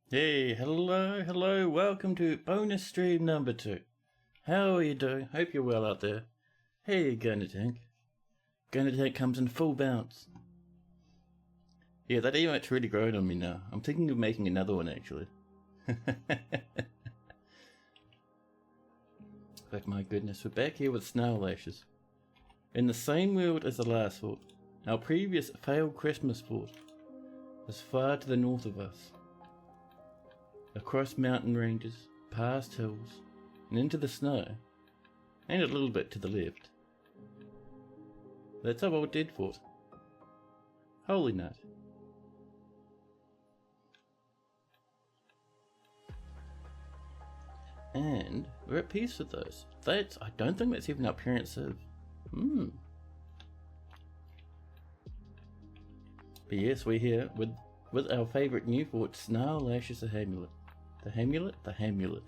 Hey, hello, welcome to bonus stream number 2. How are you doing? Hope you're well out there. Hey, Gunner Tank. Gunner Tank comes in full bounce. Yeah, that emote's really growing on me now. I'm thinking of making another one, actually. But my goodness, we're back here with Snarllashes. In the same world as the last fort, our previous failed Christmas fort was far to the north of us. Across mountain ranges, past hills, and into the snow, and a little bit to the left. That's our old dead fort. Holy nut. And we're at peace with those. I don't think that's even our parents' civ. But yes, we're here with our favourite new fort, Snarllashes the Hamulet. The Hamulet.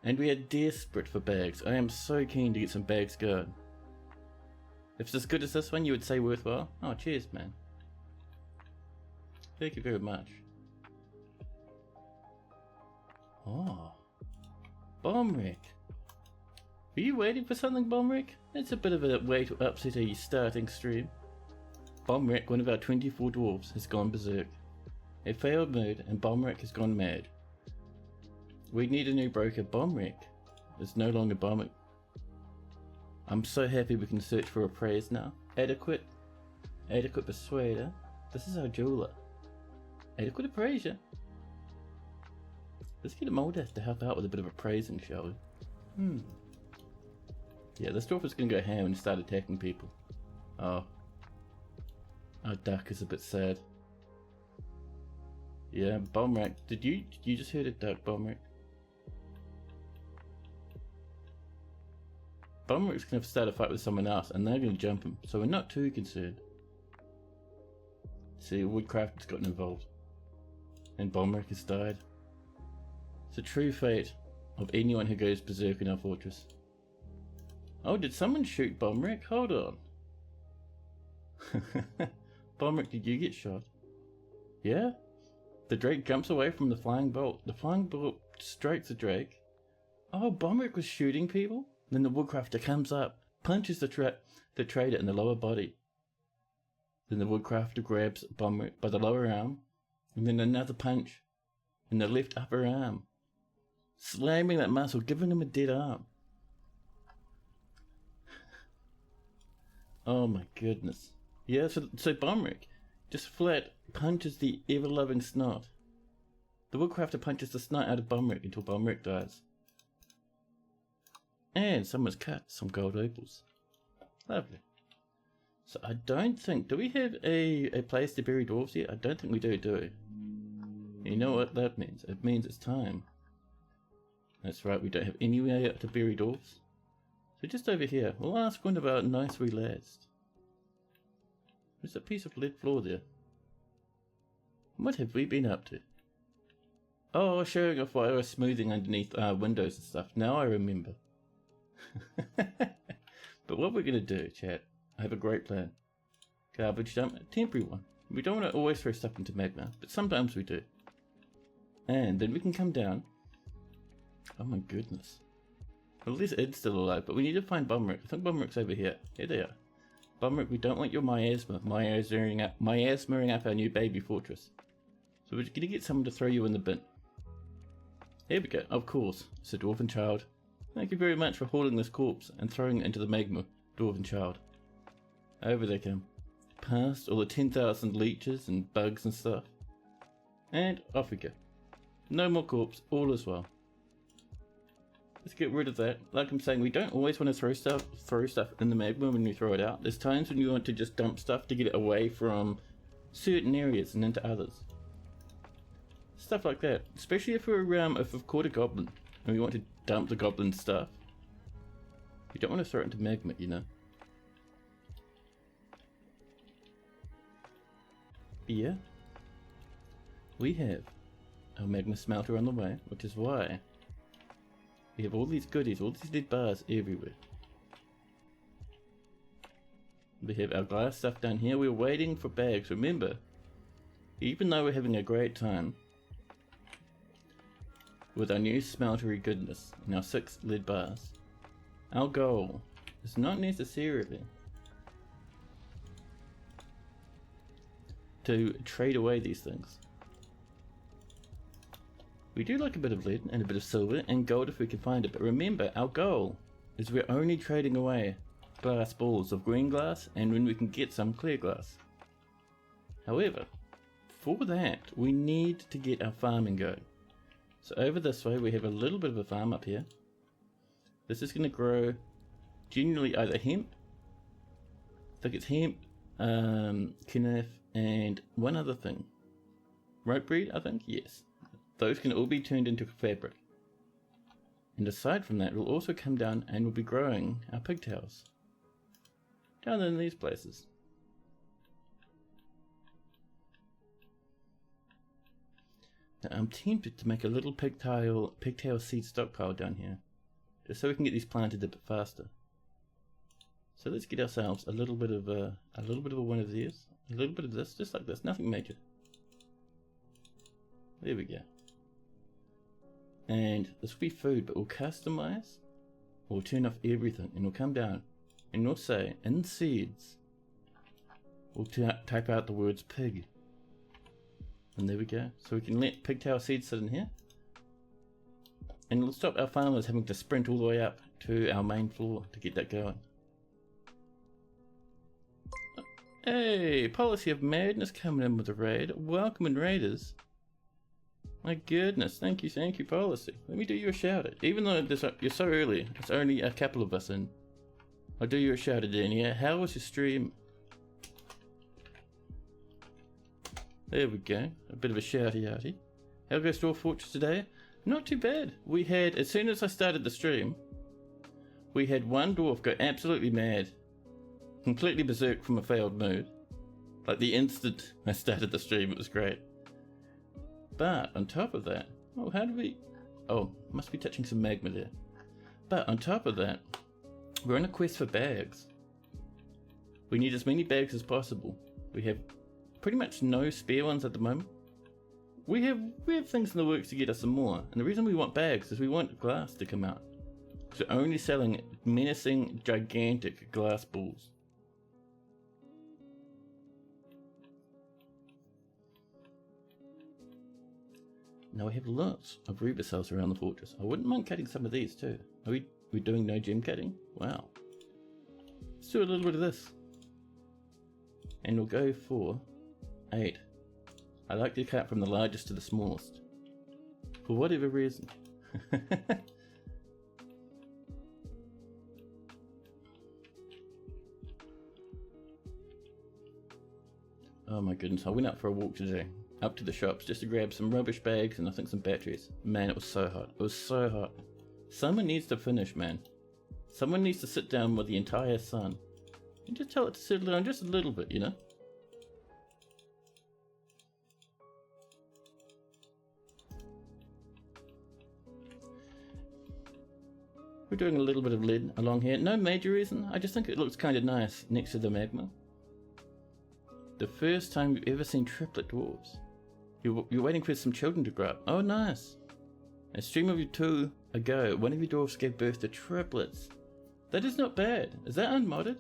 And we are desperate for bags. I am so keen to get some bags going. If it's as good as this one, you would say worthwhile? Oh, cheers, man. Thank you very much. Oh. Bomb wreck. Were you waiting for something, Bomb wreck? It's a bit of a way to upset a starting stream. Bomb wreck, one of our 24 dwarves, has gone berserk. A failed mode and Bomb wreck has gone mad. We need a new broker. Bomb wreck is no longer bombing. I'm so happy we can search for a praise now. Adequate persuader. This is our jeweler. Adequate appraiser. Let's get a Moldath to help out with a bit of appraising, shall we? Yeah, this dwarf is gonna go ham and start attacking people. Oh. Our duck is a bit sad. Yeah, Bomb wreck. Did you just hear the duck, Bomb wreck? Bomb wreck's gonna start a fight with someone else and they're gonna jump him, so we're not too concerned. See, Woodcraft has gotten involved. And Bomb wreck has died. It's the true fate of anyone who goes berserk in our fortress. Oh, did someone shoot Bomb wreck? Hold on. Bomb wreck, did you get shot? Yeah? The Drake jumps away from the flying bolt. The flying bolt strikes the Drake. Oh, Bomb wreck was shooting people? Then the Woodcrafter comes up, punches the trader in the lower body. Then the Woodcrafter grabs Bomb wreck by the lower arm, and then another punch in the left upper arm, slamming that muscle, giving him a dead arm. Oh my goodness. Yeah, so Bomb wreck just flat punches the ever-loving snot. The Woodcrafter punches the snot out of Bomb wreck until Bomb wreck dies. And someone's cut some gold opals. Lovely. So I don't think... Do we have a place to bury dwarves yet? I don't think we do we? You know what that means? It means it's time. That's right, we don't have anywhere to bury dwarves. So just over here, we'll ask one of our nice wee lads. There's a piece of lead floor there. What have we been up to? Oh, showing off why I was smoothing underneath windows and stuff. Now I remember. But what we're going to do, chat, I have a great plan. Garbage dump, a temporary one. We don't want to always throw stuff into magma, but sometimes we do. And then we can come down. Oh my goodness. Well, at least Ed's still alive, but we need to find Bomb wreck. I think Bomb wreck's over here. Here they are. Bomb wreck, we don't want your miasmaing up our new baby fortress. So we're going to get someone to throw you in the bin. Here we go, of course, it's a dwarven child. Thank you very much for holding this corpse and throwing it into the magma, dwarven child. Over they come. Past all the 10,000 leeches and bugs and stuff. And off we go. No more corpse, all is well. Let's get rid of that. Like I'm saying, we don't always want to throw stuff in the magma when we throw it out. There's times when you want to just dump stuff to get it away from certain areas and into others. Stuff like that. Especially if we've caught a goblin and we want to dump the goblin stuff. You don't want to throw it into magma, you know. But yeah. We have our magma smelter on the way, which is why we have all these goodies, all these lead bars everywhere. We have our glass stuff down here. We're waiting for bags. Remember, even though we're having a great time, with our new smeltery goodness and our 6 lead bars. Our goal is not necessarily to trade away these things. We do like a bit of lead and a bit of silver and gold if we can find it, but remember, our goal is we're only trading away glass balls of green glass and when we can get some clear glass. However, for that we need to get our farming going. So over this way we have a little bit of a farm up here. This is going to grow generally either hemp, I think it's hemp, kniff, and one other thing. Rope breed, I think? Yes. Those can all be turned into fabric. And aside from that, we'll also come down and we'll be growing our pigtails. Down in these places. Now, I'm tempted to make a little pigtail seed stockpile down here. Just so we can get these planted a bit faster. So let's get ourselves a little bit of one of these. A little bit of this, just like this, nothing major. There we go. And this will be food, but we'll customize. We'll turn off everything and we'll come down and we'll say in seeds, we'll type out the words pig. And there we go. So we can let pigtail seeds sit in here. And it'll stop our farmers having to sprint all the way up to our main floor to get that going. Hey, Policy of Madness coming in with a raid. Welcome in, raiders. My goodness, thank you, Policy. Let me do you a shout out. Even though you're so early, it's only a couple of us in. I'll do you a shout out in here. How was your stream? There we go, a bit of a shouty outy. How goes Dwarf Fortress today? Not too bad. We had, as soon as I started the stream, we had one dwarf go absolutely mad. Completely berserk from a failed mood. Like the instant I started the stream, it was great. But on top of that, oh, how do we... Oh, must be touching some magma there. But on top of that, we're on a quest for bags. We need as many bags as possible. We have pretty much no spare ones at the moment. We have things in the works to get us some more. And the reason we want bags is we want glass to come out. So only selling menacing, gigantic glass balls. Now we have lots of Reba cells around the fortress. I wouldn't mind cutting some of these too. Are we doing no gem cutting? Wow. Let's do a little bit of this. And we'll go for 8. I like to cut from the largest to the smallest. For whatever reason. Oh my goodness, I went out for a walk today. Up to the shops just to grab some rubbish bags and I think some batteries. Man, it was so hot. It was so hot. Someone needs to finish, man. Someone needs to sit down with the entire sun and just tell it to settle down just a little bit, you know? We're doing a little bit of lead along here. No major reason. I just think it looks kind of nice next to the magma. The first time you've ever seen triplet dwarves. You're waiting for some children to grow up. Oh, nice. A stream of you 2 ago, one of your dwarves gave birth to triplets. That is not bad. Is that unmodded?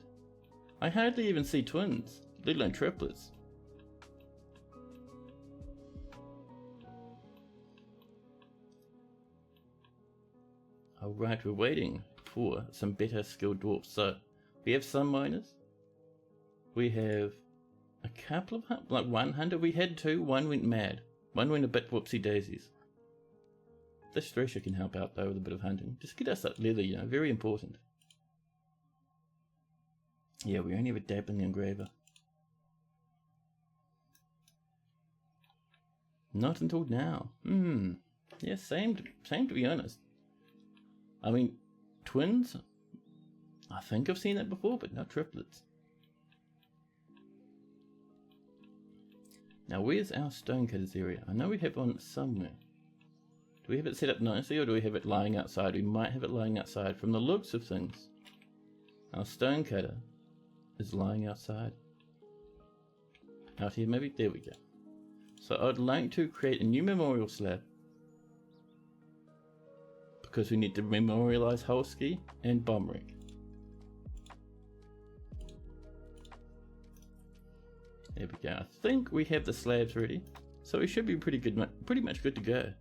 I hardly even see twins, let alone triplets. Alright, we're waiting for some better skilled dwarfs. So, we have some miners. We have a couple of, like 100. We had 2, one went mad. One went a bit whoopsie daisies. This thresher can help out though with a bit of hunting. Just get us that leather, you know, very important. Yeah, we only have a dabbling engraver. Not until now. Yeah, same to be honest. I mean, twins, I think I've seen that before, but not triplets. Now, where's our stonecutters area? I know we have one somewhere. Do we have it set up nicely, or do we have it lying outside? We might have it lying outside. From the looks of things, our stonecutter is lying outside. Out here, maybe? There we go. So I'd like to create a new memorial slab. because we need to memorialize Holski and Bomrick. There we go. I think we have the slabs ready, so we should be pretty much good to go.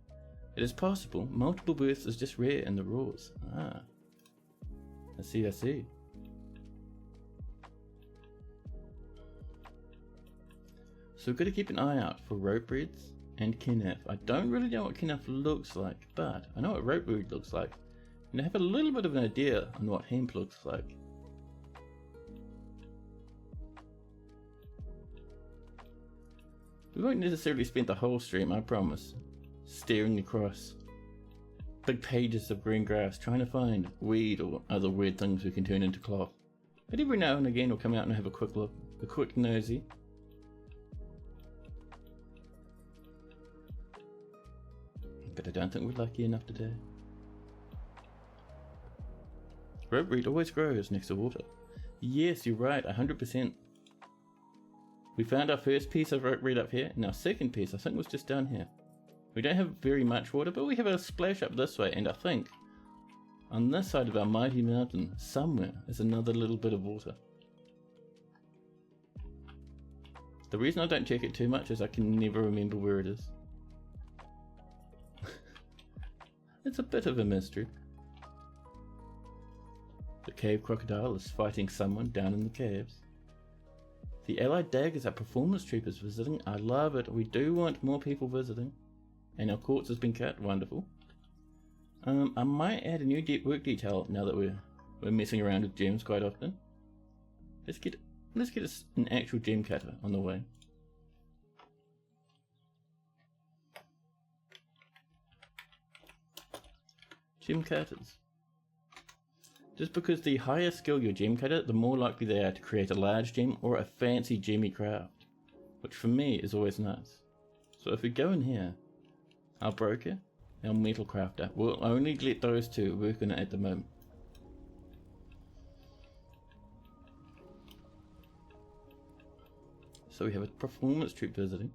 It is possible multiple births is just rare in the rules. Ah, I see. So we've got to keep an eye out for rope breeds and Kenneth. I don't really know what Kenneth looks like, but I know what rope breed looks like, and I have a little bit of an idea on what hemp looks like. We won't necessarily spend the whole stream, I promise, staring across big pages of green grass trying to find weed or other weird things we can turn into cloth. But every now and again we'll come out and have a quick look, a quick nosy. But I don't think we're lucky enough today. Rope reed always grows next to water. Yes, you're right, 100%. We found our first piece of rope reed up here, and our second piece I think was just down here. We don't have very much water, but we have a splash up this way, and I think on this side of our mighty mountain somewhere is another little bit of water. The reason I don't check it too much is I can never remember where it is. It's a bit of a mystery. The cave crocodile is fighting someone down in the caves. The allied daggers are performance troopers visiting. I love it. We do want more people visiting. And our quartz has been cut. Wonderful. I might add a new work detail now that we're messing around with gems quite often. Let's get an actual gem cutter on the way. Gem cutters. Just because the higher skill your gem cutter, the more likely they are to create a large gem or a fancy gemmy craft, which for me is always nice. So if we go in here, our broker, our metal crafter, we'll only let those two work on it at the moment. So we have a performance troop visiting.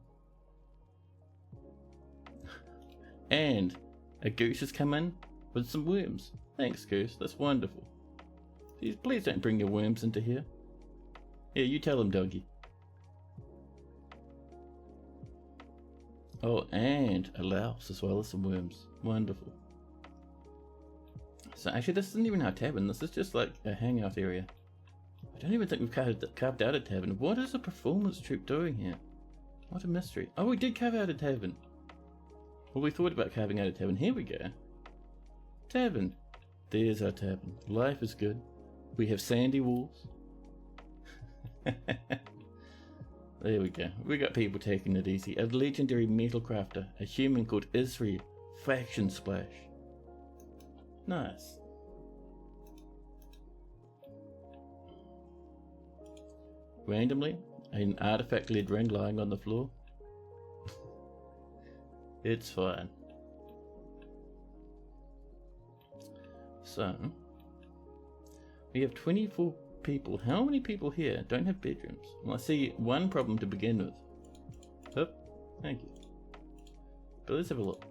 And a goose has come in with some worms. Thanks, goose, that's wonderful. Please don't bring your worms into here. Yeah, you tell them, doggy. Oh, and a louse as well as some worms. Wonderful. So actually this isn't even our tavern, this is just like a hangout area. I don't even think we've carved out a tavern. What is a performance troupe doing here? What a mystery. Oh, we did carve out a tavern. Well, we thought about carving out a tavern. Here we go. Tavern. There's our tavern. Life is good. We have sandy walls. There we go. We got people taking it easy. A legendary metal crafter. A human called Isri. Faction Splash. Nice. Randomly, an artifact lead ring lying on the floor. It's fine. So, we have 24 people. How many people here don't have bedrooms? Well, I see one problem to begin with. Oh, thank you. But let's have a look.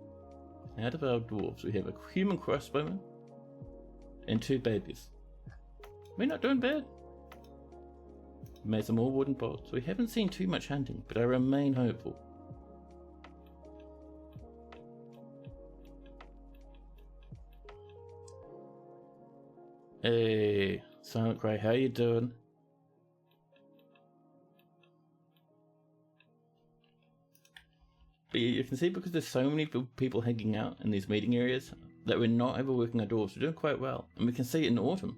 Out of our dwarves, we have a human crossbowman and 2 babies. We're not doing bad. We made some more wooden pots. We haven't seen too much hunting, but I remain hopeful. Hey, Silent Cry, how you doing? But you can see, because there's so many people hanging out in these meeting areas, that we're not overworking our dwarves. We're doing quite well. And we can see it in autumn.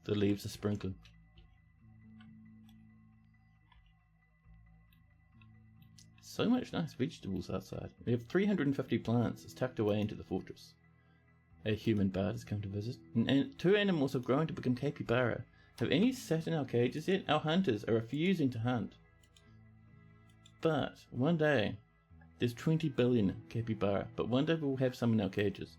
The leaves are sprinkling. So much nice vegetables outside. We have 350 plants. It's tucked away into the fortress. A human bard has come to visit, and 2 animals have grown to become capybara. Have any sat in our cages yet? Our hunters are refusing to hunt. But one day, there's 20 billion capybara, but one day we'll have some in our cages.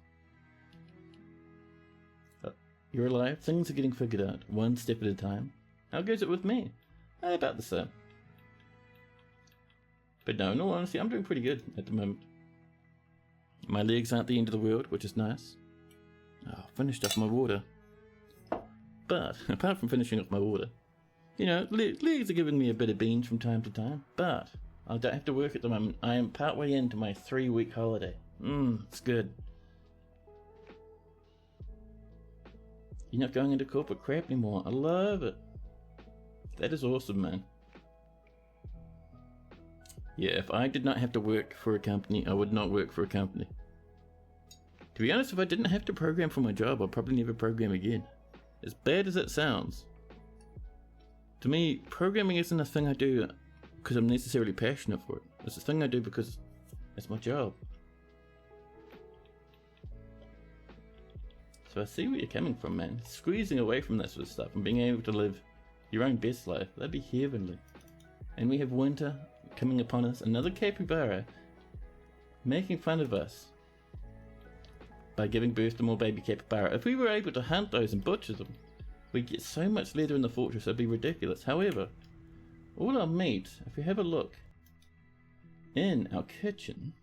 You're alive, things are getting figured out, one step at a time. How goes it with me? About the same. But no, in all honesty, I'm doing pretty good at the moment. My legs aren't the end of the world, which is nice. Oh, finished off my water. But, apart from finishing off my water, you know, legs are giving me a bit of beans from time to time, but I don't have to work at the moment. I am partway into my 3-week holiday. It's good. You're not going into corporate crap anymore. I love it. That is awesome, man. Yeah, if I did not have to work for a company, I would not work for a company. To be honest, if I didn't have to program for my job, I'd probably never program again. As bad as it sounds. To me, programming isn't a thing I do because I'm necessarily passionate for it. It's a thing I do because it's my job. So I see where you're coming from, man. Squeezing away from that sort of stuff and being able to live your own best life, that'd be heavenly. And we have winter coming upon us, another capybara making fun of us by giving birth to more baby capybara. If we were able to hunt those and butcher them, we'd get so much leather in the fortress, it'd be ridiculous. However, all our meat, if we have a look in our kitchen,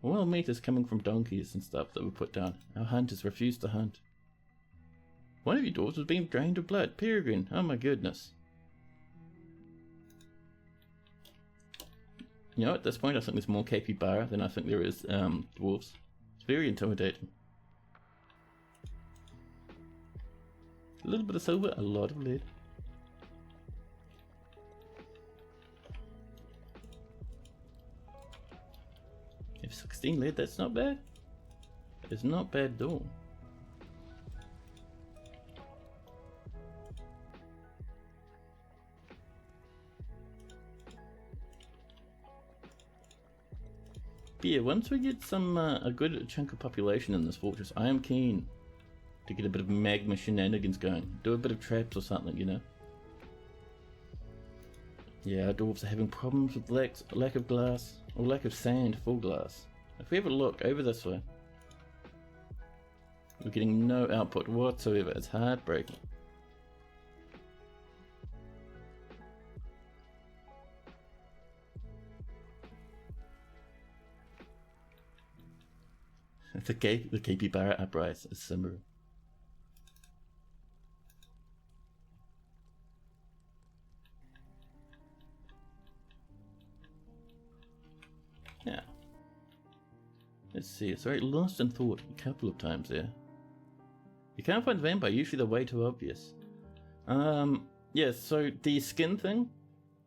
all our meat is coming from donkeys and stuff that we put down. Our hunters refuse to hunt. One of your dwarves was being drained of blood. Peregrine, oh my goodness. You know, at this point I think there's more capybara than I think there is dwarves. It's very intimidating. A little bit of silver, a lot of lead. If 16 lead, that's not bad. It's not bad at all. But yeah, once we get some a good chunk of population in this fortress, I am keen to get a bit of magma shenanigans going. Do a bit of traps or something, you know. Yeah, our dwarves are having problems with lack of glass, or lack of sand for glass. If we have a look over this way, we're getting no output whatsoever. It's heartbreaking. The capybara uprise is simmering. Yeah. Let's see, it's very lost in thought a couple of times there. You can't find the vampire, usually they're way too obvious. Yeah, so the skin thing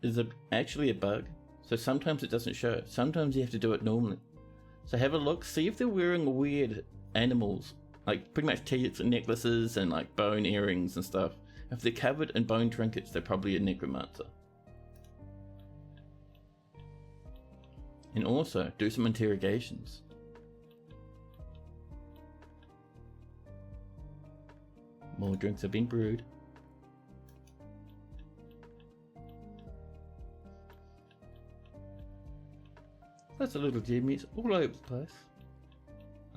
is actually a bug. So sometimes it doesn't show. Sometimes you have to do it normally. So have a look, see if they're wearing weird animals, like pretty much teeth and necklaces and like bone earrings and stuff. If they're covered in bone trinkets, they're probably a necromancer. And also, do some interrogations. More drinks have been brewed. That's a little jimmies all over the place.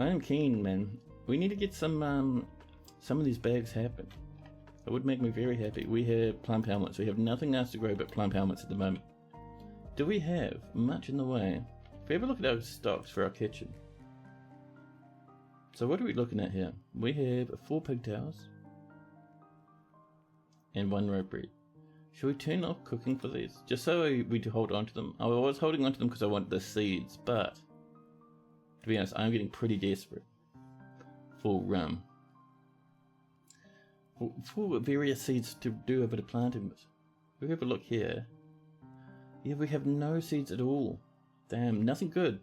I am keen, man. We need to get some of these bags happen. It would make me very happy. We have plump helmets. We have nothing else to grow but plump helmets at the moment. Do we have much in the way? If we have a look at our stocks for our kitchen. So what are we looking at here? We have 4 pigtails and 1 rope bread. Should we turn off cooking for these? Just so we hold on to them. I was holding on to them because I wanted the seeds, but to be honest, I'm getting pretty desperate for various seeds to do a bit of planting with. If we have a look here. Yeah, we have no seeds at all. Damn, nothing good.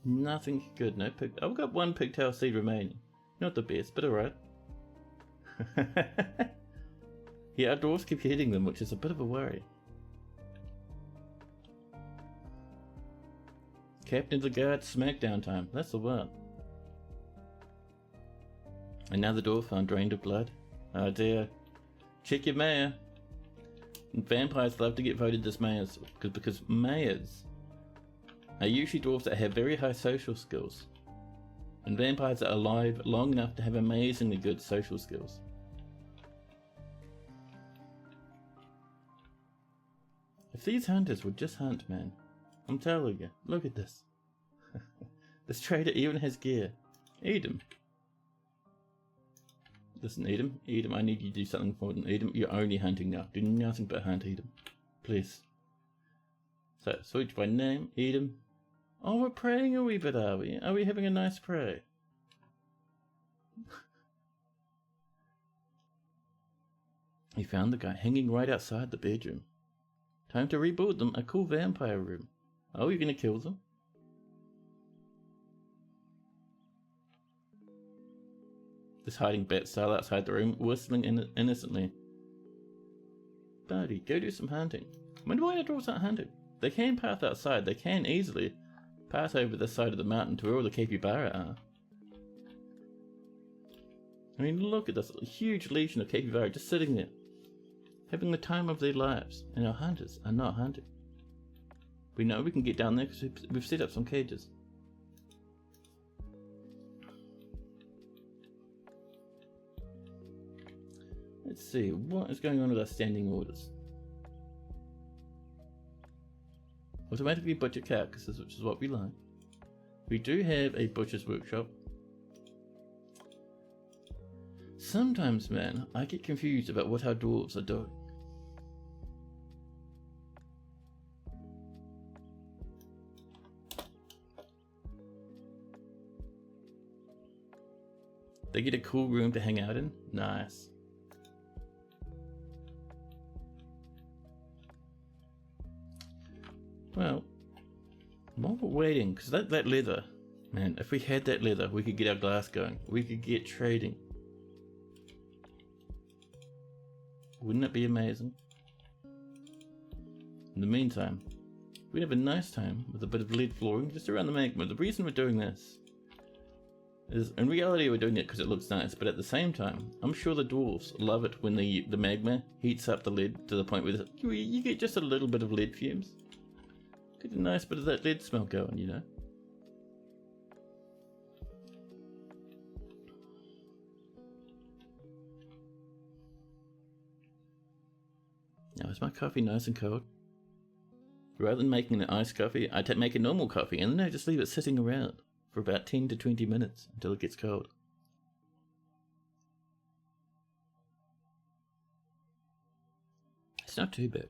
Nothing good. No pig. I've got 1 pigtail seed remaining. Not the best, but alright. Yeah, our dwarves keep hitting them, which is a bit of a worry. Captain of the Guard, smackdown time. That's the one. Another dwarf found drained of blood. Oh dear. Check your mayor. Vampires love to get voted as mayors because mayors are usually dwarves that have very high social skills. And vampires are alive long enough to have amazingly good social skills. If these hunters would just hunt, man, I'm telling you. Look at this. This trader even has gear. Edom. Listen, Edom. Edom, I need you to do something important. Edom, you're only hunting now. Do nothing but hunt, Edom. Please. So, switch by name, Edom. Oh, we're praying a wee bit, are we? Are we having a nice pray? He found the guy hanging right outside the bedroom. Time to rebuild them a cool vampire room. Oh, you're gonna kill them? This hiding bat style outside the room, whistling innocently. Buddy, go do some hunting. I wonder why the dwarves aren't hunting. They can path outside. They can easily pass over the side of the mountain to where all the capybara are. I mean, look at this huge legion of capybara just sitting there, having the time of their lives, and our hunters are not hunting. We know we can get down there because we've set up some cages. Let's see, what is going on with our standing orders? Automatically butcher carcasses, which is what we like. We do have a butcher's workshop. Sometimes, man, I get confused about what our dwarves are doing. They get a cool room to hang out in? Nice. Well, while we're waiting, because that leather, man, if we had that leather, we could get our glass going. We could get trading. Wouldn't it be amazing? In the meantime, we'd have a nice time with a bit of lead flooring just around the magma. The reason we're doing this is, in reality, we're doing it because it looks nice, but at the same time, I'm sure the dwarves love it when the magma heats up the lead to the point where you get just a little bit of lead fumes. Get a nice bit of that lead smell going, you know. Now, is my coffee nice and cold? Rather than making an iced coffee, I make a normal coffee and then I just leave it sitting around for about 10 to 20 minutes until it gets cold. It's not too bad.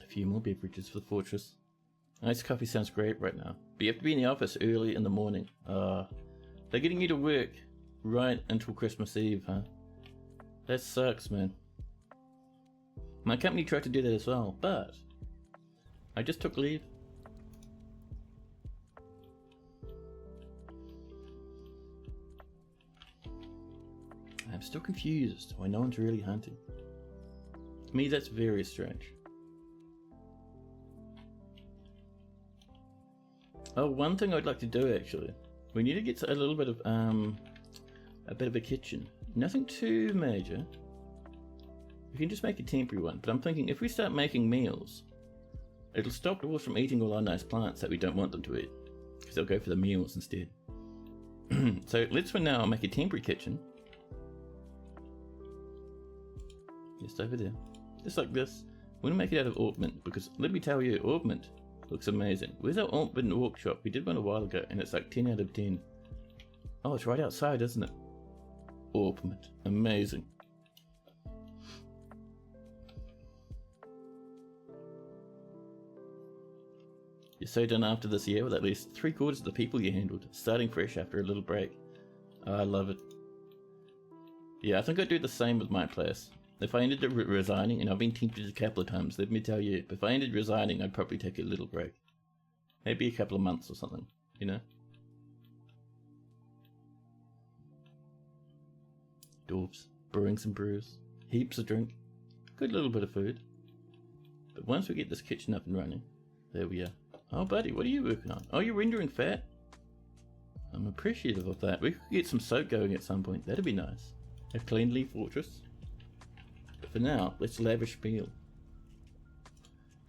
A few more beverages for the fortress. Iced coffee sounds great right now, but you have to be in the office early in the morning. They're getting you to work right until Christmas Eve, huh? That sucks, man. My company tried to do that as well, but I just took leave. I'm still confused why no one's really hunting. To me, that's very strange. Oh, one thing I'd like to do actually. We need to get a little bit of a kitchen. Nothing too major. We can just make a temporary one, but I'm thinking if we start making meals, it'll stop dwarves from eating all our nice plants that we don't want them to eat, because they'll go for the meals instead. So let's for now make a temporary kitchen. Just over there. Just like this. We're going to make it out of ornament, because let me tell you, ornament looks amazing. Where's our ornament workshop? We did one a while ago, and it's like 10 out of 10. Oh, it's right outside, isn't it? Ornament. Amazing. You're so done after this year with at least 3/4 of the people you handled, starting fresh after a little break. Oh, I love it. Yeah, I think I'd do the same with my place. If I ended up resigning, and I've been tempted a couple of times, let me tell you, if I ended resigning, I'd probably take a little break. Maybe a couple of months or something, you know? Dwarves, brewing some brews, heaps of drink, good little bit of food. But once we get this kitchen up and running, there we are. Oh buddy, what are you working on? Oh, you're rendering fat? I'm appreciative of that. We could get some soap going at some point, that'd be nice. A cleanly fortress. But for now, let's lavish meal.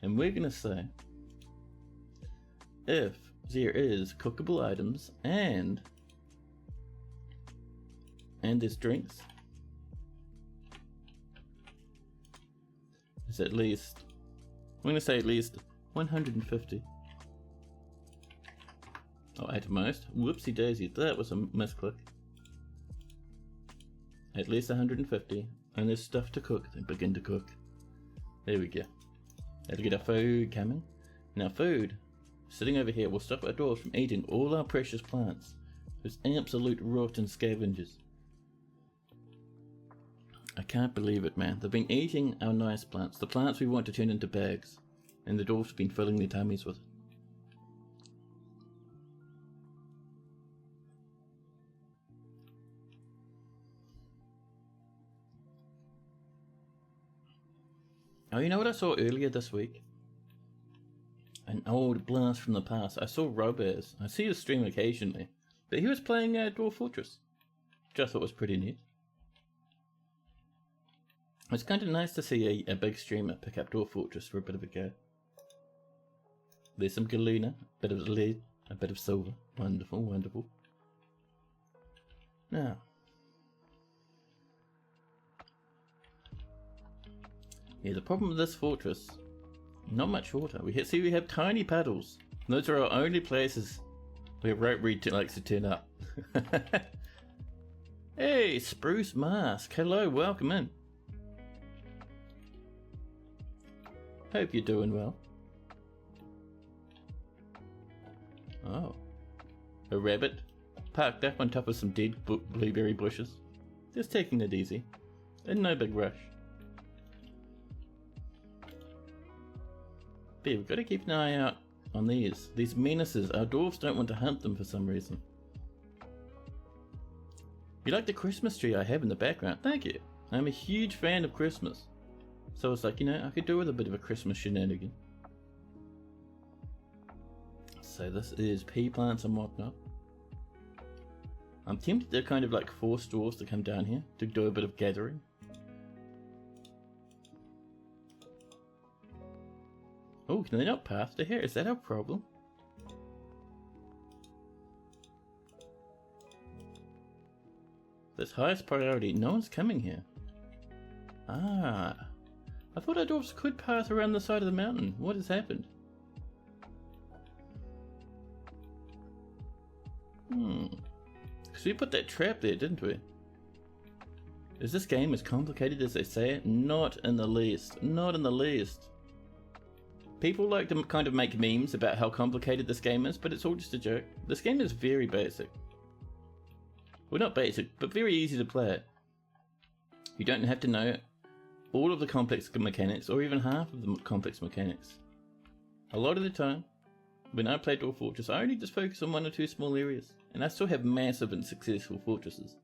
And we're gonna say, if there is cookable items and there's drinks, is at least, I'm going to say at least 150. Oh, at most. Whoopsie daisy, that was a misclick. At least 150. And there's stuff to cook, then begin to cook. There we go. Let's get our food coming. Now food, sitting over here, will stop our doors from eating all our precious plants. Those absolute rotten scavengers. I can't believe it, man. They've been eating our nice plants, the plants we want to turn into bags, and the dwarves have been filling their tummies with it. Oh, you know what I saw earlier this week? An old blast from the past. I saw Robaz. I see his stream occasionally, but he was playing Dwarf Fortress, which I thought was pretty neat. It's kind of nice to see a big streamer pick up Dwarf Fortress for a bit of a go. There's some galena, a bit of lead, a bit of silver. Wonderful, wonderful. Now, yeah, the problem with this fortress, not much water. We have tiny puddles. Those are our only places where rope reed likes to turn up. Hey, Spruce Mask. Hello, welcome in. Hope you're doing well. Oh, a rabbit parked up on top of some dead blueberry bushes, just taking it easy, in no big rush. But yeah, we've got to keep an eye out on these menaces. Our dwarves don't want to hunt them for some reason. You like the Christmas tree I have in the background? Thank you. I'm a huge fan of Christmas. So it's like, you know, I could do with a bit of a Christmas shenanigan. So this is pea plants and whatnot. I'm tempted to kind of like force dwarves to come down here to do a bit of gathering. Oh, can they not path to here? Is that our problem? This highest priority, no one's coming here. Ah, I thought our dwarves could path around the side of the mountain. What has happened? Because we put that trap there, didn't we? Is this game as complicated as they say it? Not in the least. Not in the least. People like to kind of make memes about how complicated this game is, but it's all just a joke. This game is very basic. Well, not basic, but very easy to play it. You don't have to know all of the complex mechanics, or even half of the complex mechanics. A lot of the time, when I play Dwarf Fortress, I only just focus on one or two small areas, and I still have massive and successful fortresses.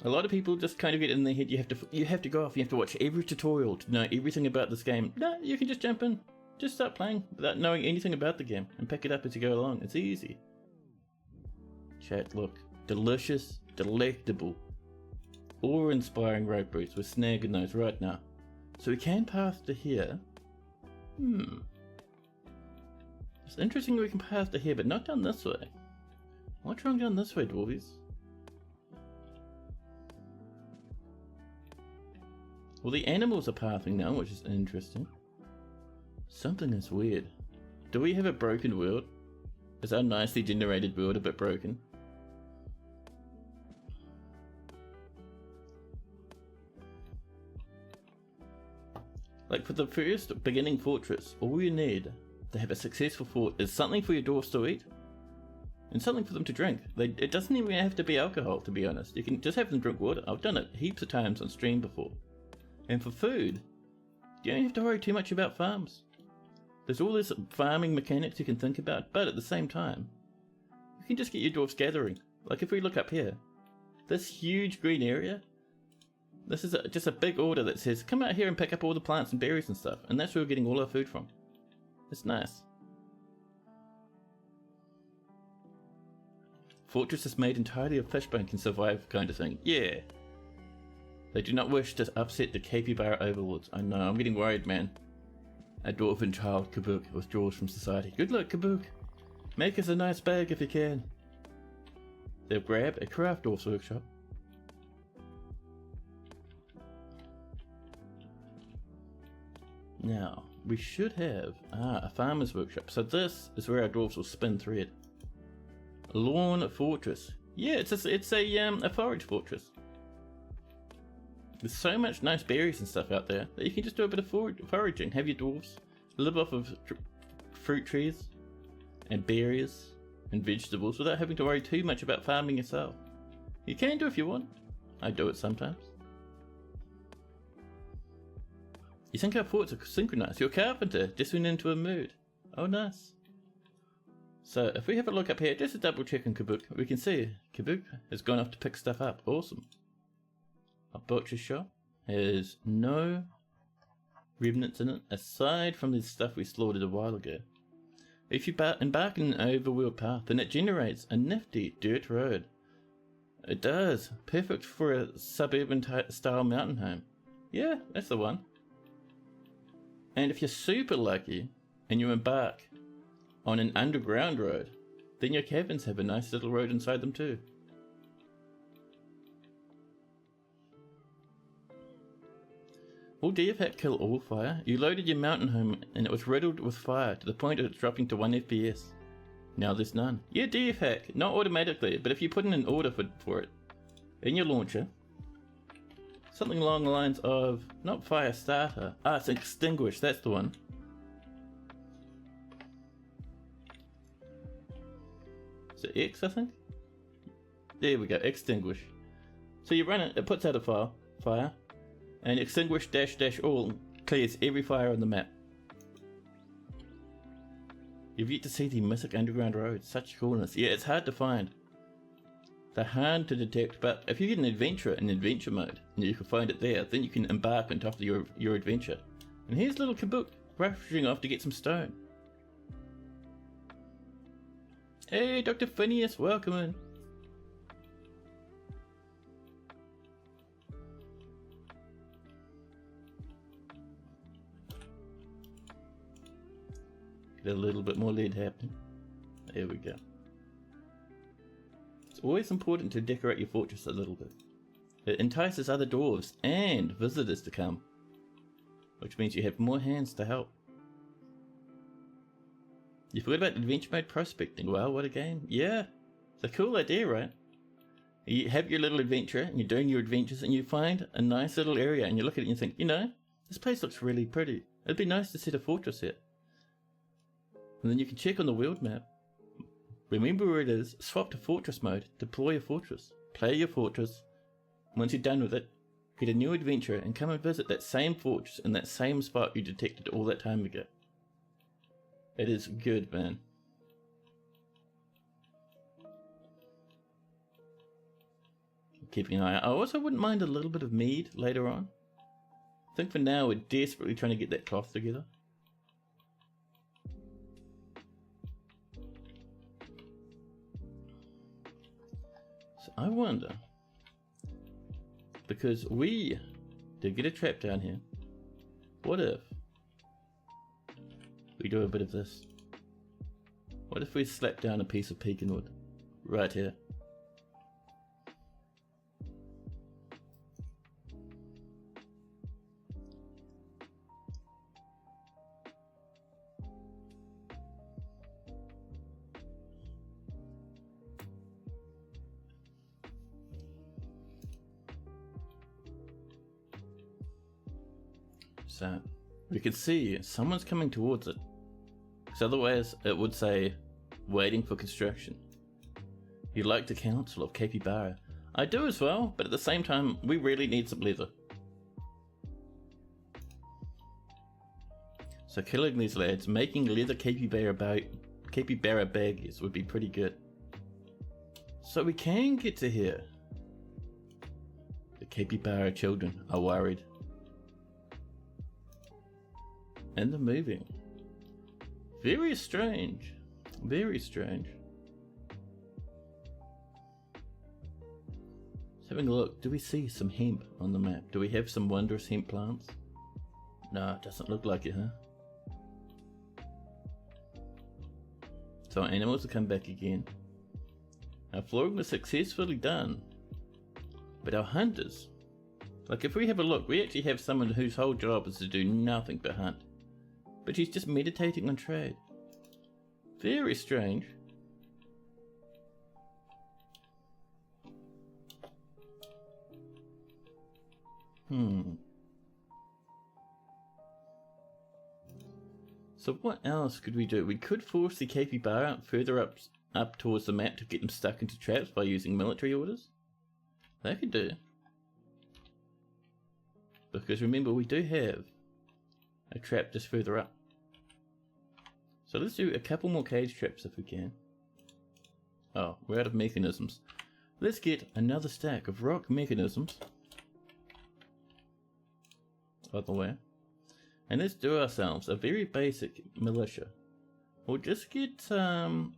A lot of people just kind of get in their head, you have to go off, you have to watch every tutorial to know everything about this game. No, you can just jump in, just start playing without knowing anything about the game, and pick it up as you go along. It's easy. Chat, look. Delicious, delectable, awe-inspiring rope roots. We're snagging those right now. So we can path to here. It's interesting we can path to here, but not down this way. What's wrong down this way, dwarvies? Well, the animals are pathing now, which is interesting. Something is weird. Do we have a broken world? Is our nicely generated world a bit broken? Like for the first beginning fortress, all you need to have a successful fort is something for your dwarves to eat and something for them to drink. It doesn't even have to be alcohol, to be honest. You can just have them drink water. I've done it heaps of times on stream before. And for food, you don't have to worry too much about farms. There's all this farming mechanics you can think about, but at the same time, you can just get your dwarves gathering. Like if we look up here, this huge green area, this is just a big order that says, come out here and pick up all the plants and berries and stuff. And that's where we're getting all our food from. It's nice. Fortress is made entirely of fishbone can survive kind of thing. Yeah. They do not wish to upset the capybara overlords. I know, I'm getting worried, man. A dwarven child, Kabook, withdraws from society. Good luck, Kabook. Make us a nice bag if you can. They'll grab a craft dwarf's workshop. Now, we should have a farmer's workshop. So this is where our dwarves will spin thread. Lawn fortress. Yeah, it's a forage fortress. There's so much nice berries and stuff out there that you can just do a bit of foraging. Have your dwarves live off of fruit trees and berries and vegetables without having to worry too much about farming yourself. You can do if you want. I do it sometimes. You think our forts are synchronized? Your carpenter just went into a mood. Oh, nice. So if we have a look up here, just to double check on Kabuk, we can see Kabuk has gone off to pick stuff up. Awesome. Our butcher shop has no remnants in it, aside from the stuff we slaughtered a while ago. If you embark on an overworld path, then it generates a nifty dirt road. It does. Perfect for a suburban style mountain home. Yeah, that's the one. And if you're super lucky and you embark on an underground road, then your cabins have a nice little road inside them too. Will DFHack kill all fire? You loaded your mountain home and it was riddled with fire to the point of it dropping to 1 FPS. Now there's none. Yeah, DFHack, not automatically, but if you put in an order for it in your launcher, something along the lines of, not fire starter, it's extinguish, that's the one. Is it X, I think? There we go, extinguish. So you run it, it puts out a fire, and extinguish -- all clears every fire on the map. You've yet to see the mythic underground roads, such coolness. Yeah, it's hard to find. They're hard to detect, but if you get an adventurer in adventure mode, and you can find it there, then you can embark on top of your adventure. And here's little Kabuk, rushing off to get some stone. Hey, Dr. Phineas, welcome in. Get a little bit more lead happening. There we go. It's always important to decorate your fortress a little bit. It entices other dwarves and visitors to come, which means you have more hands to help. You forgot about adventure mode prospecting. Well, what a game. Yeah, it's a cool idea, right? You have your little adventure and you're doing your adventures and you find a nice little area and you look at it and you think, you know, this place looks really pretty. It'd be nice to set a fortress here. And then you can check on the world map. Remember where it is, swap to fortress mode, deploy your fortress, play your fortress. Once you're done with it, get a new adventure and come and visit that same fortress in that same spot you detected all that time ago. It is good, man. Keeping an eye out. I also wouldn't mind a little bit of mead later on. I think for now we're desperately trying to get that cloth together. So I wonder, because we did get a trap down here, what if we do a bit of this? What if we slap down a piece of pecan wood right here? So we can see someone's coming towards it. Because otherwise it would say, waiting for construction. You like the Council of Capybara? I do as well, but at the same time, we really need some leather. So killing these lads, making leather capybara baggies would be pretty good. So we can get to here. The capybara children are worried. And they're moving. Very strange. Very strange. Just having a look. Do we see some hemp on the map? Do we have some wondrous hemp plants? No, it doesn't look like it, huh? So our animals will come back again. Our flooring was successfully done. But our hunters, like if we have a look, we actually have someone whose whole job is to do nothing but hunt. but she's just meditating on trade. Very strange. So what else could we do? We could force the capybara further up towards the map to get them stuck into traps by using military orders. That could do. Because remember, we do have a trap just further up. So let's do a couple more cage traps if we can. Oh, we're out of mechanisms. Let's get another stack of rock mechanisms. By the way. And let's do ourselves a very basic militia. We'll just get Elrail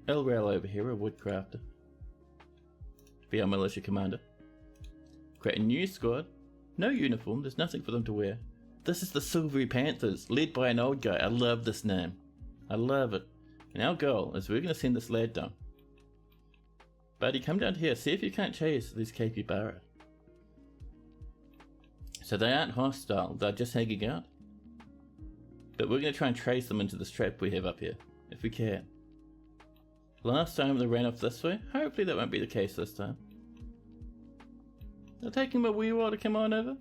over here, a woodcrafter. Be our militia commander. Create a new squad. No uniform, there's nothing for them to wear. This is the Silvery Panthers, led by an old guy. I love this name. I love it. And our goal is we're going to send this lad down. Buddy, come down here, see if you can't chase these capybara. So they aren't hostile, they're just hanging out. But we're going to try and trace them into this trap we have up here, if we can. Last time they ran off this way, hopefully that won't be the case this time. They're taking a wee while to come on over.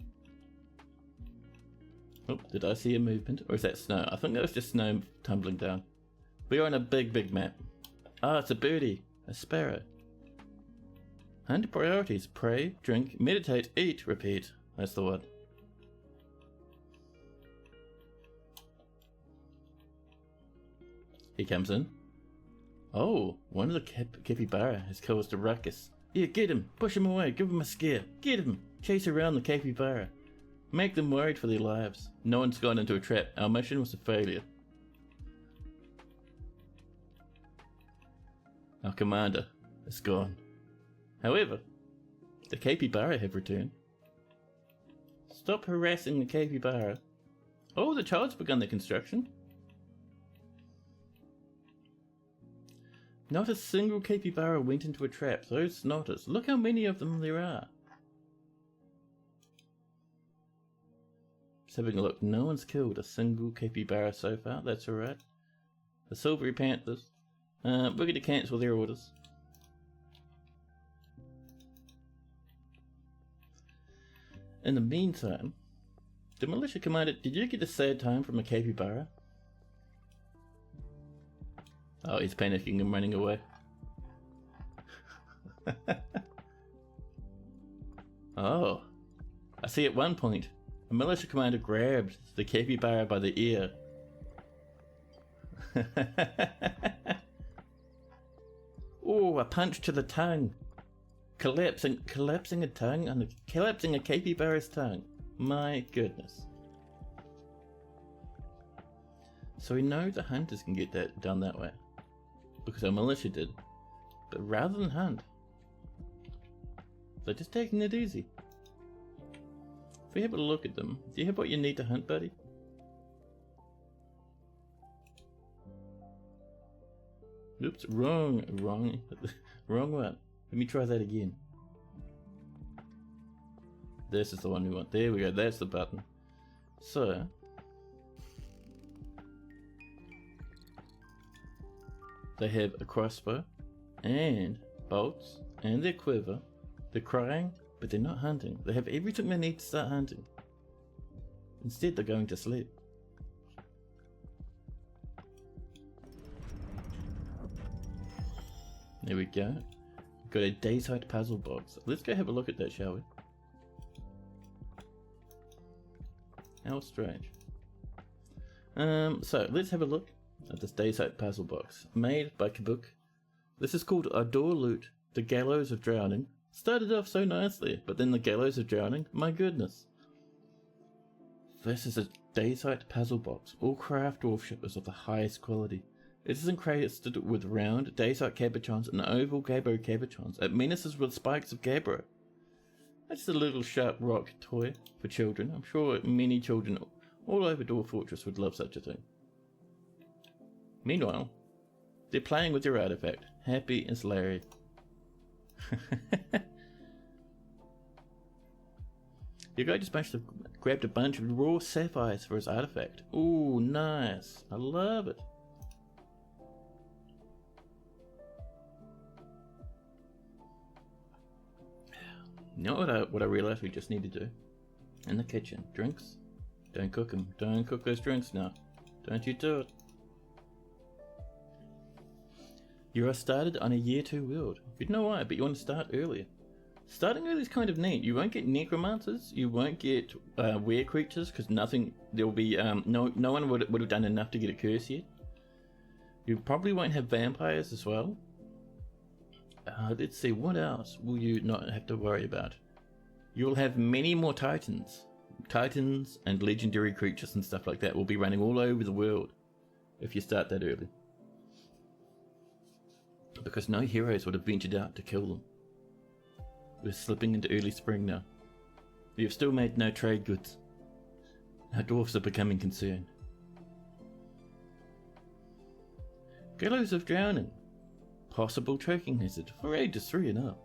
Oh, did I see a movement? Or is that snow? I think that was just snow tumbling down. We are on a big map. Ah, it's a birdie. A sparrow. Hunt priorities. Pray, drink, meditate, eat, repeat. That's the one. He comes in. Oh, one of the capybara has caused a ruckus. Yeah, get him. Push him away. Give him a scare. Get him. Chase around the capybara. Make them worried for their lives. No one's gone into a trap. Our mission was a failure. Our commander is gone. However, the capybara have returned. Stop harassing the capybara. Oh, the child's begun their construction. Not a single capybara went into a trap. Those snotters. Look how many of them there are. Just having a look. No one's killed a single capybara so far. That's alright. The Silvery Panthers. We're going to cancel their orders. In the meantime, the militia commander, did you get a sad time from a capybara? Oh, he's panicking and running away. Oh, I see at one point, a militia commander grabbed the capybara by the ear. Oh, a punch to the tongue. Collapsing a tongue and collapsing a capybara's tongue. My goodness. So we know the hunters can get that done that way. Because our militia did. But rather than hunt, they're just taking it easy. If we have a look at them, do you have what you need to hunt, buddy? Oops, wrong one. Let me try that again. This is the one we want. There we go, that's the button. So, they have a crossbow and bolts and their quiver. They're crying, but they're not hunting. They have everything they need to start hunting. Instead, they're going to sleep. There we go. Got a dayside puzzle box. Let's go have a look at that, shall we? How strange. So let's have a look at this dayside puzzle box made by Kabook. This is called Adore Loot, the Gallows of Drowning. Started off so nicely, but then the Gallows of Drowning, my goodness. This is a dayside puzzle box. All craft dwarfship is of the highest quality. It is encrusted with round daysite cabochons and oval gabbro cabochons. It menaces with spikes of gabbro. That's a little sharp rock toy for children. I'm sure many children all over Dwarf Fortress would love such a thing. Meanwhile, they're playing with their artifact. Happy as Larry. Your guy just managed to grabbed a bunch of raw sapphires for his artifact. Ooh, nice. I love it. You know what I realized we just need to do? In the kitchen. Drinks? Don't cook them. Don't cook those drinks now. Don't you do it. You are started on a year 2 world. You don't know why, but you want to start earlier. Starting early is kind of neat. You won't get necromancers. You won't get were creatures because there'll be no one would have done enough to get a curse yet. You probably won't have vampires as well. Let's see, what else will you not have to worry about? You'll have many more titans. Titans and legendary creatures and stuff like that will be running all over the world if you start that early. Because no heroes would have ventured out to kill them. We're slipping into early spring now. You've still made no trade goods. Our dwarfs are becoming concerned. Gallows of drowning. Possible choking hazard for ages 3 and up.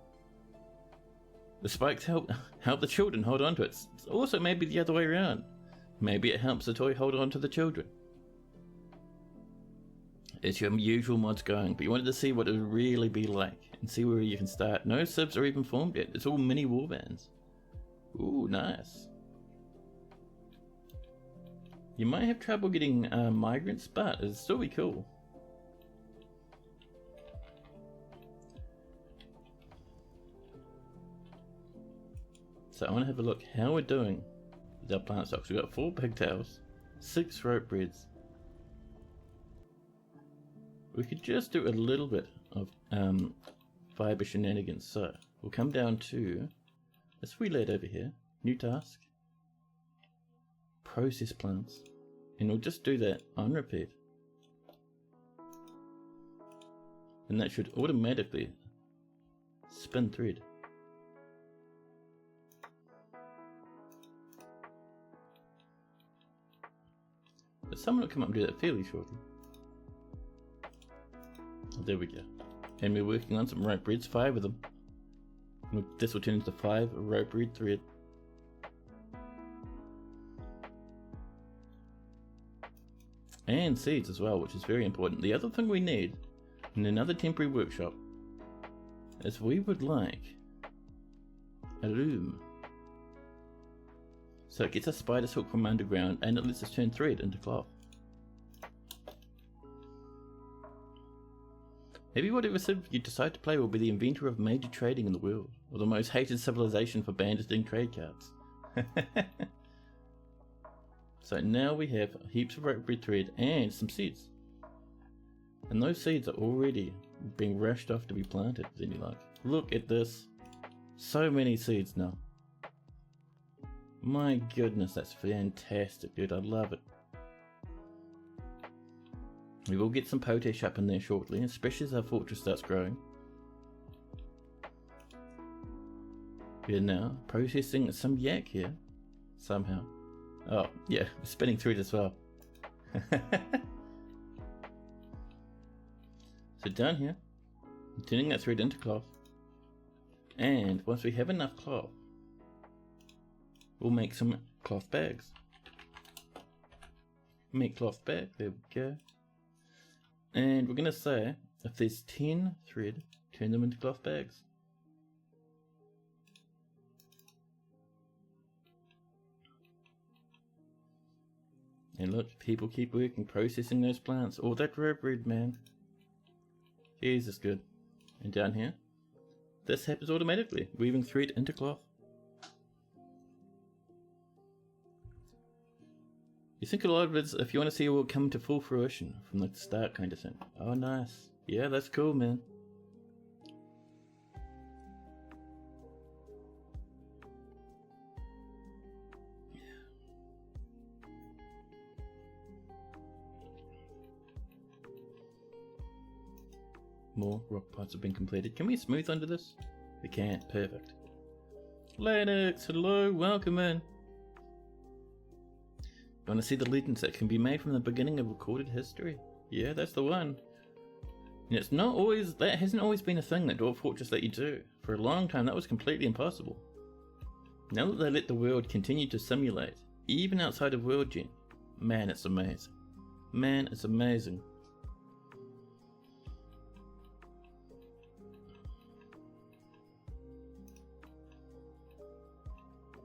The spikes help the children hold on to it. Also maybe the other way around. Maybe it helps the toy hold on to the children. It's your usual mods going, but you wanted to see what it would really be like and see where you can start. No civs are even formed yet. It's all mini warbands. Ooh, nice. You might have trouble getting migrants, but it'll still be cool. So I want to have a look how we're doing with our plant stocks. We've got 4 pigtails, 6 rope breads. We could just do a little bit of fiber shenanigans. So we'll come down to this wee lad over here, new task, process plants, and we'll just do that on repeat. And that should automatically spin thread. But someone will come up and do that fairly shortly. There we go. And we're working on some rope breads, 5 of them. This will turn into 5 rope bread thread. And seeds as well, which is very important. The other thing we need in another temporary workshop is we would like a loom. So it gets a spider silk from underground and it lets us turn thread into cloth. Maybe whatever civ you decide to play will be the inventor of major trading in the world, or the most hated civilization for banditing trade cards. So now we have heaps of rope bread thread and some seeds. And those seeds are already being rushed off to be planted with any luck. Look at this. So many seeds now. My goodness, that's fantastic, dude. I love it. We will get some potash up in there shortly, especially as our fortress starts growing. We are now processing some yak here, somehow. Oh, yeah, we're spinning through it as well. So down here, I'm turning that thread into cloth. And once we have enough cloth, we'll make some cloth bags. Make cloth bag, there we go. And we're going to say, if there's 10 thread, turn them into cloth bags. And look, people keep working, processing those plants. Oh, that rope bread, man. Jesus, good. And down here, this happens automatically, weaving thread into cloth. You think a lot of it is if you want to see it will come to full fruition from the start kind of thing. Oh, nice. Yeah, that's cool, man. More rock pots have been completed. Can we smooth under this? We can't. Perfect. Lennox, hello, welcome in. You want to see the legends that can be made from the beginning of recorded history? Yeah, that's the one. And it's not always, that hasn't always been a thing that Dwarf Fortress let you do. For a long time that was completely impossible. Now that they let the world continue to simulate, even outside of World Gen, man, it's amazing. Man, it's amazing.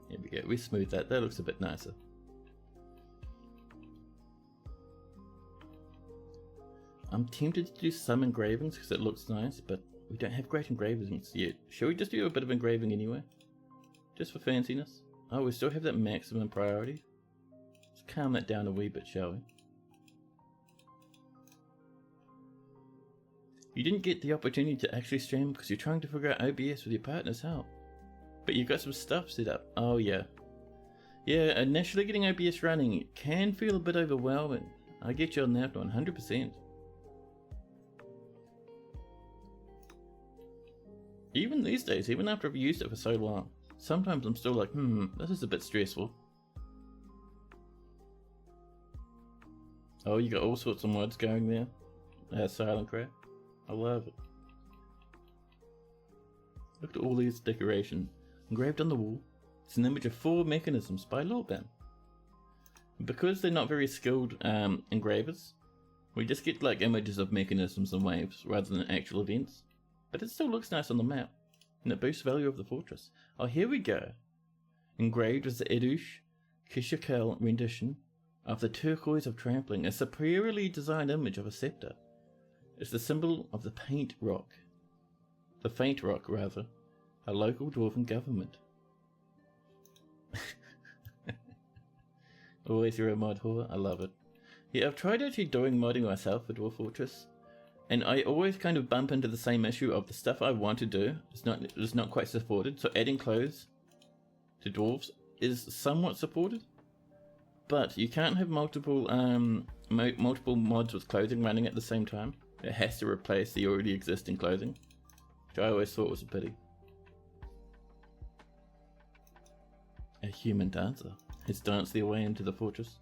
Here we go, we smooth that, that looks a bit nicer. I'm tempted to do some engravings because it looks nice, but we don't have great engravings yet. Shall we just do a bit of engraving anyway? Just for fanciness? Oh, we still have that maximum priority. Let's calm that down a wee bit, shall we? You didn't get the opportunity to actually stream because you're trying to figure out OBS with your partner's help. But you've got some stuff set up. Oh yeah. Yeah, initially getting OBS running can feel a bit overwhelming. I get you on that one, 100%. Even these days, even after I've used it for so long, sometimes I'm still like, this is a bit stressful. Oh, you got all sorts of mods going there. Silent crap. I love it. Look at all these decorations. Engraved on the wall, it's an image of 4 mechanisms by Lofi. Because they're not very skilled engravers, we just get like images of mechanisms and waves rather than actual events. But it still looks nice on the map, and it boosts value of the fortress. Oh, here we go. Engraved is the Edush Kishakal rendition of the turquoise of trampling, a superiorly designed image of a scepter. It's the symbol of the Faint Rock, rather, a local dwarven government. Always you're a mod whore, I love it. Yeah, I've tried actually doing modding myself for Dwarf Fortress, and I always kind of bump into the same issue of the stuff I want to do is not quite supported. So adding clothes to dwarves is somewhat supported, but you can't have multiple multiple mods with clothing running at the same time. It has to replace the already existing clothing, which I always thought was a pity. A human dancer has danced their way into the fortress.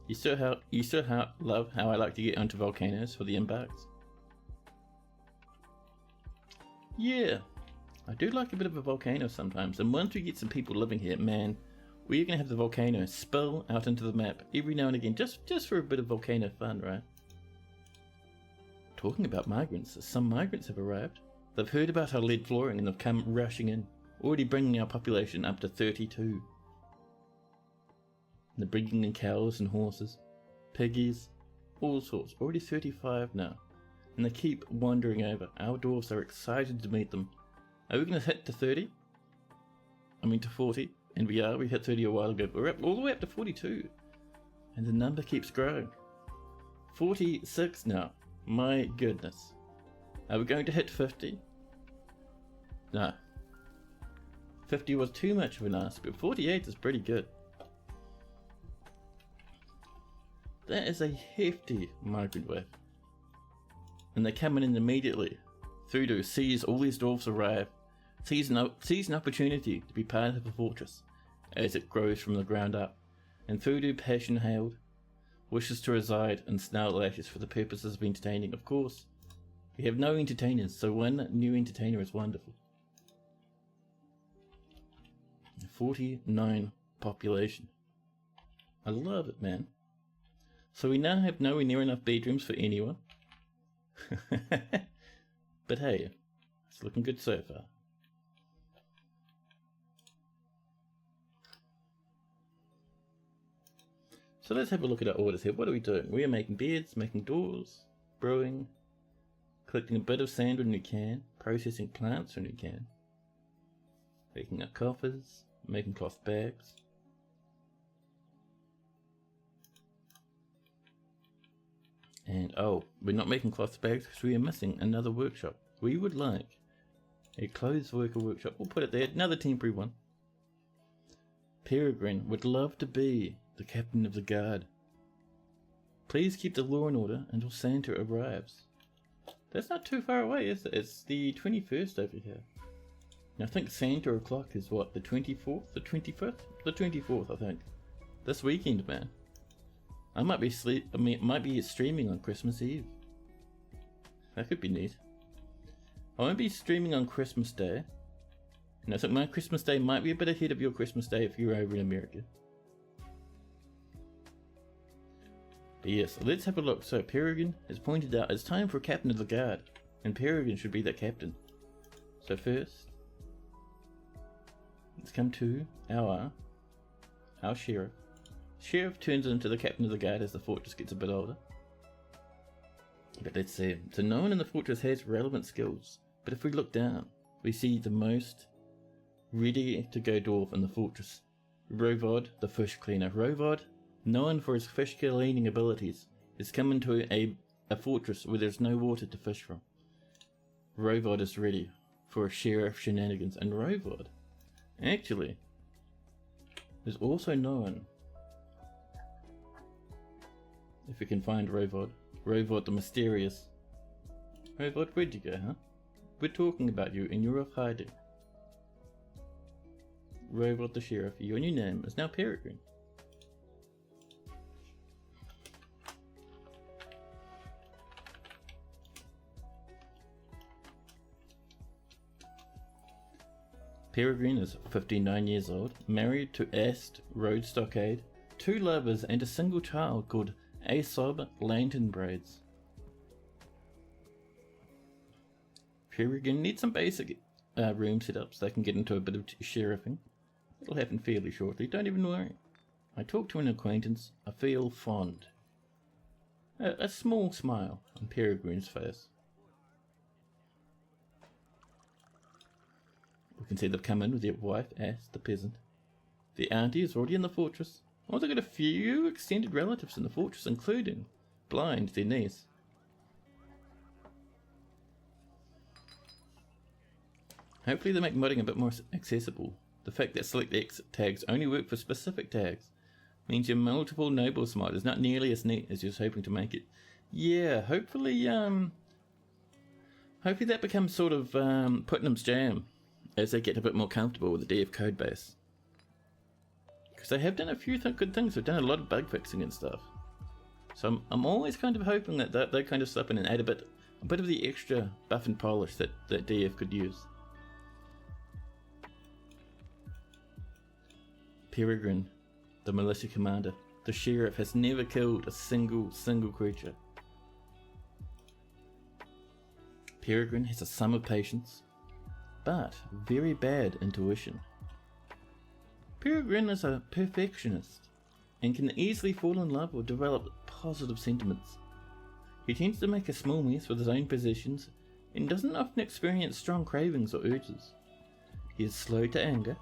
You still love how I like to get onto volcanoes for the embarks? Yeah, I do like a bit of a volcano sometimes, and once we get some people living here, man, we're gonna have the volcano spill out into the map every now and again, just for a bit of volcano fun, right? Talking about migrants, some migrants have arrived. They've heard about our lead flooring and they've come rushing in, already bringing our population up to 32. They're bringing in cows and horses, piggies, all sorts, already 35 now. And they keep wandering over. Our dwarves are excited to meet them. Are we going to hit to 30? I mean to 40, and we hit 30 a while ago, but we're up, all the way up to 42. And the number keeps growing. 46 now. My goodness. Are we going to hit 50? No. 50 was too much of an ask, but 48 is pretty good. That is a hefty migrant wave. And they're coming in immediately. Thudu sees all these dwarves arrive, sees an opportunity to be part of the fortress as it grows from the ground up, and Thudu, passion hailed, wishes to reside in Snarllashes for the purposes of entertaining. Of course, we have no entertainers, so one new entertainer is wonderful. 49 population. I love it, man. So we now have nowhere near enough bedrooms for anyone. But hey, it's looking good so far. So let's have a look at our orders here. What are we doing? We are making beds, making doors, brewing, collecting a bit of sand when we can, processing plants when we can, making our coffers, making cloth bags. And oh, we're not making cloth bags because we are missing another workshop. We would like a clothes worker workshop. We'll put it there, another temporary one. Peregrine would love to be the captain of the guard. Please keep the law in order until Santa arrives. That's not too far away, is it? It's the 21st over here. Now I think Santa o'clock is what, the 24th? The 25th? The 24th, I think. This weekend, man. I might be streaming on Christmas Eve. That could be neat. I won't be streaming on Christmas Day. And I think my Christmas Day might be a bit ahead of your Christmas Day if you're over in America. But yes, let's have a look. So Peregrine has pointed out it's time for a captain of the guard. And Peregrine should be that captain. So first, let's come to our sheriff. Sheriff turns into the captain of the guard as the fortress gets a bit older. But let's see. So no one in the fortress has relevant skills. But if we look down, we see the most ready to go dwarf in the fortress. Rovod, the fish cleaner. Rovod, known for his fish cleaning abilities, is come into a fortress where there's no water to fish from. Rovod is ready for sheriff shenanigans, and Rovod actually is also known, if we can find Rovod the mysterious. Rovod, where'd you go, huh? We're talking about you and you're off hiding. Rovod the sheriff, your new name is now Peregrine. Peregrine is 59 years old, married to Ast Road Stockade, 2 lovers and a single child called Asob Lantern Braids. Peregrine needs some basic room setups so they can get into a bit of sheriffing. It'll happen fairly shortly, don't even worry. I talk to an acquaintance, I feel fond. A small smile on Peregrine's face. We can see they've come in with their wife, Ass, the peasant. The auntie is already in the fortress. Also got a few extended relatives in the fortress, including Blind, their niece. Hopefully they make modding a bit more accessible. The fact that select exit tags only work for specific tags means your multiple nobles mod is not nearly as neat as you was hoping to make it. Yeah, hopefully that becomes sort of Putnam's jam as they get a bit more comfortable with the DF code base. Because they have done a few good things, they've done a lot of bug fixing and stuff. So I'm always kind of hoping that they kind of step in and add a bit of the extra buff and polish that DF could use. Peregrine, the militia commander, the sheriff, has never killed a single creature. Peregrine has a sum of patience, but very bad intuition. Peregrine is a perfectionist and can easily fall in love or develop positive sentiments. He tends to make a small mess with his own possessions and doesn't often experience strong cravings or urges. He is slow to anger,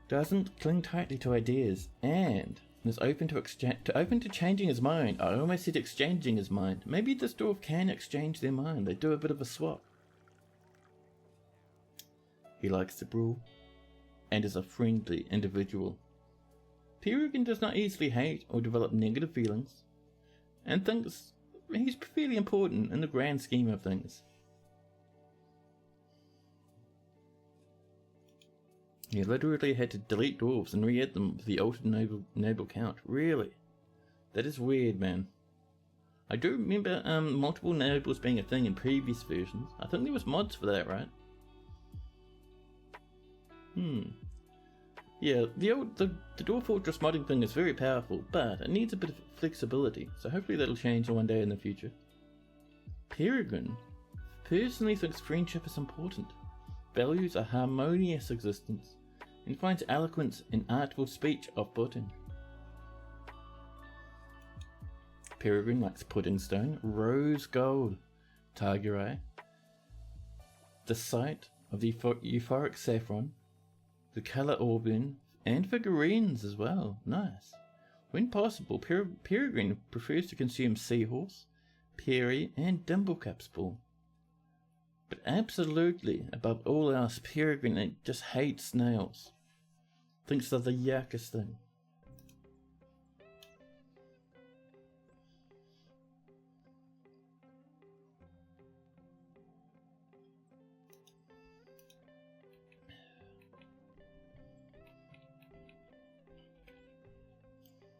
doesn't cling tightly to ideas, and is open to changing his mind. I almost said exchanging his mind. Maybe this dwarf can exchange their mind. They do a bit of a swap. He likes to brawl and is a friendly individual. Peregrine does not easily hate or develop negative feelings and thinks he's fairly important in the grand scheme of things. He literally had to delete dwarves and re-add them with the altered noble count. Really? That is weird, man. I do remember multiple nobles being a thing in previous versions. I think there was mods for that, right? Yeah, the Dwarf Fortress modding thing is very powerful, but it needs a bit of flexibility, so hopefully that'll change one day in the future. Peregrine personally thinks friendship is important, values a harmonious existence, and finds eloquence in artful speech off-putting. Peregrine likes pudding stone, rose gold, targarai, the sight of the euphoric saffron, the colour auburn, and figurines as well. Nice. When possible, Peregrine prefers to consume seahorse, Perry, and Dimblecup's ball. But absolutely, above all else, Peregrine just hates snails. Thinks they're the yuckest thing.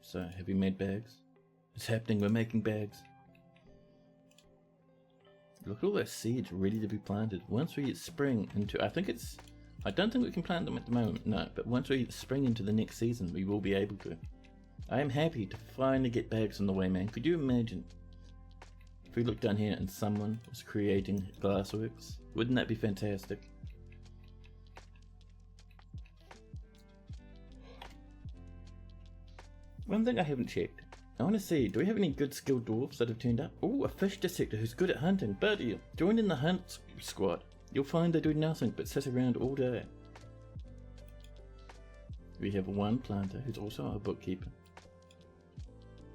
So, have you made bags? It's happening, we're making bags. Look at all those seeds ready to be planted. Once we spring into, I don't think we can plant them at the moment, no, but once we spring into the next season, we will be able to. I am happy to finally get bags on the way, man. Could you imagine if we look down here and someone was creating glassworks? Wouldn't that be fantastic? One thing I haven't checked. I want to see, do we have any good skilled dwarves that have turned up? Oh, a fish dissector who's good at hunting. Buddy, join in the hunt squad. You'll find they do nothing but sit around all day. We have one planter who's also a bookkeeper.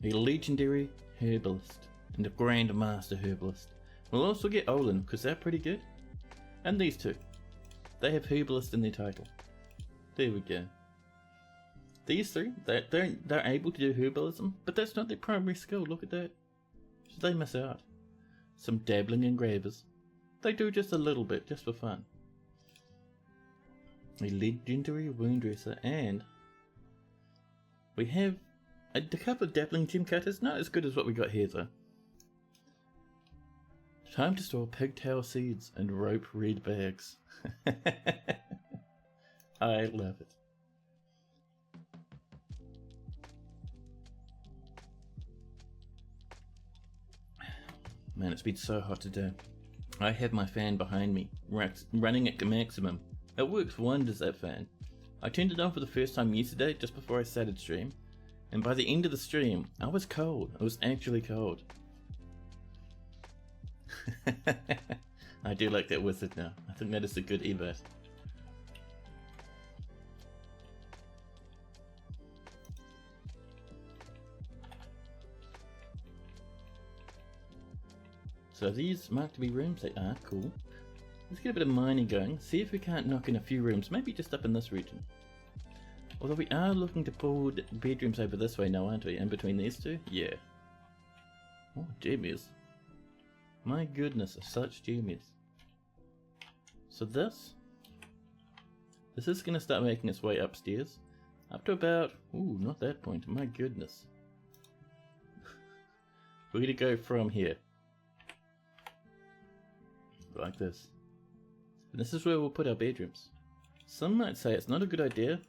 A legendary herbalist and a grandmaster herbalist. We'll also get Olin, because they're pretty good. And these two. They have herbalist in their title. There we go. These three, they're able to do herbalism, but that's not their primary skill. Look at that. So they miss out. Some dabbling engravers. They do just a little bit, just for fun. A legendary wound dresser, and we have a couple of dabbling gem cutters. Not as good as what we got here though. Time to store pigtail seeds and rope reed bags. I love it. Man, it's been so hot today. I have my fan behind me, running at maximum. It works wonders, that fan. I turned it on for the first time yesterday, just before I started stream, and by the end of the stream, I was cold. I was actually cold. I do like that wizard now. I think that is a good event. So are these marked to be rooms? They are. Cool. Let's get a bit of mining going. See if we can't knock in a few rooms. Maybe just up in this region. Although we are looking to pull bedrooms over this way now, aren't we? In between these two? Yeah. Oh, jammies. My goodness, such jammies. So this is going to start making its way upstairs. Up to about... Ooh, not that point. My goodness. We're going to go from here. Like this. And this is where we'll put our bedrooms. Some might say it's not a good idea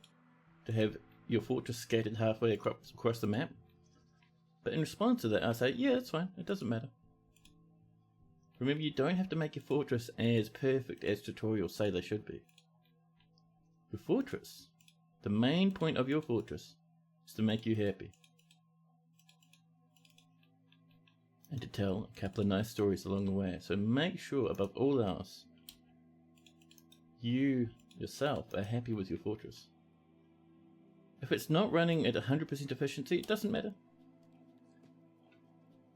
to have your fortress scattered halfway across the map. But in response to that, I say, yeah, it's fine. It doesn't matter. Remember, you don't have to make your fortress as perfect as tutorials say they should be. Your fortress, the main point of your fortress, is to make you happy. And to tell a couple of nice stories along the way. So make sure, above all else, you yourself are happy with your fortress. If it's not running at 100% efficiency, it doesn't matter.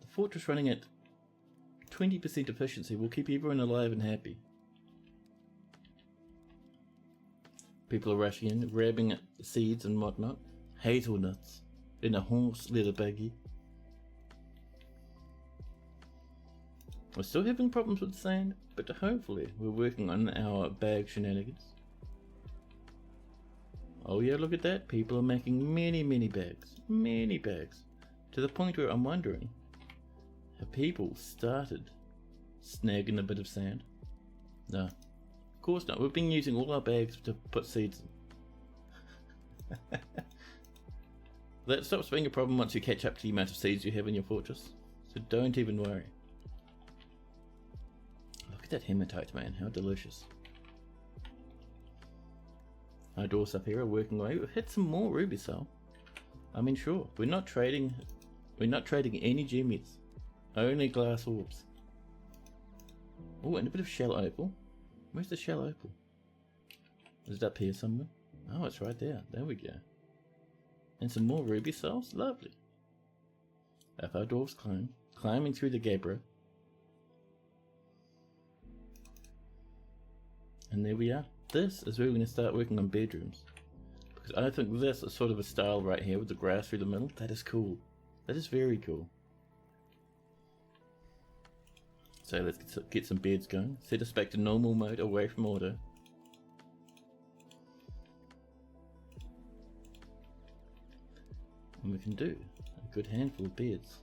The fortress running at 20% efficiency will keep everyone alive and happy. People are rushing in, grabbing seeds and whatnot. Hazelnuts in a horse leather buggy. We're still having problems with sand, but hopefully we're working on our bag shenanigans. Oh yeah, look at that. People are making many bags. Many bags. To the point where I'm wondering, have people started snagging a bit of sand? No. Of course not. We've been using all our bags to put seeds in. That stops being a problem once you catch up to the amount of seeds you have in your fortress. So don't even worry. Look at that hematite, man. How delicious. Our doors up here are working away. We've hit some more ruby cell. I mean, sure, we're not trading any gemmies. Only glass orbs. Oh, and a bit of shell opal. Where's the shell opal? Is it up here somewhere? Oh, it's right there. There we go. And some more ruby cells. Lovely. Up our dwarves climb. Climbing through the gabbro. And there we are. This is where we're going to start working on bedrooms. Because I think this is sort of a style right here with the grass through the middle. That is cool. That is very cool. So let's get some beds going. Set us back to normal mode, away from auto. And we can do a good handful of beds.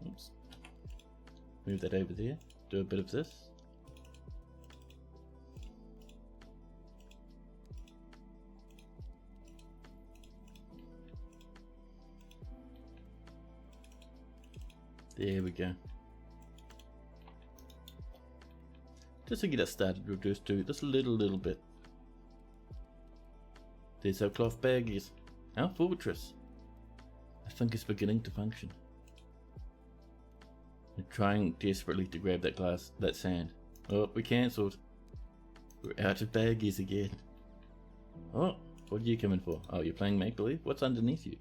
Oops. Move that over there. Do a bit of this. There we go. Just to get us started, we'll just do this little bit. There's our cloth baggies. Our fortress. I think it's beginning to function. We're trying desperately to grab that sand. Oh, we cancelled. We're out of baggies again. Oh, what are you coming for? Oh, you're playing make-believe? What's underneath you?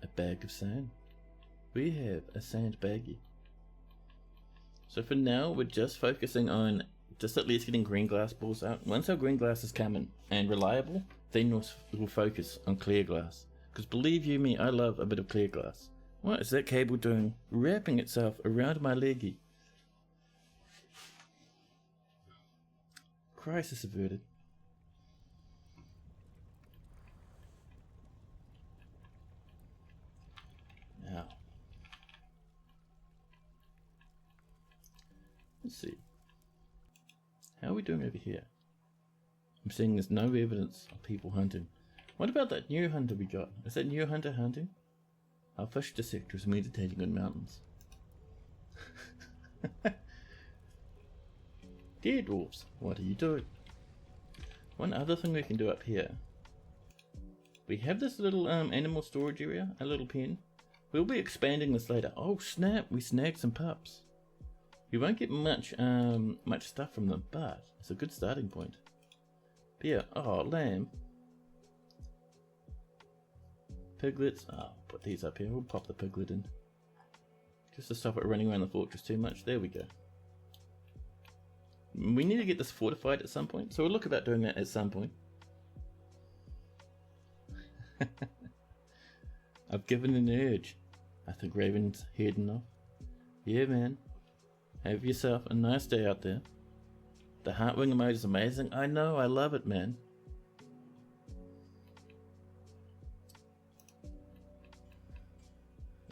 A bag of sand. We have a sand baggie. So for now, we're just focusing on just at least getting green glass balls out. Once our green glass is coming and reliable, then we'll focus on clear glass. Because believe you me, I love a bit of clear glass. What is that cable doing? Wrapping itself around my leggy. Crisis averted. Now, let's see. How are we doing over here? I'm seeing there's no evidence of people hunting. What about that new hunter we got? Is that new hunter hunting? Our fish dissector is meditating on mountains. Dear dwarves, what are you doing? One other thing we can do up here. We have this little animal storage area, a little pen. We'll be expanding this later. Oh snap, we snagged some pups. We won't get much stuff from them, but it's a good starting point. But yeah, oh, lamb. Piglets, put these up here, we'll pop the piglet in. Just to stop it running around the fortress too much, there we go. We need to get this fortified at some point, so we'll look about doing that at some point. I've given an urge. I think Raven's heading off. Yeah man, have yourself a nice day out there. The heartwing emoji is amazing. I know, I love it man.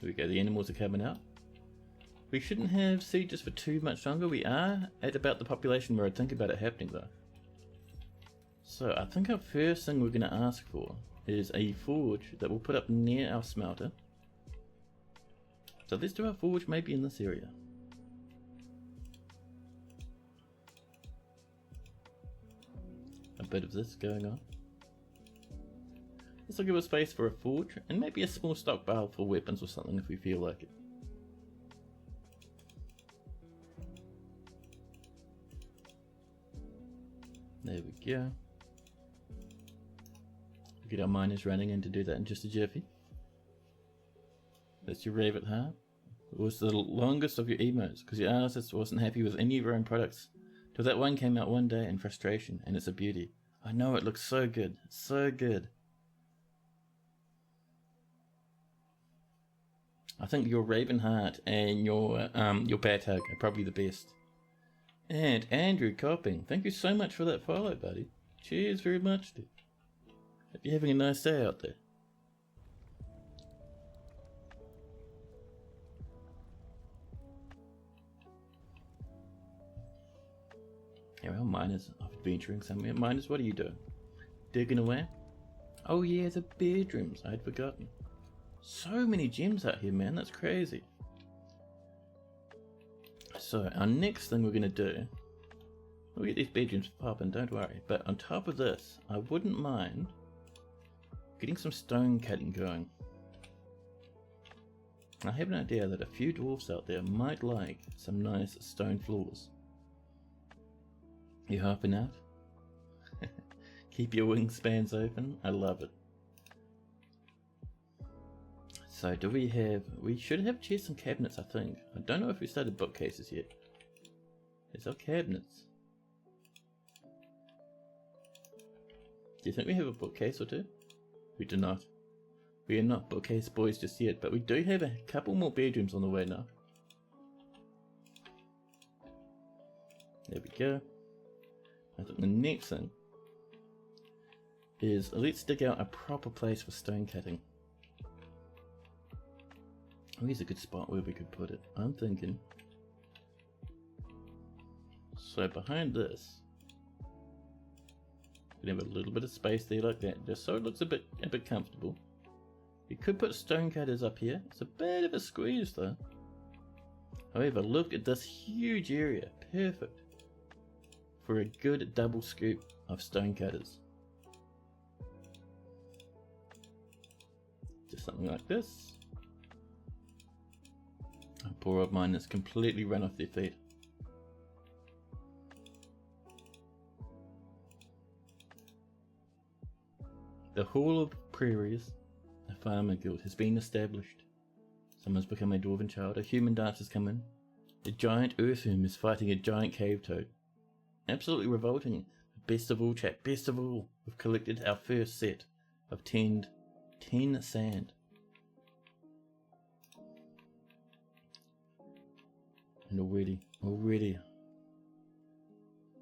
There we go, the animals are coming out. We shouldn't have sieges for too much longer. We are at about the population where I'd think about it happening though. So I think our first thing we're going to ask for is a forge that we'll put up near our smelter. So let's do our forge maybe in this area. A bit of this going on. This will give us space for a forge and maybe a small stockpile for weapons or something if we feel like it. There we go. We'll get our miners running in to do that in just a jiffy. That's your Raven heart. It was the longest of your emotes because your artist wasn't happy with any of your own products. Till that one came out one day in frustration, and it's a beauty. I know it looks so good, so good. I think your Raven heart and your Bat Hug are probably the best. And Andrew Copping, thank you so much for that follow, buddy. Cheers very much, dude. Hope you're having a nice day out there. Yeah, well, miners are adventuring somewhere. Miners, what are you doing? Digging away? Oh yeah, the bedrooms. I'd forgotten. So many gems out here, man. That's crazy. So our next thing we're going to do, we'll get these bedrooms popping, don't worry. But on top of this, I wouldn't mind getting some stone cutting going. I have an idea that a few dwarfs out there might like some nice stone floors. You hopping out? Keep your wingspans open. I love it. So do we should have chests and cabinets, I think. I don't know if we started bookcases yet. There's our cabinets. Do you think we have a bookcase or two? We do not. We are not bookcase boys just yet, but we do have a couple more bedrooms on the way now. There we go. I think the next thing is let's dig out a proper place for stone cutting. Oh, here's a good spot where we could put it. I'm thinking. So behind this, we can have a little bit of space there like that, just so it looks a bit comfortable. We could put stone cutters up here. It's a bit of a squeeze though. However, look at this huge area. Perfect for a good double scoop of stone cutters. Just something like this. Oh, poor old mine has completely run off their feet. The Hall of Prairies, a farmer guild, has been established. Someone's become a dwarven child, a human dance has come in. A giant earthworm is fighting a giant cave toad. Absolutely revolting. Best of all, chat, best of all, we've collected our first set of 10 sand. And already,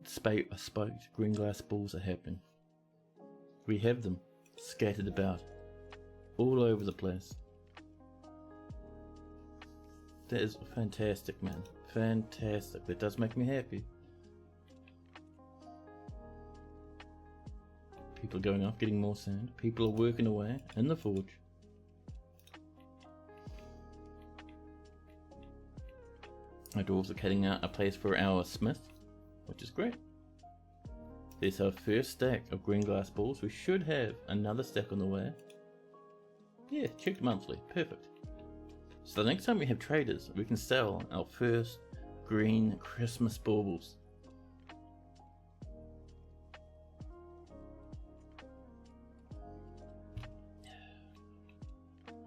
spiked green glass balls are happening. We have them scattered about all over the place. That is fantastic, man. Fantastic. That does make me happy. People are going off getting more sand. People are working away in the forge. Our dwarves are cutting out a place for our smith, which is great. There's our first stack of green glass balls. We should have another stack on the way. Yeah, checked monthly. Perfect. So the next time we have traders, we can sell our first green Christmas baubles.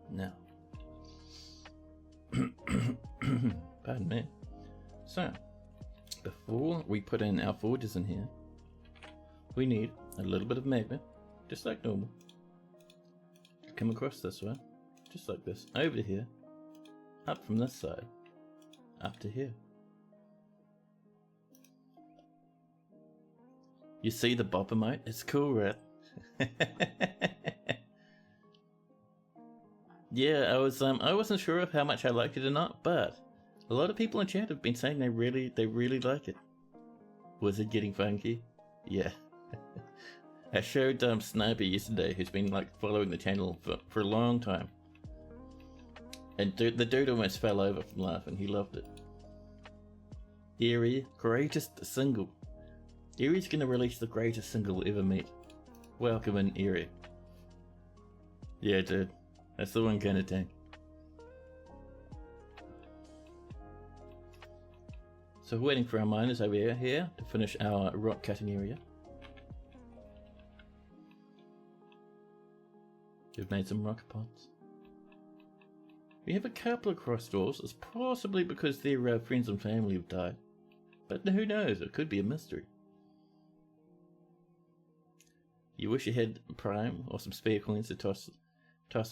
Now, pardon me. So, before we put in our forges in here, we need a little bit of magma, just like normal. Come across this way, just like this, over to here, up from this side, up to here. You see the bopper, mate? It's cool, right? Yeah, I wasn't sure of how much I liked it or not, but a lot of people in chat have been saying they really like it. Was it getting funky? Yeah. I showed Sniper yesterday, who's been like following the channel for a long time. And the dude almost fell over from laughing. He loved it. Eerie, greatest single. Eerie's gonna release the greatest single ever made. Welcome in, Eerie. Yeah, dude. That's the one kind of thing. So we're waiting for our miners over here to finish our rock cutting area. We've made some rock pots. We have a couple of cross doors. It's possibly because their friends and family have died. But who knows? It could be a mystery. You wish you had Prime or some spare coins to toss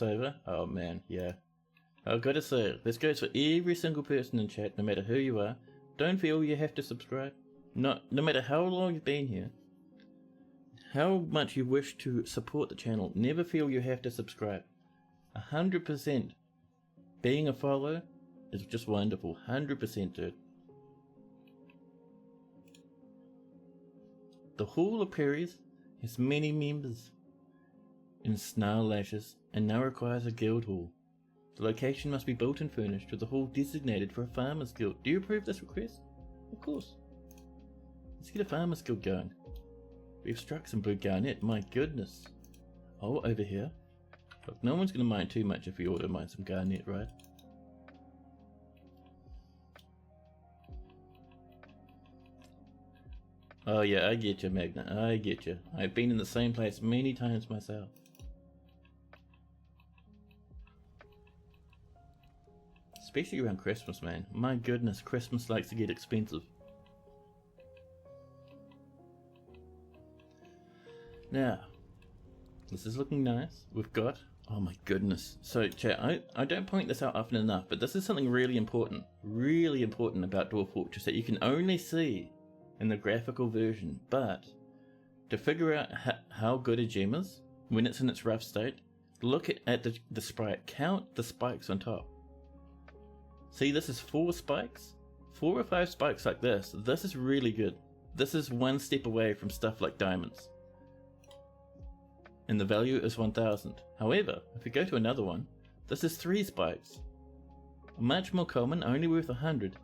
over? Oh man, yeah. I've got to say, this goes for every single person in chat, no matter who you are. Don't feel you have to subscribe. No matter how long you've been here, how much you wish to support the channel, never feel you have to subscribe. 100%. Being a follower is just wonderful. 100%, dude. The Hall of Prairies has many members in Snarllashes and now requires a guild hall. The location must be built and furnished with the hall designated for a farmer's guild. Do you approve this request? Of course. Let's get a farmer's guild going. We've struck some blue garnet, my goodness. Oh, over here. Look, no one's going to mind too much if we auto mine some garnet, right? Oh yeah, I get you, Magna. I get you. I've been in the same place many times myself. Especially around Christmas, man. My goodness, Christmas likes to get expensive. Now, this is looking nice. We've got... Oh my goodness. So, chat, I don't point this out often enough, but this is something really important about Dwarf Fortress that you can only see in the graphical version. But to figure out how good a gem is when it's in its rough state, look at the sprite. Count the spikes on top. See, this is 4 spikes. 4 or 5 spikes like this. This is really good. This is one step away from stuff like diamonds. And the value is 1000. However, if we go to another one, this is 3 spikes. Much more common, only worth 100.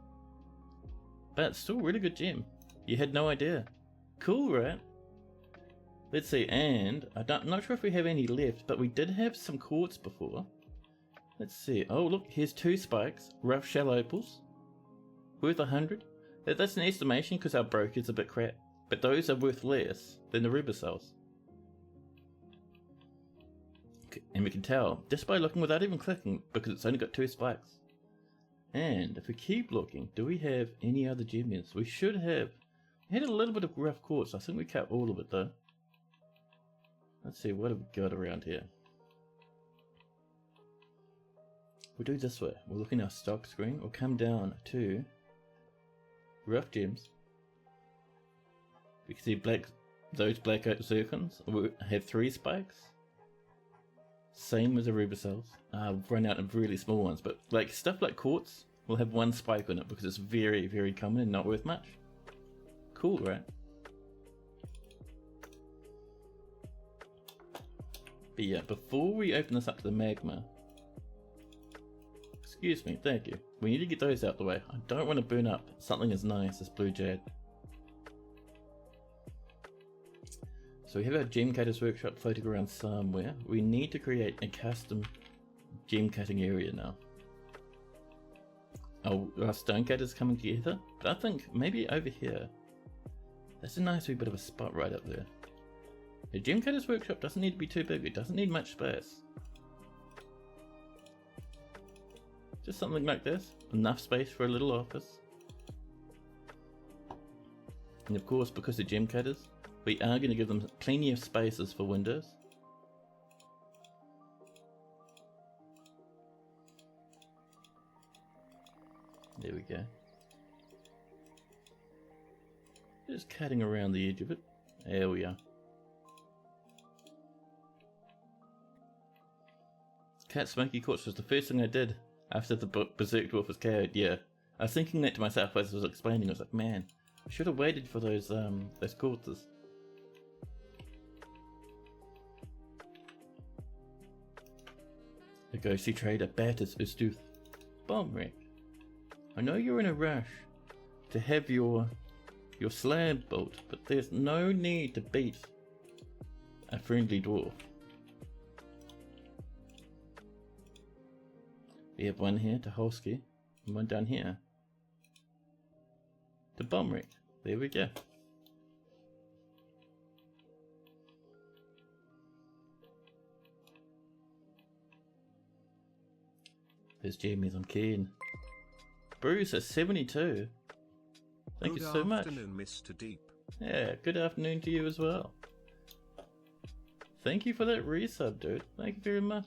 But still really good gem. You had no idea. Cool, right? Let's see, and I'm not sure if we have any left, but we did have some quartz before. Let's see. Oh, look, here's 2 spikes. Rough shell opals. Worth 100. That's an estimation because our broker's a bit crap. But those are worth less than the rubicells. Okay, and we can tell just by looking without even clicking because it's only got 2 spikes. And if we keep looking, do we have any other gem? We should have. We had a little bit of rough quartz. I think we cut all of it though. Let's see, what have we got around here? We'll do this way. We'll look in our stock screen. We'll come down to rough gems. We can see those black zircons will have 3 spikes. Same as the rubicells. We've run out of really small ones, but like stuff like quartz will have 1 spike on it because it's very, very common and not worth much. Cool, right? But yeah, before we open this up to the magma, excuse me, thank you. We need to get those out the way. I don't want to burn up something as nice as blue jade. So we have our gem cutter's workshop floating around somewhere. We need to create a custom gem cutting area now. Oh, our stone cutter's coming together, but I think maybe over here. That's a nice wee bit of a spot right up there. The gem cutter's workshop doesn't need to be too big, it doesn't need much space. Just something like this, enough space for a little office. And of course, because they're gem cutters, we are going to give them plenty of spaces for windows. There we go. Just cutting around the edge of it. There we are. Cat Smoky Quartz was the first thing I did after the Berserk Dwarf was KO'd. Yeah, I was thinking that to myself as I was explaining. I was like, man, I should have waited for those quartzes. The ghostly trader batters Ustuth. Bomb wreck. I know you're in a rush to have your slab built, but there's no need to beat a friendly dwarf. We have one here to Holsky, and one down here to Bomb wreck. There we go. There's Jamie's on keen. Bruce at 72. Thank you so much. Good afternoon, Mr. Deep. Yeah, good afternoon to you as well. Thank you for that resub, dude. Thank you very much.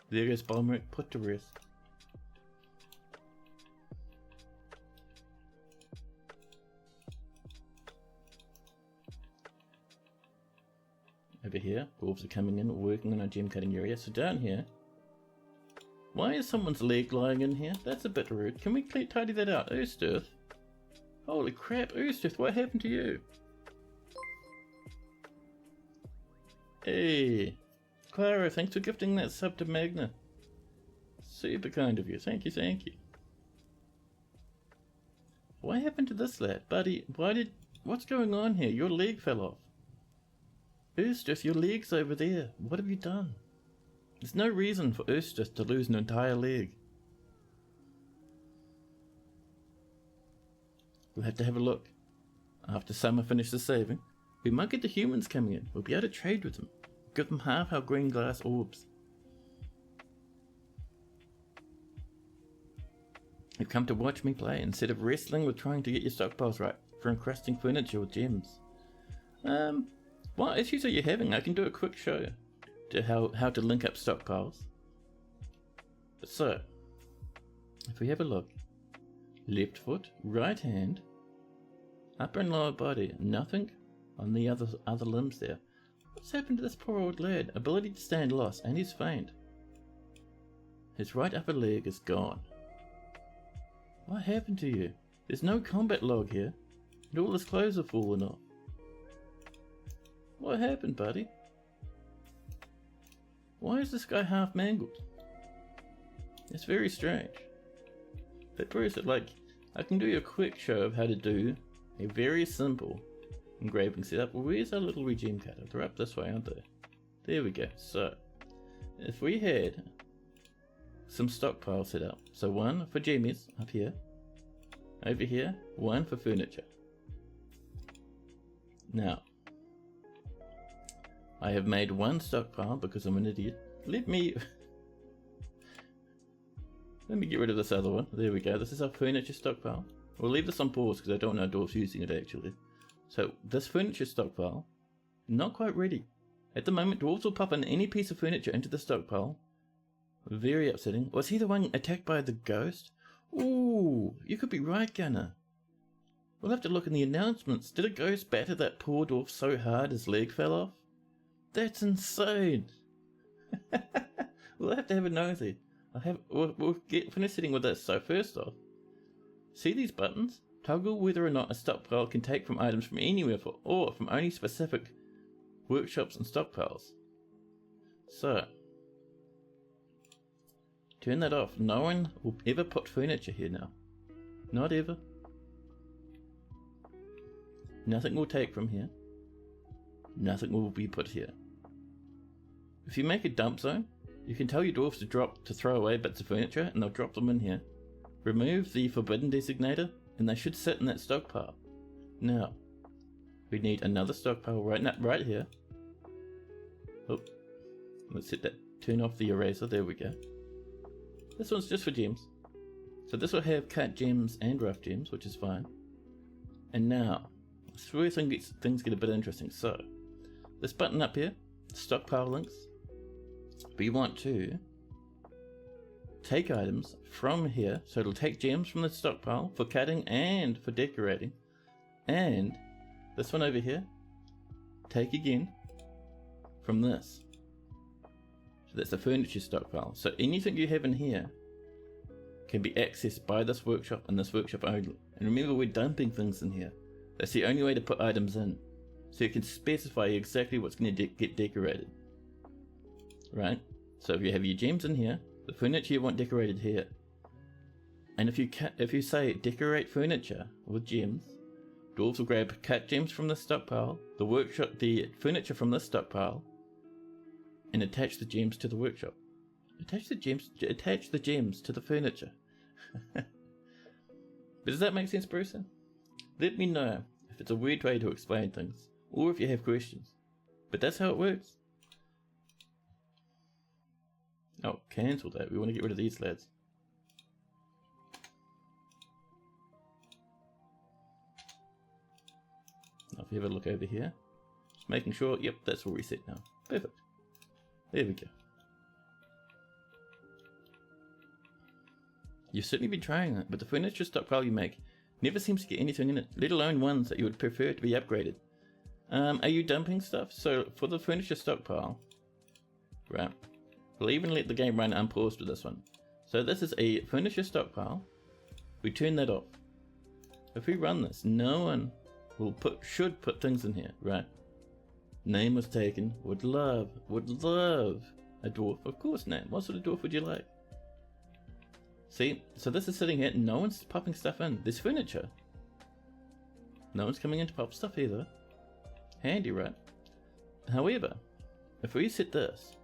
There goes Bomb wreck put to rest. Over here, dwarves are coming in, working on our gem cutting area. So down here, why is someone's leg lying in here? That's a bit rude. Can we tidy that out? Ustuth. Holy crap, Ustuth, what happened to you? Hey, Clara, thanks for gifting that sub to Magna. Super kind of you. Thank you, thank you. What happened to this lad? Buddy, what's going on here? Your leg fell off. Ustuth, your leg's over there. What have you done? There's no reason for Ustuth to lose an entire leg. We'll have to have a look. After Summer finishes saving, we might get the humans coming in. We'll be able to trade with them. Give them half our green glass orbs. You've come to watch me play instead of wrestling with trying to get your stockpiles right for encrusting furniture with gems. What issues are you having? I can do a quick show to how to link up stockpiles. So, if we have a look, left foot, right hand, upper and lower body, nothing on the other limbs there. What's happened to this poor old lad? Ability to stand lost, and he's faint. His right upper leg is gone. What happened to you? There's no combat log here, and all his clothes have fallen off. What happened, buddy? Why is this guy half mangled? It's very strange. But Bruce, like, I can do you a quick show of how to do a very simple engraving setup. Well, where's our little regime cutter? They're up this way, aren't they? There we go. So, if we had some stockpile set up, so one for jammies up here, over here, one for furniture. Now, I have made one stockpile because I'm an idiot. Let me get rid of this other one. There we go. This is our furniture stockpile. We'll leave this on pause because I don't know dwarves using it actually. So this furniture stockpile, not quite ready. At the moment, dwarves will pop in any piece of furniture into the stockpile. Very upsetting. Was he the one attacked by the ghost? Ooh, you could be right, Gunner. We'll have to look in the announcements. Did a ghost batter that poor dwarf so hard his leg fell off? That's insane. We'll have to have a nosy. We'll finish sitting with this. So first off, see these buttons? Toggle whether or not a stockpile can take from items from anywhere or from only specific workshops and stockpiles. So, turn that off. No one will ever put furniture here now. Not ever. Nothing will take from here. Nothing will be put here. If you make a dump zone, you can tell your dwarves to throw away bits of furniture and they'll drop them in here. Remove the forbidden designator and they should sit in that stockpile. Now, we need another stockpile right here. Oh, let's hit that. Turn off the eraser. There we go. This one's just for gems. So this will have cut gems and rough gems, which is fine. And now, this is where things get a bit interesting. So, this button up here, stockpile links. We want to take items from here, so it'll take gems from the stockpile for cutting and for decorating. And this one over here, take again from this. So that's the furniture stockpile. So anything you have in here can be accessed by this workshop and this workshop only. And remember, we're dumping things in here. That's the only way to put items in. So you can specify exactly what's going to get decorated. Right? So if you have your gems in here, the furniture you want decorated here. And if you say decorate furniture with gems, dwarves will grab cut gems from the stockpile, the furniture from this stockpile, and attach the gems to the workshop. Attach the gems to the furniture. But does that make sense, Bruce? Let me know if it's a weird way to explain things, or if you have questions. But that's how it works. Oh, cancel that. We want to get rid of these lads. Now if you have a look over here, just making sure, yep, that's where we set now. Perfect. There we go. You've certainly been trying that, but the furniture stockpile you make never seems to get anything in it, let alone ones that you would prefer to be upgraded. Are you dumping stuff? So for the furniture stockpile, right, we'll even let the game run unpaused with this one. So this is a furniture stockpile. We turn that off. If we run this, no one should put things in here, right? Name was taken. Would love a dwarf. Of course, Name. What sort of dwarf would you like? See, so this is sitting here. No one's popping stuff in. There's furniture. No one's coming in to pop stuff either. Handy, right? However, if we set this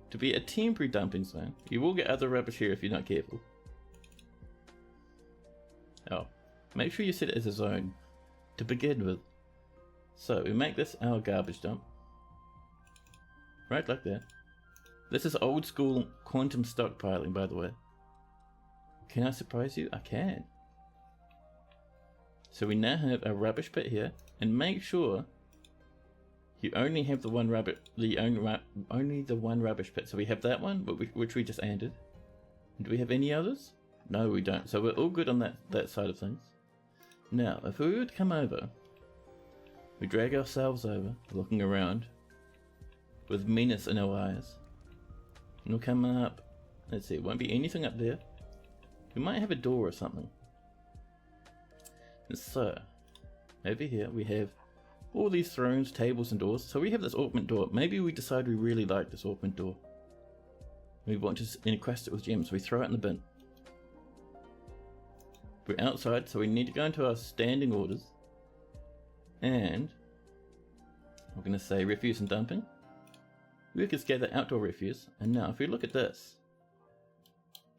to be a temporary dumping zone, you will get other rubbish here if you're not careful. Oh, make sure you set it as a zone to begin with. So we make this our garbage dump. Right like that. This is old school quantum stockpiling, by the way. Can I surprise you? I can. So we now have a rubbish pit here, and make sure you only have the one rubbish, only the one rubbish pit. So we have that one, which we just ended. Do we have any others? No, we don't. So we're all good on that side of things. Now, if we would come over, we drag ourselves over, looking around, with menace in our eyes. And we'll come up. Let's see, it won't be anything up there. We might have a door or something. And so, over here we have all these thrones, tables and doors. So we have this ornament door. Maybe we decide we really like this ornament door. We want to encrust it with gems. We throw it in the bin. We're outside, so we need to go into our standing orders. And we're going to say refuse and dumping. Workers gather outdoor refuse. And now if we look at this,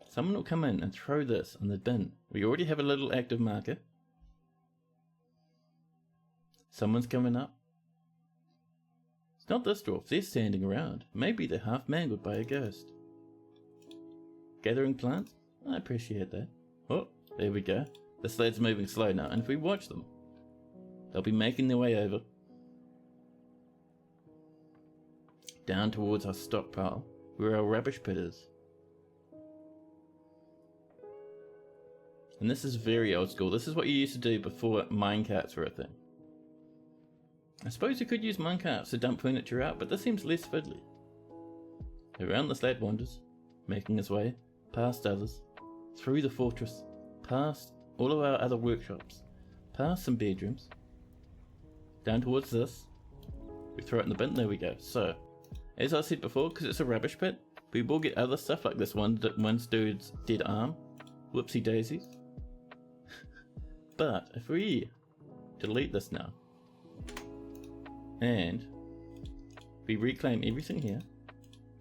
someone will come in and throw this in the bin. We already have a little active marker. Someone's coming up. It's not this dwarf, they're standing around. Maybe they're half mangled by a ghost. Gathering plants? I appreciate that. Oh, there we go. The sled's moving slow now, and if we watch them, they'll be making their way over. Down towards our stockpile, where our rubbish pit is. And this is very old school. This is what you used to do before minecarts were a thing. I suppose you could use minecarts to dump furniture out, but this seems less fiddly. Around the lad wanders, making his way past others, through the fortress, past all of our other workshops, past some bedrooms, down towards this. We throw it in the bin, there we go. So, as I said before, because it's a rubbish pit, we will get other stuff like this one dude's dead arm. Whoopsie daisies. But if we delete this now, and we reclaim everything here,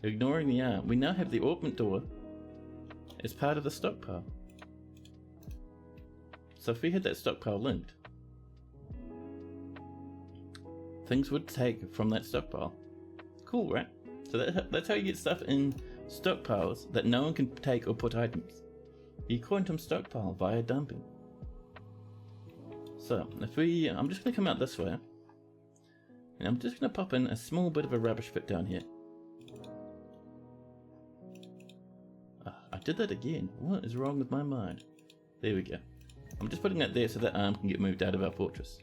ignoring the arm, we now have the ornament door as part of the stockpile. So if we had that stockpile linked, things would take from that stockpile. Cool, right? So that's how you get stuff in stockpiles that no one can take or put items. You quantum stockpile via dumping. So if we, I'm just going to come out this way, and I'm just going to pop in a small bit of a rubbish pit down here. I did that again. What is wrong with my mind? There we go. I'm just putting that there so that arm can get moved out of our fortress.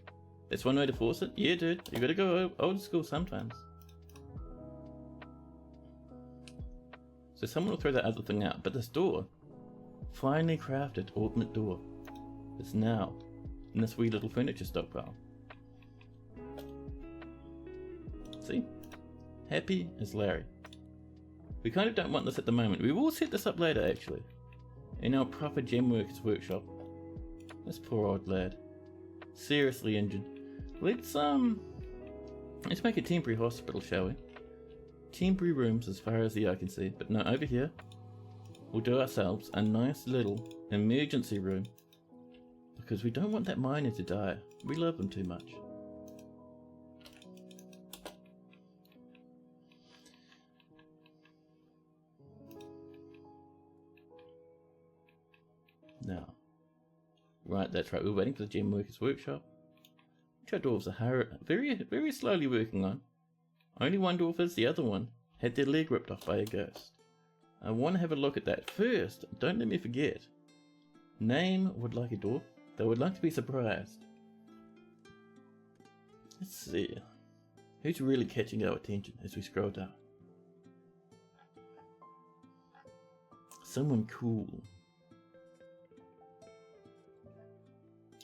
That's one way to force it. Yeah, dude, you gotta go old school sometimes. So someone will throw that other thing out, but this door, finely crafted ornament door, is now in this wee little furniture stockpile. See? Happy as Larry. We kind of don't want this at the moment. We will set this up later actually, in our proper gem workers workshop. This poor old lad, seriously injured. Let's make a temporary hospital, shall we? Temporary rooms as far as the eye can see, but no, over here we'll do ourselves a nice little emergency room, because we don't want that miner to die. We love them too much. Now, right, that's right, we're waiting for the gem workers workshop, which our dwarves are very slowly working on. Only one dwarf is, the other one had their leg ripped off by a ghost. I want to have a look at that. First, don't let me forget, name would like a dwarf, they would like to be surprised. Let's see, who's really catching our attention as we scroll down? Someone cool.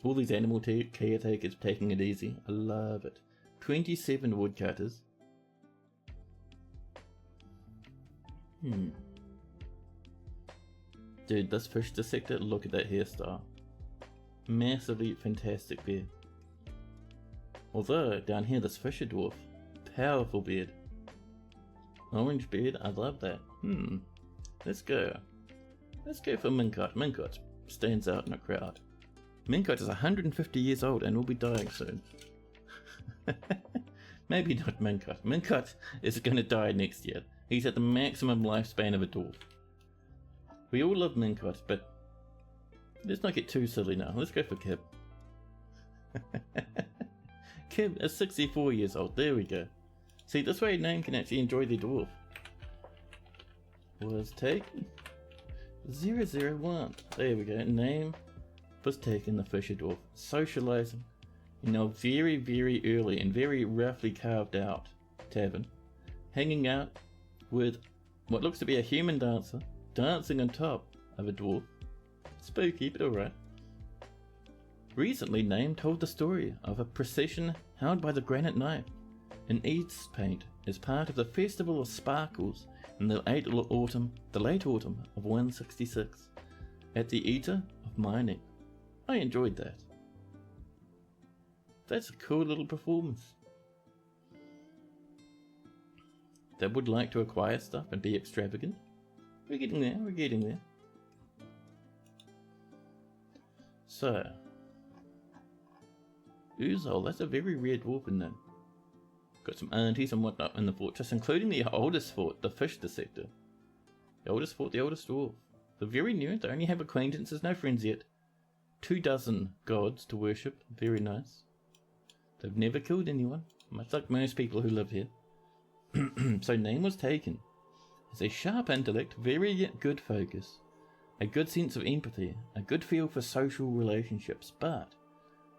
All these animal caretakers taking it easy. I love it. 27 woodcutters. Dude, this fish dissector, look at that hairstyle. Massively fantastic beard. Although, down here this fisher dwarf, powerful beard. Orange beard, I love that. Let's go. Let's go for Minkot. Minkot stands out in a crowd. Minkot is 150 years old and will be dying soon. Maybe not Minkot. Minkot is going to die next year. He's at the maximum lifespan of a dwarf. We all love Minkot, but let's not get too silly now. Let's go for Kib. Kib is 64 years old. There we go. See, this way a name can actually enjoy their dwarf. Was taken 001. There we go. Name was taken, the fisher dwarf. Socializing in a very, very early and very roughly carved out tavern. Hanging out with what looks to be a human dancer, dancing on top of a dwarf. Spooky, but alright. Recently, Name told the story of a procession held by the Granite Knife in East Paint as part of the Festival of Sparkles in the late autumn of 166 at the Eater of Mining. I enjoyed that. That's a cool little performance. They would like to acquire stuff and be extravagant. We're getting there. So, Uzol, that's a very rare dwarven name. Got some aunties and whatnot in the fortress, including the oldest fort, the Fish Dissector. The oldest fort, the oldest dwarf. They're very new, they only have acquaintances, no friends yet. 24 gods to worship, very nice. They've never killed anyone, much like most people who live here. So Name was taken. Has a sharp intellect, very good focus, a good sense of empathy, a good feel for social relationships, but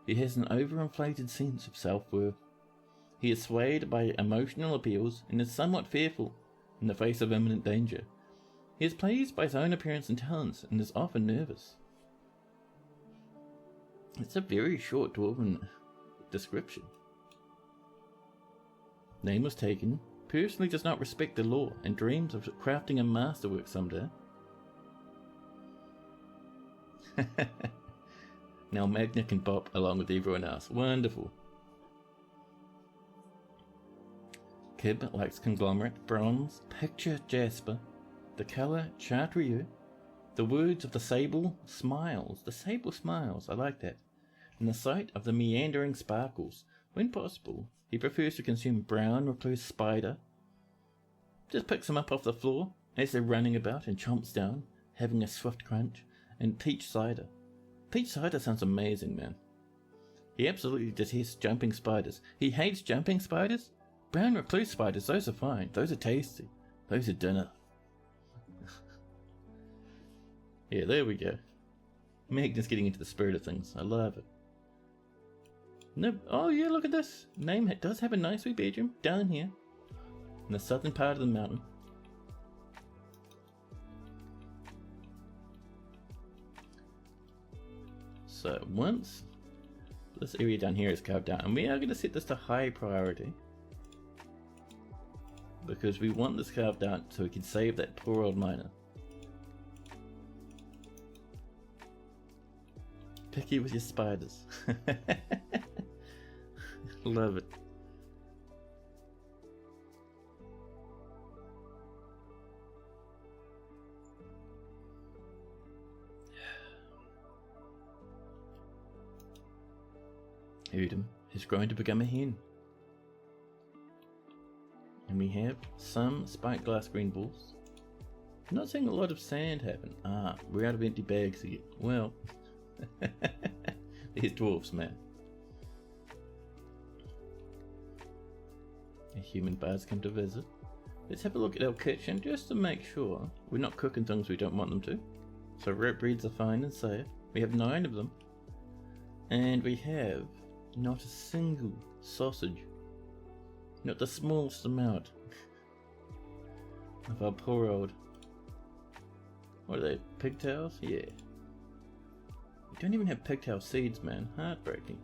he has an overinflated sense of self-worth. He is swayed by emotional appeals and is somewhat fearful in the face of imminent danger. He is pleased by his own appearance and talents and is often nervous. It's a very short dwarven description. Name was taken, personally does not respect the law and dreams of crafting a masterwork someday. Now Magna can bop along with everyone else. Wonderful. Kib likes conglomerate, bronze, picture jasper, the colour chartreuse, the words of the sable smiles. The sable smiles, I like that. And the sight of the meandering sparkles. When possible, he prefers to consume brown recluse spider. Just picks them up off the floor as they're running about and chomps down, having a swift crunch. And peach cider. Peach cider sounds amazing, man. He absolutely detests jumping spiders. He hates jumping spiders. Brown recluse spiders, those are fine. Those are tasty. Those are dinner. Yeah, there we go. Magnus getting into the spirit of things. I love it. No, oh yeah, look at this. Name does have a nice wee bedroom down here in the southern part of the mountain. So once this area down here is carved out, and we are going to set this to high priority because we want this carved out so we can save that poor old miner. Picky with your spiders. Love it. Udom has grown to become a hen. And we have some spiked glass green balls. I'm not seeing a lot of sand happen. Ah, we're out of empty bags again. Well, these dwarfs, man. A human bards come to visit. Let's have a look at our kitchen just to make sure we're not cooking things we don't want them to. So rope breeds are fine and safe. We have 9 of them. And we have not a single sausage. Not the smallest amount of our poor old... What are they? Pigtails? Yeah. We don't even have pigtail seeds, man. Heartbreaking.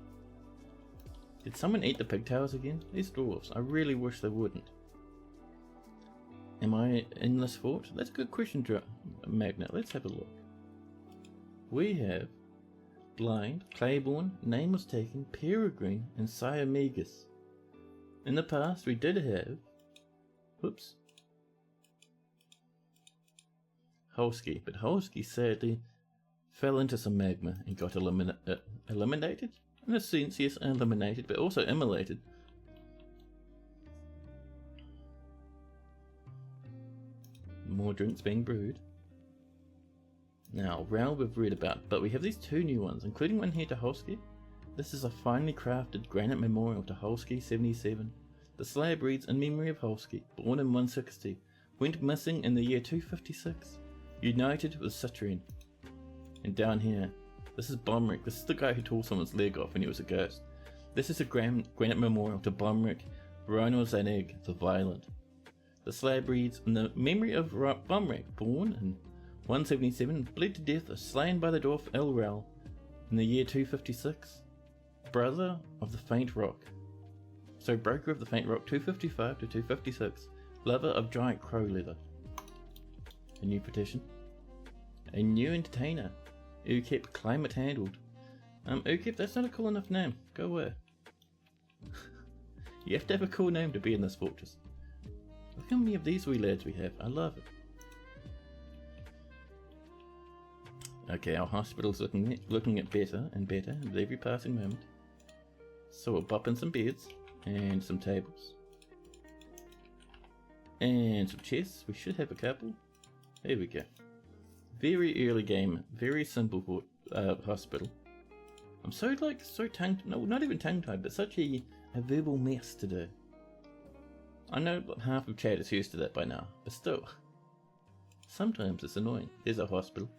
Did someone eat the pigtails again? These dwarves. I really wish they wouldn't. Am I in this fort? That's a good question, Magna. Let's have a look. We have Blind, Claiborne, Name was taken, Peregrine, and Siamegus. In the past, we did have... Whoops. Holsky, but Holsky sadly fell into some magma and got eliminated? In a sense, yes, eliminated, but also immolated. More drinks being brewed. Now, Rao we've read about, but we have these 2 new ones, including one here to Holsky. This is a finely crafted granite memorial to Holsky 77. The slab reads, in memory of Holsky, born in 160, went missing in the year 256, united with Citrine. And down here, this is Bomric. This is the guy who tore someone's leg off when he was a ghost. This is a granite memorial to Bomric, Rhino Zaneg, the Violent. The slab reads, in the memory of Bomric, born in 177, bled to death, slain by the dwarf Elral, In the year 256, brother of the faint rock. So broker of the faint rock, 255 to 256, lover of giant crow leather. A new petition. A new entertainer. Ukip climate handled. Ukip, that's not a cool enough name. Go away. You have to have a cool name to be in this fortress. Look how many of these wee lads we have. I love it. Okay, our hospital's looking at better and better with every passing moment. So we'll pop in some beds and some tables and some chests. We should have a couple. There we go. Very early game, very simple hospital. I'm so tongue, no, not even tongue-tied, but such a verbal mess to do. I know half of chat is used to that by now, but still, sometimes it's annoying. There's a hospital.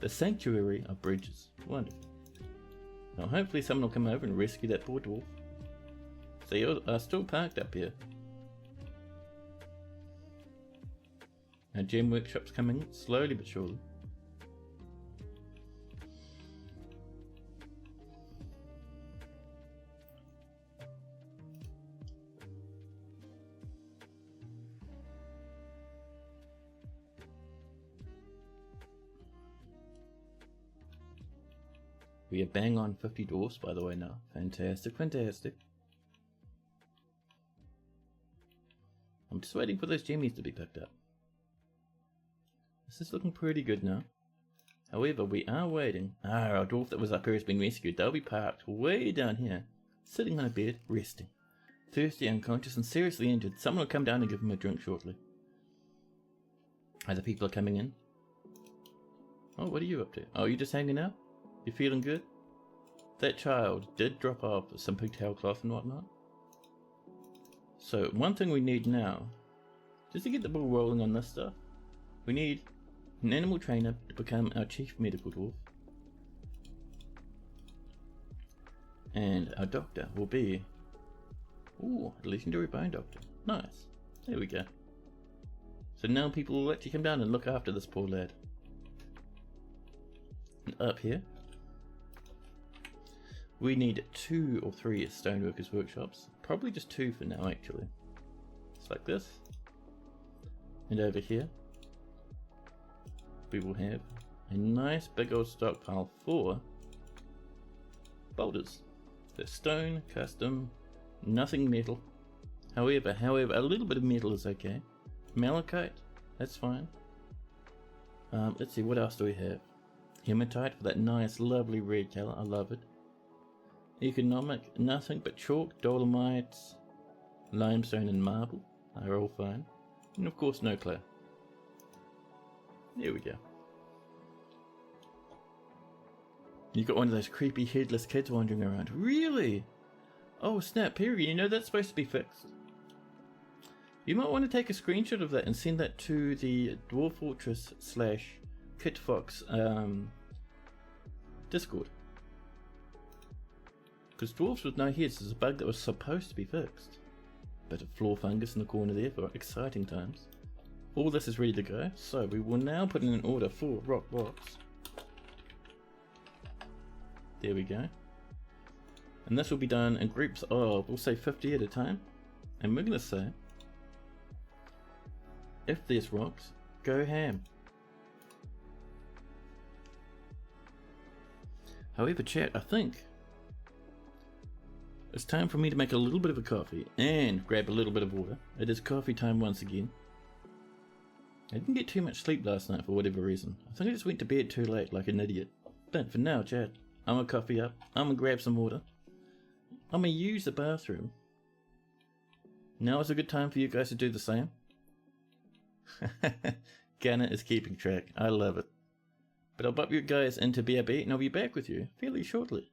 The Sanctuary of Bridges. Wonderful. Now hopefully someone will come over and rescue that poor dwarf. So you're still parked up here. Our gem workshop's coming slowly but surely. We are bang on 50 dwarfs by the way now. Fantastic, fantastic. I'm just waiting for those gemmies to be picked up. This is looking pretty good now. However, we are waiting. Our dwarf that was up here has been rescued. They'll be parked way down here, sitting on a bed, resting. Thirsty, unconscious, and seriously injured. Someone will come down and give them a drink shortly. Other people are coming in. Oh, what are you up to? Oh, you just hanging out? You feeling good? That child did drop off some pigtail cloth and whatnot. So one thing we need now, just to get the ball rolling on this stuff, we need an animal trainer to become our chief medical dwarf. And our doctor will be, ooh, a legendary bone doctor. Nice. There we go. So now people will actually come down and look after this poor lad. And up here, we need 2 or 3 stoneworkers workshops. Probably just 2 for now actually. It's like this. And over here, we will have a nice big old stockpile for boulders. They're stone, custom, nothing metal. However, a little bit of metal is okay. Malachite, that's fine. Let's see, what else do we have? Hematite for that nice, lovely red color. I love it. Economic, nothing but chalk, dolomites, limestone, and marble are all fine. And of course, no clay. There we go. You got one of those creepy headless kids wandering around. Really? Oh snap, Perry, you know that's supposed to be fixed. You might want to take a screenshot of that and send that to the Dwarf Fortress / Kitfox Discord. Because dwarfs with no heads is a bug that was supposed to be fixed. Bit of floor fungus in the corner there for exciting times. All this is ready to go, so we will now put in an order for rock blocks. There we go. And this will be done in groups of, we'll say 50 at a time. And we're going to say, if there's rocks, go ham. However, chat, I think it's time for me to make a little bit of a coffee and grab a little bit of water. It is coffee time once again. I didn't get too much sleep last night for whatever reason. I think I just went to bed too late like an idiot. But for now, chat, I'm gonna coffee up. I'm gonna grab some water. I'm gonna use the bathroom. Now is a good time for you guys to do the same. Ghana is keeping track. I love it. But I'll bump you guys into BRB and I'll be back with you fairly shortly.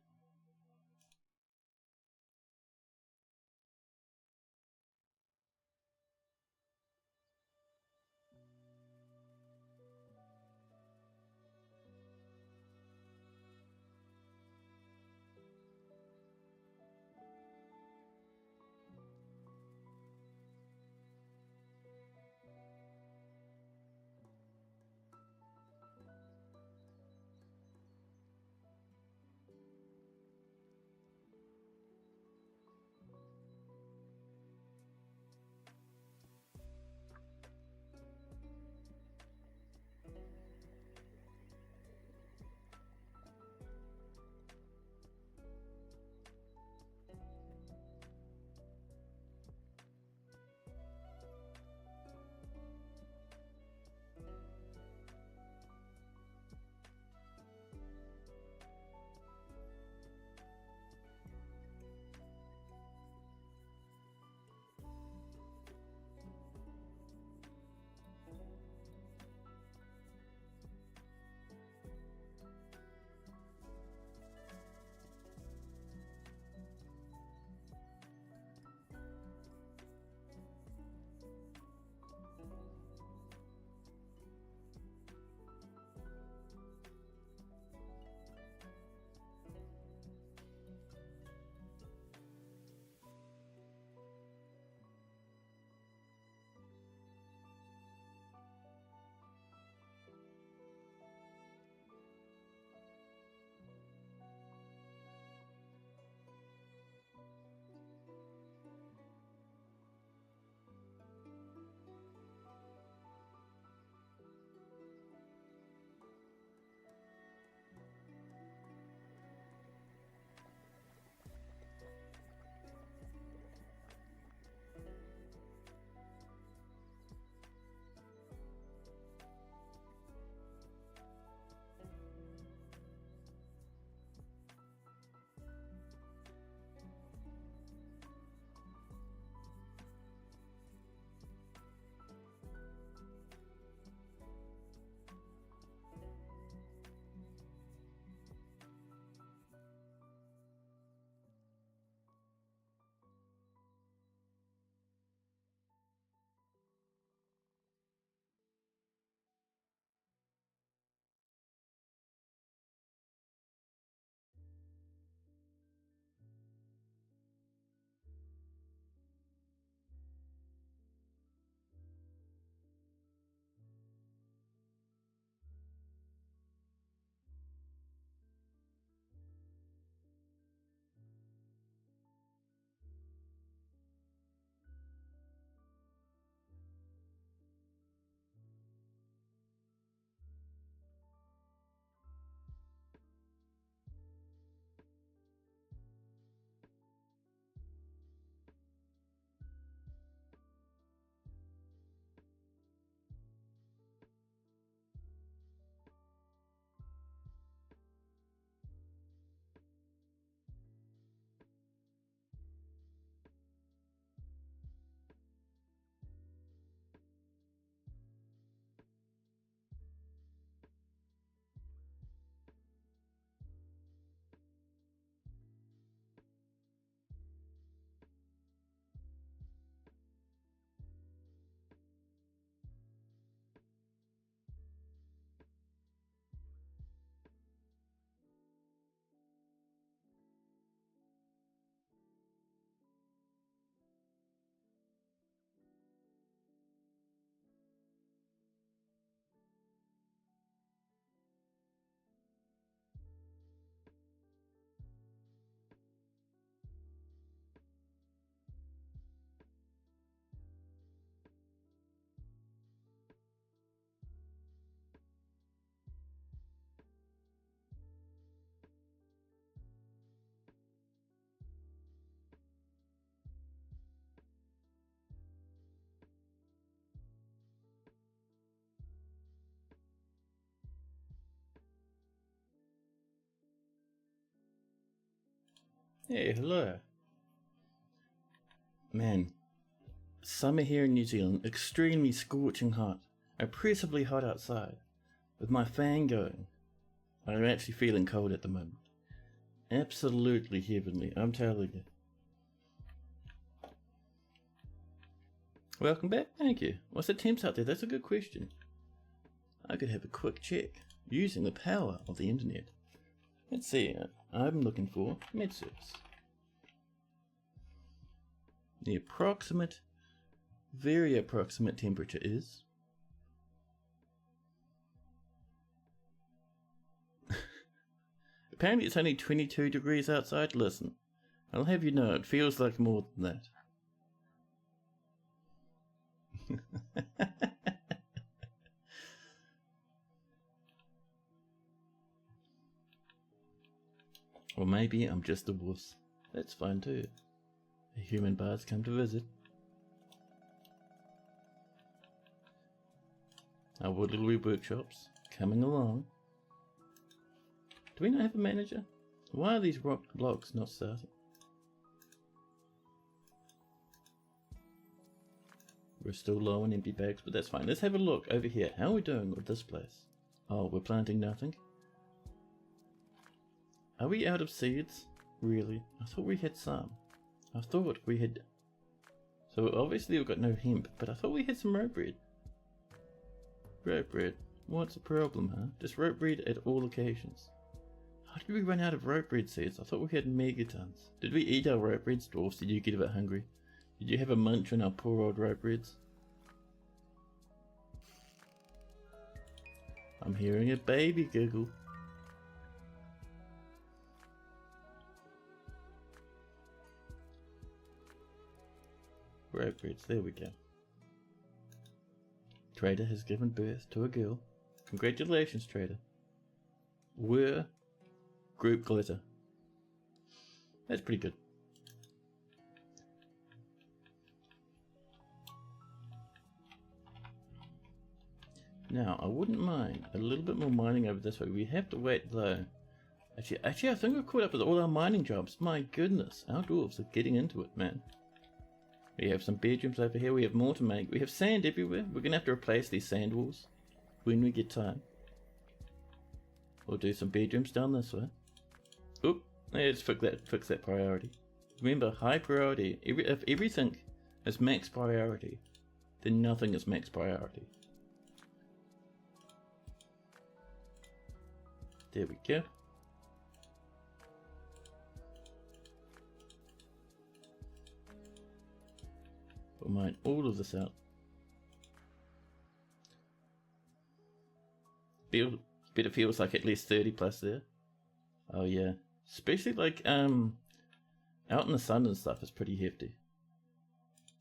Hey, hello. Man, summer here in New Zealand, extremely scorching hot, oppressively hot outside. With my fan going, I'm actually feeling cold at the moment. Absolutely heavenly, I'm telling you. Welcome back, thank you. What's the temps out there? That's a good question. I could have a quick check using the power of the internet. Let's see, I'm looking for med service. The approximate, very approximate temperature is apparently it's only 22 degrees outside. Listen, I'll have you know it feels like more than that. Or maybe I'm just a wuss. That's fine too. A human bar's come to visit. Our Woodley workshops coming along. Do we not have a manager? Why are these rock blocks not starting? We're still low on empty bags, but that's fine. Let's have a look over here. How are we doing with this place? Oh, we're planting nothing. Are we out of seeds? Really? I thought we had some. I thought we had... So obviously we've got no hemp, but I thought we had some rope bread. Rope bread. What's the problem, huh? Just rope bread at all occasions. How did we run out of rope bread seeds? I thought we had megatons. Did we eat our rope breads, dwarfs? Did you get a bit hungry? Did you have a munch on our poor old rope breads? I'm hearing a baby giggle. Rope breads, there we go. Trader has given birth to a girl. Congratulations, Trader. We're group glitter. That's pretty good. Now, I wouldn't mind a little bit more mining over this way. We have to wait though. Actually, I think we're caught up with all our mining jobs. My goodness, our dwarves are getting into it, man. We have some bedrooms over here. We have more to make. We have sand everywhere. We're going to have to replace these sand walls when we get time. We'll do some bedrooms down this way. Oop, let's fix that priority. Remember, high priority. If everything is max priority, then nothing is max priority. There we go. We'll mine all of this out. Bet it feels like at least 30 plus there. Oh yeah. Especially like out in the sun and stuff is pretty hefty.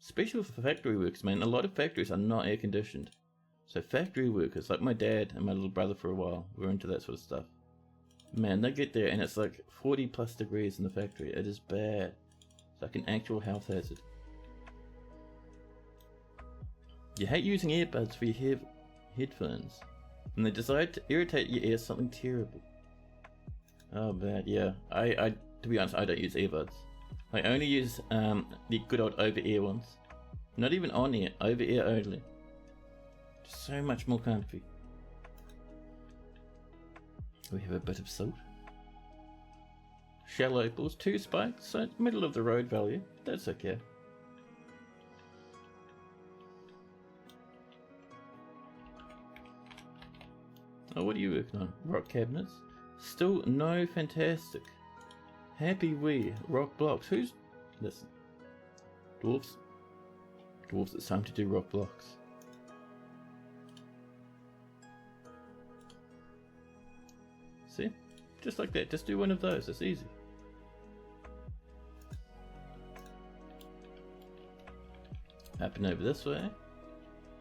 Especially for factory workers, man. A lot of factories are not air conditioned. So factory workers, like my dad and my little brother for a while, were into that sort of stuff. Man, they get there and it's like 40 plus degrees in the factory. It is bad. It's like an actual health hazard. You hate using earbuds for your headphones. And they decide to irritate your ears something terrible. Oh bad, yeah. I to be honest, I don't use earbuds. I only use the good old over-ear ones. Not even on-ear, over-ear only. Just so much more comfy. We have a bit of salt. Shell opals, 2 spikes, so middle of the road value. That's okay. Oh, what are you working on? Rock cabinets? Still no, fantastic. Happy we. Rock blocks. Who's... Listen. Dwarfs. Dwarfs, it's time to do rock blocks. See? Just like that. Just do one of those. It's easy. Up and over this way.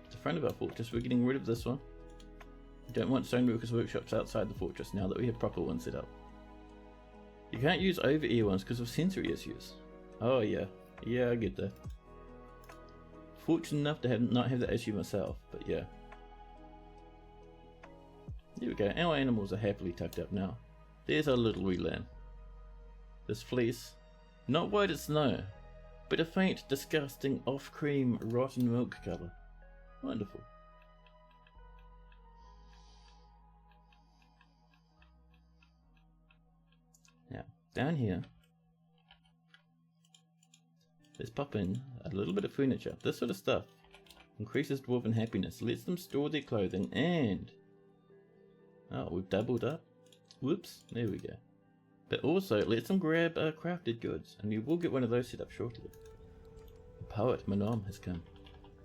The front of our fortress. We're getting rid of this one. We don't want stoneworkers' workshops outside the fortress now that we have proper ones set up. You can't use over-ear ones because of sensory issues. Oh yeah. Yeah, I get that. Fortunate enough to not have that issue myself, but yeah. There we go. Our animals are happily tucked up now. There's our little wee lamb. This fleece Not white as snow, but a faint, disgusting, off-cream, rotten milk colour. Wonderful. Now, down here, let's pop in a little bit of furniture. This sort of stuff increases dwarven happiness, lets them store their clothing, and... oh, we've doubled up. Whoops, there we go. But also, it lets them grab crafted goods, and you will get one of those set up shortly. Poet Manom has come.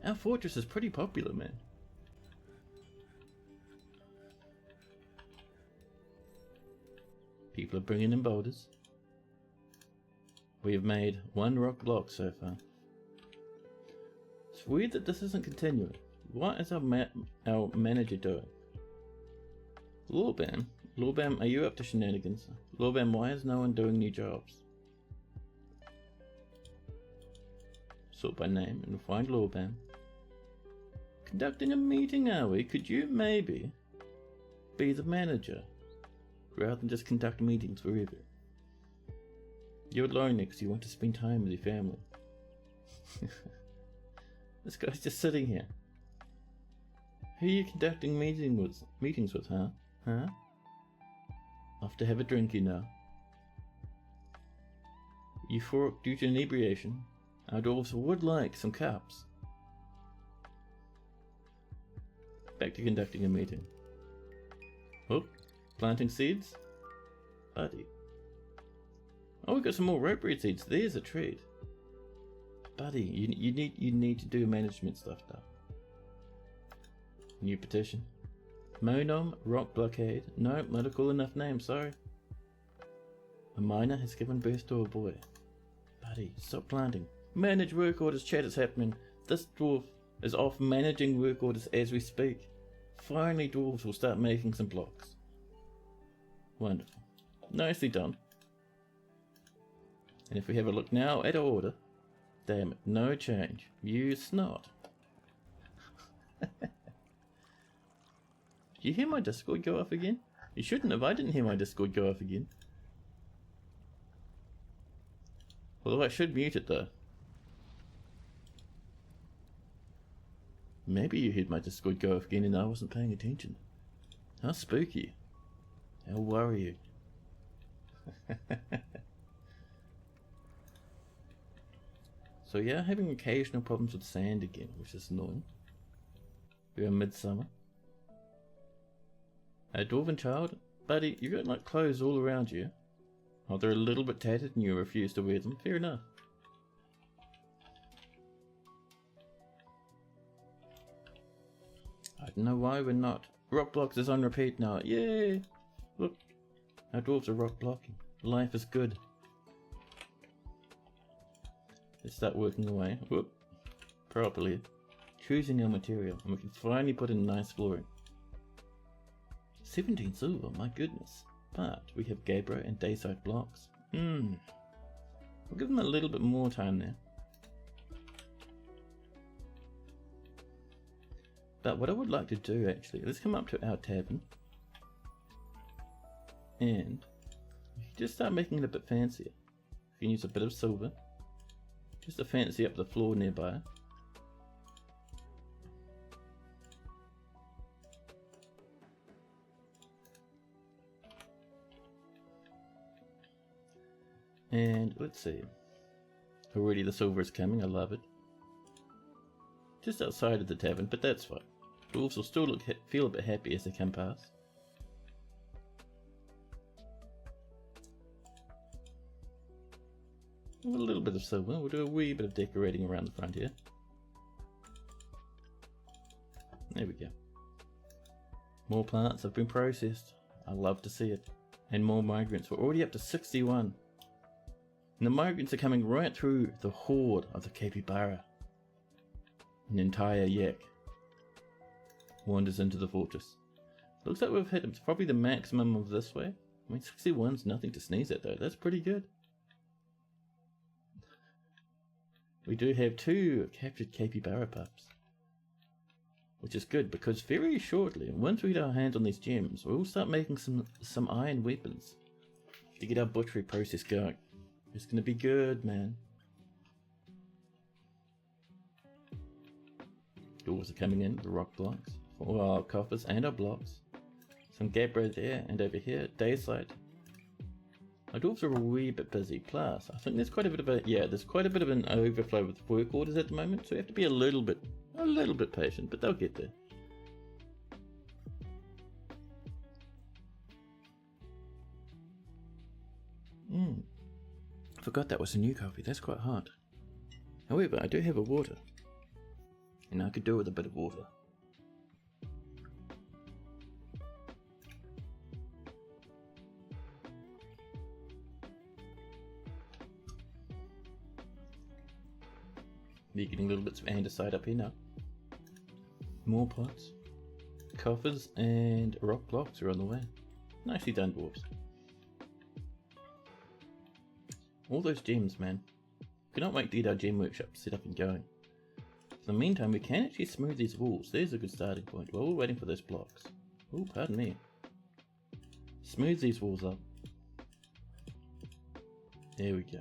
Our fortress is pretty popular, man. People are bringing in boulders. We have made 1 rock block so far. It's weird that this isn't continuing. What is our manager doing? Lawbam? Lawbam, are you up to shenanigans? Lawbam, why is no one doing new jobs? Sort by name and find Lawbam. Conducting a meeting, are we? Could you maybe be the manager rather than just conduct meetings forever? You're alone because you want to spend time with your family. This guy's just sitting here. Who are you conducting meetings with, huh? Huh? Off to have a drink, you know. Euphoric due to inebriation. Our dwarves would like some cups. Back to conducting a meeting. Oh, planting seeds? Buddy. Oh, we got some more ropeberry seeds. There's a treat. Buddy, you need to do management stuff now. New petition. Monom Rock Blockade. No, not a cool enough name, sorry. A miner has given birth to a boy. Buddy, stop planting. Manage work orders, chat is happening. This dwarf is off managing work orders as we speak. Finally, dwarves will start making some blocks. Wonderful. Nicely done. And if we have a look now at our order, damn it, no change. You snot. Did you hear my Discord go off again? You shouldn't have, I didn't hear my Discord go off again. Although I should mute it though. Maybe you heard my Discord go off again and I wasn't paying attention. How spooky. How worrying. So yeah, having occasional problems with sand again, which is annoying. We are midsummer. A dwarven child? Buddy, you got like clothes all around you. Oh, they're a little bit tattered and you refuse to wear them. Fair enough. I don't know why we're not. Rock blocks is on repeat now. Yay! Look, our dwarves are rock blocking. Life is good. Let's start working away. Whoop. Properly. Choosing our material. And we can finally put in nice flooring. 17 silver, my goodness. But we have Gabbro and Dayside blocks. We'll give them a little bit more time there. But what I would like to do actually, let's come up to our tavern. And just start making it a bit fancier. You can use a bit of silver. Just to fancy up the floor nearby. And let's see. Already the silver is coming, I love it. Just outside of the tavern, but that's fine. Dwarves will still feel a bit happy as they come past. A little bit of silver, we'll do a wee bit of decorating around the front here. There we go. More plants have been processed. I love to see it. And more migrants. We're already up to 61. And the migrants are coming right through the horde of the capybara. An entire yak wanders into the fortress. Looks like we've hit probably the maximum of this way. I mean, 61's nothing to sneeze at though. That's pretty good. We do have 2 captured capybara pups. Which is good because very shortly, once we get our hands on these gems, we'll start making some iron weapons to get our butchery process going. It's gonna be good, man. Doors are coming in, the rock blocks. For our coffers and our blocks. Some gap right there, and over here, daylight. Our dwarves are a wee bit busy, plus I think there's quite a bit of an overflow with work orders at the moment, so we have to be a little bit patient, but they'll get there. Forgot that was a new coffee, that's quite hot. However, I do have a water, and I could do with a bit of water. You're getting little bits of andesite up here now. More pots. Coffers and rock blocks are on the way. Nicely done, dwarves. All those gems, man. Cannot wait to get our gem workshop set up and going. In the meantime, we can actually smooth these walls. There's a good starting point while we're waiting for those blocks. Oh, pardon me. Smooth these walls up. There we go.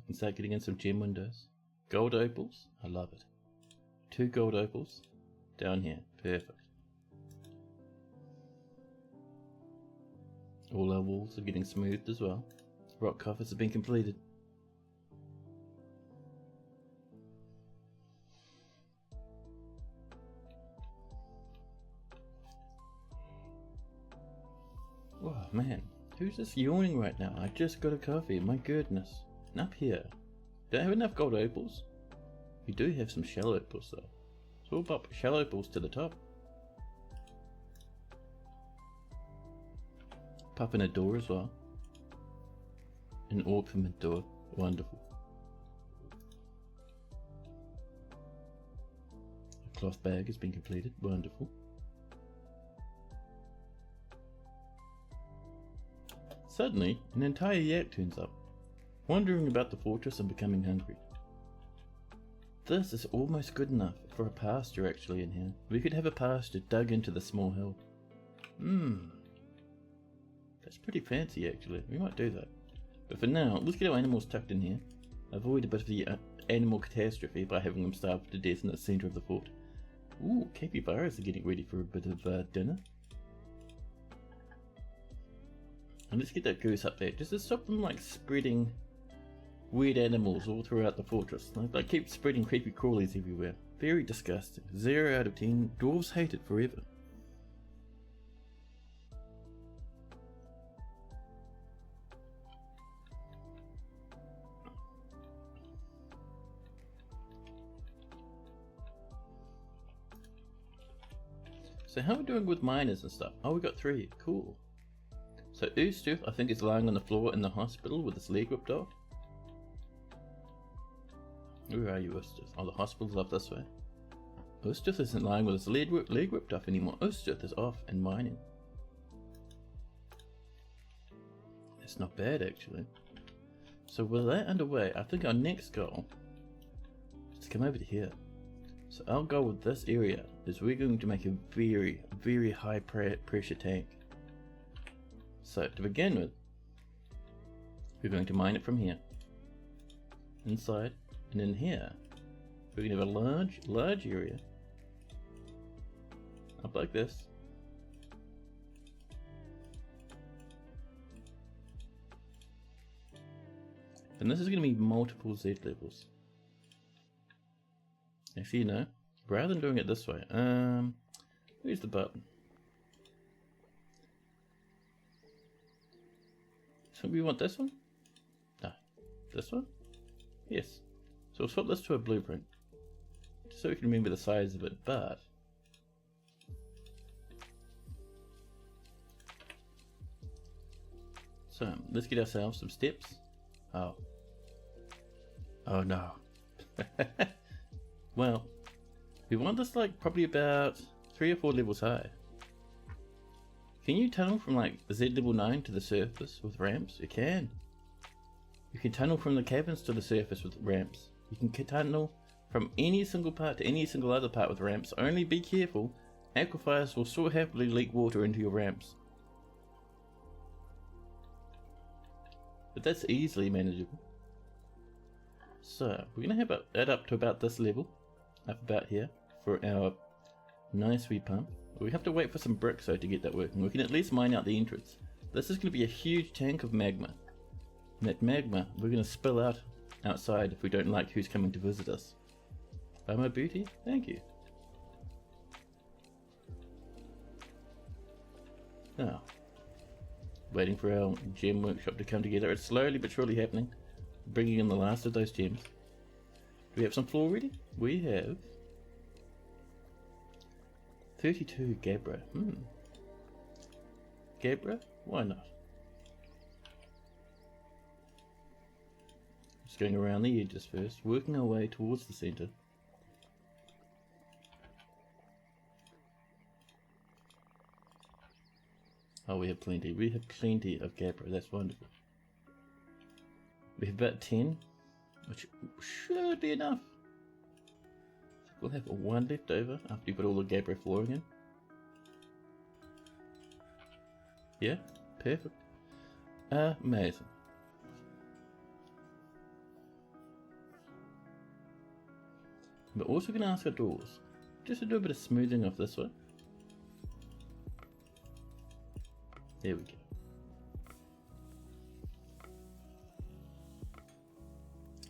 And start getting in some gem windows. Gold opals, I love it. 2 gold opals down here, perfect. All our walls are getting smoothed as well. Rock coffers have been completed. Oh man, who's just yawning right now? I just got a coffee, my goodness. And up here, don't have enough gold opals. We do have some shell opals though. So we'll pop shell opals to the top. Pop in a door as well. An orpiment door, wonderful. A cloth bag has been completed, wonderful. Suddenly, an entire yak turns up, wandering about the fortress and becoming hungry. This is almost good enough for a pasture actually in here. We could have a pasture dug into the small hill. That's pretty fancy actually, we might do that. But for now, let's get our animals tucked in here. Avoid a bit of the animal catastrophe by having them starve to death in the centre of the fort. Ooh, capybaras are getting ready for a bit of dinner. And let's get that goose up there, just to stop them like spreading weird animals all throughout the fortress. They keep spreading creepy crawlies everywhere. Very disgusting. 0 out of 10. Dwarves hate it forever. So how are we doing with miners and stuff? Oh, we got 3. Cool. So Oostooth, I think, is lying on the floor in the hospital with his leg ripped off. Where are you, Oostooth? Oh, the hospital's up this way. Oostooth isn't lying with his leg ripped off anymore. Oostooth is off and mining. That's not bad, actually. So with that underway, I think our next goal is to come over to here. So our goal with this area is we're going to make a very, very high pressure tank. So to begin with, we're going to mine it from here, inside, and in here, we're going to have a large area, up like this, and this is going to be multiple Z levels. Actually, no, rather than doing it this way, where's the button? So we want this one? No. This one? Yes. So we'll swap this to a blueprint, just so we can remember the size of it, but so let's get ourselves some steps. Oh no. Well, we want this like probably about 3 or 4 levels high. Can you tunnel from like Z level 9 to the surface with ramps? You can. You can tunnel from the caverns to the surface with ramps. You can tunnel from any single part to any single other part with ramps. Only be careful, aquifers will so happily leak water into your ramps. But that's easily manageable. So, we're going to have that up to about this level, up about here, for our nice wee pump. We have to wait for some bricks though to get that working. We can at least mine out the entrance. This is going to be a huge tank of magma. And that magma, we're going to spill out outside if we don't like who's coming to visit us. By my booty? Thank you. Now, waiting for our gem workshop to come together. It's slowly but surely happening. Bringing in the last of those gems. Do we have some floor ready? We have 32 Gabbro. Gabbro? Why not? Just going around the edges first, working our way towards the center. Oh, we have plenty. We have plenty of Gabbro. That's wonderful. We have about 10, which should be enough. We'll have one left over after you put all the Gabbro flooring in. Yeah, perfect. Amazing. We're also going to ask our doors just to do a bit of smoothing off this one. There we go.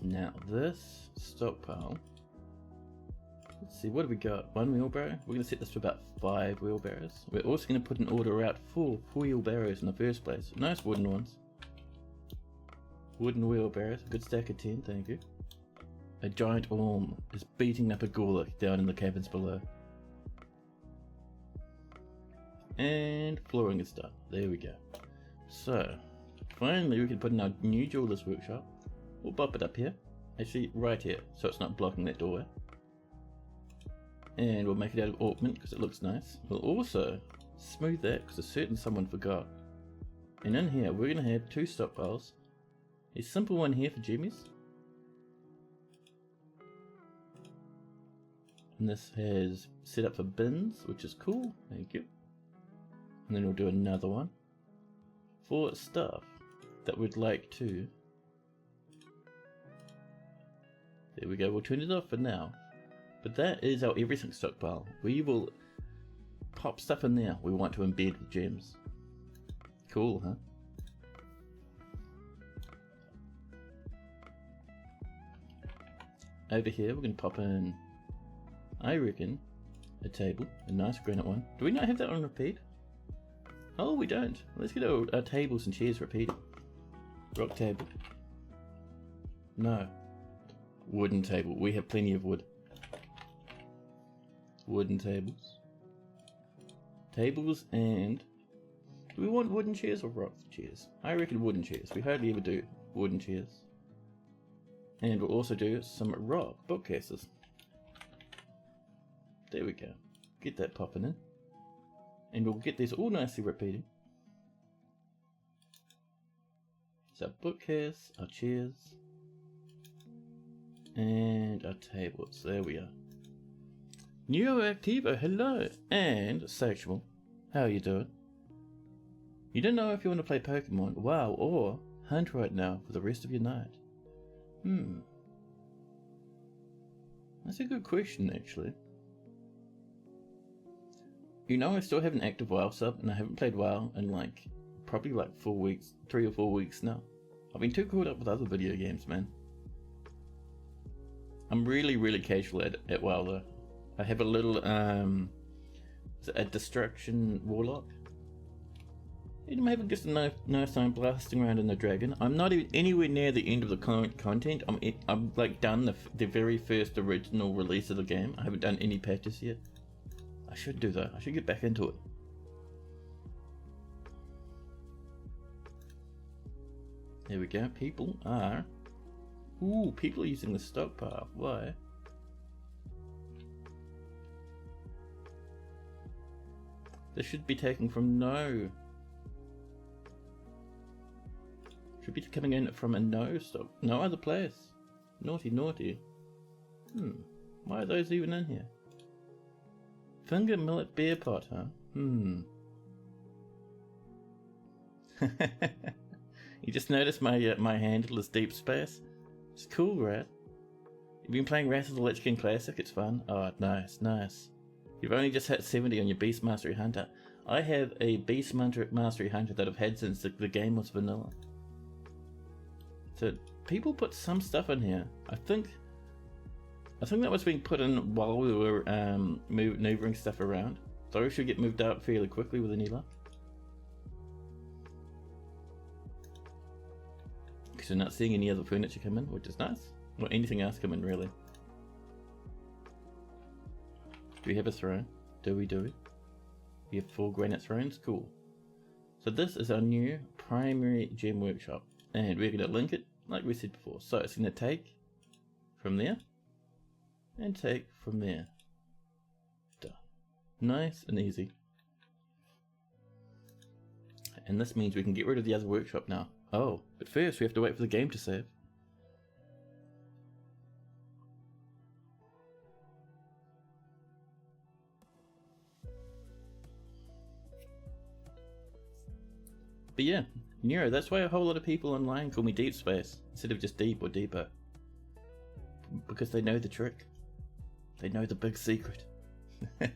Now this stockpile, let's see, what have we got? 1 wheelbarrow? We're going to set this to about 5 wheelbarrows. We're also going to put an order out for wheelbarrows in the first place. Nice wooden ones. Wooden wheelbarrows, a good stack of 10, thank you. A giant orm is beating up a Gorlock down in the caverns below. And flooring is done. There we go. So, finally we can put in our new jeweler's workshop. We'll bop it up here. Actually, right here, so it's not blocking that doorway. And we'll make it out of ornament because it looks nice. We'll also smooth that because it's certain someone forgot. And in here, we're going to have 2 stockpiles. A simple one here for jimmies. And this has set up for bins, which is cool. Thank you. And then we'll do another one for stuff that we'd like to. There we go, we'll turn it off for now. But that is our everything stockpile. We will pop stuff in there we want to embed with gems. Cool, huh? Over here we're going to pop in, I reckon, a table, a nice granite one. Do we not have that on repeat? Oh, we don't. Let's get our tables and chairs repeated. Rock table. No. Wooden table. We have plenty of wood. Wooden tables. Tables and... do we want wooden chairs or rock chairs? I reckon wooden chairs. We hardly ever do wooden chairs. And we'll also do some rock bookcases. There we go. Get that popping in. And we'll get these all nicely repeating. So our bookcase, our chairs, and our tables. There we are. Neo Activo, hello! And Sexual, how are you doing? You don't know if you want to play Pokemon, WoW, or Hunt right now for the rest of your night. That's a good question, actually. You know, I still have an active WoW sub, and I haven't played WoW in probably 4 weeks, 3 or 4 weeks now. I've been too caught up with other video games, man. I'm really casual at WoW though. I have a little, a Destruction Warlock. And I'm having just a nice time blasting around in the dragon. I'm not even anywhere near the end of the current content. I'm like done the very first original release of the game. I haven't done any patches yet. I should do that. I should get back into it. There we go. People are using the stockpile. Why? This should be taken from no. Should be coming in from no other place. Naughty. Why are those even in here? Finger millet beer pot, huh? You just noticed my handle is deep space? It's cool, right? You've been playing Wrath of the Lich King Classic, it's fun. Oh, nice, nice. You've only just hit 70 on your Beast Mastery Hunter. I have a Beast Mastery Hunter that I've had since the game was vanilla. So people put some stuff in here. I think that was being put in while we were maneuvering stuff around. Those should get moved out fairly quickly with any luck. Because we're not seeing any other furniture come in, which is nice. Or anything else come in, really. Do we have a throne? Do we? We have 4 granite thrones? Cool. So this is our new primary gem workshop. And we're going to link it like we said before. So it's going to take from there and take from there. Done. Nice and easy. And this means we can get rid of the other workshop now. Oh, but first we have to wait for the game to save. But yeah, Nero, that's why a whole lot of people online call me Deep Space instead of just Deep or Deeper. Because they know the trick. They know the big secret. There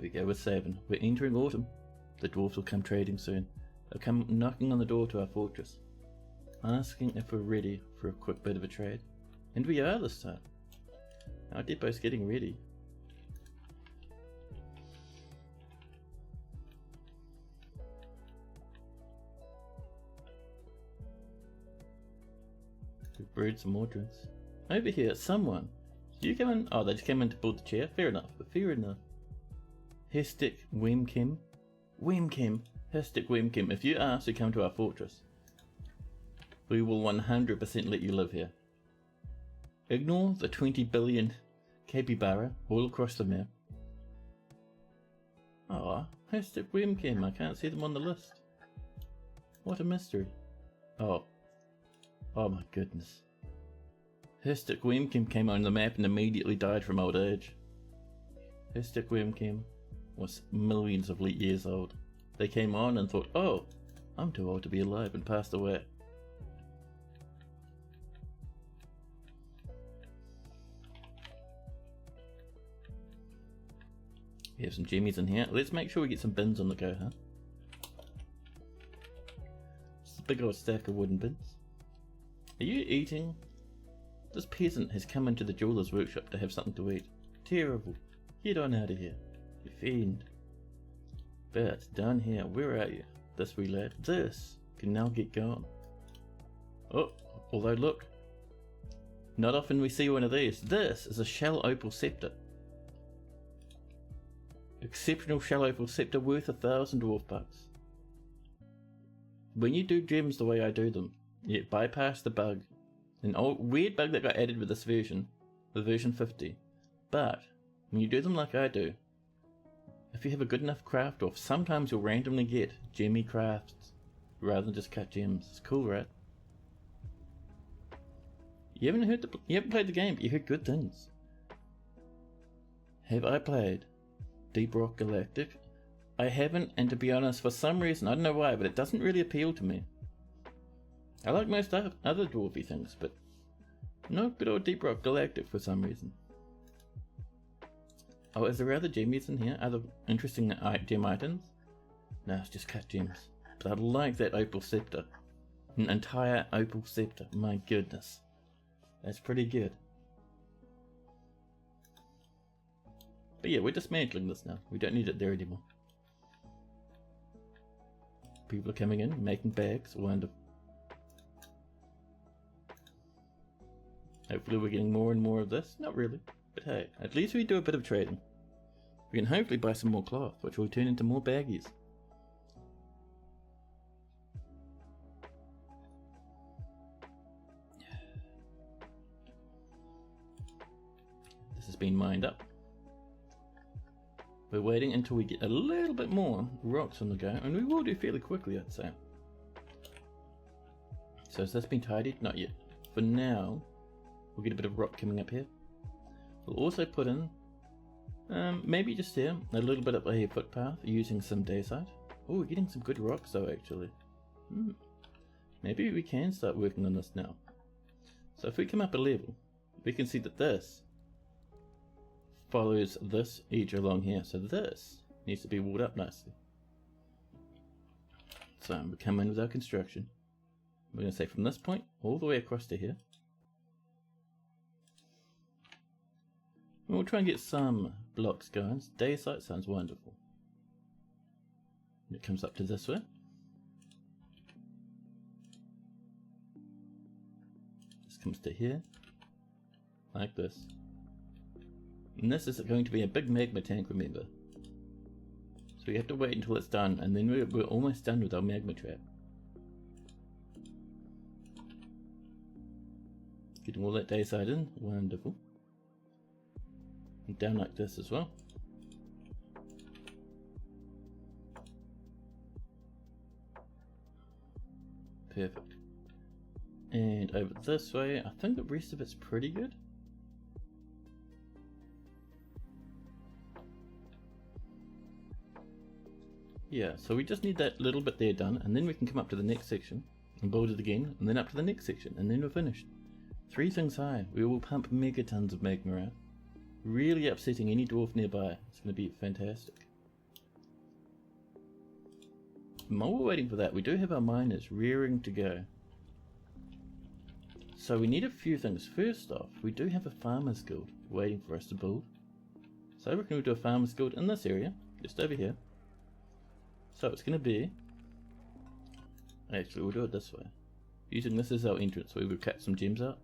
we go, we're saving. We're entering autumn. The dwarves will come trading soon. They'll come knocking on the door to our fortress, asking if we're ready for a quick bit of a trade. And we are this time. Our depot's getting ready. We've brewed some more drinks. Over here, someone. You come in? Oh, they just came in to build the chair? Fair enough, fair enough. Hestic Wemkim. Hestic Wemkim. If you ask to come to our fortress, we will 100% let you live here. Ignore the 20 billion capybara all across the map. Oh, Hestic Wemkim. I can't see them on the list. What a mystery. Oh my goodness. Hestic Wemkim came on the map and immediately died from old age. Hestic Wemkim was millions of years old. They came on and thought, oh, I'm too old to be alive, and passed away. We have some jimmies in here. Let's make sure we get some bins on the go, huh? It's a big old stack of wooden bins. Are you eating? This peasant has come into the jeweler's workshop to have something to eat. Terrible. Get on out of here, you fiend. But down here, where are you? This wee lad. This can now get going. Oh, although look. Not often we see one of these. This is a shell opal scepter. Exceptional shell opal scepter worth 1,000 dwarf bucks. When you do gems the way I do them, you bypass the bug. An old weird bug that got added with this version, the version 50. But when you do them like I do, if you have a good enough craft off, sometimes you'll randomly get gemmy crafts rather than just cut gems. It's cool, right? You haven't played the game, but you heard good things. Have I played Deep Rock Galactic? I haven't, and to be honest, for some reason, I don't know why, but it doesn't really appeal to me. I like most other dwarfy things, but not good old Deep Rock Galactic for some reason. Oh, is there other gemmies in here? Other interesting gem items? No, it's just cut gems. But I like that opal scepter. An entire opal scepter. My goodness. That's pretty good. But yeah, we're dismantling this now. We don't need it there anymore. People are coming in, making bags. Wonderful. Hopefully we're getting more and more of this. Not really. But hey, at least we do a bit of trading. We can hopefully buy some more cloth, which will turn into more baggies. This has been mined up. We're waiting until we get a little bit more rocks on the go, and we will do fairly quickly, I'd say. So has this been tidied? Not yet. For now, we'll get a bit of rock coming up here. We'll also put in, maybe just here, a little bit of a footpath using some dacite. Oh, we're getting some good rocks though, actually. Maybe we can start working on this now. So if we come up a level, we can see that this follows this edge along here. So this needs to be walled up nicely. So we come in with our construction. We're going to say from this point all the way across to here. And we'll try and get some blocks going. Dacite sounds wonderful. And it comes up to this way. This comes to here, like this. And this is going to be a big magma tank, remember. So we have to wait until it's done, and then we're almost done with our magma trap. Getting all that dacite in, wonderful. And down like this as well. Perfect. And over this way, I think the rest of it's pretty good. Yeah, so we just need that little bit there done, and then we can come up to the next section and build it again, and then up to the next section, and then we're finished. 3 things high. We will pump megatons of magma out, really upsetting any dwarf nearby. It's going to be fantastic. And while we're waiting for that, we do have our miners rearing to go. So we need a few things. First off, we do have a farmer's guild waiting for us to build. So I reckon we'll do a farmer's guild in this area, just over here. So it's going to be, actually we'll do it this way, using this as our entrance. We will cut some gems out.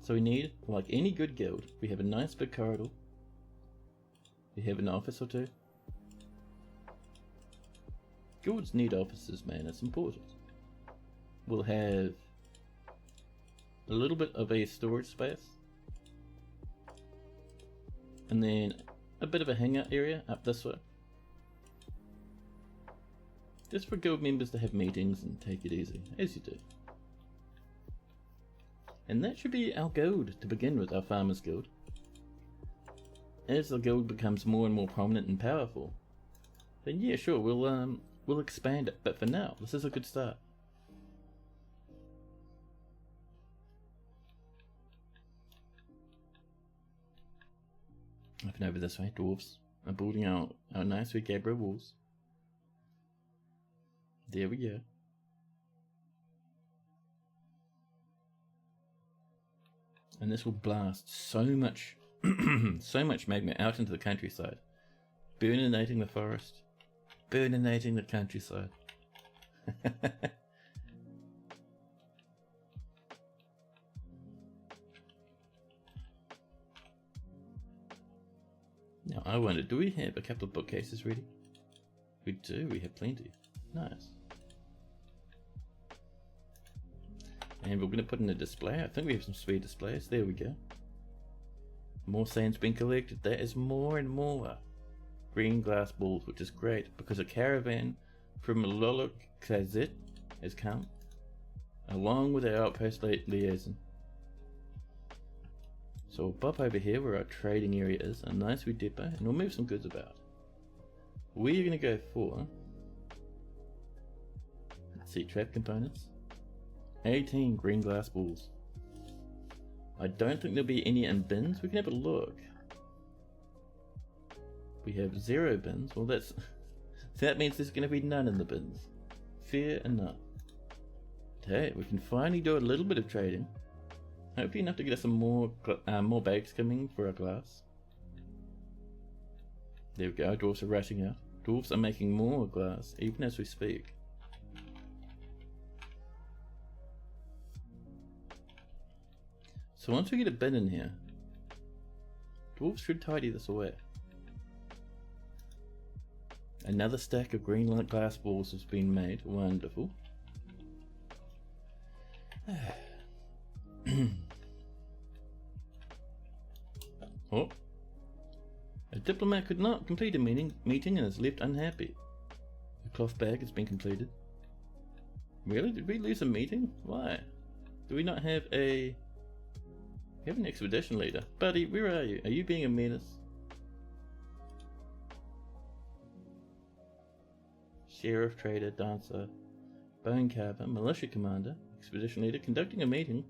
So we need, like any good guild, we have a nice big corridor, we have an office or two. Guilds need offices, man, it's important. We'll have a little bit of a storage space, and then a bit of a hangout area up this way. Just for guild members to have meetings and take it easy, as you do. And that should be our guild to begin with, our Farmers Guild. As the guild becomes more and more prominent and powerful, then yeah, sure, we'll expand it. But for now, this is a good start. Up and over this way, dwarves are building our nice wee Gabbro walls. There we go. And this will blast so much so much magma out into the countryside, burninating the forest, burninating the countryside. Now I wonder, do we have a couple of bookcases ready? We do, we have plenty. Nice. And we're going to put in a display. I think we have some sweet displays. There we go. More sand's been collected. That is more and more green glass balls, which is great because a caravan from Snarllashes has come, along with our outpost liaison. So we'll pop over here where our trading area is, a nice wee depot, and we'll move some goods about. We're going to go for, let's see, trap components. 18 green glass balls. I don't think there'll be any in bins. We can have a look. We have 0 bins. Well, that means there's going to be none in the bins. Fair enough. But hey, we can finally do a little bit of trading. Hopefully enough to get us some more bags coming for our glass. There we go. Dwarves are rushing out. Dwarves are making more glass even as we speak. So once we get a bin in here, dwarves should tidy this away. Another stack of green glass balls has been made. Wonderful. Oh. A diplomat could not complete a meeting and is left unhappy. The cloth bag has been completed. Really? Did we lose a meeting? Why? Do we not have a... We have an expedition leader. Buddy, where are you? Are you being a menace? Sheriff, trader, dancer, bone carver, militia commander, expedition leader, conducting a meeting,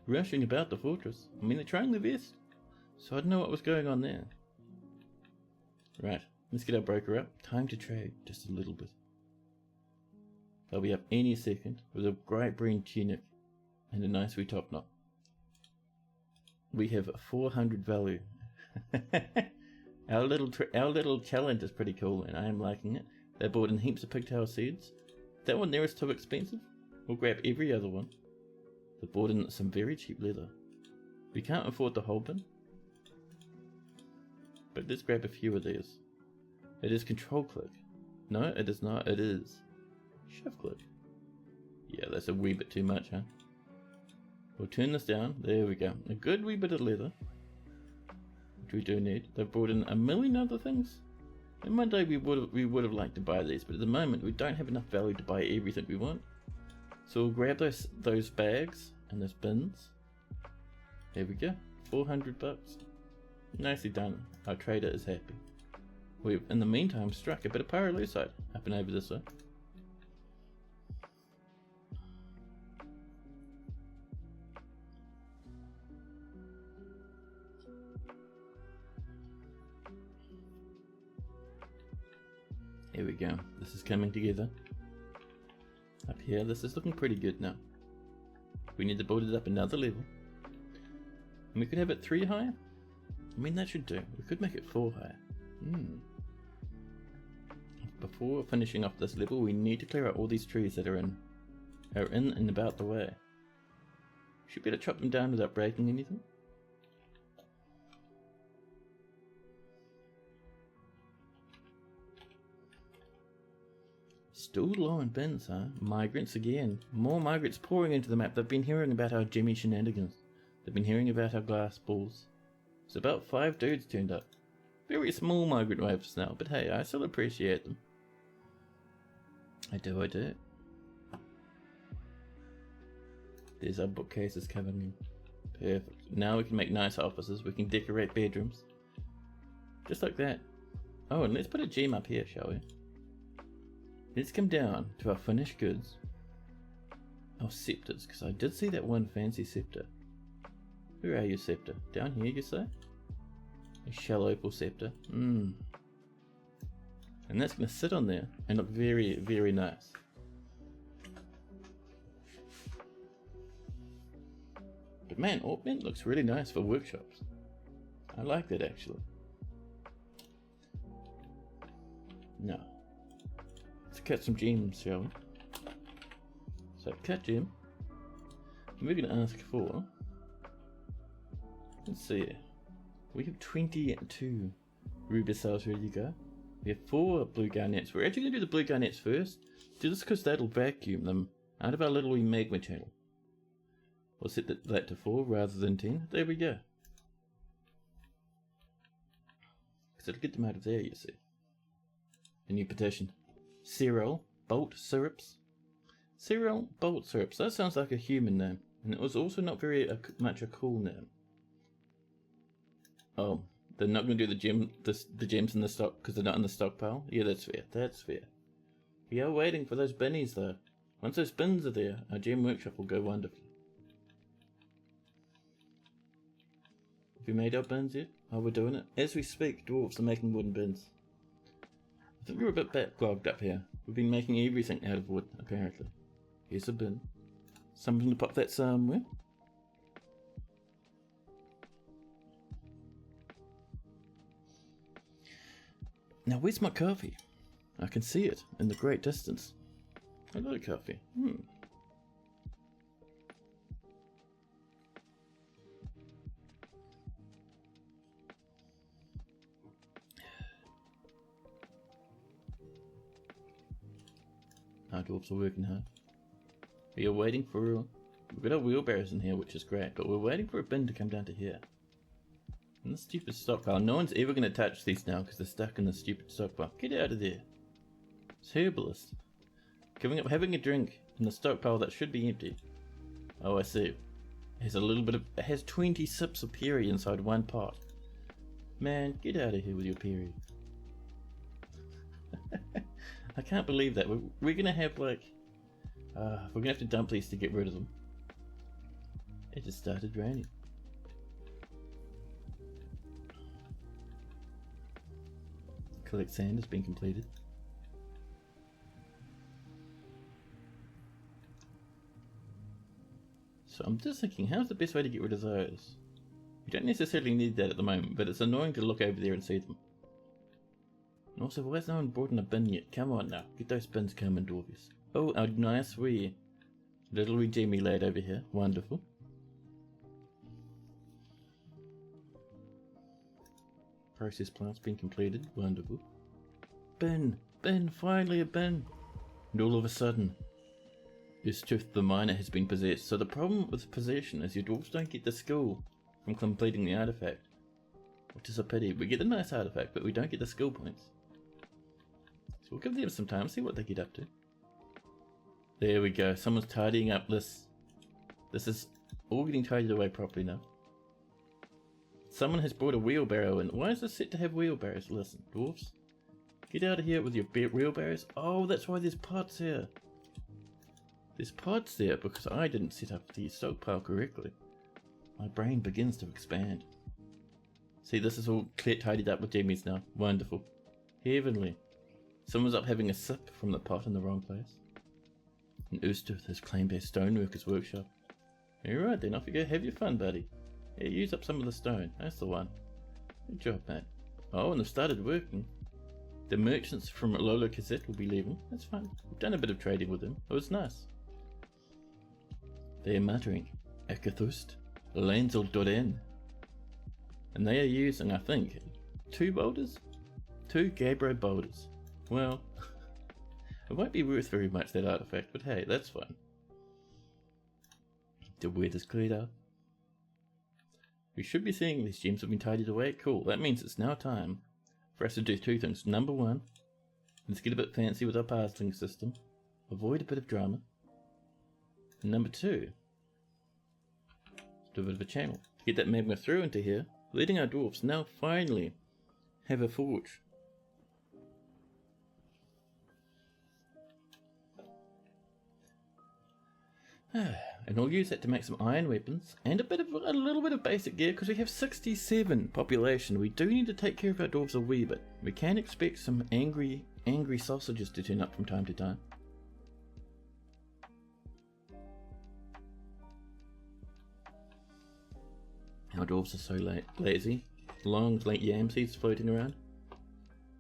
rushing about the fortress. I mean, they're trying their best, so I don't know what was going on there. Right, let's get our broker up. Time to trade, just a little bit. They'll be up any second, with a bright green tunic and a nice wee top knot. We have 400 value. Our little challenge is pretty cool, and I am liking it. They bought in heaps of pigtail seeds. That one there is too expensive. We'll grab every other one. They bought in some very cheap leather. We can't afford the whole bin, but let's grab a few of these. It is control click. No, it is not. It is shift click. Yeah, that's a wee bit too much, huh? We'll turn this down. There we go. A good wee bit of leather, which we do need. They've brought in a million other things. And one day we would have liked to buy these, but at the moment we don't have enough value to buy everything we want. So we'll grab those bags and those bins. There we go. 400 bucks. Nicely done. Our trader is happy. We've in the meantime struck a bit of pyrolusite up and over this way. Here we go. This is coming together. Up here, this is looking pretty good now. We need to build it up another level. And we could have it 3 high. I mean, that should do. We could make it 4 high. Before finishing off this level, we need to clear out all these trees that are in and about the way. Should be able to chop them down without breaking anything. Still low in bins, huh? Migrants again. More migrants pouring into the map. They've been hearing about our Jimmy shenanigans. They've been hearing about our glass balls. So about 5 dudes turned up. Very small migrant waves now, but hey, I still appreciate them. I do. There's our bookcases coming in. Perfect. Now we can make nice offices. We can decorate bedrooms. Just like that. Oh, and let's put a gem up here, shall we? Let's come down to our finished goods. Our scepters, because I did see that one fancy scepter. Where are you, scepter? Down here, you say? A shell opal scepter. And that's going to sit on there and look very, very nice. But man, Orkment looks really nice for workshops. I like that actually. Now, let's cut some gems, shall we? So, cut gem. And we're going to ask for... Let's see. We have 22 ruby cells ready to go. We have 4 blue garnets. We're actually going to do the blue garnets first, just because that'll vacuum them out of our little wee magma channel. We'll set that to 4 rather than 10. There we go. Because it'll get them out of there, you see. A new petition. Cereal Bolt Syrups. Cereal Bolt Syrups. That sounds like a human name. And it was also not very much a cool name. Oh, they're not going to do the gems in the stock because they're not in the stockpile? Yeah, that's fair. That's fair. We are waiting for those binnies though. Once those bins are there, our gem workshop will go wonderfully. Have we made our bins yet? Oh, we're doing it. As we speak, dwarves are making wooden bins. I think we're a bit backlogged up here. We've been making everything out of wood, apparently. Here's a bin. Something to pop that somewhere. Now, where's my coffee? I can see it in the great distance. Hello, coffee. Our dwarves are working hard. We are waiting for... We've got our wheelbarrows in here, which is great, but we're waiting for a bin to come down to here. And the stupid stockpile. No one's ever going to touch these now because they're stuck in the stupid stockpile. Get out of there. It's herbalist. Giving up having a drink in the stockpile that should be empty. Oh, I see. It has 20 sips of Perry inside one pot. Man, get out of here with your Perry. I can't believe that. We're gonna have like... we're gonna have to dump these to get rid of them. It just started raining. Collect sand has been completed. So I'm just thinking, how's the best way to get rid of those? You don't necessarily need that at the moment, but it's annoying to look over there and see them. And also, why has no one brought in a bin yet? Come on now, get those bins coming, Dorvies. Oh, our nice wee little wee Jamie lad over here. Wonderful. Process plant's been completed. Wonderful. Bin! Bin! Finally a bin! And all of a sudden, Ustuf the miner has been possessed. So the problem with possession is your dwarves don't get the skill from completing the artifact. Which is a pity. We get the nice artifact, but we don't get the skill points. So we'll give them some time, see what they get up to. There we go. Someone's tidying up this. This is all getting tidied away properly now. Someone has brought a wheelbarrow in. Why is this set to have wheelbarrows? Listen, dwarves. Get out of here with your wheelbarrows. Oh, that's why there's pots here. There's pots there because I didn't set up the stockpile correctly. My brain begins to expand. See, this is all tidied up with Jamie's now. Wonderful. Heavenly. Someone's up having a sip from the pot in the wrong place. And Ustuf has claimed a stoneworker's workshop. Alright then, off you go. Have your fun, buddy. Yeah, use up some of the stone. That's the one. Good job, mate. Oh, and they've started working. The merchants from Lola Cassette will be leaving. That's fine. We've done a bit of trading with them. It was nice. They are muttering, Ekathust, Lanzel Doden. And they are using, I think, 2 boulders? 2 Gabbro boulders. Well, it won't be worth very much, that artifact, but hey, that's fine. The weather's cleared up. We should be seeing these gems have been tidied away. Cool, that means it's now time for us to do 2 things. Number 1, let's get a bit fancy with our parceling system. Avoid a bit of drama. And number 2, do a bit of a channel. Get that magma through into here, letting our dwarfs now finally have a forge. And I'll use that to make some iron weapons and a little bit of basic gear because we have 67 population. We do need to take care of our dwarves a wee bit. We can expect some angry sausages to turn up from time to time. Our dwarves are so lazy. Long yam seeds floating around.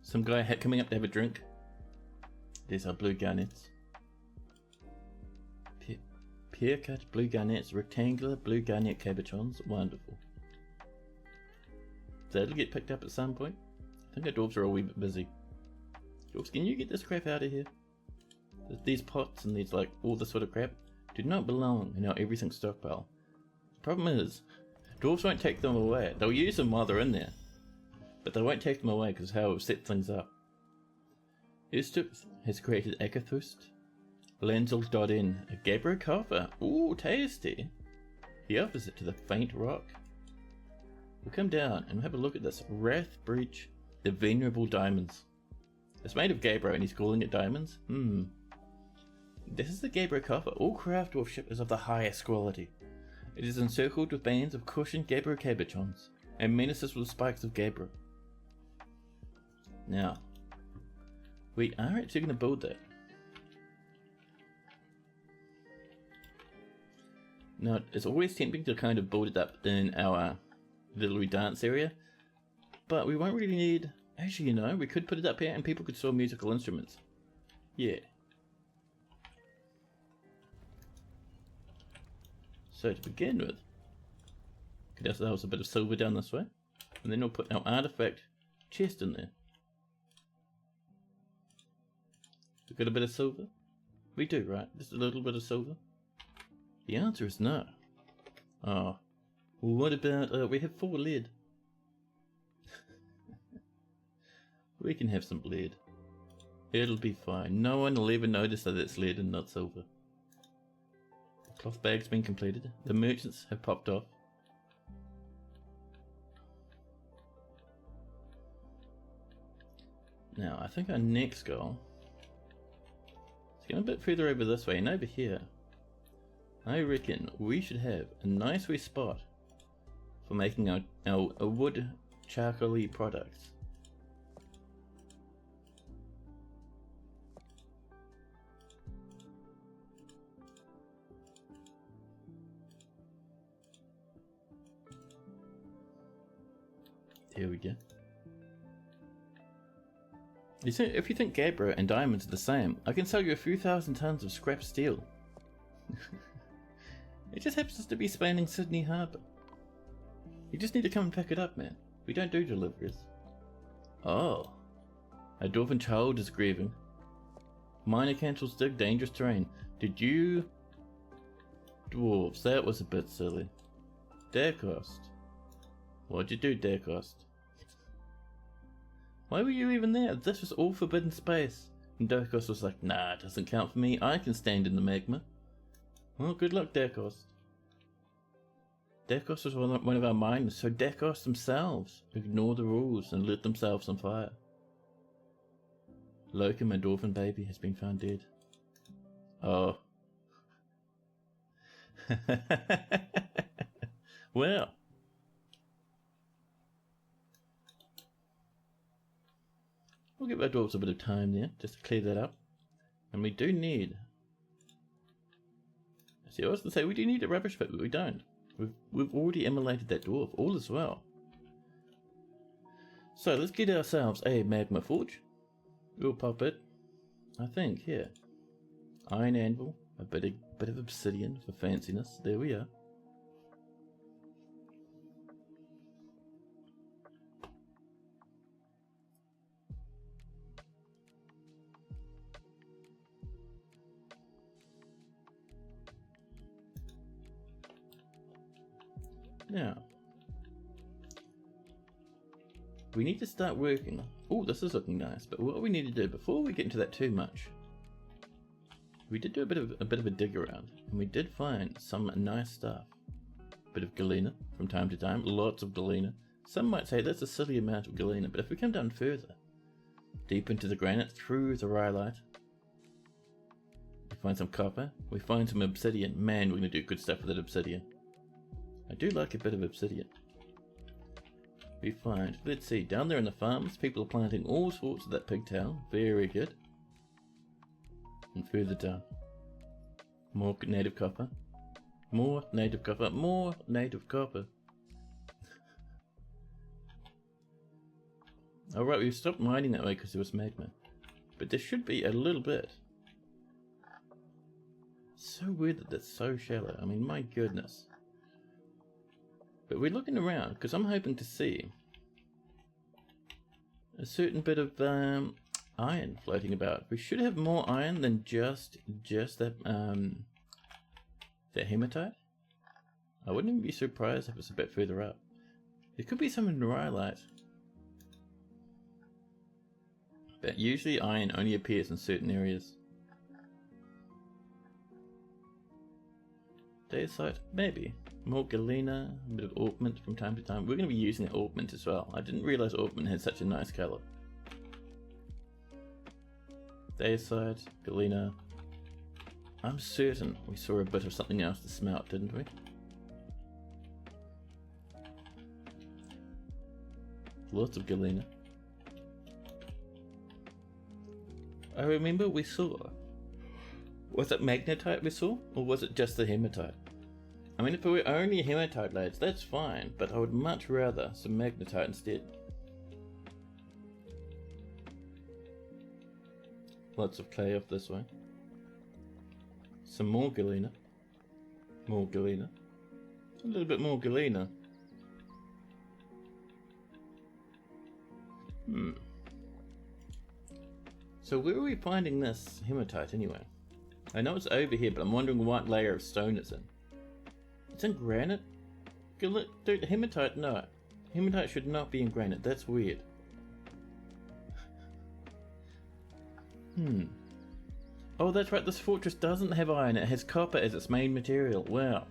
Some guy coming up to have a drink. There's our blue garnets. Pear cut blue garnets, rectangular blue garnet cabochons. Wonderful. That'll get picked up at some point. I think our dwarves are a wee bit busy. Dwarves, can you get this crap out of here? These pots and these all this sort of crap do not belong in our everything stockpile. The problem is, dwarves won't take them away. They'll use them while they're in there, but they won't take them away because how we've set things up. Ustuf has created Ekathust. Lenzel.in, a Gabbro copper. Ooh, tasty. He offers it to the faint rock. We'll come down and have a look at this. Wrath Breach, the Venerable Diamonds. It's made of Gabbro and he's calling it diamonds? This is the Gabbro copper. All craft dwarfship is of the highest quality. It is encircled with bands of cushioned Gabbro cabochons and menaces with spikes of Gabbro. Now, we are actually going to build that. Now, it's always tempting to kind of build it up in our little dance area, but we won't really need... Actually, you know, we could put it up here and people could store musical instruments. Yeah. So to begin with, get ourselves a bit of silver down this way, and then we'll put our artifact chest in there. We got a bit of silver? We do, right? Just a little bit of silver? The answer is no. Oh. Well, what about, we have 4 lead. We can have some lead. It'll be fine. No one will ever notice that it's lead and not silver. Cloth bag's been completed. The merchants have popped off. Now, I think our next goal is going a bit further over this way and over here. I reckon we should have a nice wee spot for making our wood charcoal-y products. There we go. You see, if you think gabbro and diamonds are the same, I can sell you a few thousand tons of scrap steel. It just happens to be spanning Sydney Harbour. You just need to come and pick it up, man. We don't do deliveries. Oh. A dwarven child is grieving. Miner cancels dig dangerous terrain. Did you... Dwarves, that was a bit silly. Darecost. What'd you do, Darecost? Why were you even there? This was all forbidden space. And Darecost was like, nah, it doesn't count for me. I can stand in the magma. Well, good luck, Darecost. Darecost was one of our miners, so Darecost themselves ignore the rules and lit themselves on fire. Loki, my dwarven baby, has been found dead. Oh. Well. We'll give our dwarves a bit of time there, just to clear that up. And we do need... See, I was going to say, we do need a rubbish pit, but we don't. We've already immolated that dwarf, all is well. So, let's get ourselves a magma forge. We'll pop it, I think, here. Iron anvil, a bit of obsidian for fanciness. There we are. Now, we need to start working. Oh, this is looking nice, but what we need to do before we get into that too much, we did do a bit of a dig around, and we did find some nice stuff. A bit of galena from time to time, lots of galena. Some might say that's a silly amount of galena, but if we come down further, deep into the granite, through the rhyolite, we find some copper, we find some obsidian. Man, we're going to do good stuff with that obsidian. I do like a bit of obsidian. We find, let's see, down there in the farms, people are planting all sorts of that pigtail. Very good. And further down, more native copper. More native copper. More native copper. Alright, we've stopped mining that way because there was magma. But there should be a little bit. So weird that that's so shallow. I mean, my goodness. But we're looking around because I'm hoping to see a certain bit of iron floating about. We should have more iron than just that hematite. I wouldn't even be surprised if it's a bit further up. There could be some in rhyolite. But usually iron only appears in certain areas. Dacite, maybe. More galena, a bit of augment from time to time. We're going to be using that augment as well. I didn't realise augment had such a nice colour. Dacite, galena. I'm certain we saw a bit of something else to smelt, didn't we? Lots of galena. I remember we saw... Was it magnetite we saw? Or was it just the hematite? I mean, if it were only hematite, lads, that's fine, but I would much rather some magnetite instead. Lots of clay off this way. Some more galena. More galena. A little bit more galena. So where are we finding this hematite anyway? I know it's over here, but I'm wondering what layer of stone it's in. It's in granite? Dude, hematite, no. Hematite should not be in granite, that's weird. Oh, that's right, this fortress doesn't have iron, it has copper as its main material. Wow.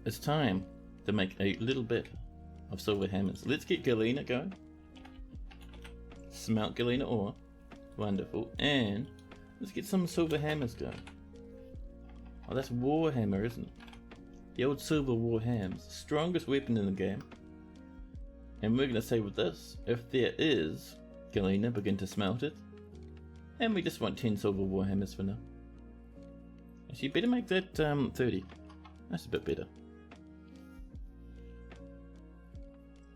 It's time to make a little bit of silver hammers. Let's get galena going. Smelt galena ore. Wonderful. And let's get some silver hammers going. Oh, that's warhammer, isn't it? The old silver warhams. Strongest weapon in the game. And we're going to say with this, if there is galena, begin to smelt it. And we just want 10 silver warhammers for now. Actually, better make that 30. That's a bit better.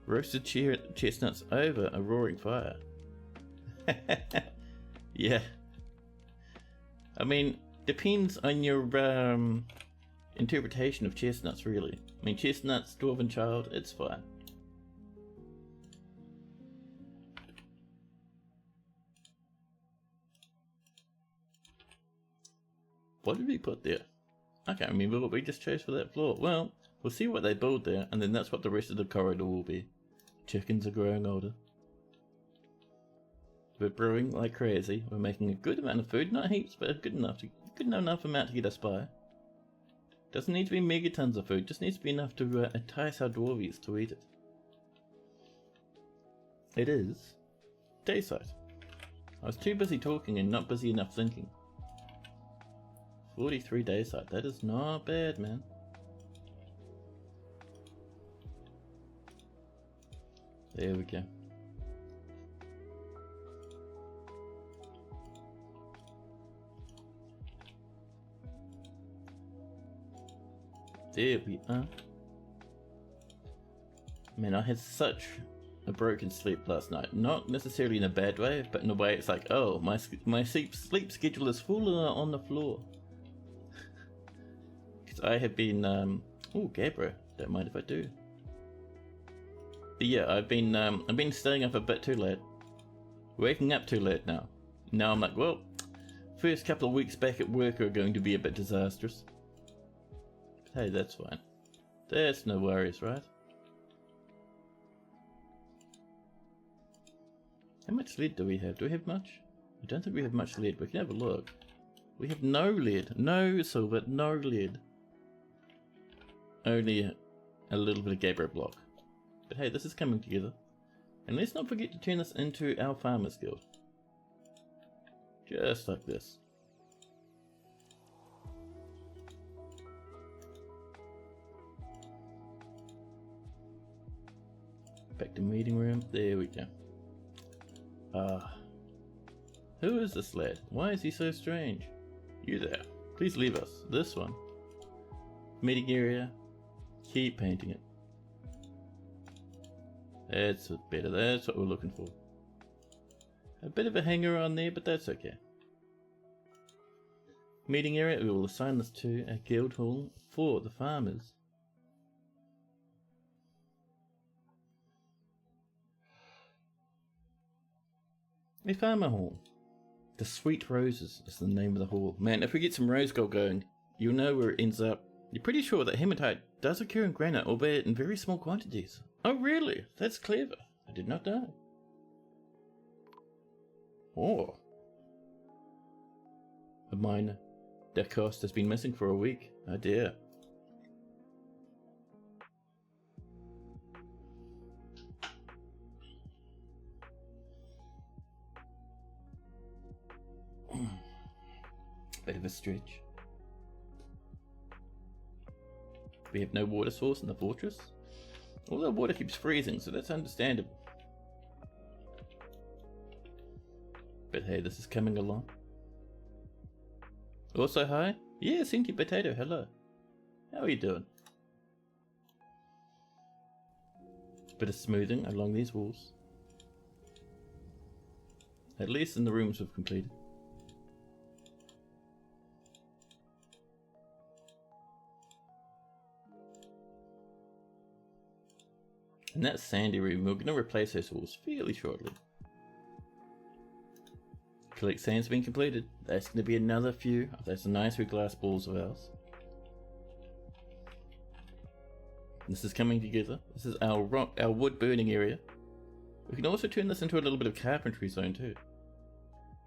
Roasted chestnuts over a roaring fire. Yeah. I mean, depends on your interpretation of chestnuts, really. I mean, chestnuts, dwarven child, it's fine. What did we put there? I can't remember what we just chose for that floor. Well, we'll see what they build there, and then that's what the rest of the corridor will be. Chickens are growing older. We're brewing like crazy. We're making a good amount of food, not heaps, but good enough amount to get us by. Doesn't need to be megatons of food, just needs to be enough to entice our dwarvies to eat it. It is dayside. I was too busy talking and not busy enough thinking. 43 dayside, that is not bad, man. There we go. There we are. Man, I had such a broken sleep last night. Not necessarily in a bad way, but in a way it's like, oh, my sleep schedule is full on the floor. Because I have been, oh, Gabra, don't mind if I do. But yeah, I've been staying up a bit too late. Waking up too late now. Now I'm like, well, first couple of weeks back at work are going to be a bit disastrous. Hey, that's fine. That's no worries, right? How much lead do we have? Do we have much? I don't think we have much lead. We can have a look. We have no lead. No silver, no lead. Only a little bit of Gabriel block. But hey, this is coming together. And let's not forget to turn this into our Farmers Guild. Just like this. Back to meeting room. There we go. Who is this lad? Why is he so strange? You there. Please leave us. This one. Meeting area. Keep painting it. That's better. That's what we're looking for. A bit of a hanger on there, but that's okay. Meeting area. We will assign this to a guild hall for the farmers. A farmer hall. The Sweet Roses is the name of the hall. Man, if we get some rose gold going, you'll know where it ends up. You're pretty sure that hematite does occur in granite, albeit in very small quantities. Oh really? That's clever. I did not know. Oh. A miner. Their cost has been missing for a week. Oh dear. Bit of a stretch. We have no water source in the fortress. Although water keeps freezing, so that's understandable. But hey, this is coming along. Also hi? Yeah, Senti Potato, hello. How are you doing? Bit of smoothing along these walls. At least in the rooms we've completed. And that sandy room, we're going to replace those walls fairly shortly. Collect sand's been completed. That's going to be another few of those nice wee glass balls of ours. This is coming together. This is our wood burning area. We can also turn this into a little bit of carpentry zone too.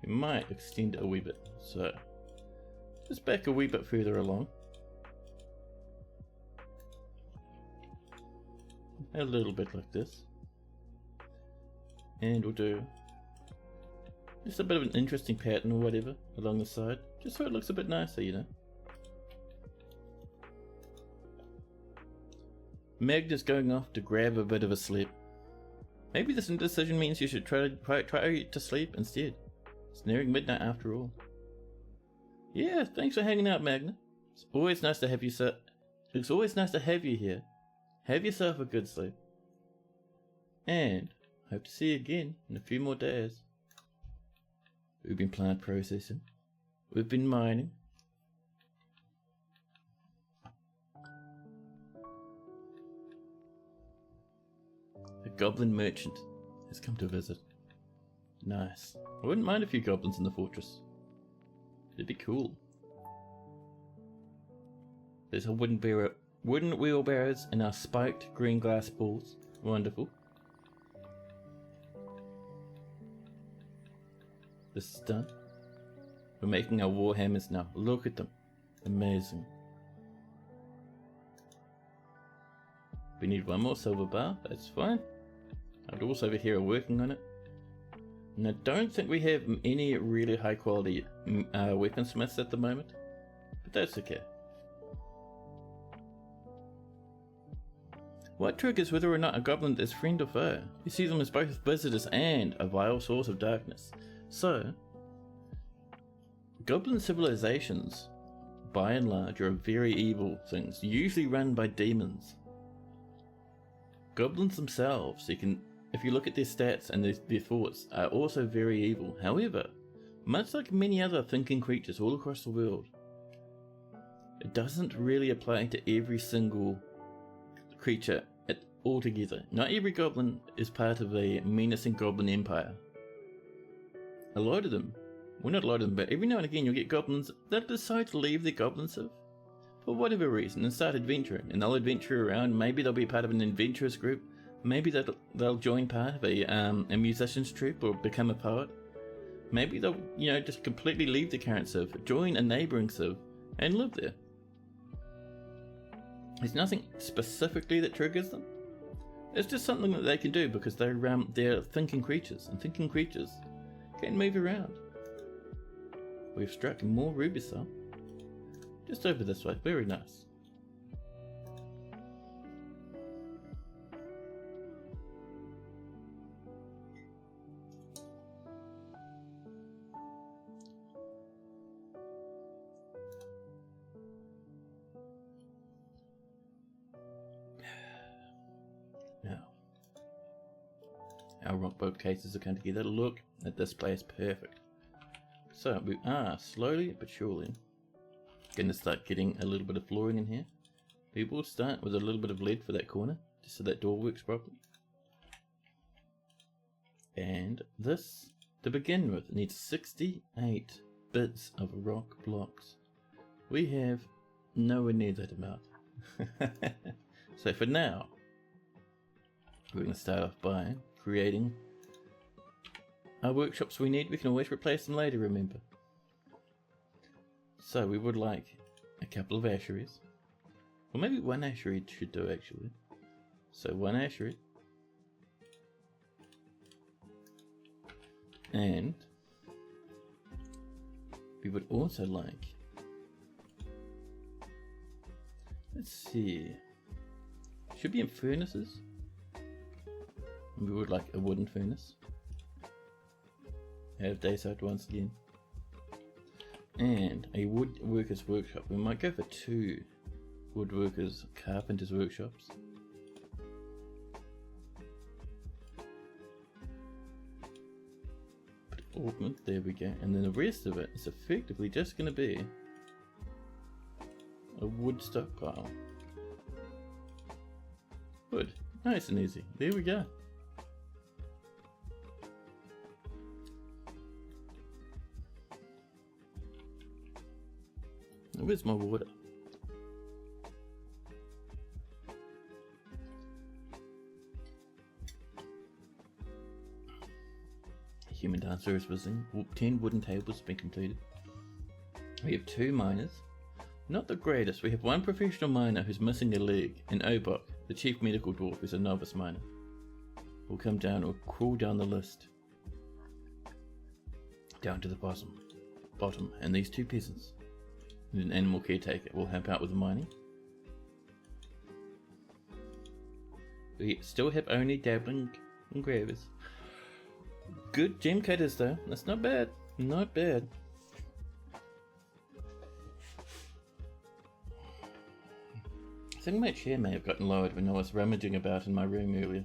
we might extend it a wee bit. So just back a wee bit further along. A little bit like this. And we'll do just a bit of an interesting pattern or whatever along the side, just so it looks a bit nicer, you know. Magda's going off to grab a bit of a sleep. Maybe this indecision means you should try to sleep instead. It's nearing midnight after all. Yeah, thanks for hanging out, Magna. It's always nice to have you here. Have yourself a good sleep. And hope to see you again in a few more days. We've been plant processing. We've been mining. A goblin merchant has come to visit. Nice. I wouldn't mind a few goblins in the fortress. It'd be cool. There's a wooden wheelbarrows and our spiked green glass balls. Wonderful. This is done. We're making our warhammers now. Look at them. Amazing. We need one more silver bar. That's fine. Our dwarves over here are working on it. And I don't think we have any really high quality weaponsmiths at the moment. But that's okay. What triggers whether or not a goblin is friend or foe? You see them as both visitors and a vile source of darkness. So, goblin civilizations, by and large, are very evil things, usually run by demons. Goblins themselves, if you look at their stats and their thoughts, are also very evil. However, much like many other thinking creatures all across the world, it doesn't really apply to every single creature altogether. Not every goblin is part of a menacing goblin empire. A lot of them, well, not a lot of them, but every now and again you'll get goblins that decide to leave their goblin civ for whatever reason and start adventuring, and they'll adventure around. Maybe they'll be part of an adventurous group, maybe they'll join part of a musician's troupe or become a poet. Maybe they'll, just completely leave the current civ, join a neighbouring civ and live there. There's nothing specifically that triggers them. It's just something that they can do because they're thinking creatures, and thinking creatures can move around. We've struck more ruby cell. Just over this way, very nice. Now, our rock boat cases are coming together. Look at this place, perfect. So we are slowly but surely going to start getting a little bit of flooring in here. We will start with a little bit of lead for that corner, just so that door works properly. And this, to begin with, needs 68 bits of rock blocks. We have nowhere near that amount. So for now, we're going to start off by creating our workshops we need. We can always replace them later, remember. So we would like a couple of asheries. Or maybe one ashery should do, actually. So one ashery. And we would also like, let's see, should be in furnaces. We would like a wooden furnace. Have dayside once again. And a woodworker's workshop. We might go for 2 woodworkers, carpenter's workshops. Augment, there we go. And then the rest of it is effectively just going to be a wood stockpile. Wood. Nice and easy. There we go. Where's my water? human dancer is visiting. 10 wooden tables have been completed. We have 2 miners. Not the greatest. We have 1 professional miner who's missing a leg, and Obok, the chief medical dwarf, who's a novice miner. We'll come down or crawl down the list. Down to the bottom, and these 2 peasants. And an animal caretaker will help out with the mining. We still have only dabbling engravers. Good gem cutters though, that's not bad, not bad. I think my chair may have gotten lowered when I was rummaging about in my room earlier.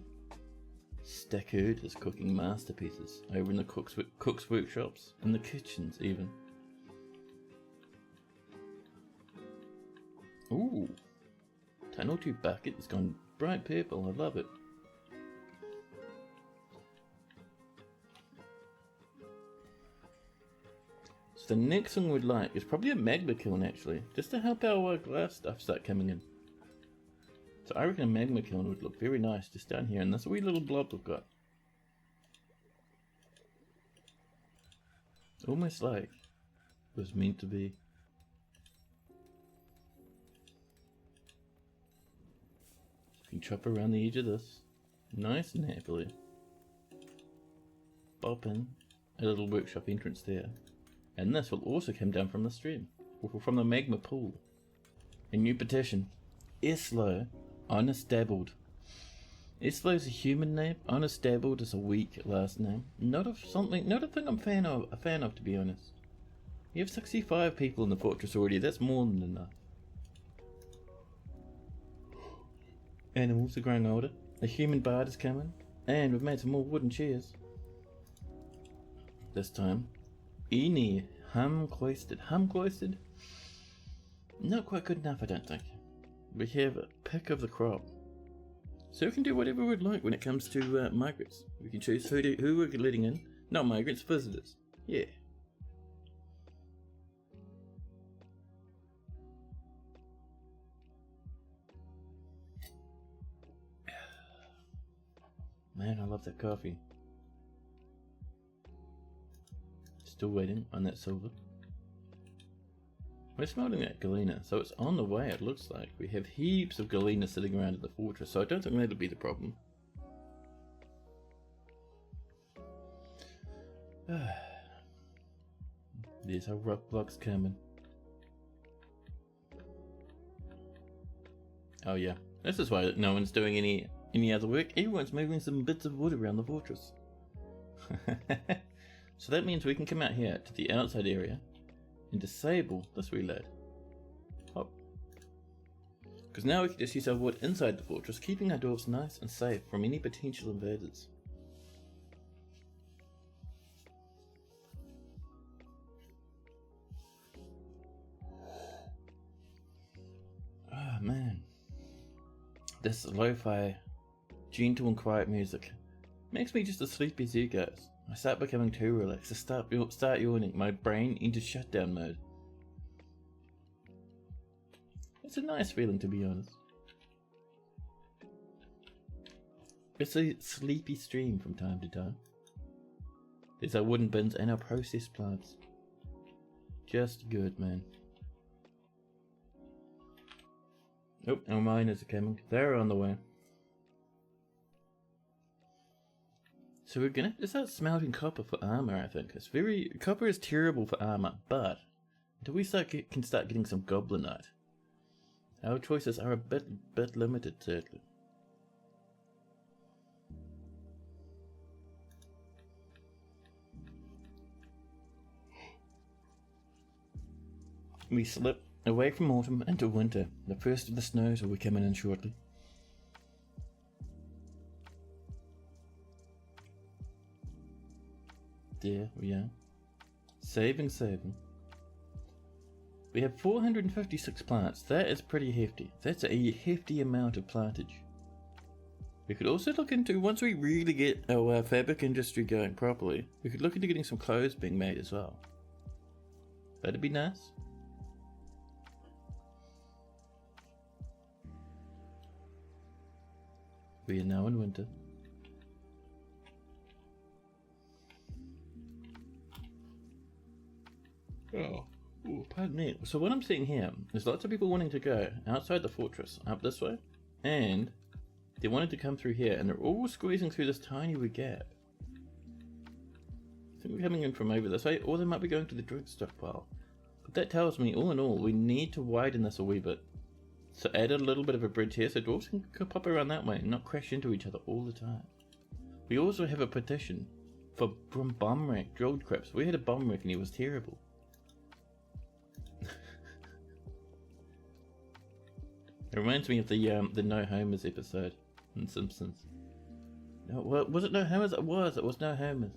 Stackerd is cooking masterpieces over in the cook's workshops, in the kitchens even. Ooh, Tunnel 2 bucket has gone bright purple, I love it. So the next thing we'd like is probably a magma kiln actually, just to help our glass stuff start coming in. So I reckon a magma kiln would look very nice just down here in this wee little blob we've got. Almost like it was meant to be. So you can chop around the edge of this, nice and happily. Pop in a little workshop entrance there. And this will also come down from the stream, or from the magma pool. A new petition. Eslo, Honest Dabbled. Eslo is a human name. Honest Dabbled is a weak last name. Not a thing I'm a fan of, to be honest. You have 65 people in the fortress already. That's more than enough. Animals are growing older. A human bard is coming, and we've made some more wooden chairs. This time, Eni hum-cloistered. Hum-cloistered? Not quite good enough, I don't think. We have a pick of the crop. So we can do whatever we'd like when it comes to migrants. We can choose who we're letting in. Not migrants, visitors. Yeah. Man, I love that coffee. Still waiting on that silver. We're smelting that galena, so it's on the way it looks like. We have heaps of galena sitting around in the fortress, so I don't think that'll be the problem. There's our rock blocks coming. Oh yeah, this is why no one's doing any other work. Everyone's moving some bits of wood around the fortress. So that means we can come out here to the outside area and disable this reload. Hop. Because now we can just use our wood inside the fortress, keeping our dwarves nice and safe from any potential invaders. Oh man. This lo-fi, gentle and quiet music makes me just as sleepy as you guys. I start becoming too relaxed. I start yawning. My brain enters shutdown mode. It's a nice feeling, to be honest. It's a sleepy stream from time to time. There's our wooden bins and our processed plants. Just good, man. Oh, our miners are coming. They're on the way. So we're gonna have to start smelting copper for armor, I think. Copper is terrible for armor, but until we can start getting some goblinite, our choices are a bit limited, certainly. We slip away from autumn into winter. The first of the snows will be coming in shortly. There we are. Saving. We have 456 plants. That is pretty hefty. That's a hefty amount of plantage. We could also look into, once we really get our fabric industry going properly, we could look into getting some clothes being made as well. That'd be nice. We are now in winter. Oh, ooh, pardon me. So what I'm seeing here is lots of people wanting to go outside the fortress, up this way, and they wanted to come through here, and they're all squeezing through this tiny wee gap. I think we're coming in from over this way, or they might be going to the drug stockpile. But that tells me, all in all, we need to widen this a wee bit. So add a little bit of a bridge here so dwarves can pop around that way and not crash into each other all the time. We also have a petition from bomb wreck drilled craps. We had a bomb wreck and he was terrible. It reminds me of the No Homers episode in Simpsons. No, was it No Homers? It was No Homers.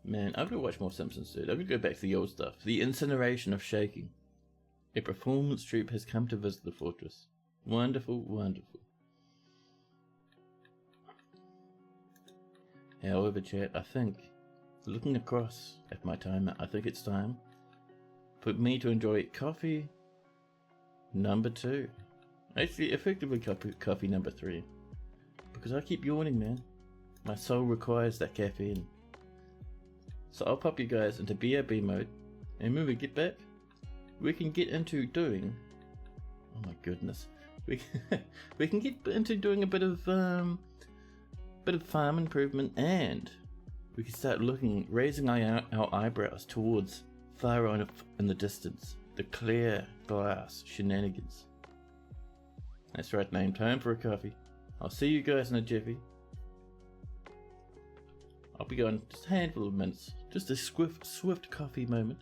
Man, I've got to watch more Simpsons, dude. I've got to go back to the old stuff. The incineration of shaking. A performance troupe has come to visit the fortress. Wonderful, wonderful. However, chat, I think, looking across at my timer, I think it's time for me to enjoy coffee number 2. Actually, effectively coffee number 3. Because I keep yawning, man. My soul requires that caffeine. So I'll pop you guys into BRB mode, and when we get back, we can get into doing... Oh my goodness. We can get into doing a bit of farm improvement, and we can start raising our eyebrows towards far on in the distance, the clear glass shenanigans. That's right, name time for a coffee. I'll see you guys in a jiffy. I'll be gone just a handful of minutes, just a swift coffee moment.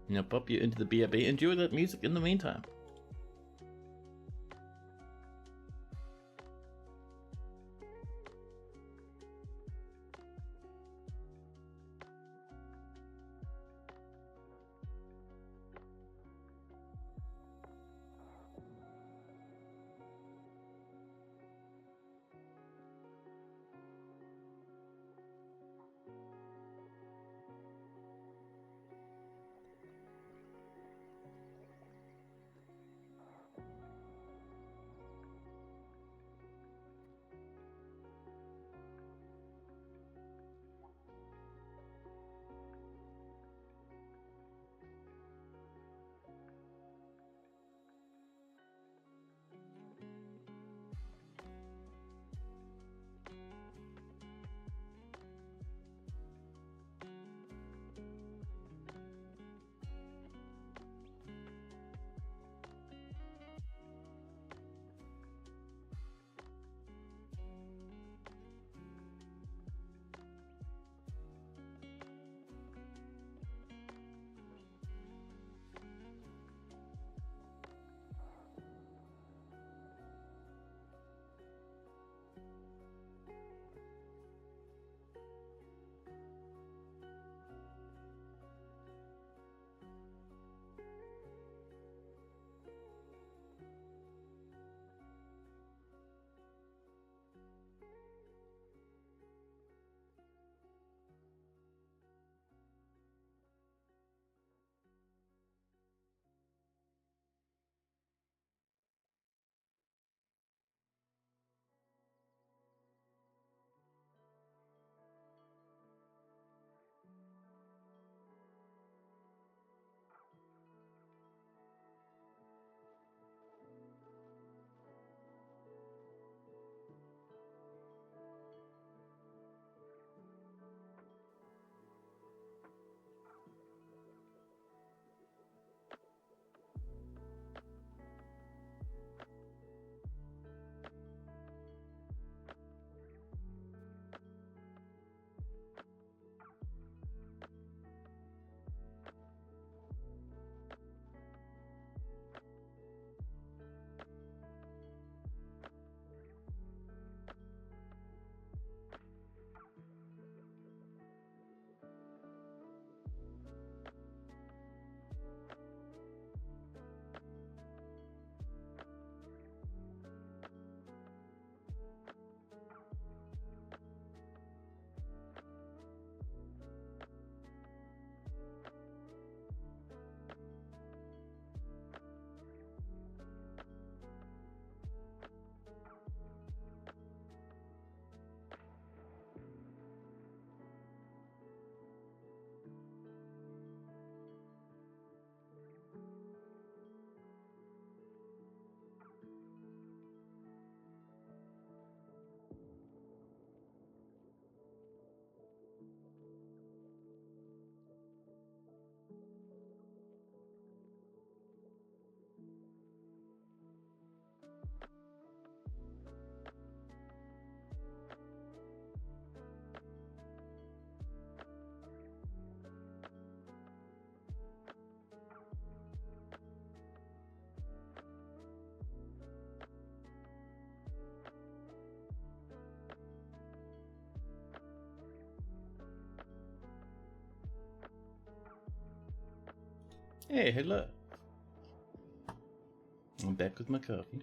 And I'll pop you into the BRB. Enjoy that music in the meantime. Hey, hello. I'm back with my coffee.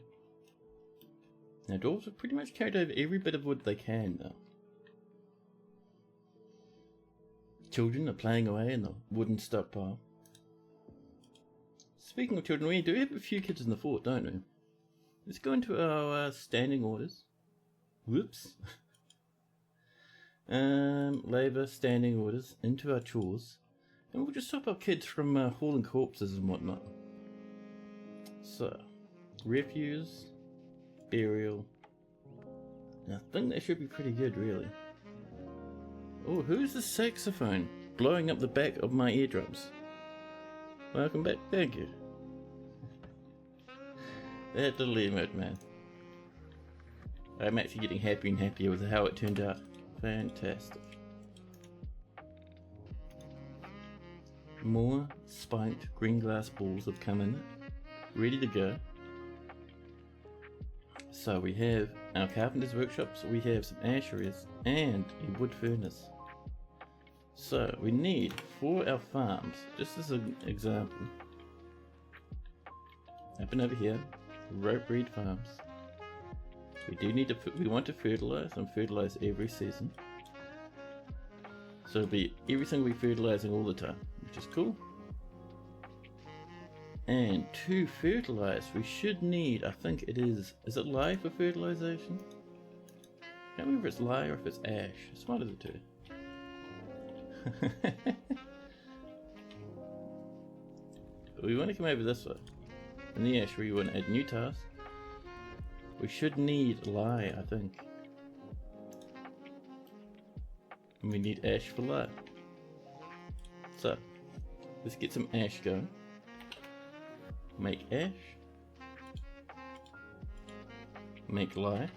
Now, dwarves have pretty much carried over every bit of wood they can now. Children are playing away in the wooden stockpile. Speaking of children, we do have a few kids in the fort, don't we? Let's go into our standing orders. Whoops. Labour standing orders into our chores. And we'll just stop our kids from hauling corpses and whatnot. So, refuse, burial. I think that should be pretty good, really. Oh, who's the saxophone blowing up the back of my eardrums? Welcome back, thank you. That little emote, man. I'm actually getting happier and happier with how it turned out. Fantastic. More spiked green glass balls have come in, ready to go. So we have our carpenter's workshops, we have some asheries, and a wood furnace. So we need, for our farms, just as an example, up and over here, rope reed farms. We want to fertilize and fertilize every season. So it'll be everything we're fertilizing all the time, which is cool. And to fertilize, we should need, I think it is it lye for fertilization? I can't remember if it's lye or if it's ash. It's one of the two. We want to come over this way. In the ash, we want to add new task. We should need lye, I think. And we need ash for lye. So, let's get some ash going. Make ash. Make lye.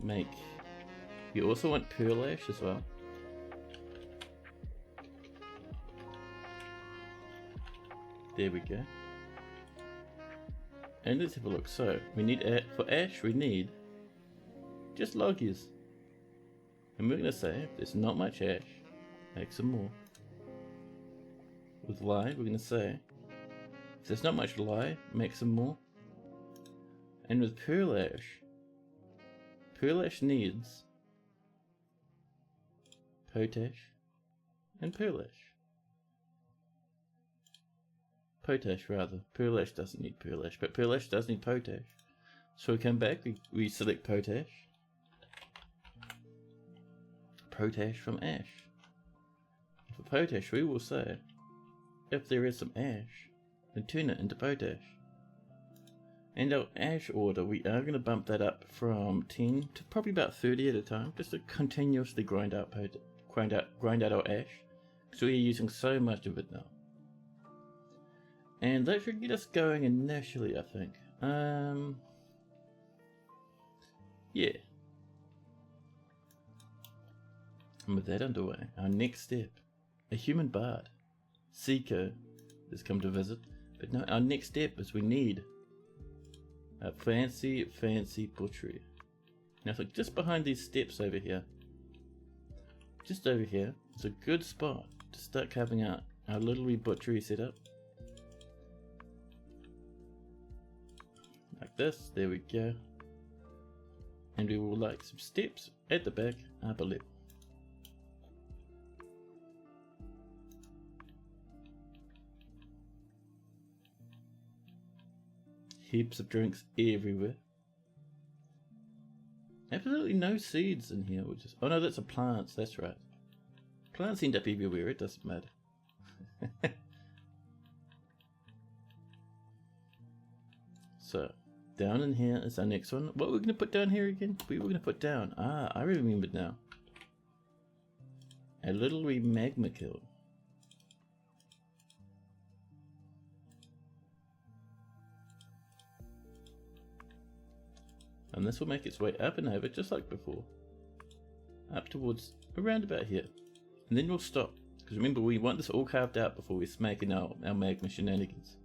Make... You also want pearl ash as well. There we go. And let's have a look. So, we need, for ash, we need just loggies. And we're going to say, if there's not much ash, make some more. With lye, we're going to say, if there's not much lye, make some more. And with pearl ash needs potash and pearl ash. Potash rather. Pearl ash doesn't need pearl ash, but pearl ash does need potash. So we come back, we select potash. Potash from ash. For potash we will say, if there is some ash, then turn it into potash. And our ash order, we are going to bump that up from 10 to probably about 30 at a time, just to continuously grind out our ash, because we're using so much of it now. And that should get us going initially, I think. Yeah. And with that underway, our next step, a human bard, Seiko, has come to visit. But no, our next step is we need a fancy butchery. Now, so just behind these steps over here, just over here, it's a good spot to start carving out our little wee butchery setup. Like this, there we go. And we will like some steps at the back, up a level. Heaps of drinks everywhere. Absolutely no seeds in here, which is... Oh no, that's a plant, that's right. Plants end up everywhere, it doesn't matter. So, down in here is our next one. What we're going to put down here again? We were going to put down... Ah, I remembered now. A little wee magma kiln. And this will make its way up and over just like before. Up towards around about here. And then we'll stop. Because remember, we want this all carved out before we're making our magma shenanigans.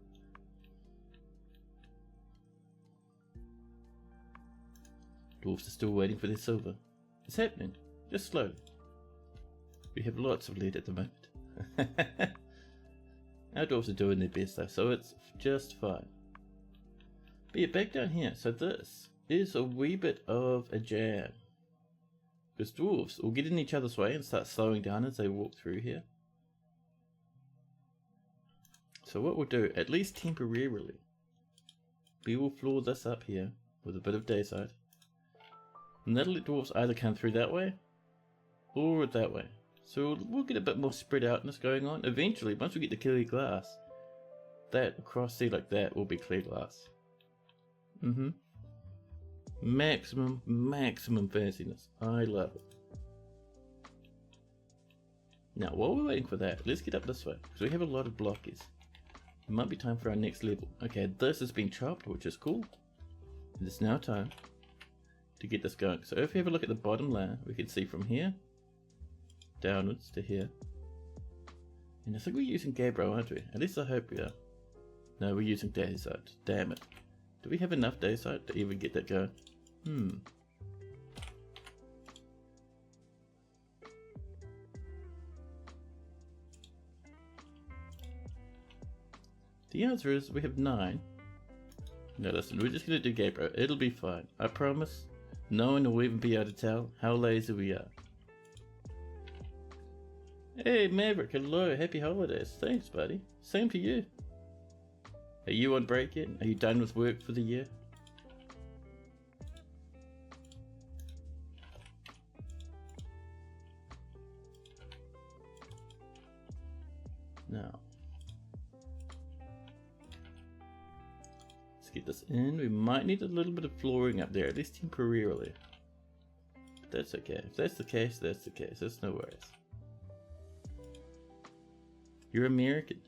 Dwarves are still waiting for their silver. It's happening. Just slowly. We have lots of lead at the moment. Our dwarves are doing their best though, so it's just fine. But yeah, back down here, so this is a wee bit of a jam. Because dwarves will get in each other's way and start slowing down as they walk through here. So what we'll do, at least temporarily, we will floor this up here with a bit of dayside. And that'll let dwarves either come through that way or that way. So we'll get a bit more spread outness going on. Eventually, once we get the clear glass, that across there like that will be clear glass. Maximum fanciness. I love it. Now, while we're waiting for that, let's get up this way, because we have a lot of blockies. It might be time for our next level. Okay, this has been chopped, which is cool. And it's now time to get this going. So if we have a look at the bottom layer, we can see from here downwards to here. And I think we're using Gabbro, aren't we? At least I hope we are. No, we're using Dayside. Damn it. Do we have enough Dayside to even get that going? The answer is we have 9. No, listen, we're just going to do Gabbro. It'll be fine. I promise. No one will even be able to tell how lazy we are. Hey Maverick, hello, happy holidays. Thanks buddy. Same to you. Are you on break yet? Are you done with work for the year? Now, let's get this in. We might need a little bit of flooring up there, at least temporarily. But that's okay. If that's the case, that's the case. That's no worries. You're American.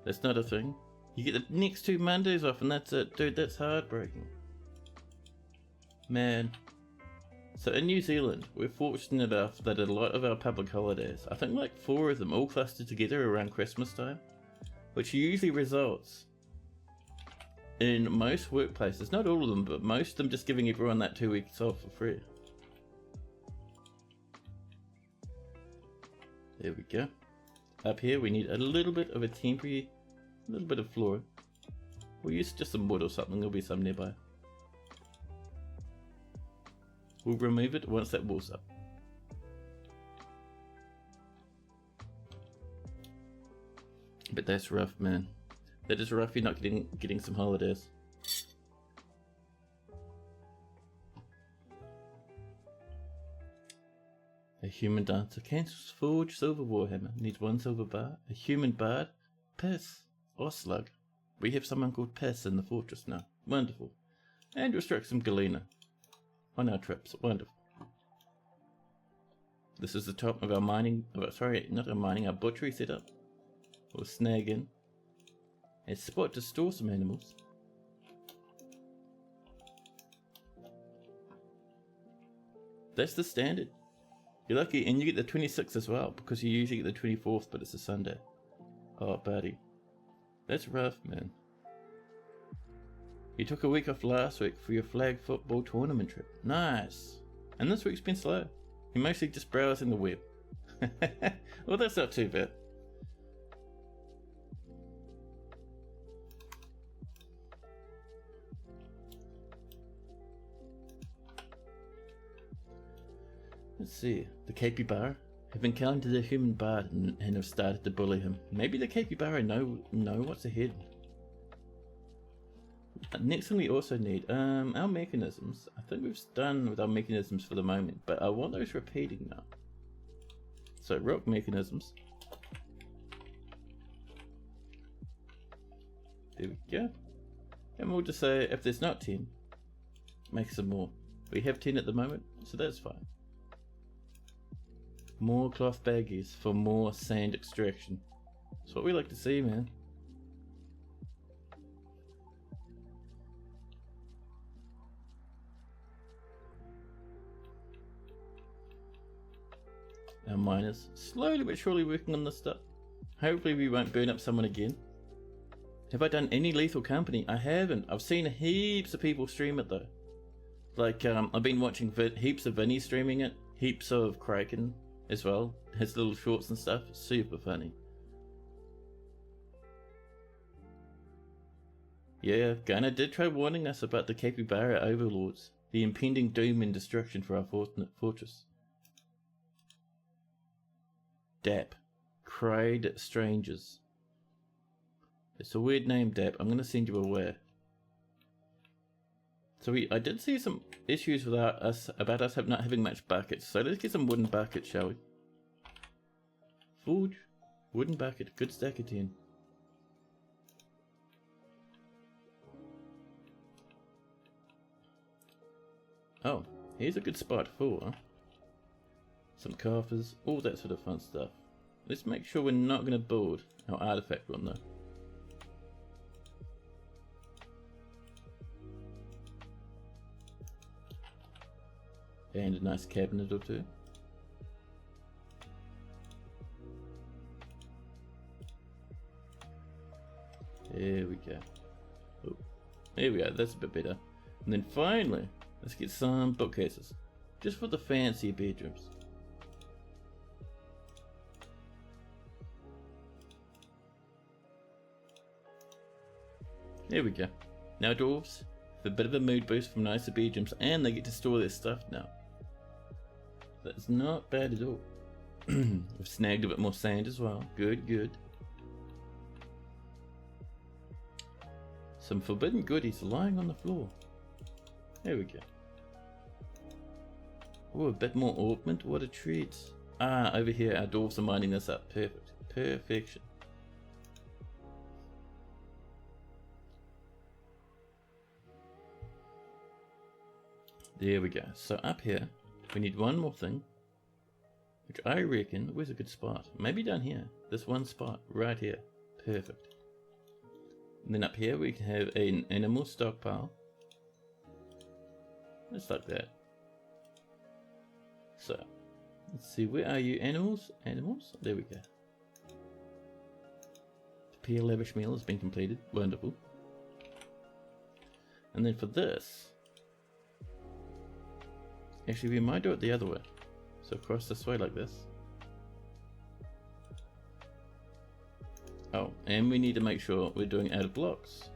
That's not a thing. You get the next 2 Mondays off and that's it. Dude, that's heartbreaking. Man. So in New Zealand, we're fortunate enough that a lot of our public holidays, I think like 4 of them all cluster together around Christmas time, which usually results in most workplaces, not all of them, but most of them just giving everyone that 2 weeks off for free. There we go. Up here we need a little bit of a temporary, little bit of flooring. We'll use just some wood or something, there'll be some nearby. We'll remove it once that wall's up. But that's rough, man. That is rough, you're not getting some holidays. A human dancer cancels forge silver warhammer, needs 1 silver bar. A human bard, piss, or slug. We have someone called Piss in the fortress now. Wonderful. And restrict some galena on our trips. Wonderful. This is the top of our mining, sorry, not our mining, our butchery setup. We'll snag in a spot to store some animals. That's the standard. You're lucky, and you get the 26th as well, because you usually get the 24th, but it's a Sunday. Oh, buddy. That's rough, man. You took a week off last week for your flag football tournament trip. Nice. And this week's been slow. You're mostly just browsing the web. Well, that's not too bad. Let's see. The capybara have encountered a human bard and have started to bully him. Maybe the capybara know what's ahead. Next thing we also need, our mechanisms. I think we've done with our mechanisms for the moment, but I want those repeating now. So rock mechanisms. There we go. And we'll just say if there's not 10, make some more. We have 10 at the moment, so that's fine. More cloth baggies for more sand extraction. That's what we like to see, man. Our miners slowly but surely working on this stuff. Hopefully we won't burn up someone again. Have I done any Lethal Company? I haven't. I've seen heaps of people stream it though. Like I've been watching heaps of Vinny streaming it, heaps of Kraken, as well. His little shorts and stuff, super funny. Yeah, Gunnar did try warning us about the capybara overlords, the impending doom and destruction for our fortress. Dap. Cried strangers. It's a weird name, Dap. I'm going to send you away. So I did see some issues with us not having much buckets. So let's get some wooden buckets, shall we? Forge. Wooden bucket. Good stack of 10. Oh, here's a good spot for some coffers, all that sort of fun stuff. Let's make sure we're not going to build our artifact room though. And a nice cabinet or two. There we go. Oh, there we go, that's a bit better. And then finally, let's get some bookcases. Just for the fancy bedrooms. There we go. Now dwarves, with a bit of a mood boost from nicer bedrooms, and they get to store their stuff now. That's not bad at all. We've snagged a bit more sand as well. Good, good. Some forbidden goodies lying on the floor. There we go. Oh, a bit more ornament. What a treat. Ah, over here our dwarves are mining this up. Perfect. Perfection. There we go. So up here, we need one more thing, which I reckon, where's a good spot? Maybe down here. This one spot, right here. Perfect. And then up here we can have an animal stockpile. Just like that. So, let's see, where are you? Animals? Animals? There we go. The pear lavish meal has been completed. Wonderful. And then for this, actually we might do it the other way. So across this way like this. Oh, and we need to make sure we're doing out of blocks.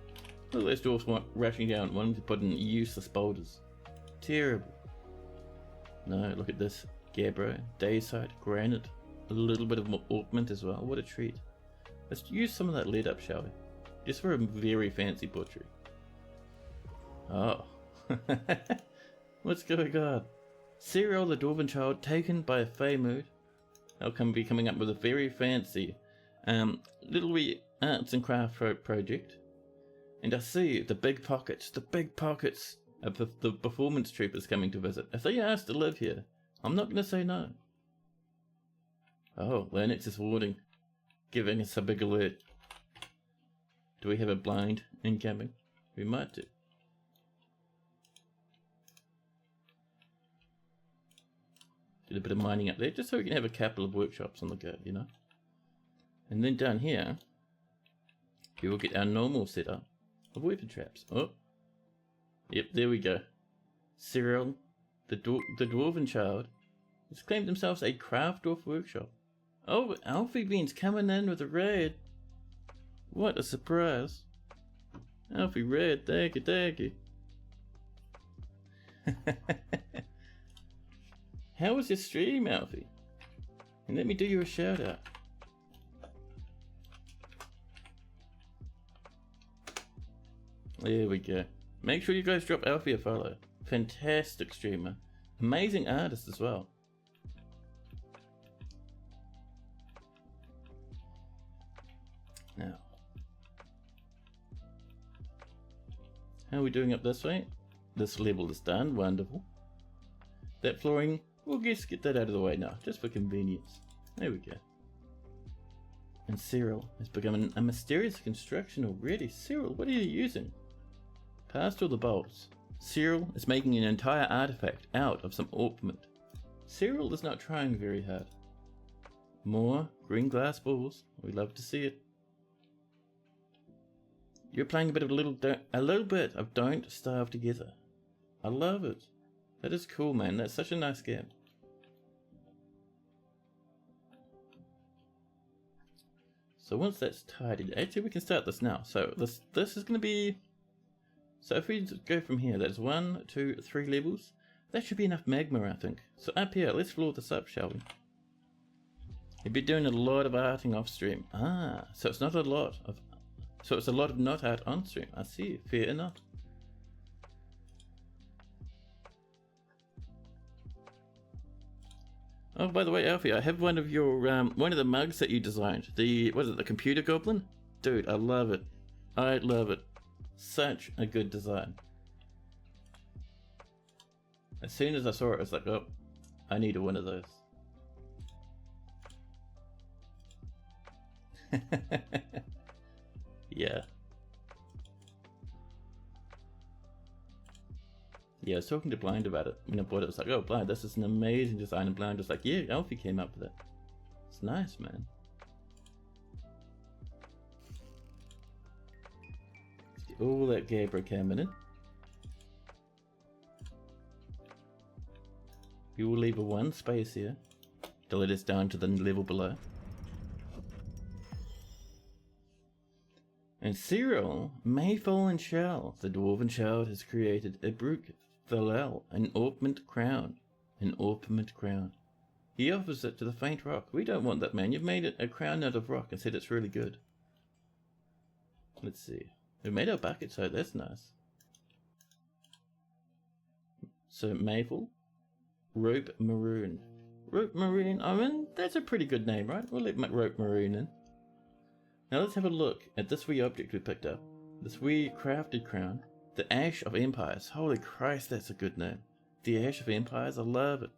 Look at those dwarfs rushing down, wanting to put in useless boulders. Terrible. No, look at this. Gabbro, dacite, granite, a little bit of ornament as well. What a treat. Let's use some of that lead up, shall we? Just for a very fancy butchery. Oh. What's going on? Cyril, the dwarven child, taken by a fey mood. They'll be coming up with a very fancy little wee arts and craft project. And I see the big pockets of the performance troopers coming to visit. If they ask to live here, I'm not going to say no. Oh, Lennox is warning, giving us a big alert. Do we have a blind incoming? We might do. Did a bit of mining up there, just so we can have a couple of workshops on the go, you know. And then down here, we will get our normal setup of weapon traps. Oh, yep, there we go. Cyril, the dwarven child, has claimed themselves a craft dwarf workshop. Oh, Alfie Bean's coming in with a raid. What a surprise. Alfie raid, thank you. How was your stream, Alfie? And let me do you a shout out. There we go. Make sure you guys drop Alfie a follow. Fantastic streamer. Amazing artist as well. Now, how are we doing up this way? This level is done. Wonderful. That flooring, we'll just get that out of the way now, just for convenience. There we go. And Cyril has become a mysterious construction already. Cyril, what are you using? Past all the bolts, Cyril is making an entire artifact out of some ornament. Cyril is not trying very hard. More green glass balls. We love to see it. You're playing a little bit of Don't Starve Together. I love it. That is cool, man. That's such a nice game. So once that's tidied, actually we can start this now. So this is going to be, so if we go from here, that's 1, 2, 3 levels. That should be enough magma, I think. So up here, let's floor this up, shall we? You'll be doing a lot of arting off stream. Ah, so it's not a lot of, so it's a lot of not art on stream. I see, fair enough. Oh, by the way, Alfie, I have one of your one of the mugs that you designed. The, what is it, the computer goblin? Dude, I love it. I love it. Such a good design. As soon as I saw it, I was like, oh, I need one of those. Yeah. Yeah, I was talking to Blind about it when I bought it. I was like, oh, Blind, this is an amazing design. And Blind was like, yeah, Alfie came up with it. It's nice, man. Let's get all that Gabriel coming in. We will leave a 1 space here to let us down to the level below. And Cyril, Mayfall and Shell, the Dwarven Child has created a Brook Thalel, an orpiment crown. An orpiment crown. He offers it to the faint rock. We don't want that, man. You've made it a crown out of rock and said it's really good. Let's see. We've made our bucket, so that's nice. So Mayfall, Rope Maroon. Rope Maroon, I mean, that's a pretty good name, right? We'll let Rope Maroon in. Now let's have a look at this wee object we picked up. This wee crafted crown. The Ash of Empires. Holy Christ, that's a good name. The Ash of Empires, I love it.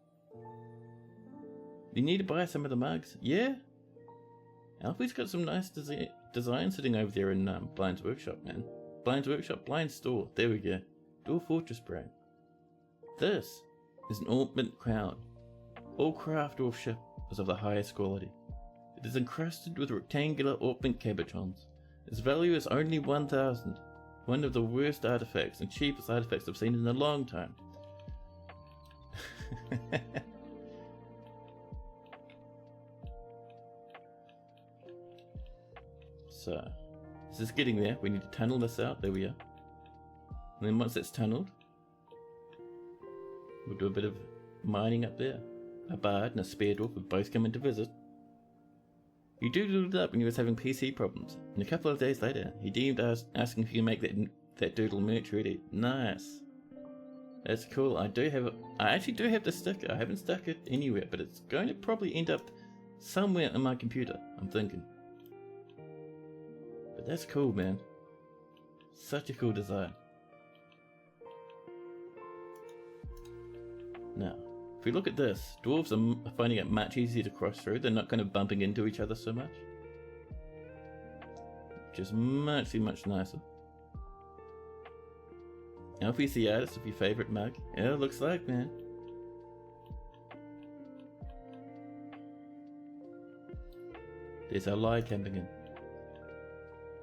You need to buy some of the mugs. Yeah? Alfie's got some nice design sitting over there in Blind's Workshop, man. Blind's Workshop, Blind's store. There we go. Dwarf Fortress brand. This is an ornament crown. All craft dwarfship is of the highest quality. It is encrusted with rectangular ornament cabochons. Its value is only 1,000. One of the worst artifacts and cheapest artifacts I've seen in a long time. So, this is getting there. We need to tunnel this out. There we are. And then once it's tunneled, we'll do a bit of mining up there. A bard and a spear dwarf would both come in to visit. You doodled it up when he was having PC problems, and a couple of days later, he DM'd us asking if you can make that doodle merch ready. Nice. That's cool. I actually do have the sticker. I haven't stuck it anywhere, but it's going to probably end up somewhere on my computer, I'm thinking. But that's cool, man. Such a cool design. Now, if we look at this, dwarves are finding it much easier to cross through. They're not kind of bumping into each other so much. Which is much nicer. Alfie's the artist of your favourite mug. Yeah, it looks like, man. There's our lie camping in.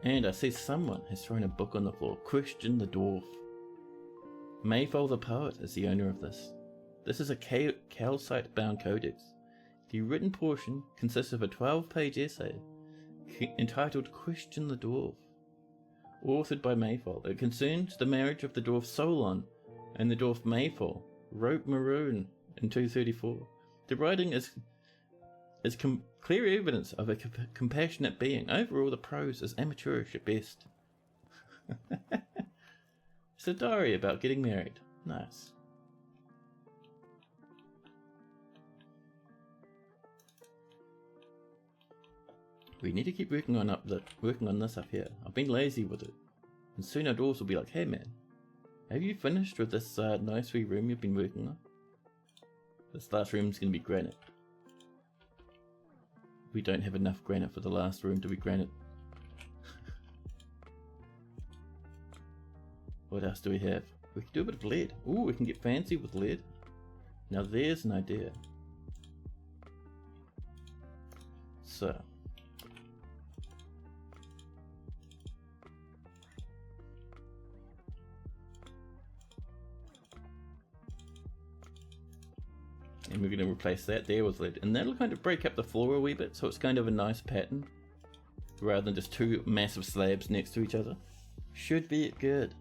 And I see someone has thrown a book on the floor. Question the Dwarf. Mayfall the Poet is the owner of this. This is a calcite-bound codex. The written portion consists of a 12-page essay entitled Question the Dwarf, authored by Mayfall. It concerns the marriage of the dwarf Solon and the dwarf Mayfall, Rope Maroon, in 234. The writing is clear evidence of a compassionate being. Overall, the prose is amateurish at best. It's a diary about getting married. Nice. We need to keep working on this up here. I've been lazy with it. And soon our dwarves will be like, hey man, have you finished with this nice wee room you've been working on? This last room's going to be granite. We don't have enough granite for the last room to be granite. What else do we have? We can do a bit of lead. Ooh, we can get fancy with lead. Now there's an idea. So. And we're going to replace that there with lead. And that'll kind of break up the floor a wee bit, so it's kind of a nice pattern. rather than just two massive slabs next to each other. Should be good.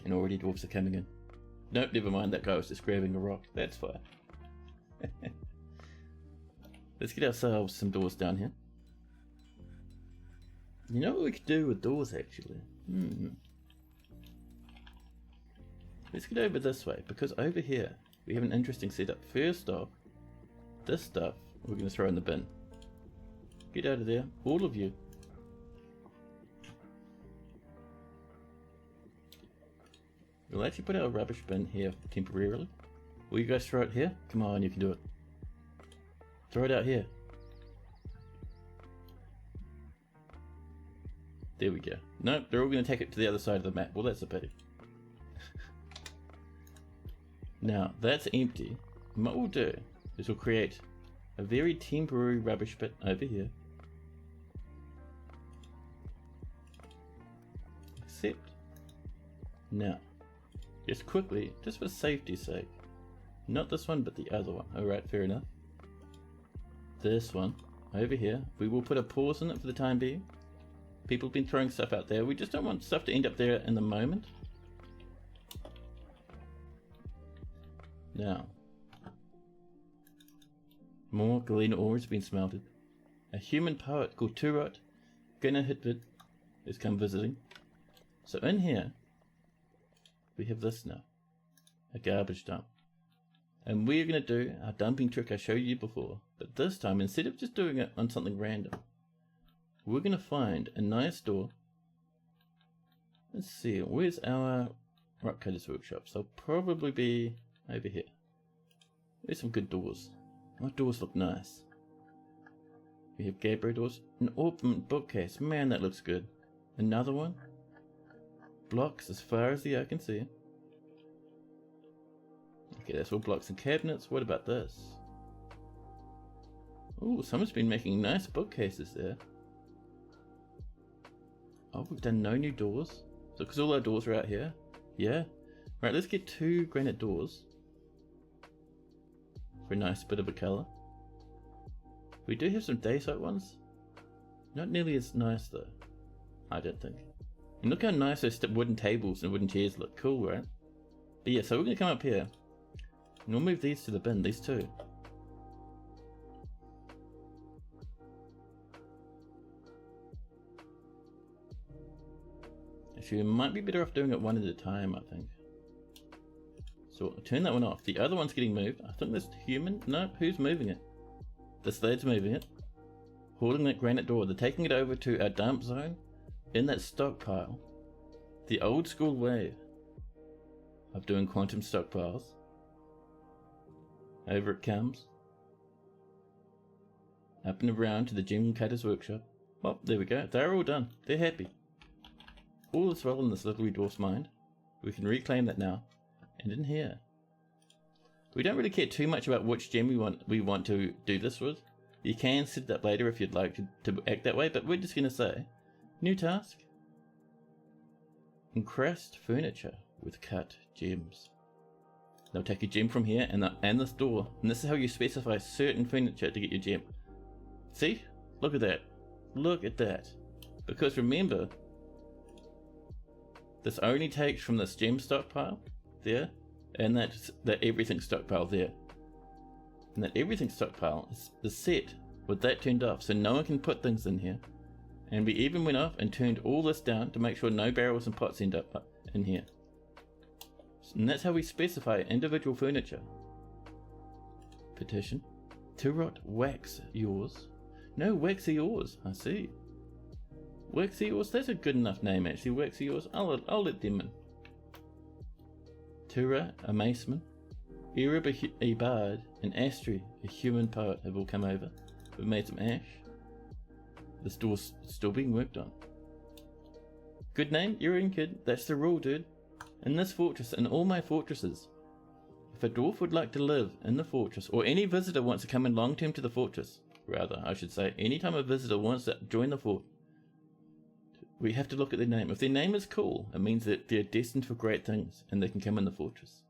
And already dwarves are coming in. Nope, never mind, that guy was just grabbing a rock. That's fine. Let's get ourselves some doors down here. You know what we could do with doors, actually? Let's get over this way, because over here we have an interesting setup. First off, this stuff we're going to throw in the bin. Get out of there, all of you. We'll actually put our rubbish bin here temporarily. Will you guys throw it here? Come on, you can do it. Throw it out here. There we go. Nope, they're all going to take it to the other side of the map. Well, that's a pity. Now, that's empty. And what we'll do is we'll create a very temporary rubbish pit over here. Except, now, just quickly, just for safety's sake, not this one, but the other one. Alright, fair enough. This one, over here, we will put a pause in it for the time being. People have been throwing stuff out there. We just don't want stuff to end up there in the moment. Now, more galena ore has been smelted. A human poet called Turot, Gonna Hitvid, has come visiting. So in here, we have this now. A garbage dump. And we're going to do our dumping trick I showed you before. But this time, instead of just doing it on something random, we're going to find a nice door. Let's see, where's our rock cutter's workshops? They'll probably be over here. There's some good doors. Our doors look nice. We have Gabriel doors. An ornament bookcase. Man, that looks good. Another one. Blocks as far as the eye can see. Okay, that's all blocks and cabinets. What about this? Ooh, someone's been making nice bookcases there. Oh, we've done no new doors. So, because all our doors are out here. Yeah. Right, let's get 2 granite doors. For a nice bit of a colour. We do have some dacite ones. Not nearly as nice though. I don't think. And look how nice those wooden tables and wooden chairs look. Cool, right? But yeah, so we're going to come up here. And we'll move these to the bin, these 2. Actually, we might be better off doing it one at a time, I think. So I'll turn that one off. The other one's getting moved. I think this human. No, who's moving it? This lad's moving it. Holding that granite door. They're taking it over to our dump zone in that stockpile. The old school way of doing quantum stockpiles. Over it comes. Up and around to the gem cutter's workshop. Oh, there we go. They're all done. They're happy. All is well in this little dwarf's mind. We can reclaim that now. And in here, we don't really care too much about which gem we want to do this with. You can set it up later if you'd like to act that way, but we're just going to say, new task, encrust furniture with cut gems. They'll take a gem from here and this door, and this is how you specify certain furniture to get your gem. See? Look at that. Look at that. Because remember, this only takes from this gem stockpile there, and that everything stockpile there. And that everything stockpile is set with that turned off, so no one can put things in here. And we even went off and turned all this down to make sure no barrels and pots end up in here. And that's how we specify individual furniture. Petition. Turot wax yours. No, wax yours. I see. Wax yours. That's a good enough name actually. Wax yours. I'll let them in. Tura, a maceman, Ereb, a bard, and Astri, a human poet, have all come over. We've made some ash. This door's still being worked on. Good name? You're in, kid. That's the rule, dude. In this fortress, and all my fortresses, if a dwarf would like to live in the fortress, or any visitor wants to come in long term to the fortress, rather, I should say, anytime a visitor wants to join the fort, we have to look at their name. If their name is cool, it means that they're destined for great things and they can come in the fortress.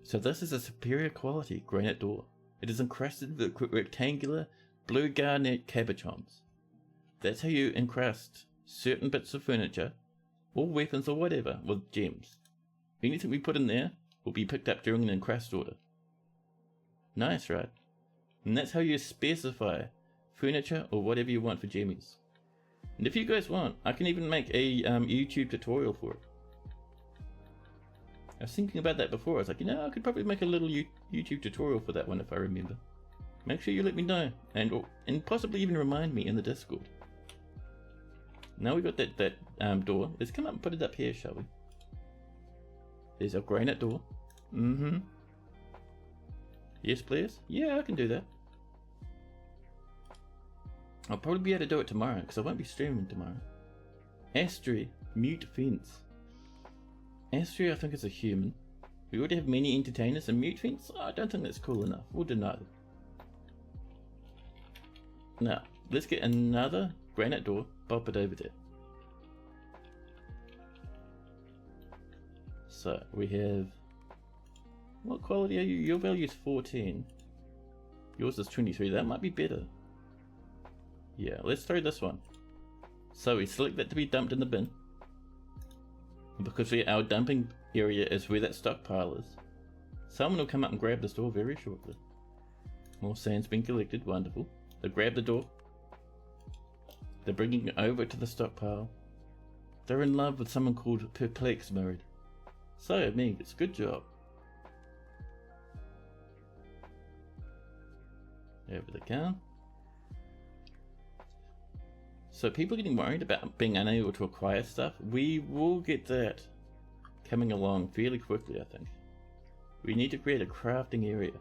So this is a superior quality granite door. It is encrusted with rectangular blue garnet cabochons. That's how you encrust certain bits of furniture, or weapons or whatever, with gems. Anything we put in there will be picked up during an encrust order. Nice, right? And that's how you specify furniture or whatever you want for gemmies. And if you guys want, I can even make a YouTube tutorial for it. I was thinking about that before. I was like, you know, I could probably make a little YouTube tutorial for that one if I remember. Make sure you let me know, and possibly even remind me in the Discord. Now we got that door. Let's come up and put it up here, shall we? There's our granite door. Yes, please. Yeah, I can do that. I'll probably be able to do it tomorrow because I won't be streaming tomorrow. Astri, mute fence. Astri, I think, is a human. We already have many entertainers, and mute fence, I don't think that's cool enough. We'll deny them. Now, let's get another granite door, pop it over there. So, we have... What quality are you? Your value is 14. Yours is 23. That might be better. Yeah, let's throw this one. So we select that to be dumped in the bin. And because our dumping area is where that stockpile is, someone will come up and grab this door very shortly. More sand's been collected. Wonderful. They grab the door. They're bringing it over to the stockpile. They're in love with someone called Perplex Mode. So, Meg, it's a good job. Over the can. So people getting worried about being unable to acquire stuff, we will get that coming along fairly quickly, I think. We need to create a crafting area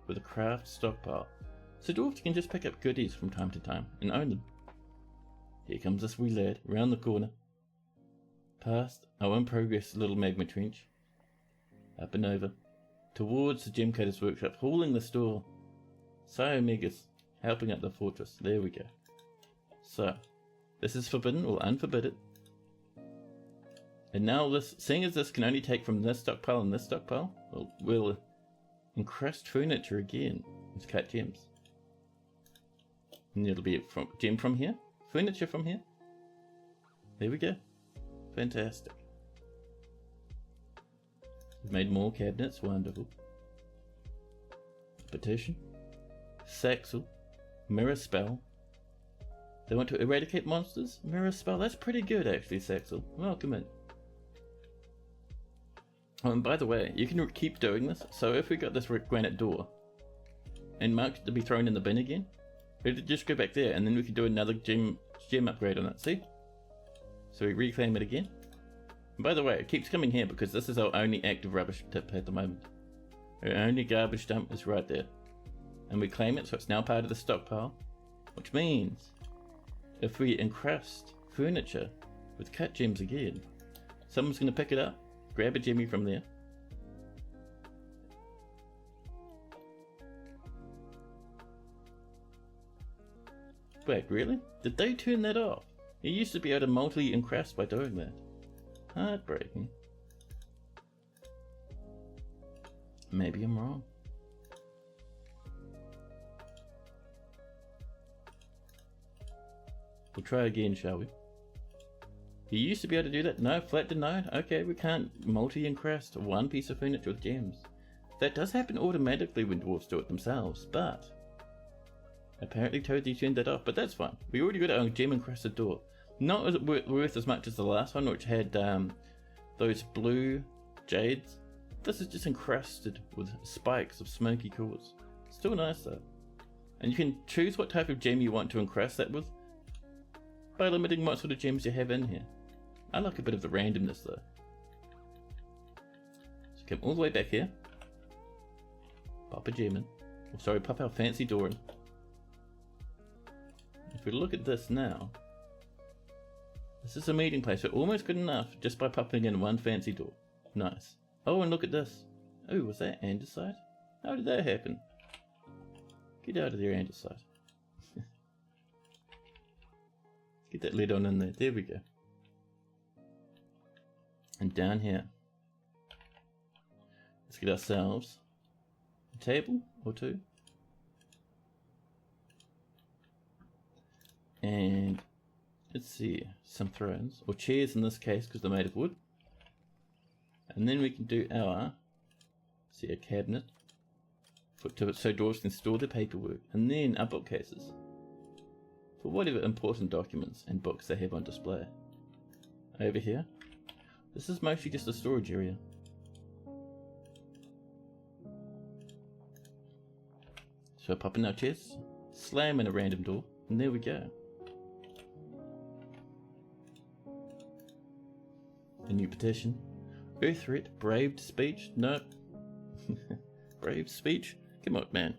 with a craft stockpile, so dwarves can just pick up goodies from time to time and own them. Here comes this wee lad, round the corner. Past our in progress little magma trench. Up and over. Towards the gem cutter's workshop, hauling the store. So Megas, helping up the fortress. There we go. So, this is forbidden, we'll unforbid it. And now this, seeing as this can only take from this stockpile and this stockpile, we'll encrust furniture again with cut gems. And it'll be from gem from here, furniture from here. There we go. Fantastic. We've made more cabinets, wonderful. Petition. Saxel. Mirror spell. They want to eradicate monsters? Mirror spell, that's pretty good actually, Saxel. Welcome in. Oh, and by the way, you can keep doing this, so if we got this granite door, and marked to be thrown in the bin again, it'd just go back there, and then we could do another gem upgrade on it, see? So we reclaim it again. And by the way, it keeps coming here because this is our only active rubbish tip at the moment. Our only garbage dump is right there. And we claim it, so it's now part of the stockpile, which means if we encrust furniture with cut gems again, someone's going to pick it up, grab a gemmy from there. Wait, really? Did they turn that off? You used to be able to multi-encrust by doing that. Heartbreaking. Maybe I'm wrong. We'll try again, shall we? You used to be able to do that? No, flat denied? Okay, we can't multi-encrust one piece of furniture with gems. That does happen automatically when dwarves do it themselves, but apparently Toadie turned that off, but that's fine. We already got our gem encrusted door. Not as worth as much as the last one, which had those blue jades. This is just encrusted with spikes of smoky quartz. Still nice though. And you can choose what type of gem you want to encrust that with by limiting what sort of gems you have in here. I like a bit of the randomness though. So come all the way back here. Pop a gem in. Oh, sorry, pop our fancy door in. If we look at this now, this is a meeting place. We're almost good enough just by popping in one fancy door. Nice. Oh, and look at this. Oh, was that andesite? How did that happen? Get out of there, andesite. Get that lid on in there. There we go. And down here. Let's get ourselves a table or two. And let's see, some thrones, or chairs in this case because they're made of wood. And then we can do our, see, a cabinet so dwarves can store their paperwork, and then our bookcases for whatever important documents and books they have on display. Over here, this is mostly just a storage area. So pop in our chests, slam in a random door, and there we go. A new petition. Earth threat, braved speech? Nope. Brave speech? Come on, man.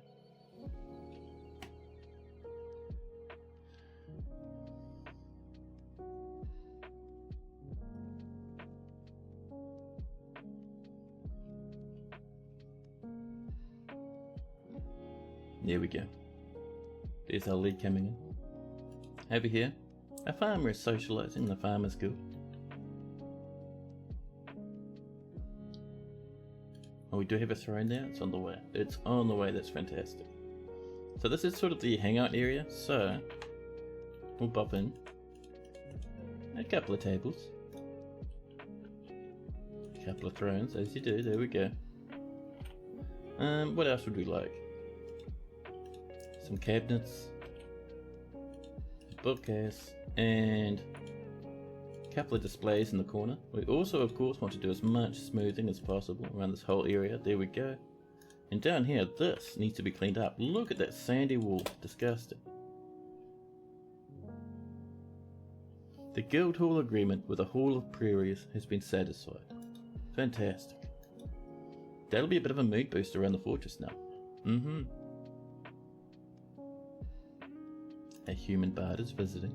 There we go. There's our lead coming in. Over here, a farmer is socialising in the Farmers Guild. Oh, we do have a throne there. It's on the way. It's on the way. That's fantastic. So this is sort of the hangout area. So we'll pop in a couple of tables, a couple of thrones, as you do. There we go. What else would we like? Some cabinets, a bookcase, and couple of displays in the corner. We also of course want to do as much smoothing as possible around this whole area. There we go. And down here, this needs to be cleaned up. Look at that sandy wall. Disgusting. The guild hall agreement with the Hall of Prairies has been satisfied. Fantastic. That'll be a bit of a mood booster around the fortress now. A human bard is visiting.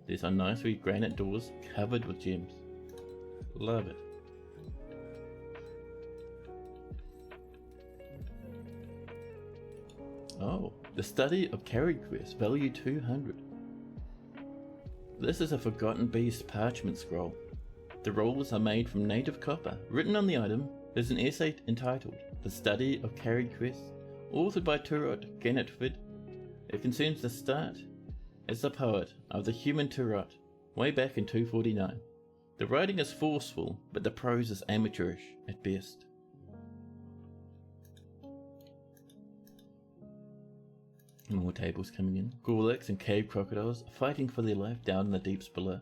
There's our nice wee granite doors covered with gems. Love it. Oh, the study of Carried Quest, value 200. This is a forgotten beast parchment scroll. The rolls are made from native copper. Written on the item is an essay entitled The Study of Carried Quest, authored by Turot Ganetford. It concerns the start as the poet of the human Turot, way back in 249. The writing is forceful, but the prose is amateurish at best. More tables coming in. Gorlaks and cave crocodiles fighting for their life down in the deeps below.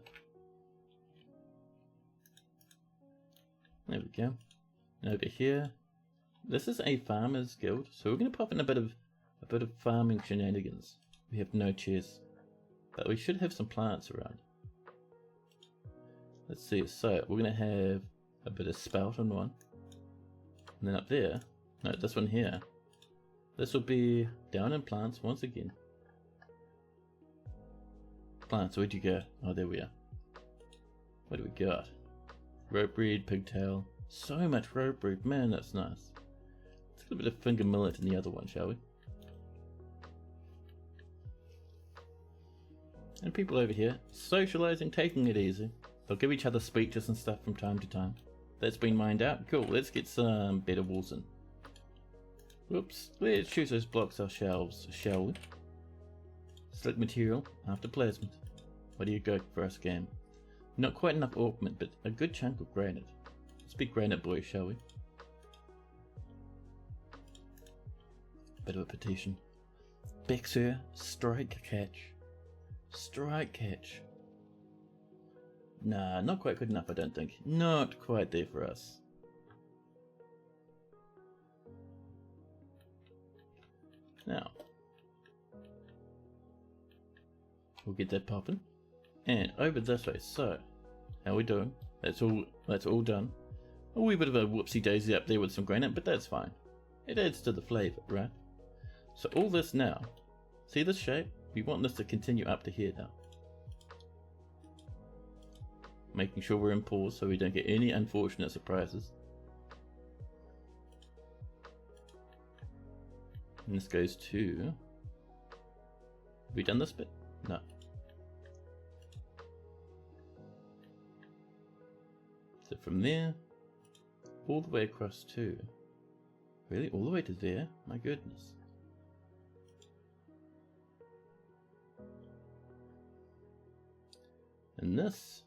There we go. And over here, this is a farmers guild, so we're going to pop in a bit of farming shenanigans. We have no chairs, but we should have some plants around. Let's see. So we're going to have a bit of spout on one, and then up there, no, this one here. This will be down in plants once again. Plants, where'd you go? Oh, there we are. What do we got? Rope breed, pigtail. So much rope breed. Man, that's nice. Let's get a bit of finger millet in the other one, shall we? And people over here, socializing, taking it easy. They'll give each other speeches and stuff from time to time. That's been mined out. Cool, let's get some better walls in. Whoops, let's choose those blocks our shelves, shall we? Select material after placement. What do you go for us, game? Not quite enough augment, but a good chunk of granite. Let's be granite boys, shall we? Bit of a petition. Bexer, strike catch. Strike catch. Nah, not quite good enough, I don't think. Not quite there for us. Now, we'll get that popping, and over this way. So, how we doing? That's all done. A wee bit of a whoopsie daisy up there with some granite, but that's fine. It adds to the flavour, right? So all this now, see this shape? We want this to continue up to here now. Making sure we're in pause so we don't get any unfortunate surprises. And this goes to... Have we done this bit? No. from there, all the way across to... Really? All the way to there? My goodness. And this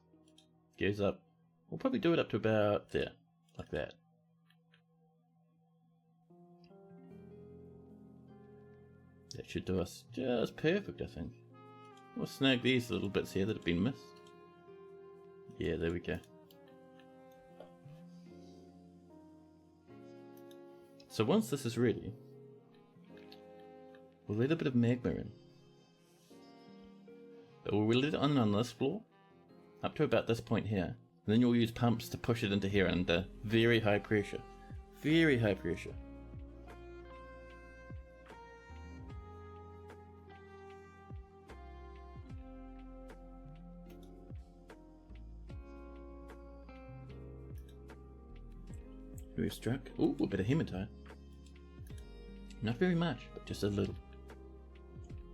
goes up. We'll probably do it up to about there. Like that. That should do us just perfect, I think. We'll snag these little bits here that have been missed. Yeah, there we go. So once this is ready, we'll let a bit of magma in. But we'll let it on this floor, up to about this point here. And then you'll use pumps to push it into here under very high pressure. Very high pressure. We've struck. Ooh, a bit of hematite. Not very much, but just a little.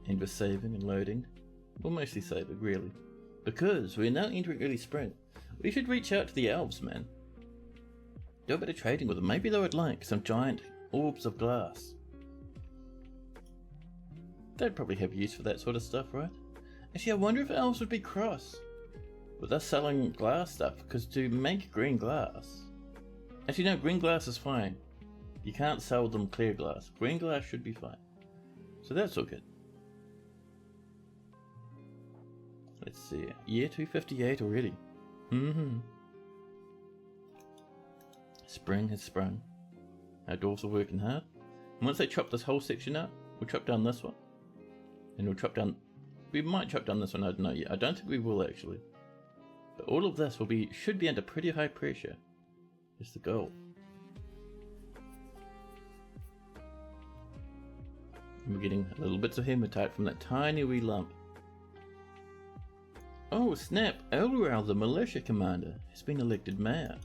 And we're saving and loading. We'll mostly save it, really. Because we're now entering early spring. We should reach out to the elves, man. Do a bit of trading with them. Maybe they would like some giant orbs of glass. They'd probably have use for that sort of stuff, right? Actually, I wonder if elves would be cross with us selling glass stuff, because to make green glass... Actually, no, green glass is fine. You can't sell them clear glass. Green glass should be fine. So that's all good. Let's see. Year 258 already. Spring has sprung. Our dwarves are working hard. And once they chop this whole section out, we'll chop down this one. And we'll chop down... We might chop down this one, I don't know yet. I don't think we will, actually. But all of this should be under pretty high pressure. Is the goal. And we're getting little bits of hematite from that tiny wee lump. Oh snap! Elroy, the militia commander, has been elected mayor.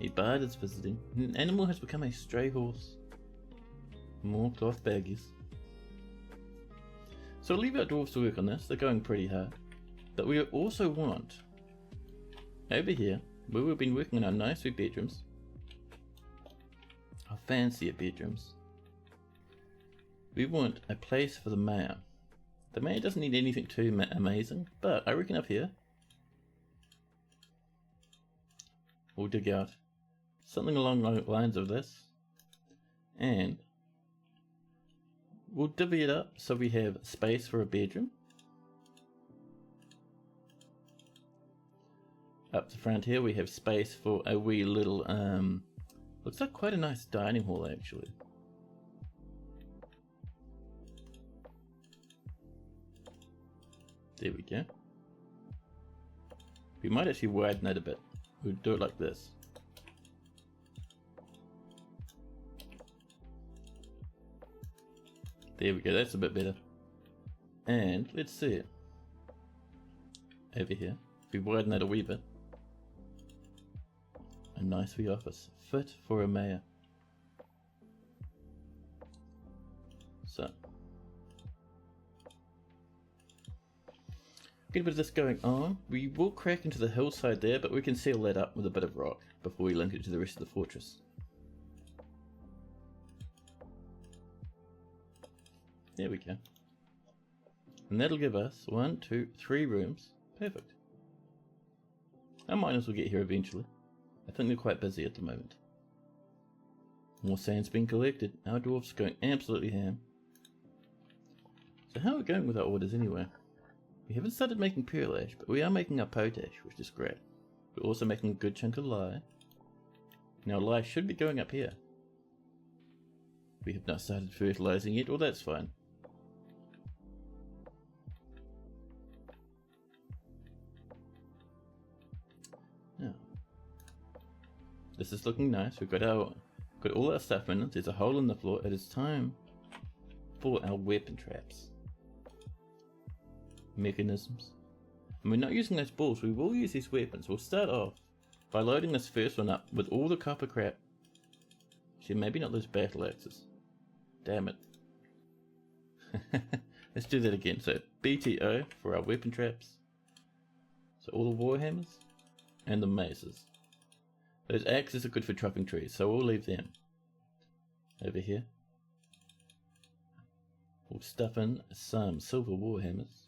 A bard is visiting. An animal has become a stray horse. More cloth baggies. So I'll leave our dwarves to work on this. They're going pretty hard. But we also want over here, where we've been working on our nice wee bedrooms, our fancier bedrooms, we want a place for the mayor. The mayor doesn't need anything too amazing, but I reckon up here we'll dig out something along the lines of this, and we'll divvy it up so we have space for a bedroom. Up the front here we have space for a wee little, looks like quite a nice dining hall actually. There we go. We might actually widen it a bit. We'll do it like this. There we go, that's a bit better. And let's see it. Over here, if we widen that a wee bit. A nice wee office, fit for a mayor. So, get a bit of this going on. We will crack into the hillside there, but we can seal that up with a bit of rock before we link it to the rest of the fortress. There we go. And that'll give us 1, 2, 3 rooms. Perfect. Our miners will get here eventually. I think they're quite busy at the moment. More sand's been collected. Our dwarves are going absolutely ham. So how are we going with our orders anyway? We haven't started making pearl ash, but we are making our potash, which is great. We're also making a good chunk of lye. Now lye should be going up here. We have not started fertilizing yet, well that's fine. Now, this is looking nice. We've got all our stuff in it. There's a hole in the floor. It is time for our weapon traps. Mechanisms. And we're not using those balls. We will use these weapons. We'll start off by loading this first one up with all the copper crap. Actually, maybe not those battle axes. Damn it. Let's do that again. So BTO for our weapon traps. So all the warhammers and the maces. Those axes are good for chopping trees, so we'll leave them. Over here. We'll stuff in some silver warhammers.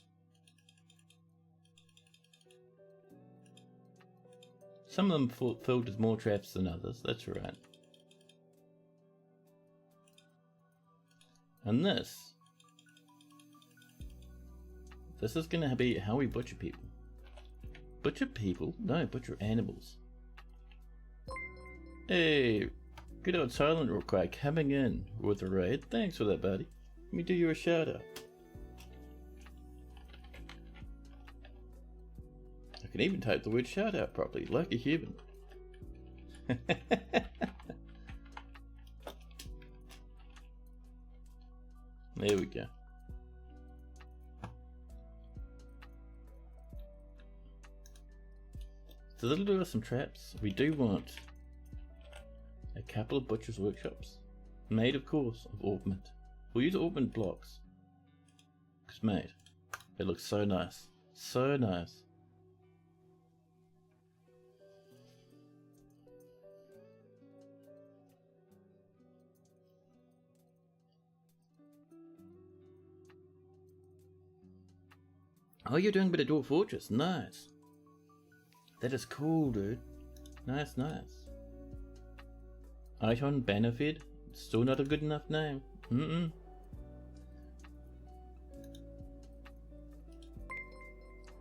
Some of them filled with more traps than others, that's right. And this is gonna be how we butcher people. Butcher people? No, butcher animals. Hey, good old Silent Cry coming in with a raid. Thanks for that, buddy. Let me do you a shout out. I can even type the word shout out properly, like a human. There we go. So that'll do us some traps. We do want a couple of butcher's workshops, made of course of augment. We'll use augment blocks. It's made. It looks so nice. So nice. Oh, you're doing a bit of Dwarf Fortress. Nice. That is cool, dude. Nice, nice. Iton Bannerfed. Still not a good enough name.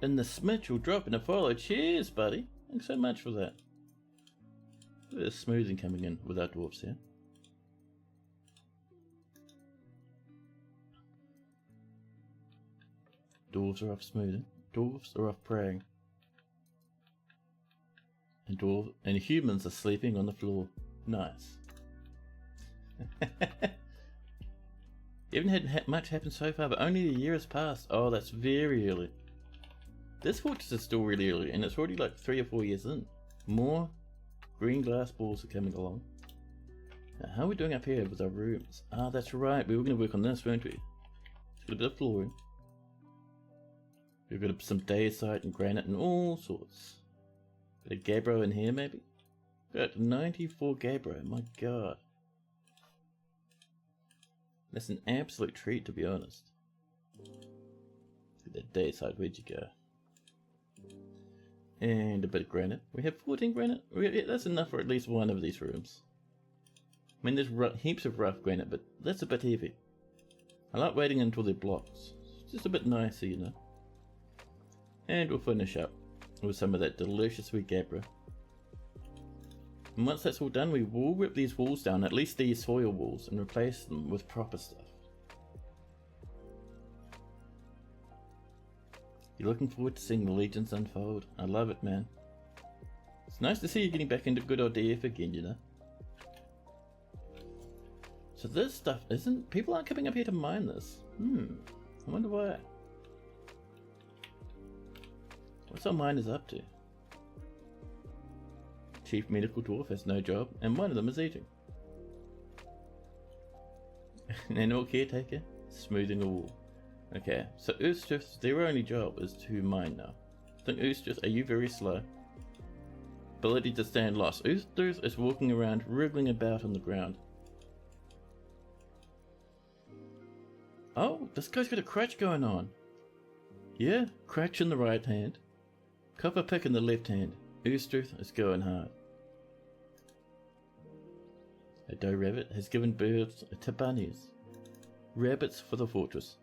And the Smitch will drop in a follow. Cheers, buddy. Thanks so much for that. There's smoothing coming in with our dwarfs here. Dwarves are off smoothing. Dwarves are off praying. And humans are sleeping on the floor. Nice. You haven't had much happen so far, but only a year has passed. Oh, that's very early. This fortress is still really early, and it's already like 3 or 4 years in. More green glass balls are coming along. Now, how are we doing up here with our rooms? Ah, that's right. We were going to work on this, weren't we? Got a bit of flooring. We've got some dacite and granite and all sorts. Bit of gabbro in here, maybe? Got 94 gabbro. My god. That's an absolute treat, to be honest. Look at that dacite. Where'd you go? And a bit of granite. We have 14 granite. Yeah, that's enough for at least one of these rooms. I mean, there's heaps of rough granite, but that's a bit heavy. I like waiting until they're blocks. It's just a bit nicer, you know. And we'll finish up with some of that delicious sweet gabbro. And once that's all done, we will rip these walls down, at least these soil walls, and replace them with proper stuff. You're looking forward to seeing the legions unfold. I love it, man. It's nice to see you getting back into good old DF again, you know. So this stuff isn't... People aren't coming up here to mine this. I wonder why. What's our miners up to? Chief Medical Dwarf has no job, and one of them is eating. An animal caretaker, smoothing a wall. Okay, so Earthstrips, their only job is to mine now. I think Earthstrips, are you very slow? Ability to stand lost. Earthstrips is walking around, wriggling about on the ground. Oh, this guy's got a crutch going on. Yeah, crutch in the right hand. Copper pick in the left hand. Earthstrips is going hard. A doe rabbit has given birth to bunnies. Rabbits for the fortress.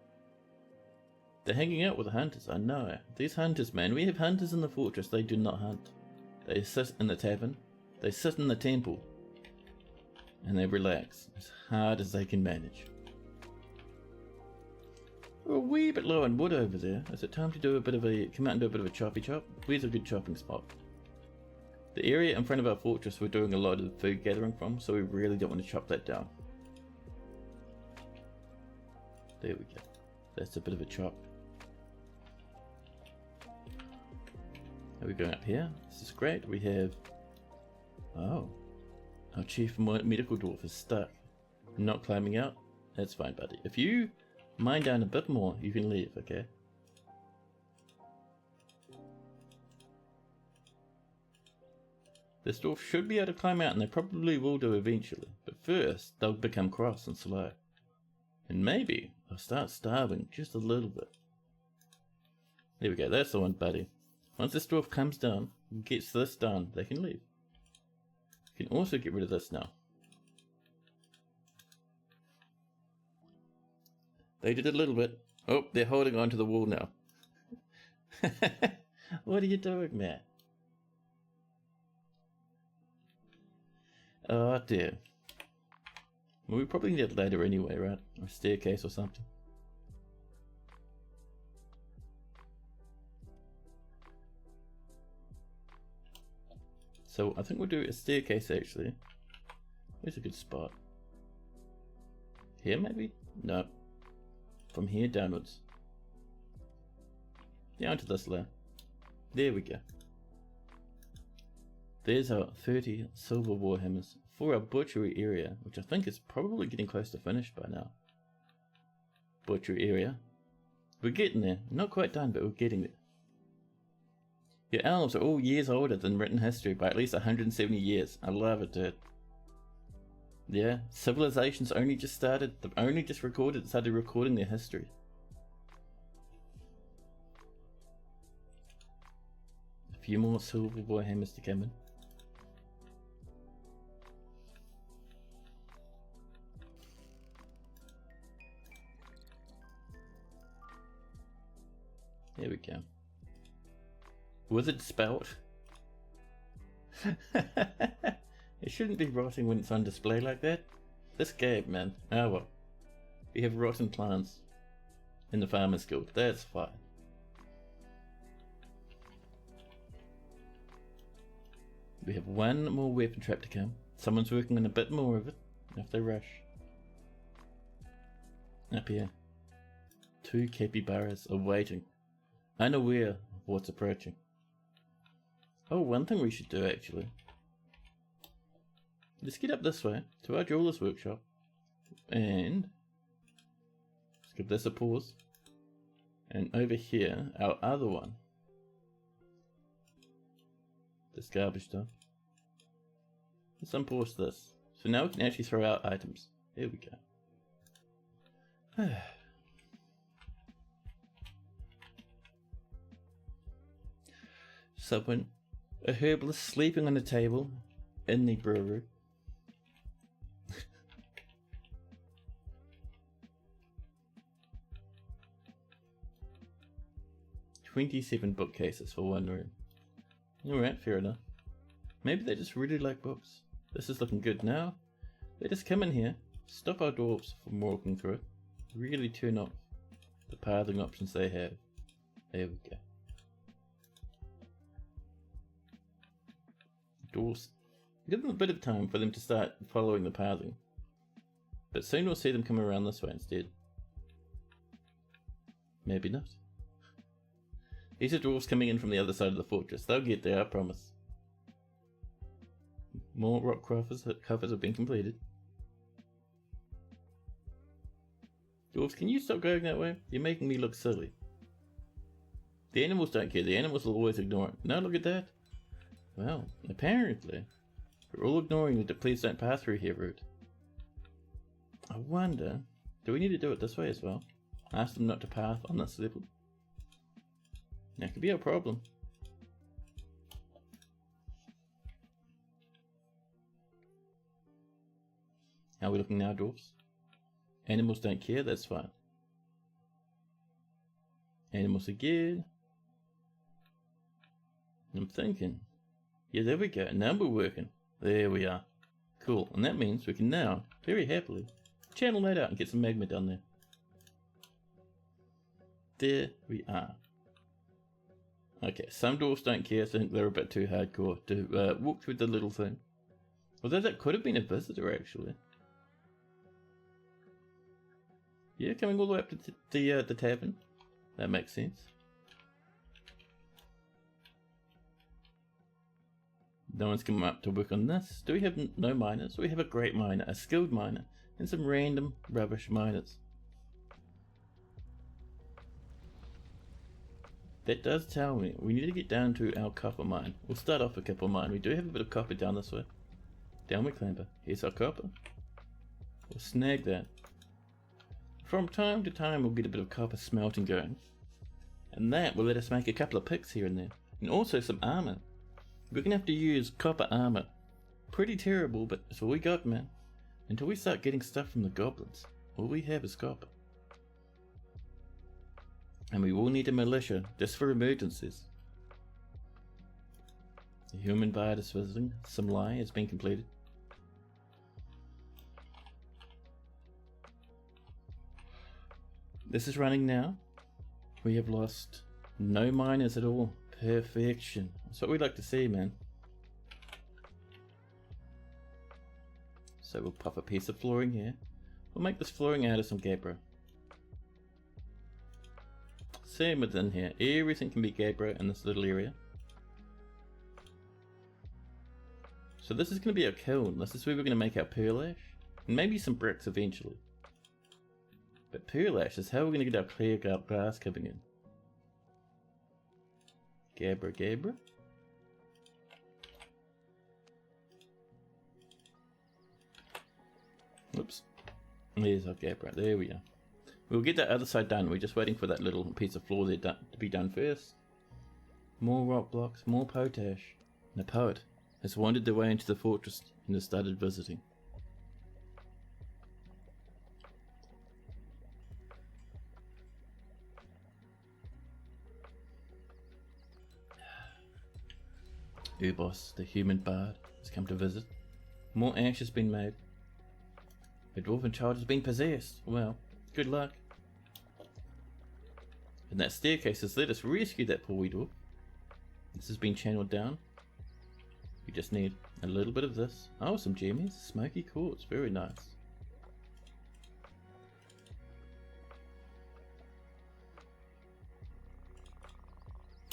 They're hanging out with the hunters, I know. These hunters, man, we have hunters in the fortress, they do not hunt. They sit in the tavern, they sit in the temple, and they relax as hard as they can manage. We're a wee bit low on wood over there. Is it time to do a bit of a, come out and do a bit of a choppy chop? Where's a good chopping spot? The area in front of our fortress we're doing a lot of food gathering from, so we really don't want to chop that down. There we go. That's a bit of a chop. Are we going up here? This is great. We have... Oh. Our chief medical dwarf is stuck. Not climbing out? That's fine, buddy. If you mine down a bit more, you can leave, okay? This dwarf should be able to climb out, and they probably will do eventually. But first, they'll become cross and slow. And maybe they'll start starving just a little bit. There we go, that's the one, buddy. Once this dwarf comes down and gets this done, they can leave. You can also get rid of this now. They did a little bit. Oh, they're holding on to the wall now. What are you doing, man? Oh dear. Well, we probably need a ladder anyway, right? Or a staircase or something. So I think we'll do a staircase actually. Where's a good spot? Here maybe? No. From here downwards. Down to this layer. There we go. There's our 30 silver warhammers for our butchery area, which I think is probably getting close to finished by now. Butchery area. We're getting there. Not quite done, but we're getting there. Your elves are all years older than written history by at least 170 years. I love it, dude. Yeah, civilizations only just started, they've only just started recording their history. A few more silver warhammers to come in. There we go. Wizard spout. It shouldn't be rotting when it's on display like that. This game, man. Oh well. We have rotten plants in the farmer's guild. That's fine. We have one more weapon trap to come. Someone's working on a bit more of it if they rush. Up here. 2 capybaras are waiting, unaware of what's approaching. Oh, one thing we should do actually. Let's get up this way to our jeweler's workshop and let's give this a pause. And over here, our other one. This garbage stuff. Let's unpause this. So now we can actually throw out items. There we go. Someone, a herbalist sleeping on a table in the brewery. 27 bookcases for one room. Alright, fair enough. Maybe they just really like books. This is looking good now. They just come in here, stop our dwarves from walking through it, really turn off the pathing options they have. There we go. Dwarves, give them a bit of time for them to start following the pathing. But soon we'll see them come around this way instead. Maybe not. These are dwarves coming in from the other side of the fortress. They'll get there, I promise. More rock covers have been completed. Dwarves, can you stop going that way? You're making me look silly. The animals don't care. The animals will always ignore it. Now look at that. Well, apparently, we're all ignoring the please don't pass through here route. I wonder, do we need to do it this way as well? Ask them not to path on this level. That could be a problem. How are we looking now, dwarves? Animals don't care, that's fine. Animals again. I'm thinking. Yeah, there we go. Now we're working. There we are. Cool. And that means we can now, very happily, channel that out and get some magma down there. There we are. Okay, some dwarves don't care, so I think they're a bit too hardcore to walk through the little thing. Although that could have been a visitor, actually. Yeah, coming all the way up to the tavern. That makes sense. No one's come up to work on this. Do we have no miners? We have a great miner, a skilled miner, and some random rubbish miners. that does tell me we need to get down to our copper mine. We'll start off with copper mine. We do have a bit of copper down this way. Down we clamber. Here's our copper. We'll snag that. From time to time we'll get a bit of copper smelting going. And that will let us make a couple of picks here and there. And also some armor. We're going to have to use copper armor. Pretty terrible, but it's all we got, man. Until we start getting stuff from the goblins, all we have is copper. And we will need a militia, just for emergencies. The human bard is visiting. Some lie has been completed. This is running now. We have lost no miners at all. Perfection. That's what we'd like to see, man. So we'll pop a piece of flooring here. We'll make this flooring out of some gabbro. Same within here. Everything can be gabbro in this little area. So this is going to be our kiln. This is where we're going to make our pearl ash. And maybe some bricks eventually. But pearl ash is how we're going to get our clear glass coming in. Gabbro, gabbro. Oops. There's our gabbro. There we are. We'll get that other side done. We're just waiting for that little piece of floor there to be done first. More rock blocks, more potash. And the poet has wandered their way into the fortress and has started visiting. Ubos, the human bard, has come to visit. More ash has been made. A dwarven child has been possessed. Well, good luck. And that staircase has let us rescue that poor wee dwarf. This has been channeled down. We just need a little bit of this. Oh, some gemmies. Smoky quartz. Very nice.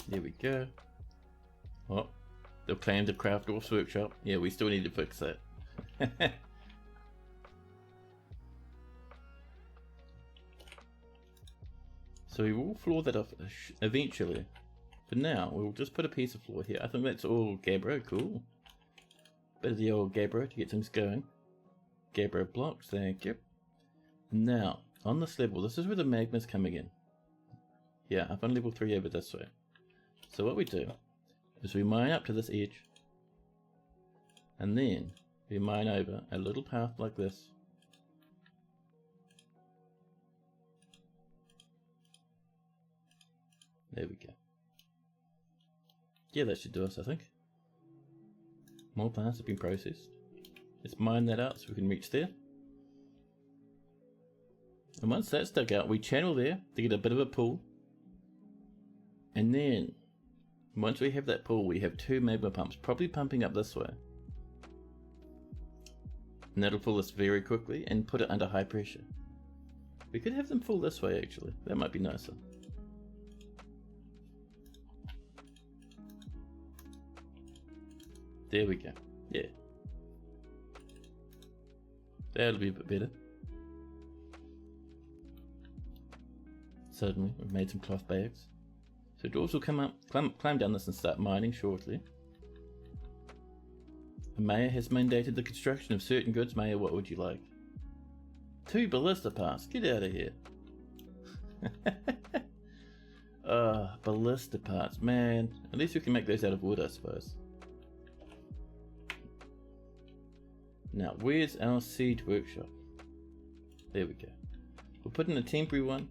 There we go. Oh, they'll claim the craft dwarf's workshop. Yeah, we still need to fix that. So we will floor that off eventually. For now, we'll just put a piece of floor here. I think that's all gabbro. Cool. Bit of the old gabbro to get things going. Gabbro blocks, thank you. Now, on this level, this is where the magma's coming in. Yeah, up on level 3 over this way. So what we do is we mine up to this edge. And then we mine over a little path like this. There we go. Yeah, that should do us, I think. More plants have been processed. Let's mine that out so we can reach there. And once that's dug out, we channel there to get a bit of a pull. And then, once we have that pull, we have 2 magma pumps, probably pumping up this way. And that'll pull us very quickly and put it under high pressure. We could have them pull this way actually, that might be nicer. There we go. Yeah. That'll be a bit better. Suddenly, we've made some cloth bags. So dwarves will come up, climb down this and start mining shortly. The mayor has mandated the construction of certain goods. Mayor, what would you like? 2 ballista parts. Get out of here. Ballista parts. Man, at least we can make those out of wood, I suppose. Now, where's our siege workshop? There we go. We'll put in a temporary one.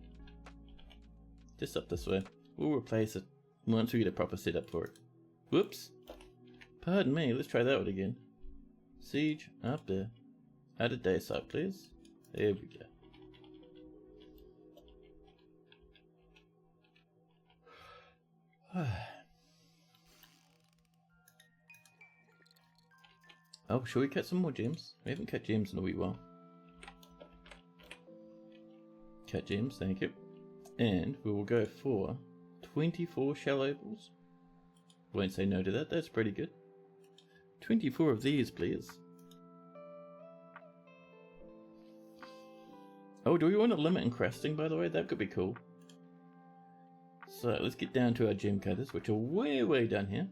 Just up this way. We'll replace it once we get a proper setup for it. Whoops. Pardon me, let's try that one again. Siege, up there. Out of day site, please. There we go. Oh, shall we cut some more gems? We haven't cut gems in a wee while. Cut gems, thank you. And we will go for 24 shell opals. Won't say no to that, that's pretty good. 24 of these, please. Oh, do we want a limit in crafting, by the way? That could be cool. So let's get down to our gem cutters, which are way down here.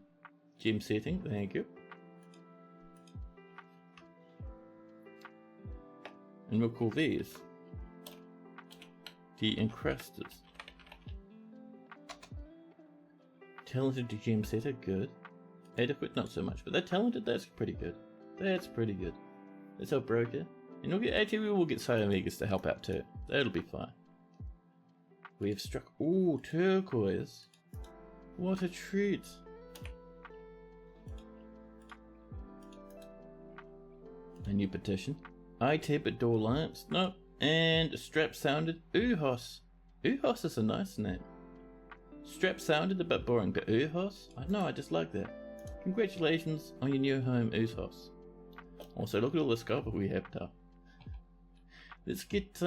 Gem setting, thank you. And we'll call these the encrusters. Talented to gem setter, good. Adequate, not so much, but they're talented, that's pretty good. That's pretty good. Let's help Broker. And we'll get, actually we will get Omegas to help out too. That'll be fine. We have struck, ooh, turquoise. What a treat. A new petition. I tape at door lamps, no. And strap sounded, Uhos. Uhos is a nice name. Strap sounded a bit boring, but Uhos? I know, I just like that. Congratulations on your new home, Uhos. Also, look at all the sculpture we have now. Let's get,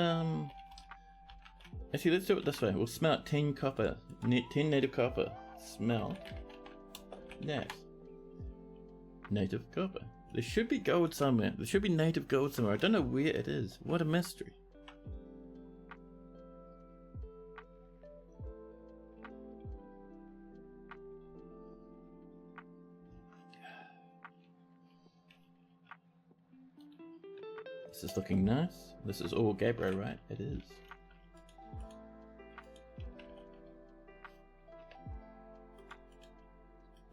actually, let's do it this way. We'll smelt 10 copper, 10 native copper. Smelt that. Native copper. There should be gold somewhere. There should be native gold somewhere. I don't know where it is. What a mystery. This is looking nice. This is all Gabbro, right? It is.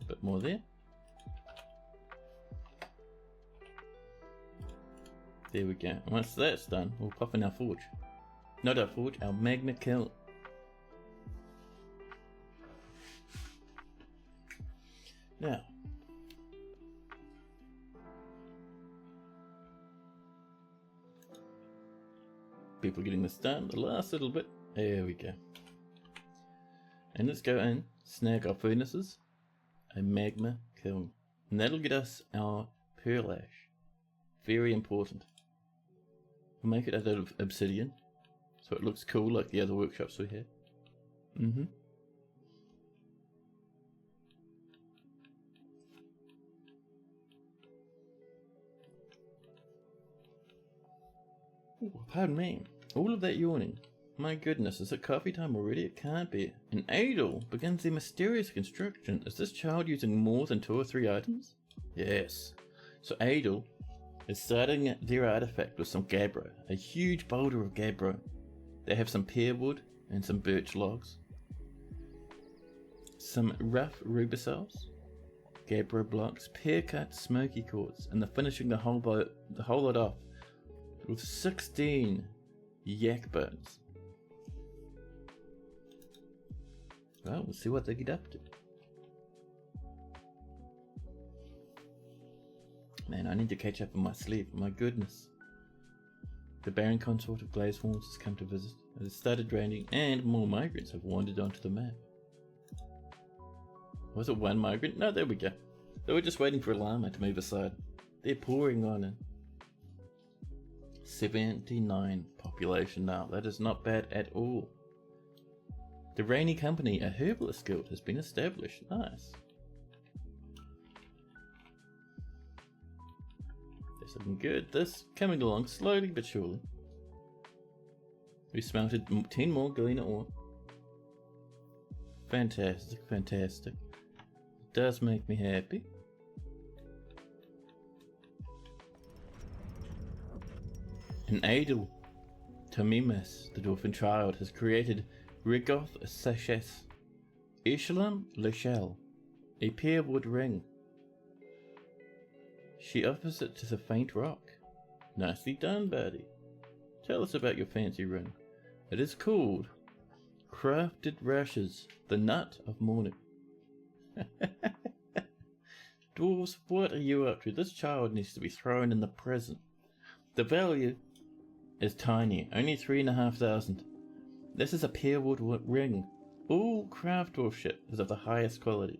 A bit more there. There we go. Once that's done, we'll pop in our forge. Not our forge, our magma kiln. Now, people getting this done, the last little bit. There we go. And let's go in, snag our furnaces, a magma kiln. And that'll get us our pearl ash. Very important. We'll make it out of obsidian, so it looks cool like the other workshops we have. Ooh, pardon me. All of that yawning. My goodness, is it coffee time already? It can't be. An idol begins their mysterious construction. Is this child using more than 2 or 3 items? Yes. So idol is starting their artifact with some gabbro, a huge boulder of gabbro. They have some pear wood and some birch logs, some rough rubicells, gabbro blocks, pear cut smoky quartz, and they're finishing the whole lot off with 16 yak bones. Well, we'll see what they get up to. Man, I need to catch up on my sleep. My goodness. The barren consort of glaze forms has come to visit. It has started raining, and more migrants have wandered onto the map. Was it one migrant? No, there we go. They were just waiting for a llama to move aside. They're pouring on in. 79 population now. That is not bad at all. The Rainy Company, a herbalist guild, has been established. Nice. That's looking good. This coming along slowly but surely. We smelted 10 more galena ore. Fantastic, fantastic. It does make me happy. An idol, Tamimas, the dwarfen child, has created Rigoth Sachets, Echelon Lechelle, a pear wood ring. She offers it to the faint rock. Nicely done, Birdie. Tell us about your fancy ring. It is called Crafted Rashes, the Nut of Morning. Dwarves, what are you up to? This child needs to be thrown in the prison. The value is tiny, only 3,500. This is a pear wood ring. All craft dwarfship is of the highest quality.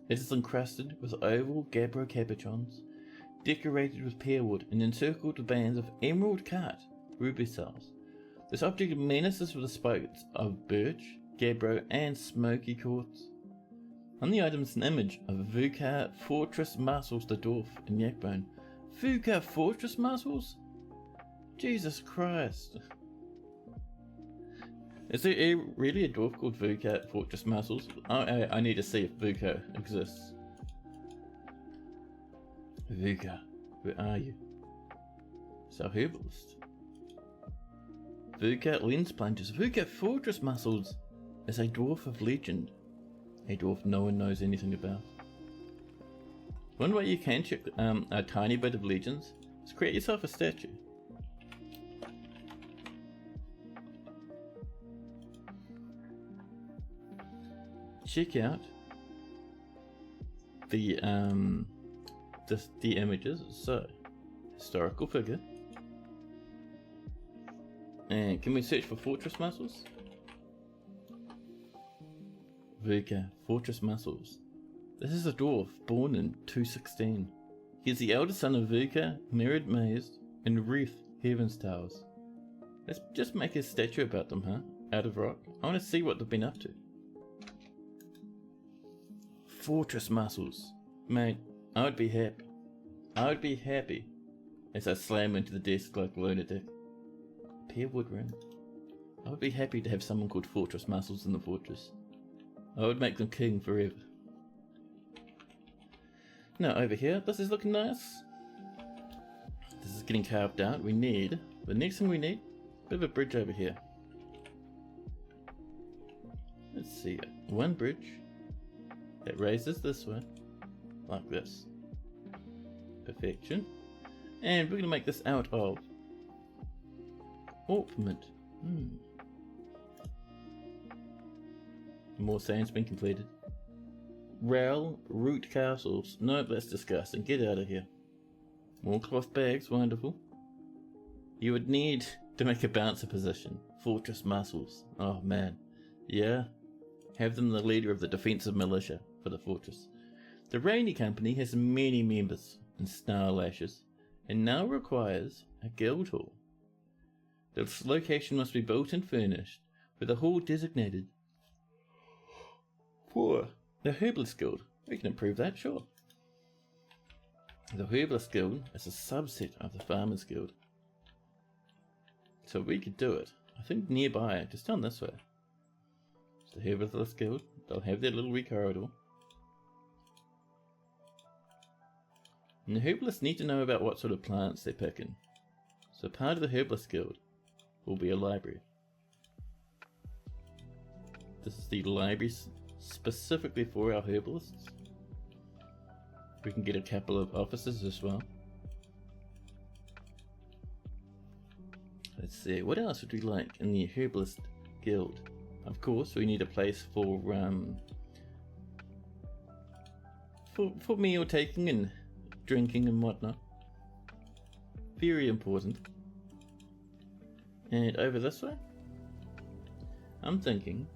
It is encrusted with oval gabbro capuchons, decorated with pear wood and encircled with bands of emerald cut ruby cells. This object menaces with the spikes of birch, gabbro and smoky quartz. On the item is an image of Vukar Fortress Muscles the dwarf in Yakbone. Vukar Fortress Muscles? Jesus Christ. Is there really a dwarf called Vuka at Fortress Muscles? I need to see if Vuka exists. Vuka, where are you? It's our herbalist. Vuka lens plungers. Vuka Fortress Muscles is a dwarf of legend. A dwarf no one knows anything about. One way you can check a tiny bit of legends is create yourself a statue. Check out the images. So, historical figure. And can we search for Fortress Muscles? Vuka, Fortress Muscles. This is a dwarf born in 216. He is the eldest son of Vuka, Mirrored Maze, and Reef, Heaven's Towers. Let's just make a statue about them, huh? Out of rock. I want to see what they've been up to. Fortress Muscles. Mate, I would be happy. I would be happy as I slam into the desk like a lunatic. Pearwood ring. I would be happy to have someone called Fortress Muscles in the fortress. I would make them king forever. Now over here, this is looking nice. This is getting carved out. We need, the next thing we need, a bit of a bridge over here. Let's see, one bridge that raises this way, like this. Perfection. And we're going to make this out of orpiment. More sand's been completed. Rail root castles. Nope, that's disgusting. Get out of here. More cloth bags. Wonderful. You would need to make a bouncer position. Fortress Muscles. Oh man. Yeah. Have them the leader of the defensive militia for the fortress. The Rainy Company has many members in Snarllashes and now requires a guild hall. This location must be built and furnished with a hall designated for the Herbalist Guild. We can improve that, sure. The Herbalist Guild is a subset of the Farmers Guild. So we could do it. I think nearby, just down this way. It's the Herbalist Guild. They'll have their little wee corridor. And the Herbalists need to know about what sort of plants they're picking. So part of the Herbalist Guild will be a library. This is the library specifically for our herbalists. We can get a couple of officers as well. Let's see, what else would we like in the Herbalist Guild? Of course, we need a place for meal taking and drinking and whatnot. Very important. And over this way, I'm thinking,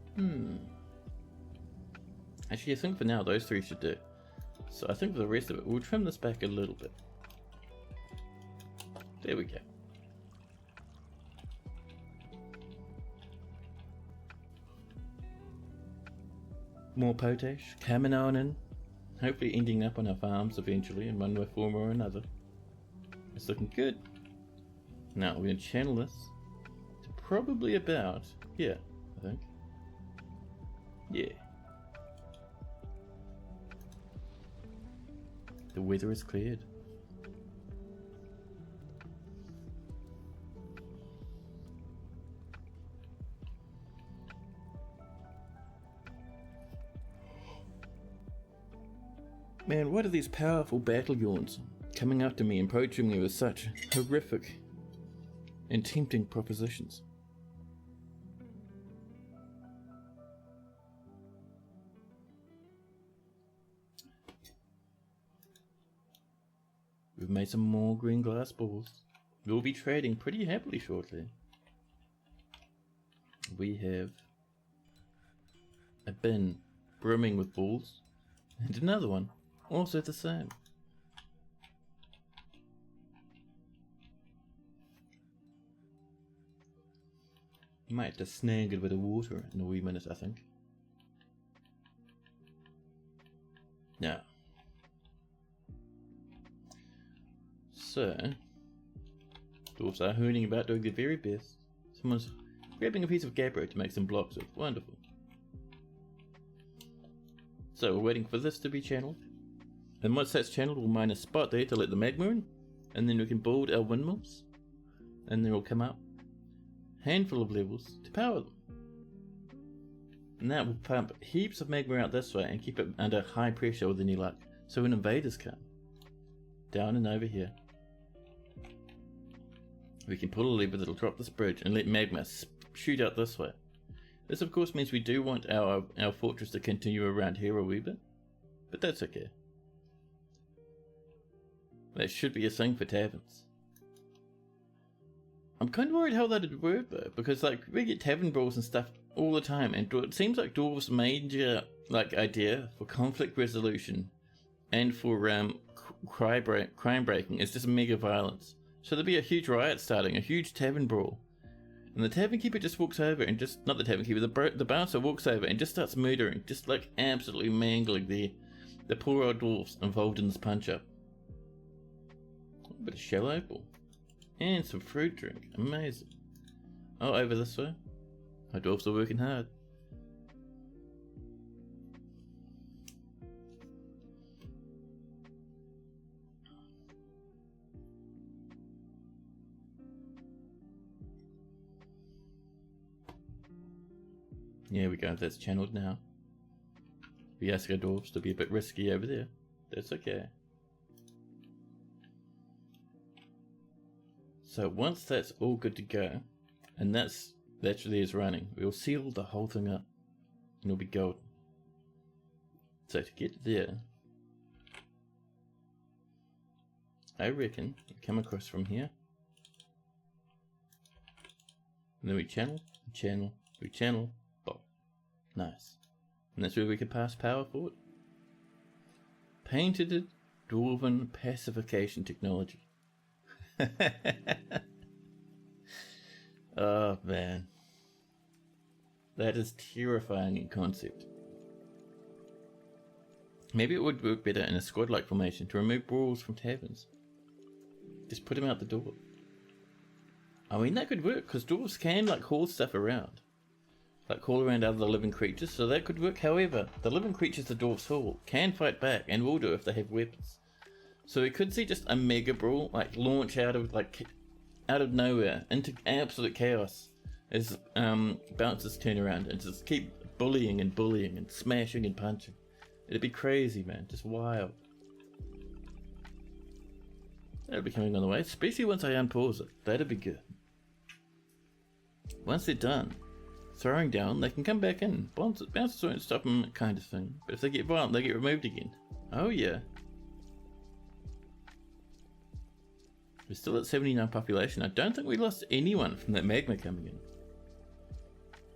actually I think for now those three should do. So I think for the rest of it, we'll trim this back a little bit. There we go. More potash coming on in. Hopefully ending up on our farms eventually in one way, form or another. It's looking good. Now we're going to channel this to probably about here, I think. Yeah. The weather is cleared. Man, what are these powerful battle yawns coming after me and approaching me with such horrific and tempting propositions? We've made some more green glass balls. We'll be trading pretty happily shortly. We have a bin brimming with balls and another one also the same. Might just snag a bit of water in a wee minute, I think. Now, so dwarves are hooning about, doing their very best. Someone's Grabbing a piece of gabbro to make some blocks with. Wonderful. So we're waiting for this to be channeled. And once that's channeled, we'll mine a spot there to let the magma in. And then we can build our windmills. And then we'll come up handful of levels to power them. And that will pump heaps of magma out this way and keep it under high pressure with any luck. So when invaders come, down and over here, we can pull a lever that'll drop this bridge and let magma shoot out this way. This of course means we do want our fortress to continue around here a wee bit, but that's okay. That should be a thing for taverns. I'm kind of worried how that'd work though, because like we get tavern brawls and stuff all the time, and it seems like Dwarves' major idea for conflict resolution and for crime breaking is just mega violence. So there'll be a huge riot starting, a huge tavern brawl, and the tavern keeper just walks over and just, not the tavern keeper, the bouncer walks over and just starts murdering, just like absolutely mangling the poor old dwarves involved in this punch up. A bit of shell opal. And some fruit drink. Amazing. Oh, over this way. My dwarves are working hard. Yeah, we go. That's channeled now. We ask our dwarves to be a bit risky over there. That's okay. So once that's all good to go, and that's actually is running, we'll seal the whole thing up, and it'll be golden. So to get there, I reckon we come across from here, and then we channel, boom. Nice. And that's where we can pass power forward. Patented dwarven pacification technology. Oh man, that is terrifying in concept. Maybe it would work better in a squad-like formation to remove brawls from taverns. Just put them out the door. I mean, that could work because dwarves can like haul stuff around, like haul around other living creatures, so that could work. However, the living creatures the dwarves haul can fight back and will do if they have weapons. So we could see just a mega brawl like launch out of nowhere into absolute chaos as bouncers turn around and just keep bullying and smashing and punching. It'd be crazy, man, just wild. That'll be coming on the way, especially once I unpause it. That'd be good. Once they're done throwing down, they can come back in. Bouncers won't stop them, kind of thing. But if they get violent, they get removed again. Oh yeah. We're still at 79 population. I don't think we lost anyone from that magma coming in.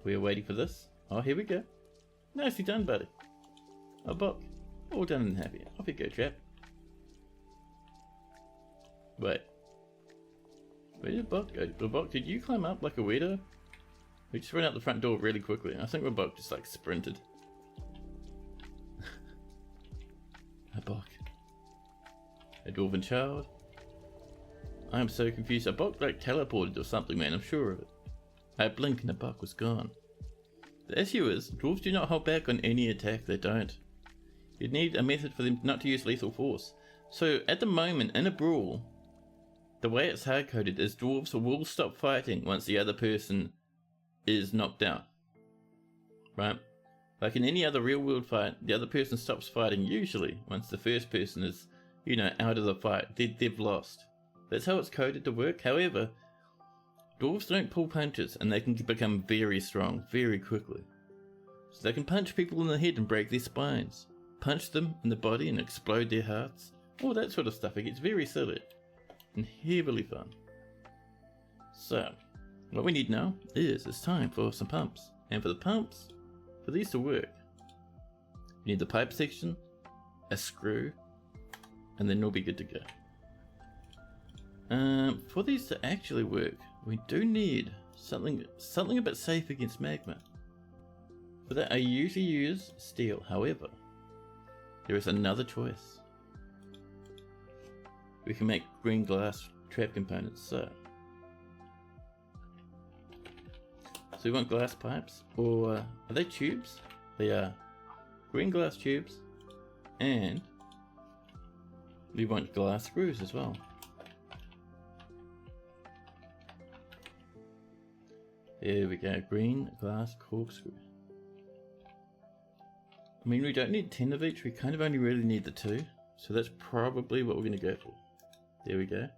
We are waiting for this. Oh, here we go. Nicely done, buddy. A book. All done and happy. Off you go, chap. Wait. Where did Buck go? Buck, did you climb up like a weirdo? We just ran out the front door really quickly. I think Buck just like sprinted. A Buck. A dwarven child. I'm so confused. A Buck like teleported or something, man. I'm sure of it. I blinked and the Buck was gone. The issue is, dwarves do not hold back on any attack. They don't. You'd need a method for them not to use lethal force. So at the moment, in a brawl, the way it's hard-coded is dwarves will stop fighting once the other person is knocked out. Right? Like in any other real-world fight, the other person stops fighting usually once the first person is, you know, out of the fight. They've lost. That's how it's coded to work. However, dwarves don't pull punches and they can become very strong very quickly. So they can punch people in the head and break their spines, punch them in the body and explode their hearts, all that sort of stuff. It gets very silly and heavily fun. So, what we need now is it's time for some pumps. And for the pumps, for these to work, we need the pipe section, a screw, and then we'll be good to go. For these to actually work, we do need something a bit safe against magma. For that I usually use steel. However, there is another choice. We can make green glass trap components. So So we want glass pipes, or are they tubes? They are green glass tubes, and we want glass screws as well. There we go, green glass corkscrew. I mean, we don't need 10 of each, we kind of only really need the 2, so that's probably what we're going to go for. There we go.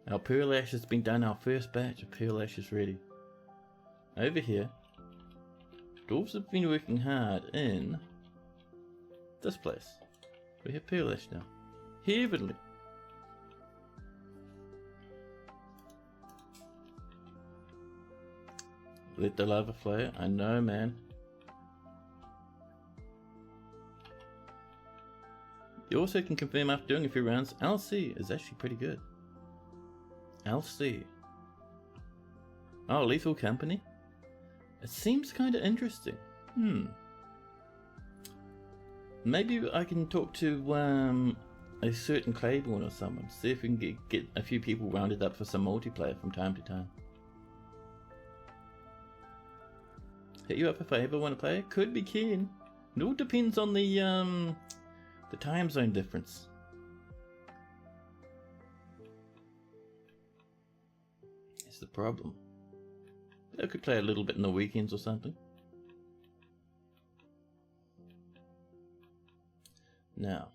Our pearl ash has been done, our first batch of pearl ash is ready. Over here, dwarves have been working hard in this place. We have pearl ash now. Heavenly. Let the lava flow. I know, man. You also can confirm after doing a few rounds, LC is actually pretty good. LC. Oh, Lethal Company? It seems kind of interesting. Maybe I can talk to a certain Claiborne or someone. See if we can get a few people rounded up for some multiplayer from time to time. Hit you up if I ever want to play. Could be keen. It all depends on the time zone difference. It's the problem. I could play a little bit in the weekends or something. Now,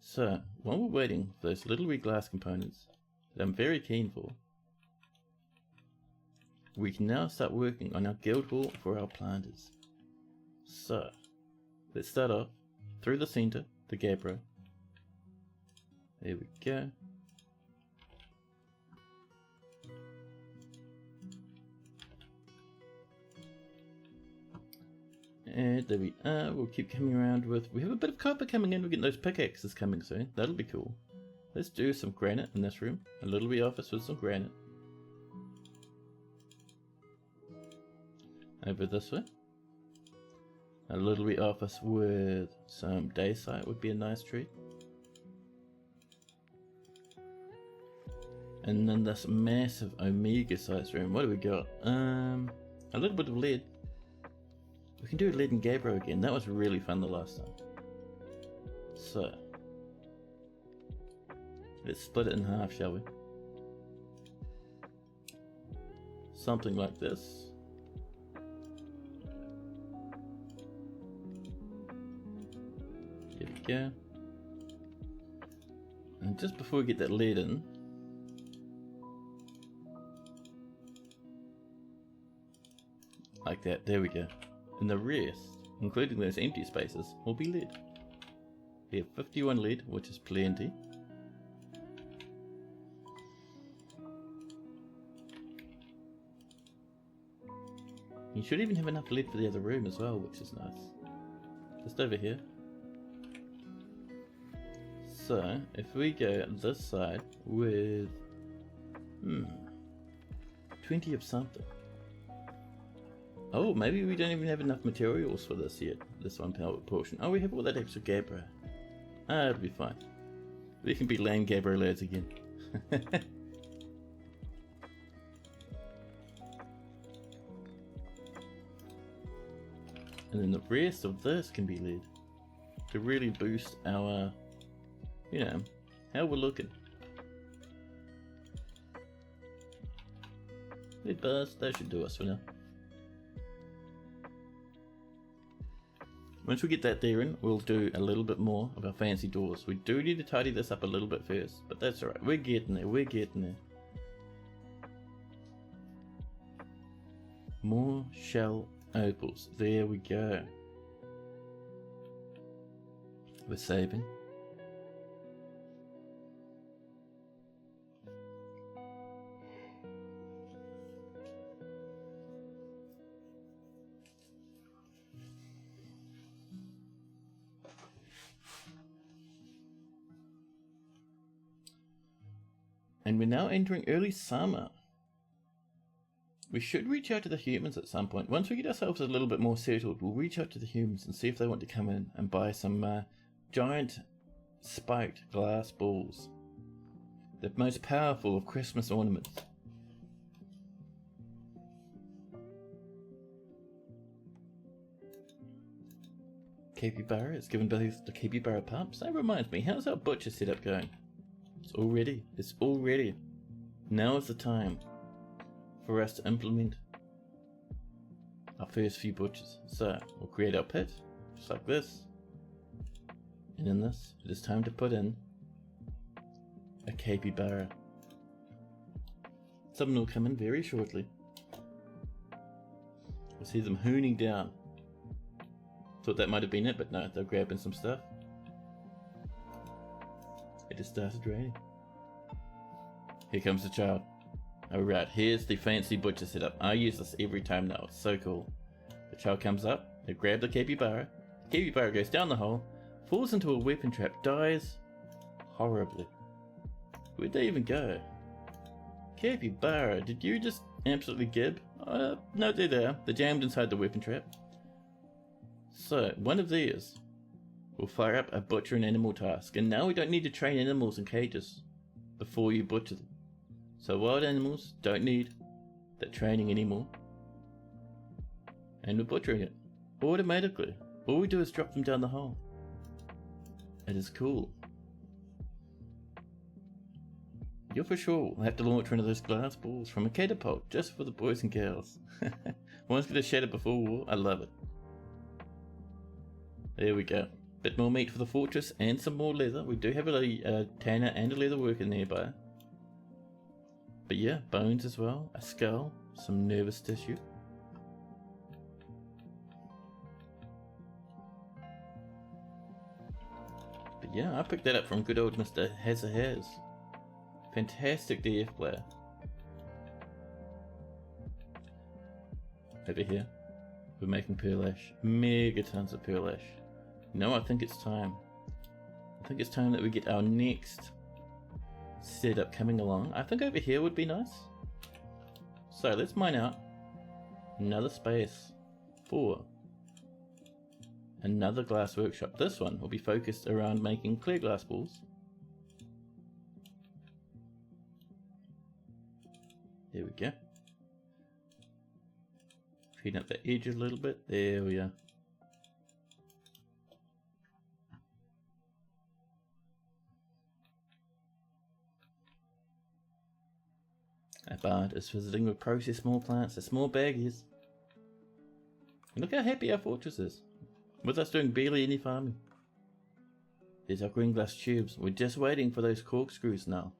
so while we're waiting for those little wee glass components that I'm very keen for, we can now start working on our guild hall for our planters. So, let's start off through the center, the gabbro. There we go. And there we are. We'll keep coming around with... We have a bit of copper coming in. We're getting those pickaxes coming soon. That'll be cool. Let's do some granite in this room. A little wee office with some granite. Over this way. A little wee office with some daysite would be a nice treat. And then this massive omega size room. What do we got? A little bit of lead. We can do lead and gabbro again. That was really fun the last time. So, let's split it in half, shall we? Something like this. There we go. And just before we get that lead in, like that, there we go. And the rest, including those empty spaces, will be lead. We have 51 lead, which is plenty. You should even have enough lead for the other room as well, which is nice. Just over here. So, if we go this side with 20 of something. Oh, maybe we don't even have enough materials for this yet. This one power portion. Oh, we have all that extra gabbro. Ah, it'll be fine. We can be lame gabbro lads again. And then the rest of this can be lead to really boost our, you know, how we're looking. Lead bars, that should do us for now. Once we get that there in, we'll do a little bit more of our fancy doors. We do need to tidy this up a little bit first, but that's alright. We're getting there, we're getting there. More shell opals. There we go. We're saving. And we're now entering early summer. We should reach out to the humans at some point. Once we get ourselves a little bit more settled, we'll reach out to the humans and see if they want to come in and buy some giant spiked glass balls. The most powerful of Christmas ornaments. capybara is given both the capybara pumps. That reminds me, how's our butcher setup going? It's all ready. It's all ready. Now is the time for us to implement our first few butchers. So we'll create our pit, just like this. And in this, it is time to put in a capybara. Someone will come in very shortly. We'll see them hooning down. Thought that might have been it, but no, they're grabbing some stuff. It has started raining. Here comes the child. Alright, here's the fancy butcher setup. I use this every time now, it's so cool. The child comes up, they grab the capybara. The capybara goes down the hole, falls into a weapon trap, dies horribly. Where'd they even go? Capybara, did you just absolutely gib? No, they're there. They're jammed inside the weapon trap. So, one of these will fire up a butcher an animal task. And now we don't need to train animals in cages before you butcher them. So wild animals don't need that training anymore. And we're butchering it automatically. All we do is drop them down the hole. It is cool. You'll for sure have to launch one of those glass balls from a catapult just for the boys and girls. One's gonna shatter before war. I love it. There we go. Bit more meat for the fortress and some more leather. We do have a tanner and a leather worker nearby. But yeah, bones as well, a skull, some nervous tissue. But yeah, I picked that up from good old Mr. Has. Fantastic DF player. Over here, we're making pearl ash. Mega tons of pearl ash. No, I think it's time. I think it's time that we get our next setup coming along. I think over here would be nice. So let's mine out another space for another glass workshop. This one will be focused around making clear glass balls. There we go. Clean up the edge a little bit. There we are. A bard is visiting with processed small plants, the small baggies. And look how happy our fortress is, with us doing barely any farming. There's our green glass tubes. We're just waiting for those corkscrews now.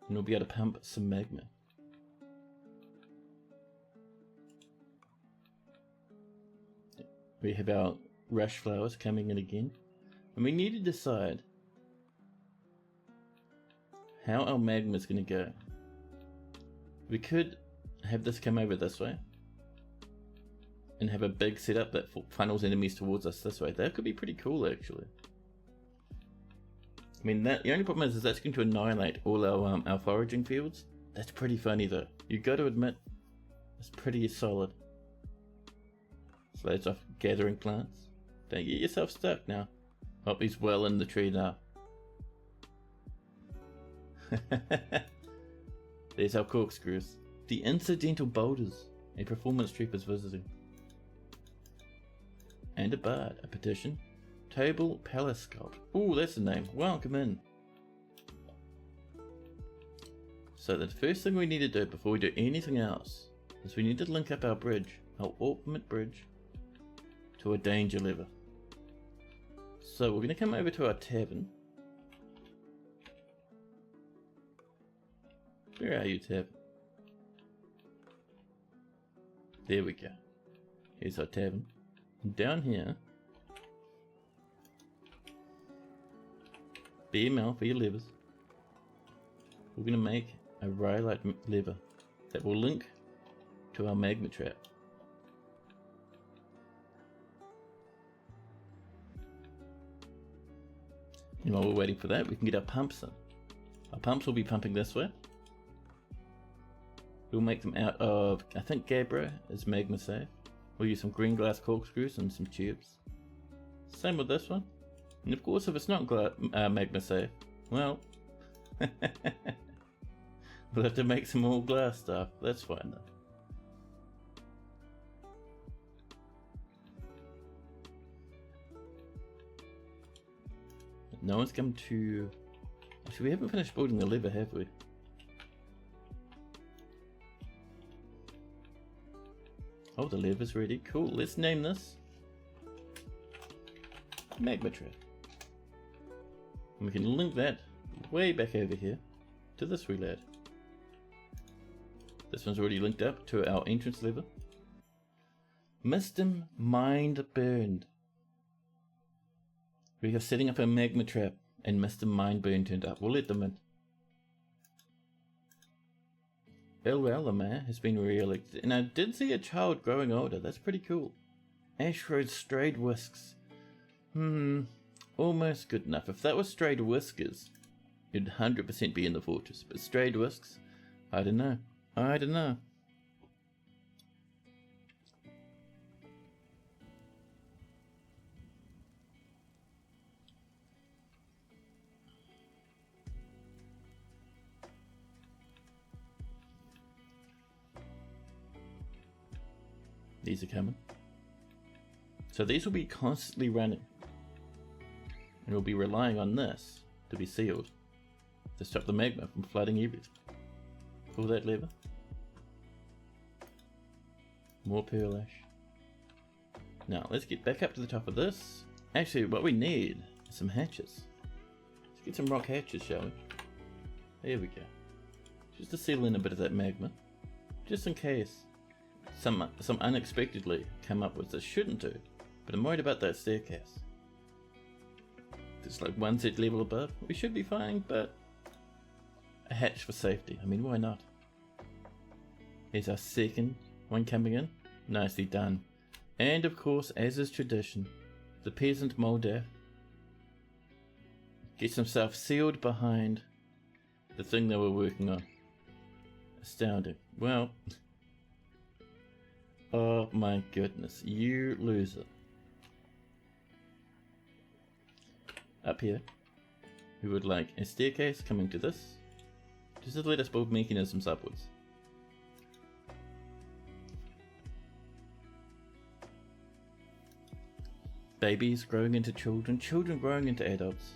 And we'll be able to pump some magma. We have our rush flowers coming in again. And we need to decide how our magma is going to go. We could have this come over this way and have a big setup that funnels enemies towards us this way. That could be pretty cool, actually. I mean, the only problem is that's going to annihilate all our foraging fields. That's pretty funny though. You got to admit, it's pretty solid. Slaves off gathering plants. Don't get yourself stuck now. Hope he's well in the tree now. There's our corkscrews. The incidental boulders. A performance troop is visiting. And a bard. A petition. Table Palace Sculpt. Ooh, that's the name. Welcome in. So the first thing we need to do before we do anything else is we need to link up our bridge. Our ultimate bridge. To a danger lever. So we're going to come over to our tavern. Where are you, tavern? There we go. Here's our tavern. And down here, BML for your levers. We're going to make a rhyolite lever that will link to our magma trap. And while we're waiting for that, we can get our pumps in. Our pumps will be pumping this way. We'll make them out of, I think Gabbro is magma safe. We'll use some green glass corkscrews and some tubes. Same with this one. And of course, if it's not magma safe, well, we'll have to make some more glass stuff. That's fine though. No one's come to... Actually, we haven't finished building the lever, have we? Oh, the lever's ready. Cool, let's name this Magma Trap. And we can link that way back over here to this wee lad. This one's already linked up to our entrance lever. Mr. Mind Burned. We are setting up a magma trap and Mr. Mind Burn turned up. We'll let them in. Mayor has been re-elected, and I did see a child growing older. That's pretty cool. Ash Road Strayed Whisks. Almost good enough. If that was Strayed Whiskers, it'd 100% be in the fortress. But Strayed Whisks, I don't know. I don't know. These are coming. So these will be constantly running. And we'll be relying on this to be sealed to stop the magma from flooding everything. Pull that lever. More pearl ash. Now let's get back up to the top of this. Actually, what we need is some hatches. Let's get some rock hatches, shall we? There we go. Just to seal in a bit of that magma. Just in case some unexpectedly come up with this shouldn't do. But I'm worried about that staircase. It's like one set level above. We should be fine, but a hatch for safety. I mean, why not? Here's our second one coming in. Nicely done. And of course, as is tradition, the peasant Moldath gets himself sealed behind the thing they were working on. Astounding. Well, oh my goodness, you loser. Up here, we would like a staircase coming to this, just to let us build mechanisms upwards. Babies growing into children, children growing into adults.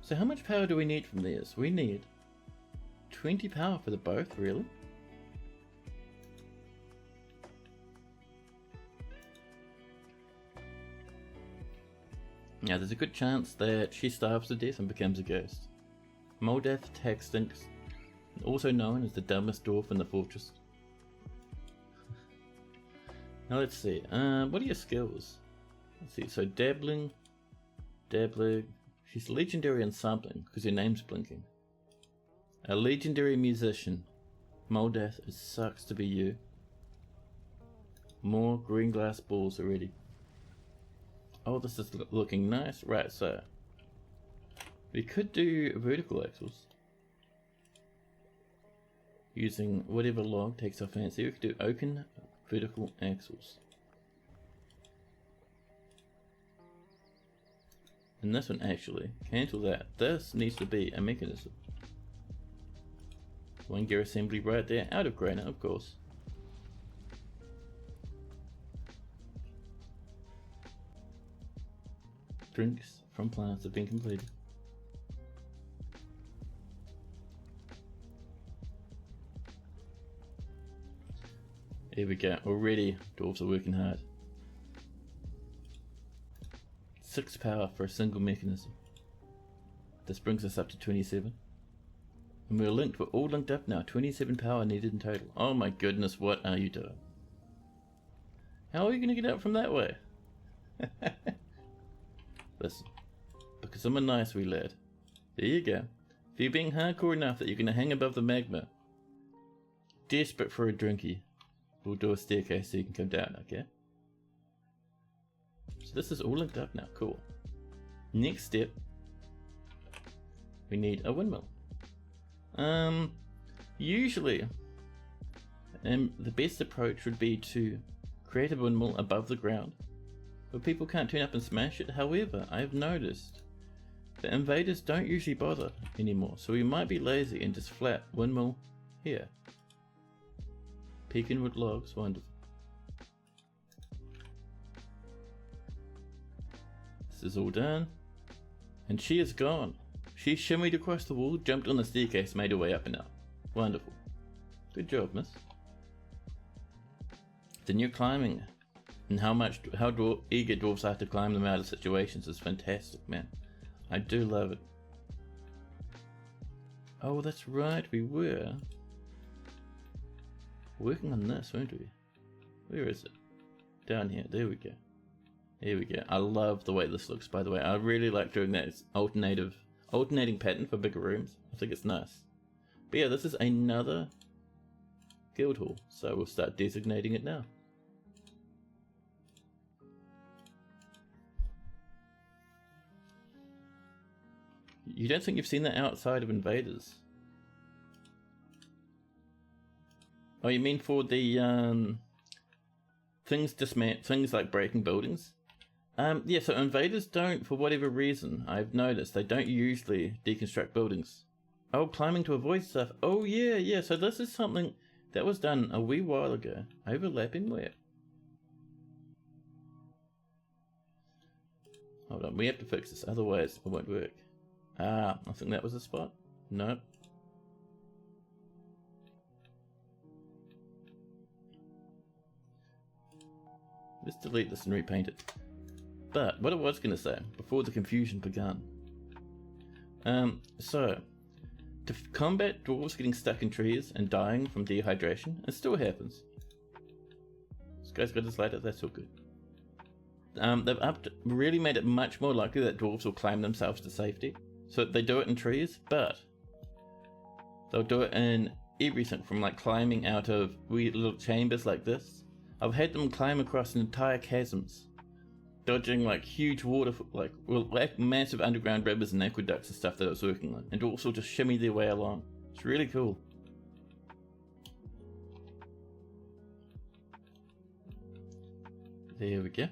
So how much power do we need from these? We need 20 power for the both, really? Now there's a good chance that she starves to death and becomes a ghost. Moldath Tagstinks, also known as the dumbest dwarf in the fortress. Now let's see, what are your skills? Let's see, so dabbling, she's legendary in something because her name's blinking. A legendary musician. Moldath, it sucks to be you. More green glass balls already. Oh, this is looking nice. Right, so we could do vertical axles using whatever log takes our fancy. We could do oaken vertical axles. And this one actually, cancel that. This needs to be a mechanism. One gear assembly right there, out of granite, of course. Drinks from plants have been completed. Here we go, already dwarves are working hard. 6 power for a single mechanism. This brings us up to 27. And we're linked, we're all linked up now. 27 power needed in total. Oh my goodness, what are you doing? How are you going to get out from that way? Listen, because I'm a nice wee lad. There you go. If you're being hardcore enough that you're going to hang above the magma, desperate for a drinky, we'll do a staircase so you can come down, okay? So this is all linked up now, cool. Next step, we need a windmill. Usually, the best approach would be to create a windmill above the ground, but people can't turn up and smash it. However, I've noticed that invaders don't usually bother anymore, so we might be lazy and just flat windmill here. Pecan wood logs, wonderful. This is all done. And she is gone. She shimmied across the wall, jumped on the staircase, made her way up and out. Wonderful. Good job, miss. Then you're climbing. And how eager dwarves are to climb them out of situations is fantastic, man. I do love it. Oh, that's right, we were working on this, weren't we? Where is it? Down here, there we go. Here we go. I love the way this looks, by the way. I really like doing that. It's alternating pattern for bigger rooms. I think it's nice. But yeah, this is another guild hall, so we'll start designating it now. You don't think you've seen that outside of Invaders? Oh, you mean for the things like breaking buildings? Yeah, so Invaders don't, for whatever reason, I've noticed, they don't usually deconstruct buildings. Oh, climbing to avoid stuff. Oh yeah, so this is something that was done a wee while ago. Overlapping where? Hold on, we have to fix this, otherwise it won't work. Ah, I think that was the spot. Nope. Let's delete this and repaint it. But what I was going to say before the confusion began. So to combat dwarves getting stuck in trees and dying from dehydration, it still happens. This guy's got his lighter, that's all good. They've really made it much more likely that dwarves will climb themselves to safety. So they do it in trees, but they'll do it in everything from like climbing out of weird little chambers like this. I've had them climb across entire chasms, dodging like huge water, like massive underground rivers and aqueducts and stuff that I was working on, and also just shimmy their way along. It's really cool. There we go.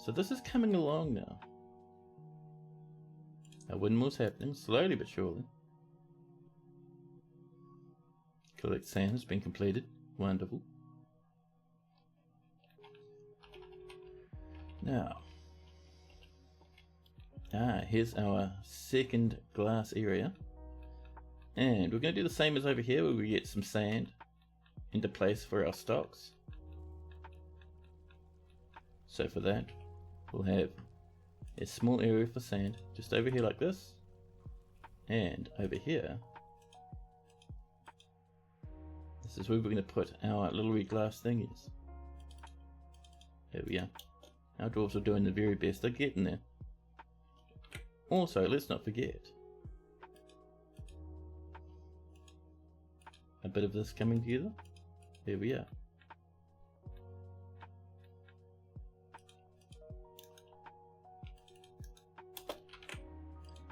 So this is coming along now. Our windmill's happening, slowly but surely. Collect sand has been completed. Wonderful. Now, here's our second glass area. And we're going to do the same as over here, where we get some sand into place for our stocks. So for that, we'll have a small area for sand just over here like this, and over here this is where we're going to put our little wee glass thingies. There we are. Our dwarves are doing the very best. They're getting there. Also, let's not forget a bit of this coming together. There we are.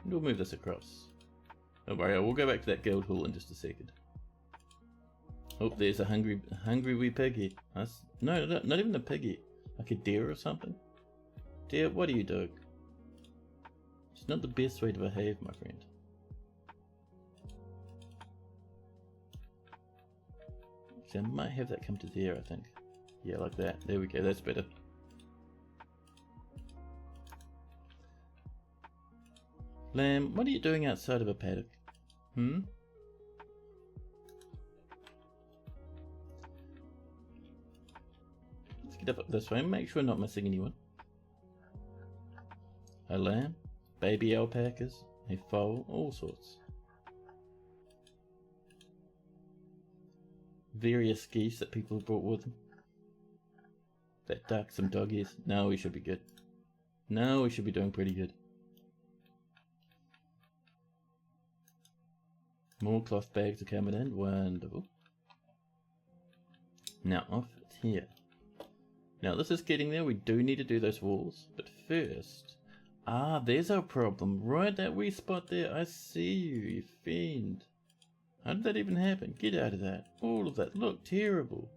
And we'll move this across. Don't worry, we'll go back to that guild hall in just a second. Oh, there's a hungry wee piggy. No, not even a piggy. Like a deer or something. Deer, what are you doing? It's not the best way to behave, my friend. So I might have that come to there, I think. Yeah, like that. There we go, that's better. Lamb, what are you doing outside of a paddock? Let's get up this way and make sure we're not missing anyone. A lamb, baby alpacas, a foal, all sorts. Various geese that people have brought with them. That duck, some doggies. No, we should be good. No, we should be doing pretty good. More cloth bags are coming in. Wonderful. Now off here. Now this is getting there. We do need to do those walls. But first... Ah, there's our problem. Right, that wee spot there. I see you, you fiend. How did that even happen? Get out of that. All of that. Look, terrible.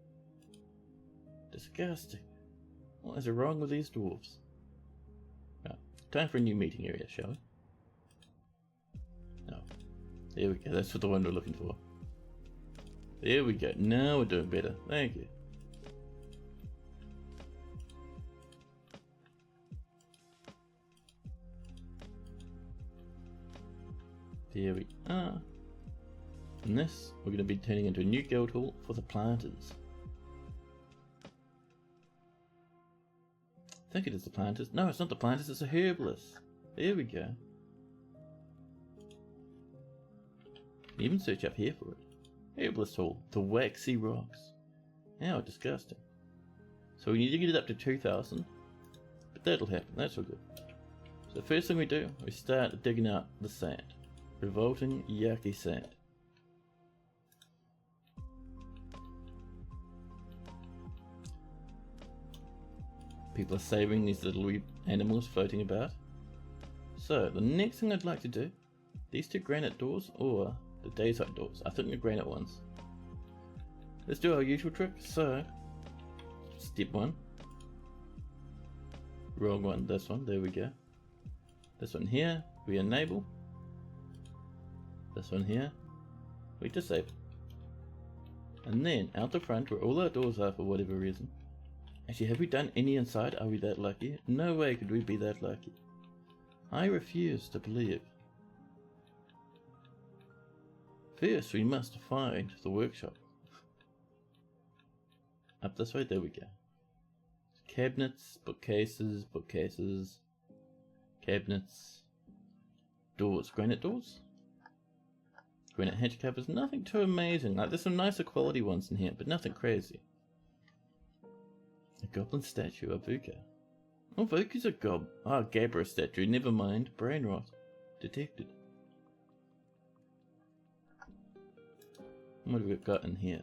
Disgusting. What is wrong with these dwarves? Oh, time for a new meeting area, shall we? No. There we go. That's what the one we're looking for. There we go. Now we're doing better. Thank you. Here we are. And this, we're going to be turning into a new guild hall for the planters. I think it is the planters. No, it's not the planters, it's the herbalists. There we go. Even search up here for it. Herbalist hall, the waxy rocks. How disgusting. So we need to get it up to 2,000. But that'll happen, that's all good. So the first thing we do, we start digging out the sand. Revolting, yucky sand. People are saving these little wee animals floating about. So the next thing I'd like to do, these two granite doors or the daytime doors. I think the granite ones. Let's do our usual trick. So step 1. Wrong one, this one, there we go. This one here, we enable. This one here, we disable. And then out the front where all our doors are for whatever reason. Actually, have we done any inside? Are we that lucky? No way could we be that lucky. I refuse to believe. First, we must find the workshop. Up this way, there we go. Cabinets, bookcases, bookcases, cabinets, doors, granite doors, granite hedge covers, nothing too amazing. Like, there's some nicer quality ones in here, but nothing crazy. A goblin statue of Vuka. Oh, Vuka's a Gabra statue, never mind, brain rot. Detected. What have we got in here?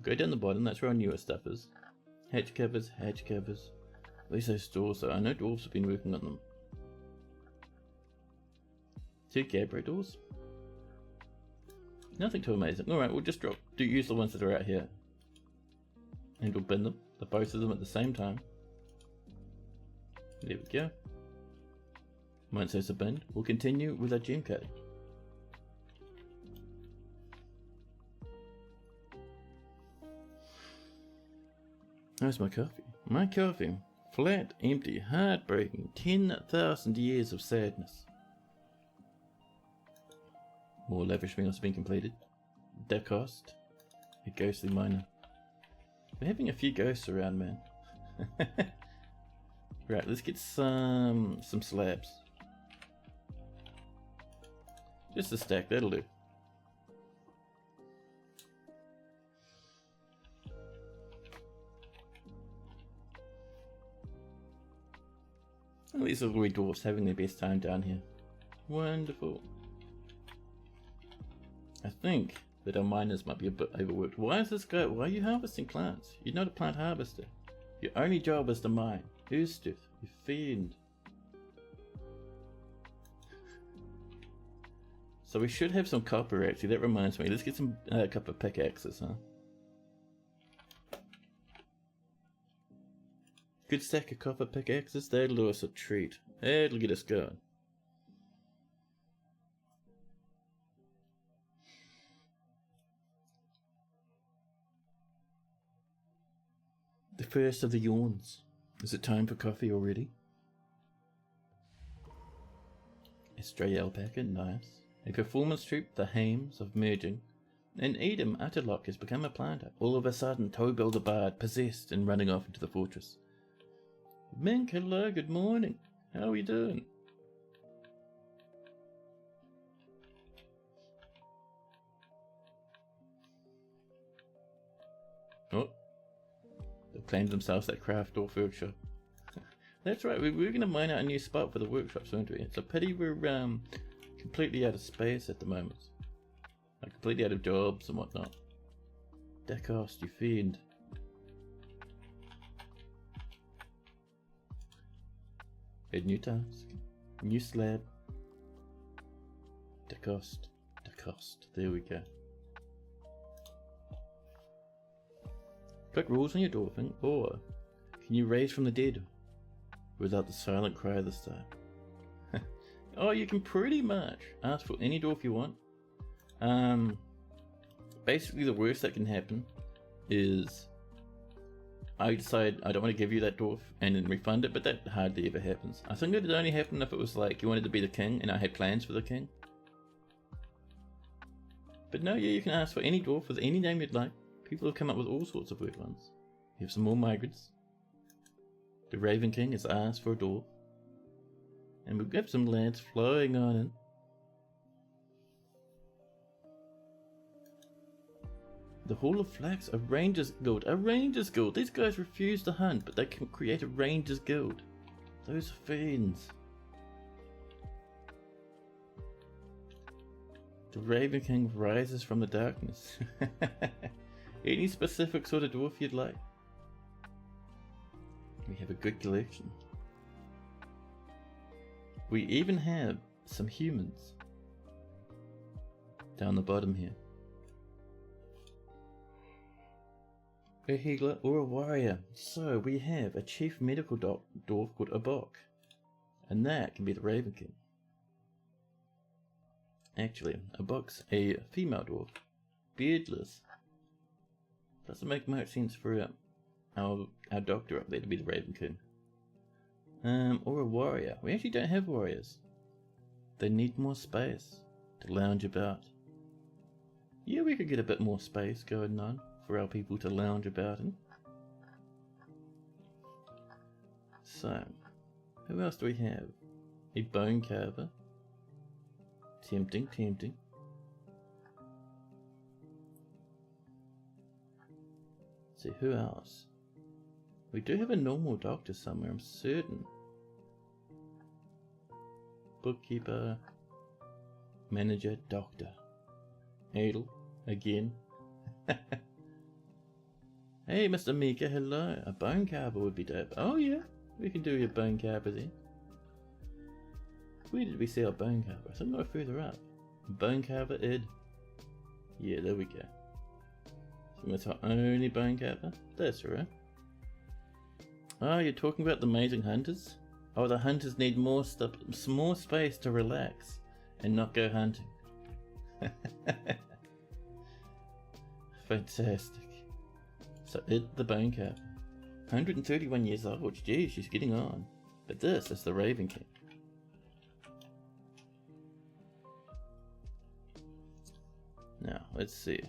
Go down the bottom, that's where our newer stuff is. Hatch covers, hatch covers. At least those doors though, I know dwarves have been working on them. 2 Gabra doors. Nothing too amazing. Alright, we'll just use the ones that are out here. And we'll bin them, both of them at the same time. There we go. Once those are binned, we'll continue with our gem cutting. How's my coffee? My coffee. Flat, empty, heartbreaking, 10,000 years of sadness. More lavish meals have been completed. The cost. A ghostly miner. We're having a few ghosts around, man. Right, let's get some slabs. Just a stack, that'll do. Well, these little wee dwarfs having their best time down here. Wonderful. I think that our miners might be a bit overworked. Why is this guy? Why are you harvesting plants? You're not a plant harvester. Your only job is to mine. Who's stuff? You fiend. So we should have some copper actually. That reminds me. Let's get some copper pickaxes, huh? Good stack of copper pickaxes. That'll do us a treat. That'll get us going. The first of the yawns. Is it time for coffee already? A stray alpaca, nice. A performance troupe, the Hames of merging. And Edom Utterlock has become a planter. All of a sudden, Tobel the Bard, possessed and running off into the fortress. Mink, hello, good morning. How are we doing? Oh. They've claimed themselves that craft or workshop. That's right, we're going to mine out a new spot for the workshops, aren't we? It's a pity we're completely out of space at the moment. Like, completely out of jobs and whatnot. Decost, you fiend. A new task. New slab. Decost. Decost. There we go. Put rules on your dwarfing, or can you raise from the dead without the silent cry this time? Oh, you can pretty much ask for any dwarf you want. Basically the worst that can happen is I decide I don't want to give you that dwarf and then refund it, but that hardly ever happens. I think it would only happen if it was like you wanted to be the king and I had plans for the king. But no, yeah, you can ask for any dwarf with any name you'd like. People have come up with all sorts of weird ones. You have some more migrants. The Raven King has asked for a dwarf. And we've got some lads flying on in. The Hall of Flax, a Ranger's Guild. A Ranger's Guild! These guys refuse to hunt, but they can create a Ranger's Guild. Those fiends. The Raven King rises from the darkness. Any specific sort of dwarf you'd like? We have a good collection. We even have some humans down the bottom here. A healer or a warrior. So we have a chief medical dwarf called a Bok, and that can be the Raven King. Actually, a Bok's a female dwarf, beardless. Doesn't make much sense for our doctor up there to be the Raven King. Or a warrior. We actually don't have warriors. They need more space to lounge about. Yeah, we could get a bit more space going on for our people to lounge about in. So, who else do we have? A bone carver. Tempting, tempting. Let's see, who else? We do have a normal doctor somewhere, I'm certain. Bookkeeper, manager, doctor. Adel, again. Hey, Mr. Mika, hello. A bone carver would be dope. Oh yeah, we can do your bone carver then. Where did we see our bone carver? I think no further up. Bone carver, Ed. Yeah, there we go. So that's our only bone carver? That's right. Oh, you're talking about the amazing hunters? Oh, the hunters need more space to relax and not go hunting. Fantastic. So Ed the bone carver. 131 years old. Geez, she's getting on. But this is the Raven King. Now, let's see.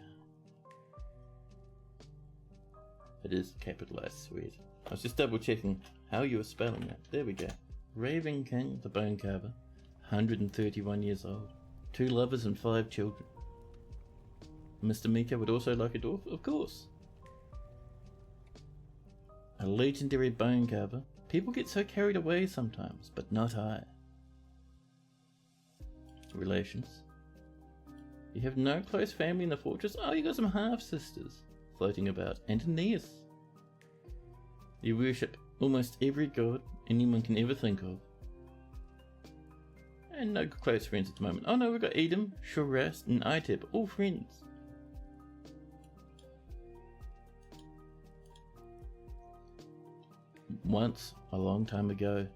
It is capitalized, sweet. I was just double checking how you were spelling it. There we go. Raven King, the bone carver. 131 years old. 2 lovers and 5 children. Mr. Mika would also like a dwarf? Of course. A legendary bone carver. People get so carried away sometimes, but not I. Relations. You have no close family in the fortress? Oh, you got some half-sisters floating about. And Aeneas. You worship almost every god anyone can ever think of. And no close friends at the moment. Oh no, we've got Edom, Shorast, and Iteb, all friends. Once, a long time ago,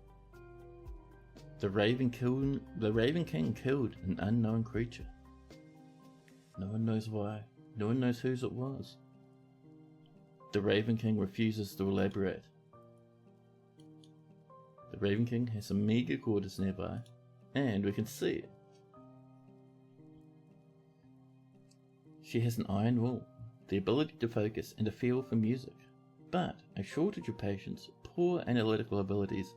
the Raven King killed an unknown creature. No one knows why. No one knows whose it was. The Raven King refuses to elaborate. The Raven King has some meager quarters nearby, and we can see it. She has an iron will, the ability to focus and a feel for music, but a shortage of patience, poor analytical abilities,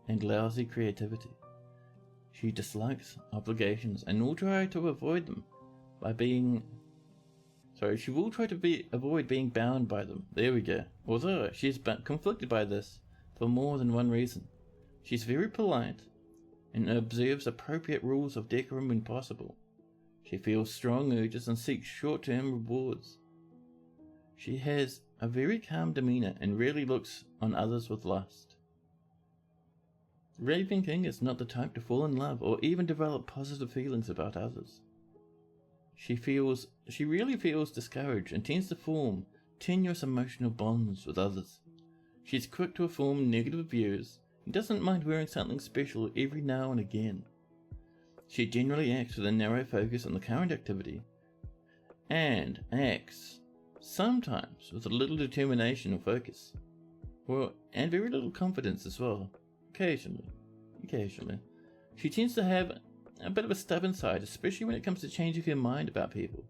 and lousy creativity. She dislikes obligations and will try to avoid them by being... she will try to avoid being bound by them. There we go. Although she is conflicted by this for more than one reason. She's very polite and observes appropriate rules of decorum when possible. She feels strong urges and seeks short-term rewards. She has a very calm demeanor and rarely looks on others with lust. Raven King is not the type to fall in love or even develop positive feelings about others. She really feels discouraged and tends to form tenuous emotional bonds with others. She's quick to form negative views and doesn't mind wearing something special every now and again. She generally acts with a narrow focus on the current activity and acts sometimes with a little determination or focus. Well, and very little confidence as well. Occasionally. She tends to have a bit of a stubborn side, especially when it comes to changing her mind about people.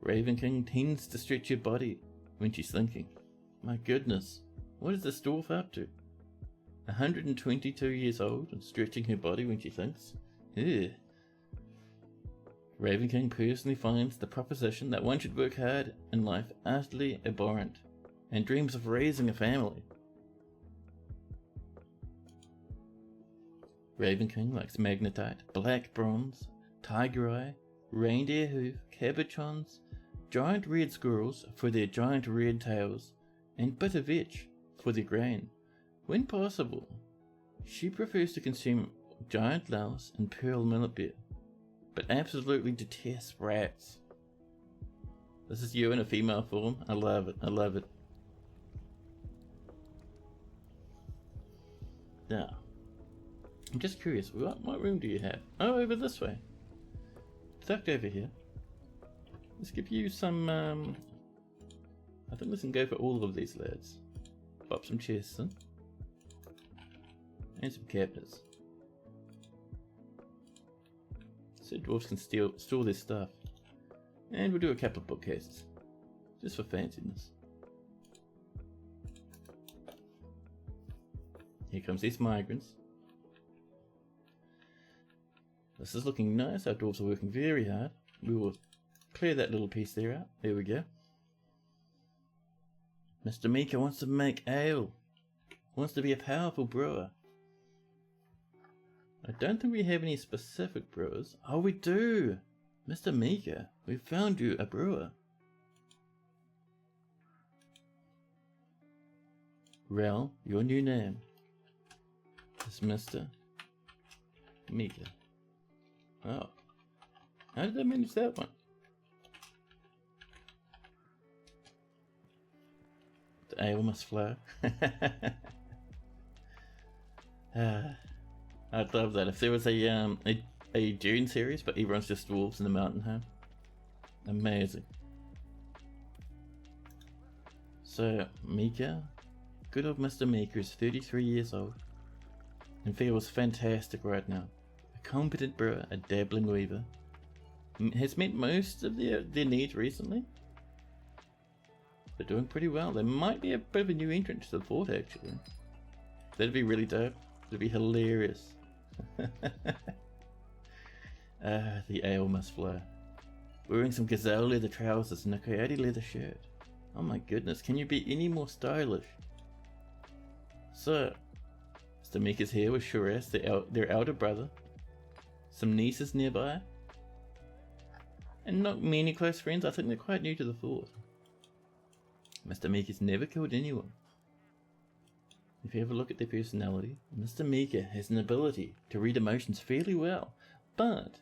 Raven King tends to stretch her body when she's thinking. My goodness, what is this dwarf up to? 122 years old and stretching her body when she thinks? Ew. Raven King personally finds the proposition that one should work hard in life utterly abhorrent, and dreams of raising a family. Raven King likes magnetite, black bronze, tiger eye, reindeer hoof, cabochons, giant red squirrels for their giant red tails, and bitter vetch for their grain. When possible, she prefers to consume giant louse and pearl millet beer, but absolutely detests rats. This is you in a female form. I love it. Now, I'm just curious, what room do you have? Oh, over this way. Tucked over here. Let's give you some, I think we can go for all of these lads. Pop some chests in. And some cabinets. So dwarves can store their stuff. And we'll do a couple of bookcases. Just for fanciness. Here comes these migrants. This is looking nice. Our dwarves are working very hard. We will clear that little piece there out. There we go. Mr. Mika wants to make ale. Wants to be a powerful brewer. I don't think we have any specific brewers. Oh, we do! Mr. Mika, we found you a brewer. Rel, your new name is Mr. Mika. Oh. How did I manage that one? The ale must flow. I'd love that. If there was a Dune series, but everyone's just dwarves in the mountain home. Amazing. So, Mika, good old Mr. Mika is 33 years old and feels fantastic right now. A competent brewer, a dabbling weaver. Has met most of their needs recently. They're doing pretty well. They might be a bit of a new entrant to the fort, actually. That'd be really dope. That'd be hilarious. The ale must flow. Wearing some gazelle leather trousers and a coyote leather shirt. Oh my goodness, can you be any more stylish? So, Mr. Mika's here with Shiraz, their elder brother. Some nieces nearby. And not many close friends. I think they're quite new to the fort. Mr. Mika's never killed anyone. If you have a look at their personality, Mr. Mika has an ability to read emotions fairly well, but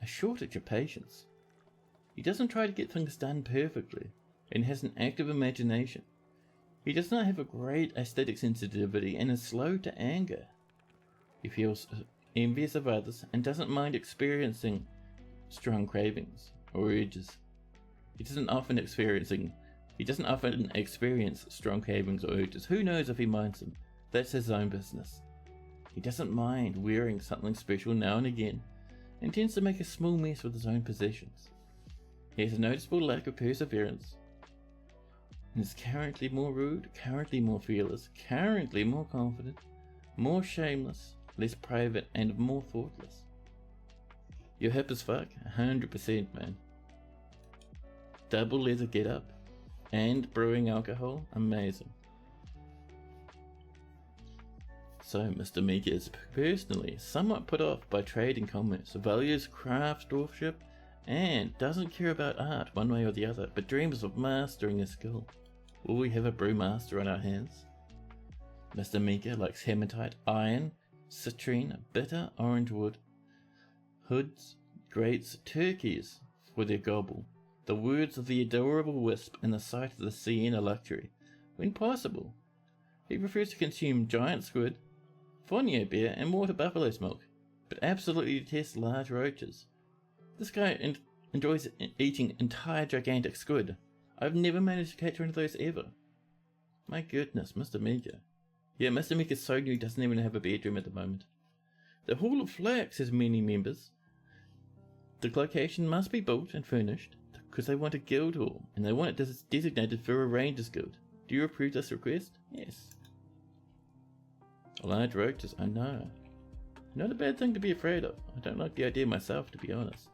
a shortage of patience. He doesn't try to get things done perfectly, and has an active imagination. He does not have a great aesthetic sensitivity and is slow to anger. He feels envious of others and doesn't mind experiencing strong cravings or urges. He doesn't often experience strong cravings or urges. Who knows if he minds them? That's his own business. He doesn't mind wearing something special now and again, and tends to make a small mess with his own possessions. He has a noticeable lack of perseverance, and is currently more rude, currently more fearless, currently more confident, more shameless, less private, and more thoughtless. You're hip as fuck, 100%, man. Double leather get up. And brewing alcohol, amazing. So Mr. Mika is personally somewhat put off by trade and commerce, values craft dwarfship, and doesn't care about art one way or the other, but dreams of mastering a skill. Will we have a brewmaster on our hands? Mr. Mika likes hematite, iron, citrine, bitter orange wood, hoods, grates, turkeys for their gobble. The words of the adorable wisp and the sight of the sea in a luxury. When possible, he prefers to consume giant squid, fonio beer, and water buffalo's milk, but absolutely detests large roaches. This guy enjoys eating entire gigantic squid. I've never managed to catch one of those ever. My goodness, Mr. Mega. Yeah, Mr. Mega's so new he doesn't even have a bedroom at the moment. The Hall of Flax has many members. The location must be built and furnished because they want a guild hall and they want it designated for a Rangers Guild. Do you approve this request? Yes. Large roaches, I know. Not a bad thing to be afraid of. I don't like the idea myself, to be honest.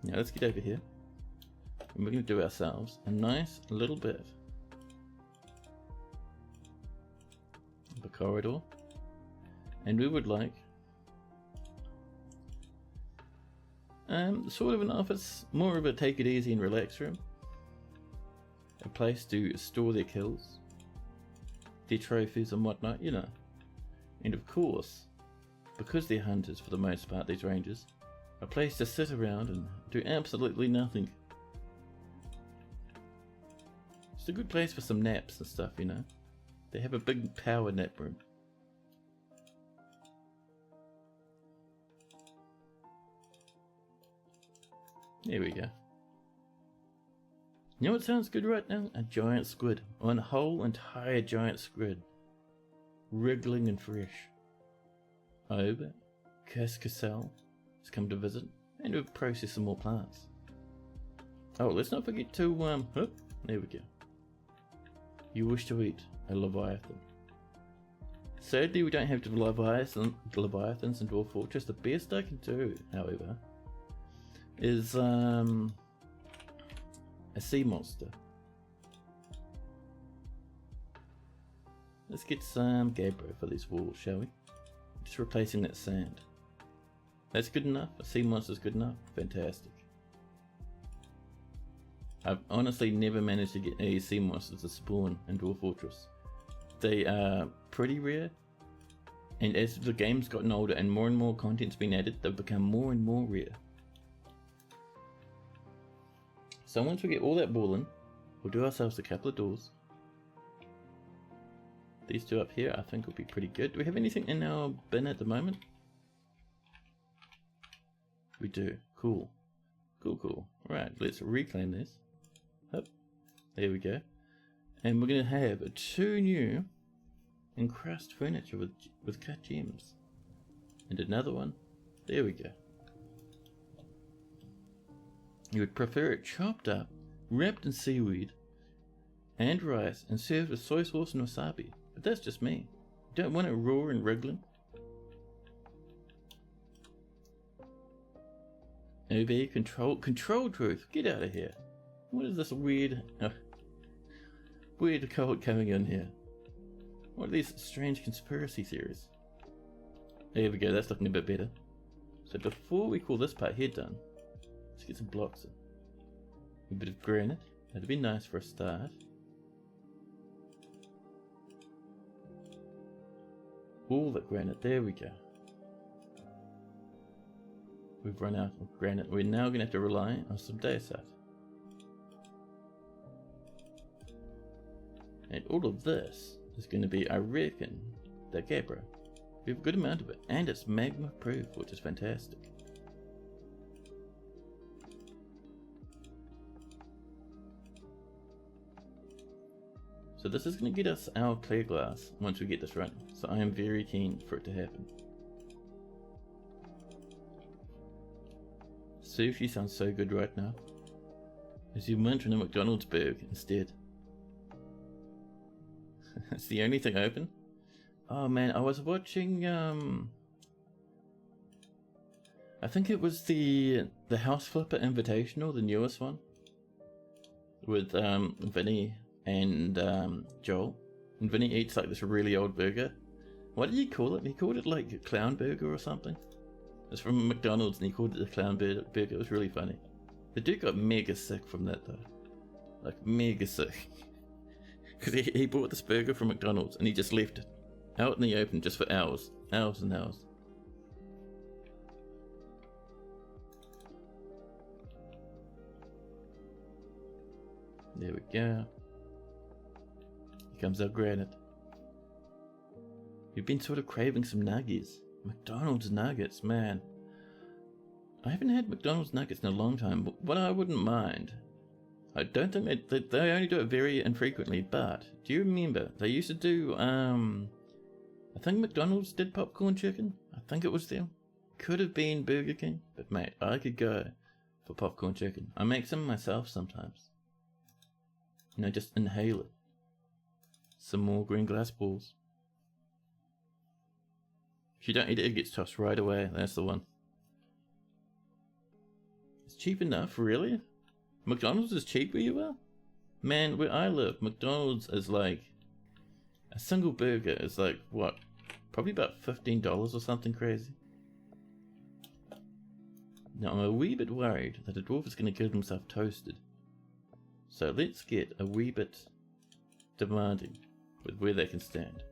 Now let's get over here. And we're going to do ourselves a nice little bit of a corridor. And we would like sort of an office, more of a take it easy and relax room. A place to store their kills, their trophies and whatnot, you know. And of course, because they're hunters for the most part, these rangers, a place to sit around and do absolutely nothing. It's a good place for some naps and stuff, you know. They have a big power nap room. There we go. You know what sounds good right now? A giant squid. One whole entire giant squid. Wriggling and fresh. Over, Cascasel has come to visit and to process some more plants. Oh, let's not forget to, there we go. You wish to eat a Leviathan. Sadly, we don't have the Leviathans in Dwarf Fortress. The best I can do, however, is a sea monster. Let's get some gabbro for these walls, shall we? Just replacing that sand. That's good enough? A sea monster's good enough? Fantastic. I've honestly never managed to get any sea monsters to spawn in Dwarf Fortress. They are pretty rare, and as the game's gotten older and more content's been added, they've become more and more rare. So once we get all that ball in, we'll do ourselves a couple of doors. These two up here I think will be pretty good. Do we have anything in our bin at the moment? We do. Cool. Cool. Right, let's reclaim this. Up. There we go. And we're going to have 2 new encrusted furniture with cut gems. And another one. There we go. You would prefer it chopped up, wrapped in seaweed and rice, and served with soy sauce and wasabi. But that's just me. You don't want it raw and wriggling. Obey control truth. Get out of here. What is this weird cult coming in here? What are these strange conspiracy theories? There we go, that's looking a bit better. So before we call this part here done, let's get some blocks in. A bit of granite, that'd be nice for a start. All the granite, there we go. We've run out of granite. We're now going to have to rely on some dayasite. And all of this is going to be, I reckon, the gabbro. We have a good amount of it, and it's magma proof, which is fantastic. So this is going to get us our clear glass once we get this running. So I am very keen for it to happen. Sushi sounds so good right now. As you mentioned a McDonald's burger instead. It's the only thing open. Oh man, I was watching I think it was the House Flipper Invitational, the newest one. With Vinny and Joel. And Vinny eats like this really old burger. What did he call it? He called it like a clown burger or something. It's from McDonald's and he called it the clown burger. It was really funny. The dude got mega sick from that though. Like mega sick. Because he bought this burger from McDonald's and he just left it out in the open just for hours. Hours and hours. There we go. Here comes our granite. We've been sort of craving some nuggets. McDonald's nuggets, man. I haven't had McDonald's nuggets in a long time, but what I wouldn't mind, I don't think they only do it very infrequently, but do you remember they used to do, I think McDonald's did popcorn chicken? I think it was them. Could have been Burger King, but mate, I could go for popcorn chicken. I make some myself sometimes. You know, just inhale it. Some more green glass balls. If you don't eat it, it gets tossed right away. That's the one. It's cheap enough, really? McDonald's is cheap where you are? Man, where I live, McDonald's is like... a single burger is like, what? Probably about $15 or something crazy. Now, I'm a wee bit worried that a dwarf is going to get himself toasted. So let's get a wee bit demanding with where they can stand.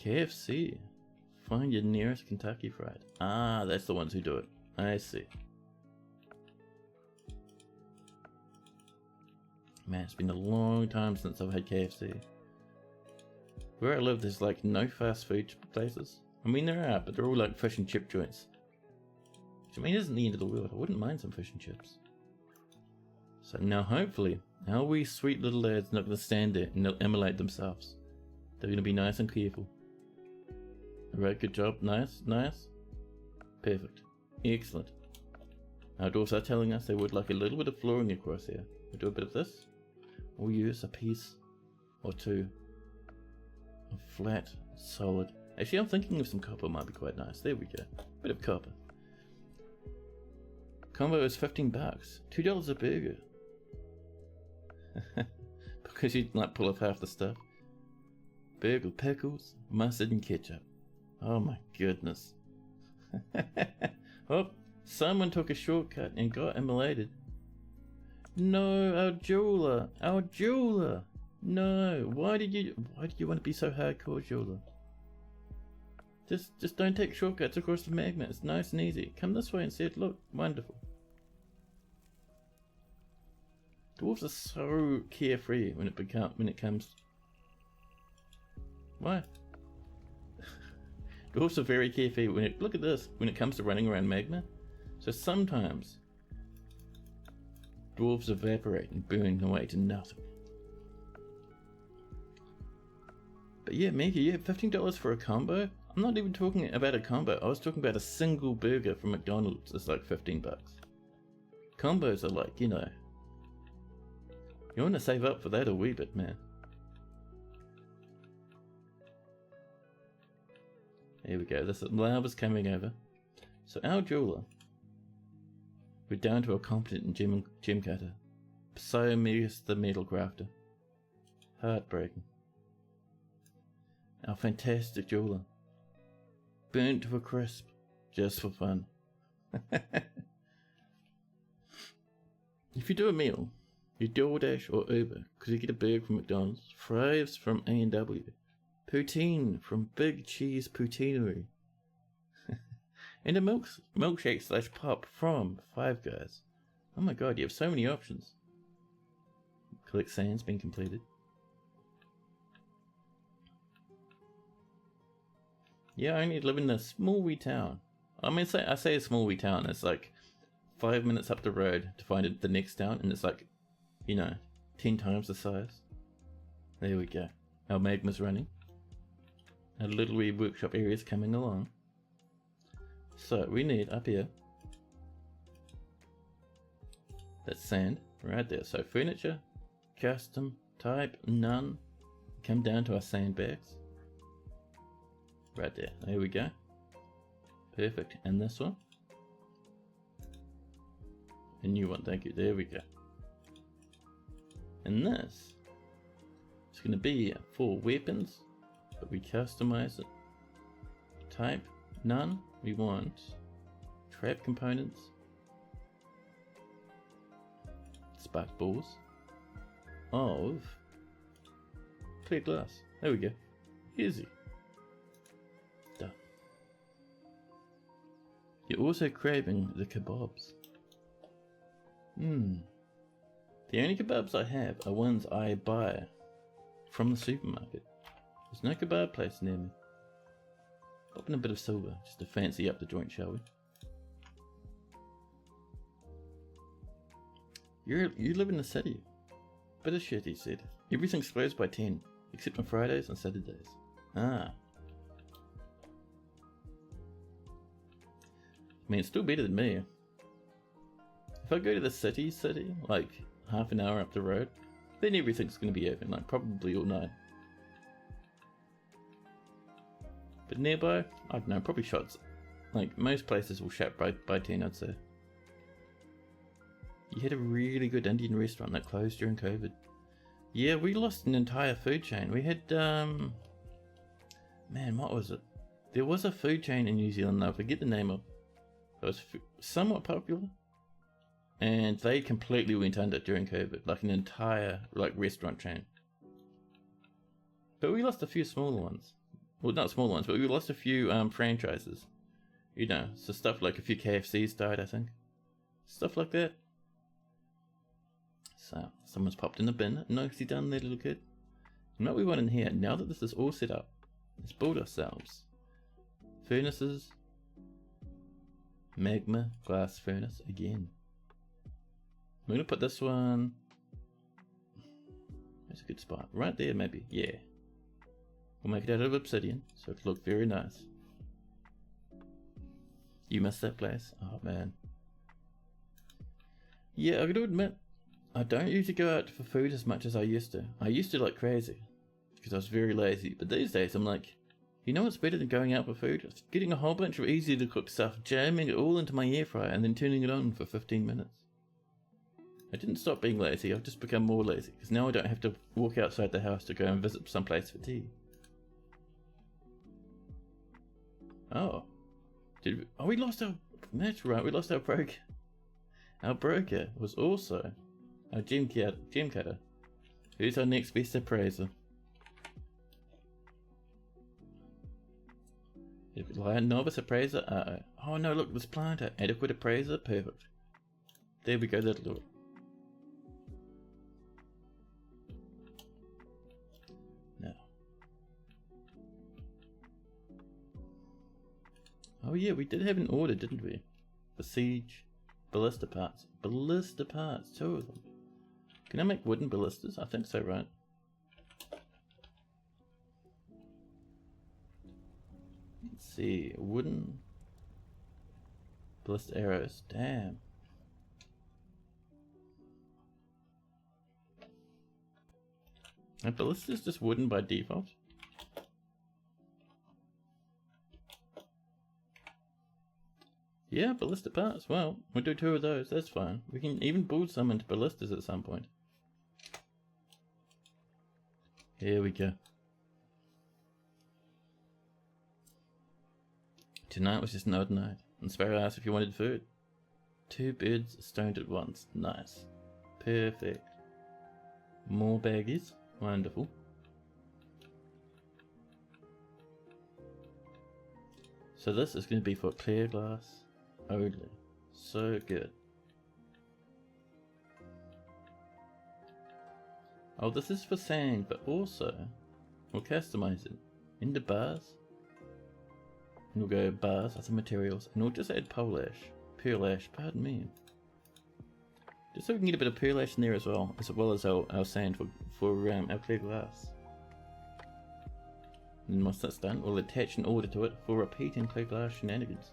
KFC. Find your nearest Kentucky Fried. Ah, that's the ones who do it. I see. Man, it's been a long time since I've had KFC. Where I live, there's like no fast food places. I mean, there are, but they're all like fish and chip joints. Which, I mean, isn't the end of the world. I wouldn't mind some fish and chips. So now, hopefully, our wee sweet little lads not going to stand there and immolate themselves. They're going to be nice and careful. Alright, good job. Nice, nice. Perfect. Excellent. Our dwarfs are telling us they would like a little bit of flooring across here. We'll do a bit of this. We'll use a piece or two of flat, solid. Actually, I'm thinking of some copper might be quite nice. There we go. Bit of copper. Combo is $15. $2 a burger. Because you like pull off half the stuff. Burger, pickles, mustard and ketchup. Oh my goodness. Oh, someone took a shortcut and got immolated. No, our jeweler. Our jeweler. No, why did you want to be so hardcore, jeweler? Just don't take shortcuts across the magma. It's nice and easy. Come this way instead. Look, wonderful. Dwarves are so carefree when it comes. Why? Dwarves are very carefree look at this, when it comes to running around magma. So sometimes dwarves evaporate and burn away to nothing. But yeah, Mega, yeah, $15 for a combo? I'm not even talking about a combo. I was talking about a single burger from McDonald's. It's like $15. Combos are like, you know, you want to save up for that a wee bit, man. Here we go. This lava's coming over. So our jeweler, we're down to a competent gem cutter. Psyomegas the metal crafter. Heartbreaking. Our fantastic jeweler. Burnt to a crisp, just for fun. If you do a meal, you DoorDash or Uber, because you get a burger from McDonald's, fries from A&W, poutine from Big Cheese Poutineery, and a milkshake slash pop from Five Guys. Oh my god, you have so many options. Collect sand's been completed. Yeah, I only live in a small wee town. I mean, I say a small wee town, it's like 5 minutes up the road to find the next town, and it's like, you know, 10 times the size. There we go. Our magma's running. Our little wee workshop area's coming along. So, we need up here, that's sand, right there. So, furniture, custom, type, none. Come down to our sandbags. Right there. There we go. Perfect. And this one. A new one, thank you. There we go. And this is going to be for weapons, but we customize it. Type, none. We want trap components, spark balls of clear glass. There we go. Easy. Done. You're also craving the kebabs. The only kebabs I have are ones I buy from the supermarket. There's no kebab place near me. Pop in a bit of silver, just to fancy up the joint, shall we? You live in the city. Bit of shit, he said. Everything's closed by 10, except on Fridays and Saturdays. Ah. I mean, it's still better than me. If I go to the city, like half an hour up the road, then everything's going to be open, like probably all night. But nearby, I don't know, probably shots. Like most places will shut by 10, I'd say. You had a really good Indian restaurant that closed during COVID. Yeah, we lost an entire food chain. We had, man, what was it? There was a food chain in New Zealand, I forget the name of. It was somewhat popular. And they completely went under during COVID, like an entire restaurant chain. But we lost a few smaller ones. Well, not smaller ones, but we lost a few franchises. You know, so stuff like a few KFCs died, I think. Stuff like that. So, someone's popped in the bin. Nicely done there, little kid. And what we want in here, now that this is all set up, let's build ourselves furnaces. Magma glass furnace again. I'm going to put this one... That's a good spot. Right there, maybe. Yeah. We'll make it out of obsidian, so it'll look very nice. You missed that place? Oh, man. Yeah, I gotta admit, I don't usually go out for food as much as I used to. I used to like crazy, because I was very lazy. But these days, I'm like, you know what's better than going out for food? It's getting a whole bunch of easy to cook stuff, jamming it all into my air fryer, and then turning it on for 15 minutes. I didn't stop being lazy, I've just become more lazy, because now I don't have to walk outside the house to go and visit some place for tea. Oh. We lost our... That's right, we lost our broker. Our broker was also our gem cutter. Who's our next best appraiser? Novice appraiser? Uh-oh. Oh no, look, this planter. Adequate appraiser? Perfect. There we go, that'll do it. Now. Oh yeah, we did have an order, didn't we? Besiege. Ballista parts. Ballista parts, 2 of them. Can I make wooden ballistas? I think so, right? Let's see, wooden ballista arrows. Damn. Are ballistas just wooden by default? Yeah, ballista parts. Well, we'll do 2 of those, that's fine. We can even build some into ballistas at some point. Here we go. Tonight was just an odd night, and Sparrow asked if you wanted food. 2 birds stoned at once. Nice. Perfect. More baggies. Wonderful. So this is going to be for clear glass only. So good. Oh, this is for sand, but also we'll customize it into bars. And we'll go bars, other materials, and we'll just add pearl ash, pardon me. Just so we can get a bit of pearl ash in there as well as our sand for our clear glass. And once that's done, we'll attach an order to it for repeating clear glass shenanigans.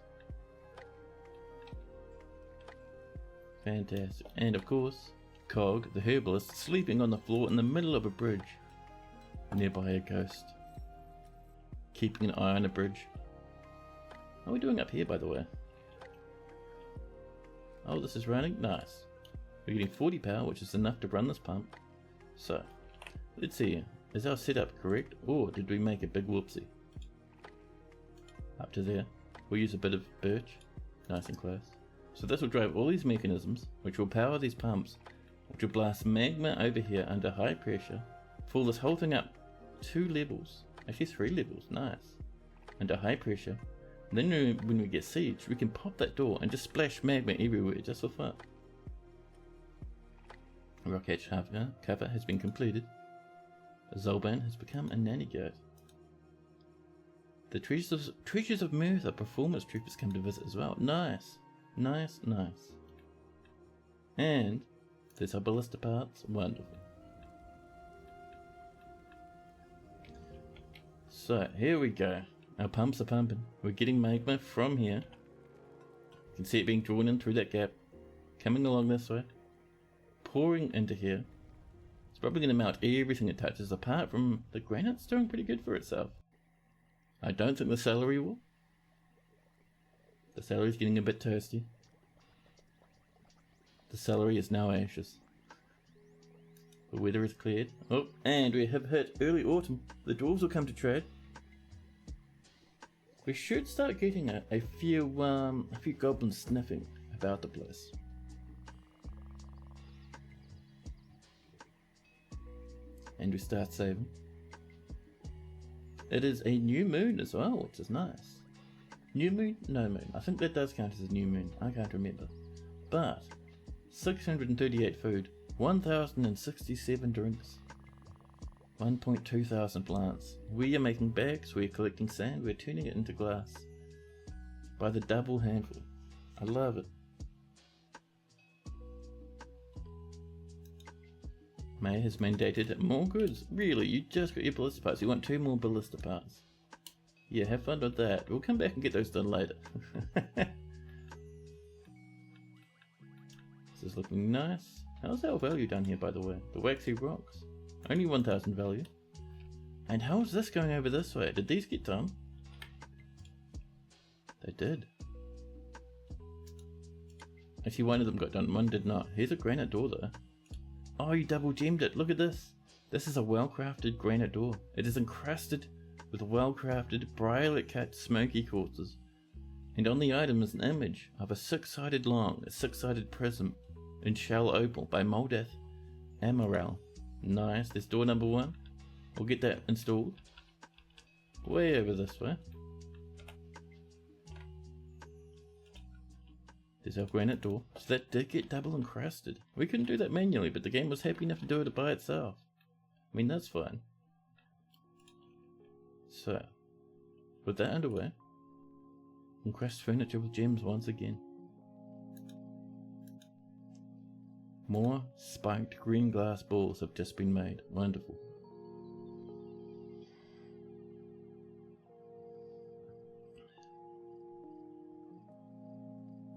Fantastic. And of course, Cog, the herbalist, sleeping on the floor in the middle of a bridge. Nearby a ghost. Keeping an eye on the bridge. How are we doing up here, by the way? Oh, this is running? Nice. We're getting 40 power, which is enough to run this pump. So, let's see. Is our setup correct, or did we make a big whoopsie? Up to there. We'll use a bit of birch. Nice and close. So this will drive all these mechanisms, which will power these pumps, which will blast magma over here under high pressure, fill this whole thing up 2 levels. Actually 3 levels. Nice. Under high pressure. And then when we get siege, we can pop that door and just splash magma everywhere just for fun. Rock edge cover has been completed. Zolban has become a nanny goat. The treasures of Mirtha performance troopers come to visit as well. Nice. Nice, nice. And There's our ballista parts. Wonderful. So, here we go. Our pumps are pumping. We're getting magma from here. You can see it being drawn in through that gap. Coming along this way. Pouring into here. It's probably going to melt everything it touches, apart from the granite's doing pretty good for itself. I don't think the celery will. The celery's getting a bit thirsty. The celery is now ashes. The weather is cleared. Oh, and we have hit early autumn. The dwarves will come to trade. We should start getting a few goblins sniffing about the place. And we start saving. It is a new moon as well, which is nice. New moon? No moon. I think that does count as a new moon. I can't remember. But 638 food, 1,067 drinks, 1.2 thousand plants. We are making bags, we are collecting sand, we're turning it into glass. By the double handful. I love it. May has mandated more goods. Really, you just got your ballista parts. You want 2 more ballista parts. Yeah, have fun with that. We'll come back and get those done later. This is looking nice. How's our value done here, by the way? The waxy rocks. Only 1,000 value. And how's this going over this way? Did these get done? They did. Actually, one of them got done, one did not. Here's a granite door though. Oh, you double gemmed it. Look at this. This is a well-crafted granite door. It is encrusted with well-crafted, briarly cut smoky quarters. And on the item is an image of a 6-sided prism in shell opal by Moldeth Amaral. Nice. There's door number 1. We'll get that installed. Way over this way. There's our granite door. So that did get double encrusted. We couldn't do that manually, but the game was happy enough to do it by itself. I mean, that's fine. So, with that underway, encrust furniture with gems once again. More spiked green glass balls have just been made. Wonderful.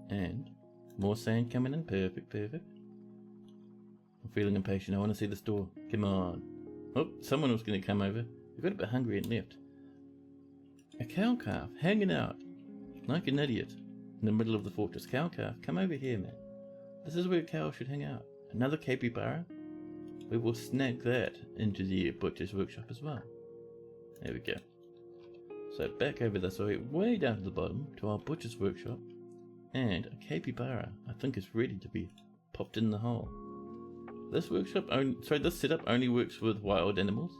And more sand coming in. Perfect, perfect. I'm feeling impatient. I want to see this door. Come on. Oh, someone was going to come over. I got a bit hungry and left. A cow calf hanging out like an idiot in the middle of the fortress. Cow calf, come over here, man. This is where cows should hang out. Another capybara. We will snag that into the butcher's workshop as well. There we go. So back over this way, way down to the bottom, to our butcher's workshop. And a capybara, I think, is ready to be popped in the hole. This this setup only works with wild animals.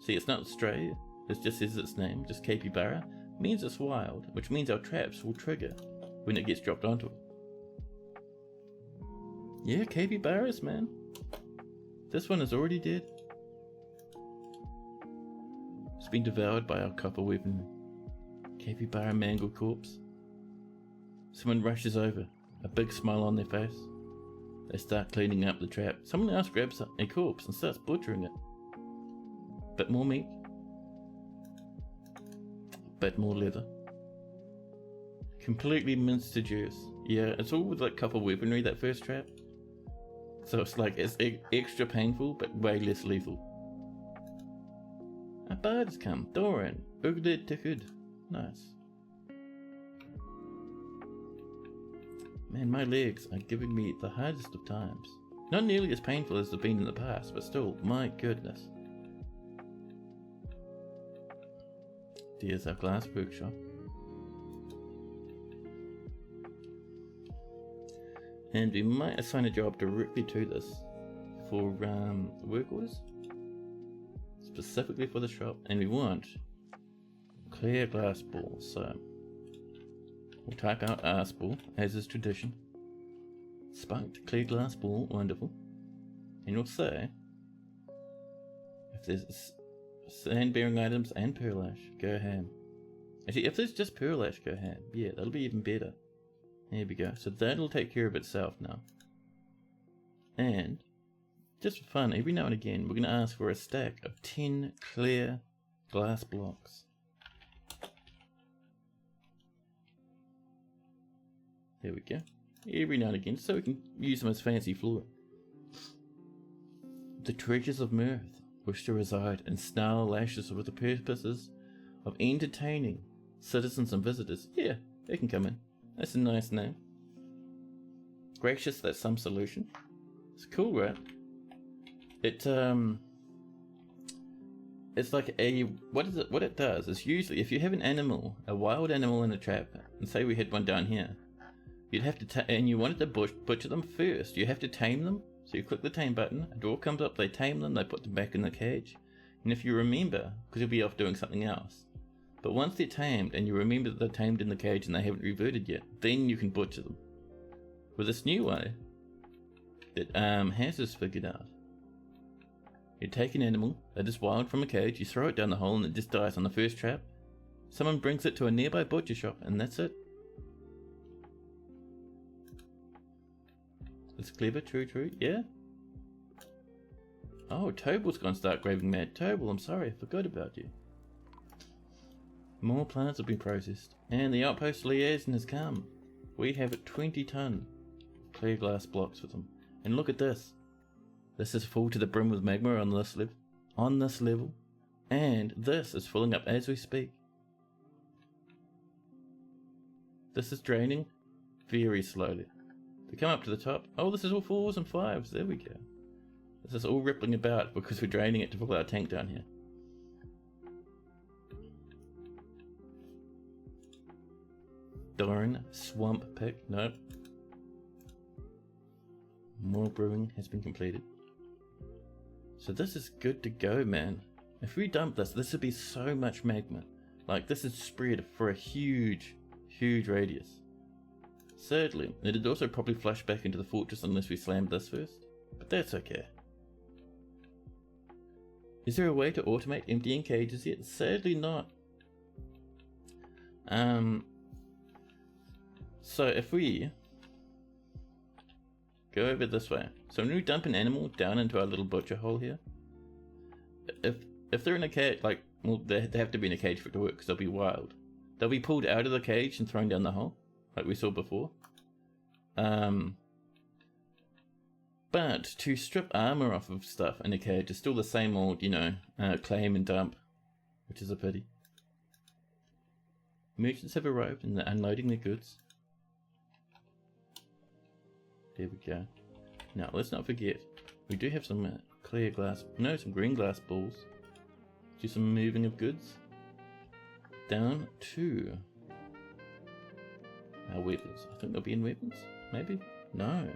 See, it's not stray, it just says its name, just capybara. Means it's wild, which means our traps will trigger when it gets dropped onto it. Yeah, capybaras, man. This one is already dead. It's been devoured by our copper weaponry. Capybara mangled corpse. Someone rushes over, a big smile on their face. They start cleaning up the trap. Someone else grabs a corpse and starts butchering it. Bit more meat. Bit more leather. Completely minced to juice. Yeah, it's all with like copper weaponry, that first trap. So it's like, it's extra painful, but way less lethal. A bard has come. Doran. Ugdid Tikud. Nice. Man, my legs are giving me the hardest of times. Not nearly as painful as they've been in the past, but still, my goodness. There's our glass workshop. And we might assign a job directly to this for work orders. Specifically for the shop. And we want clear glass balls, so we'll type out arse ball, as is tradition. Spiked clear glass ball, wonderful. And we'll say, if there's sand bearing items and pearl ash, go ham. Actually, if there's just pearl ash, go ham. Yeah, that'll be even better. There we go. So that'll take care of itself now. And just for fun, every now and again, we're going to ask for a stack of 10 clear glass blocks. There we go. Every now and again, so we can use them as fancy floor. The treasures of mirth wish to reside in Snarllashes for the purposes of entertaining citizens and visitors. Yeah, they can come in. That's a nice name. Gracious, that's some solution. It's cool, right? It's like a, what it does is usually if you have an animal, a wild animal in a trap, and say we had one down here, you'd have to, and you wanted to butcher them first, you have to tame them. So you click the tame button, a door comes up, they tame them, they put them back in the cage. And if you remember, because you'll be off doing something else, but once they're tamed and you remember that they're tamed in the cage and they haven't reverted yet, then you can butcher them. With this new way that has this figured out, you take an animal that is wild from a cage, you throw it down the hole and it just dies on the first trap. Someone brings it to a nearby butcher shop and that's it. It's clever, true, yeah? Oh, Toble's gonna start graving mad. Toble, I'm sorry, I forgot about you. More plants have been processed, and the outpost liaison has come. We have 20 ton of clear glass blocks with them. And look at this. This is full to the brim with magma on this level. And this is filling up as we speak. This is draining very slowly. To come up to the top, oh, this is all 4s and 5s, there we go. This is all rippling about because we're draining it to fill our tank down here. Darn, swamp pick, nope. More brewing has been completed. So this is good to go, man. If we dump this would be so much magma. Like, this is spread for a huge, huge radius. Sadly, it'd also probably flush back into the fortress unless we slammed this first, but that's okay. Is there a way to automate emptying cages yet? Sadly not. So if we go over this way, so when we dump an animal down into our little butcher hole here, if they're in a cage, like, well, they have to be in a cage for it to work because they'll be wild. They'll be pulled out of the cage and thrown down the hole, like we saw before. But to strip armor off of stuff in a cage is still the same old, claim and dump, which is a pity. Merchants have arrived and they're unloading their goods. There we go. Now let's not forget, we do have some clear glass, some green glass balls. Do some moving of goods down to our weapons. I think they'll be in weapons, maybe? No.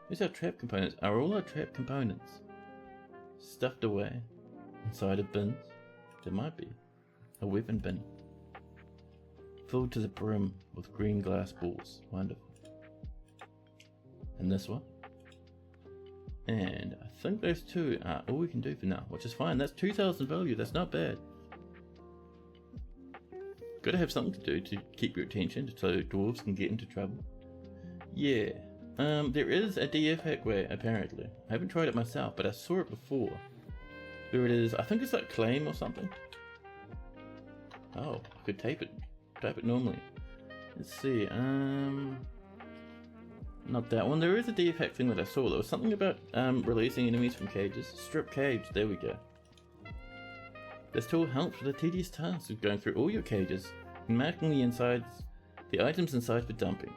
Where's our trap components? Are all our trap components stuffed away inside of bins? There might be. A weapon bin. Filled to the brim with green glass balls. Wonderful. And this one. And I think those two are all we can do for now, which is fine. That's 2,000 value, that's not bad. Gotta have something to do to keep your attention so dwarves can get into trouble. Yeah. There is a DF hack way, apparently. I haven't tried it myself, but I saw it before. There it is. I think it's like claim or something. Oh, I could type it normally. Let's see, not that one. There is a DF hack thing that I saw. There was something about releasing enemies from cages. Strip cage, there we go. This tool helps with the tedious task of going through all your cages and marking the items inside for dumping.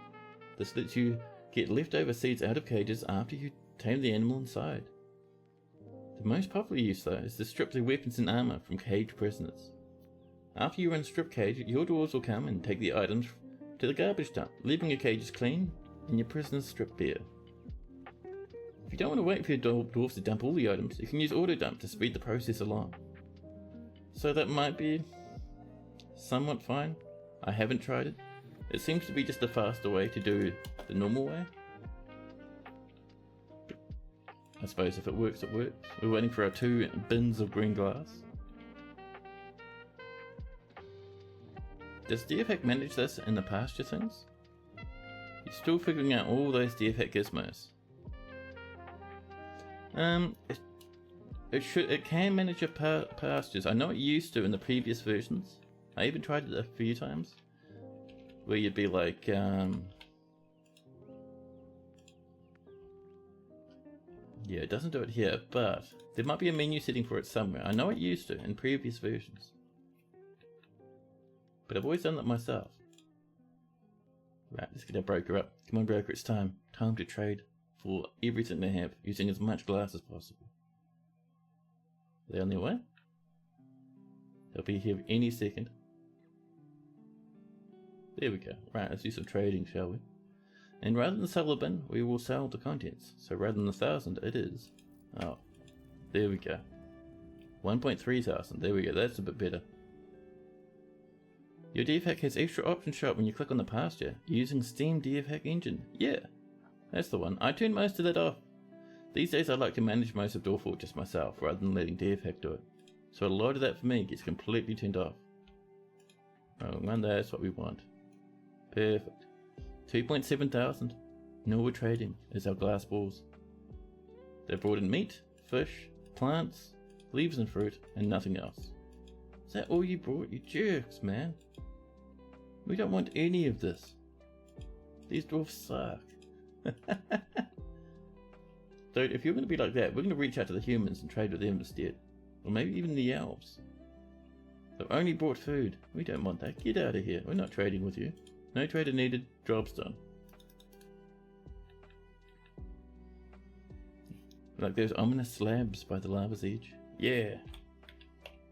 This lets you get leftover seeds out of cages after you tame the animal inside. The most popular use, though, is to strip their weapons and armor from caged prisoners. After you run strip cage, your dwarves will come and take the items to the garbage dump, leaving your cages clean and your prisoners stripped bare. If you don't want to wait for your dwarves to dump all the items, you can use auto dump to speed the process along. So that might be somewhat fine. I haven't tried it. It seems to be just a faster way to do the normal way. I suppose if it works, it works. We're waiting for our 2 bins of green glass. Does DFHack manage this in the pasture things? You're still figuring out all those DFHack gizmos. It can manage your pastures. I know it used to in the previous versions. I even tried it a few times, where you'd be like, yeah, it doesn't do it here, but there might be a menu setting for it somewhere. I know it used to in previous versions, but I've always done that myself. Right, let's get our broker up. Come on, broker, it's time. Time to trade for everything they have, using as much glass as possible. Are they on their way? They'll be here any second. There we go. Right, let's do some trading, shall we? And rather than sell a bin, we will sell the contents. So rather than 1,000, it is... Oh, there we go. 1.3 thousand. There we go. That's a bit better. Your DFHack has extra options show up when you click on the pasture using Steam DFHack engine. Yeah, that's the one. I turned most of that off. These days I like to manage most of Dwarf Fortress myself rather than letting DFHack do it. So a lot of that for me gets completely turned off. Oh, and that's what we want. Perfect. 2.7 thousand. Norwood Trading is our glass balls. They brought in meat, fish, plants, leaves and fruit, and nothing else. Is that all you brought, you jerks, man? We don't want any of this. These dwarfs suck. So if you're going to be like that, we're going to reach out to the humans and trade with them instead. Or maybe even the elves. They've only brought food. We don't want that. Get out of here. We're not trading with you. No trader needed. Job's done. Like those ominous slabs by the lava's edge. Yeah.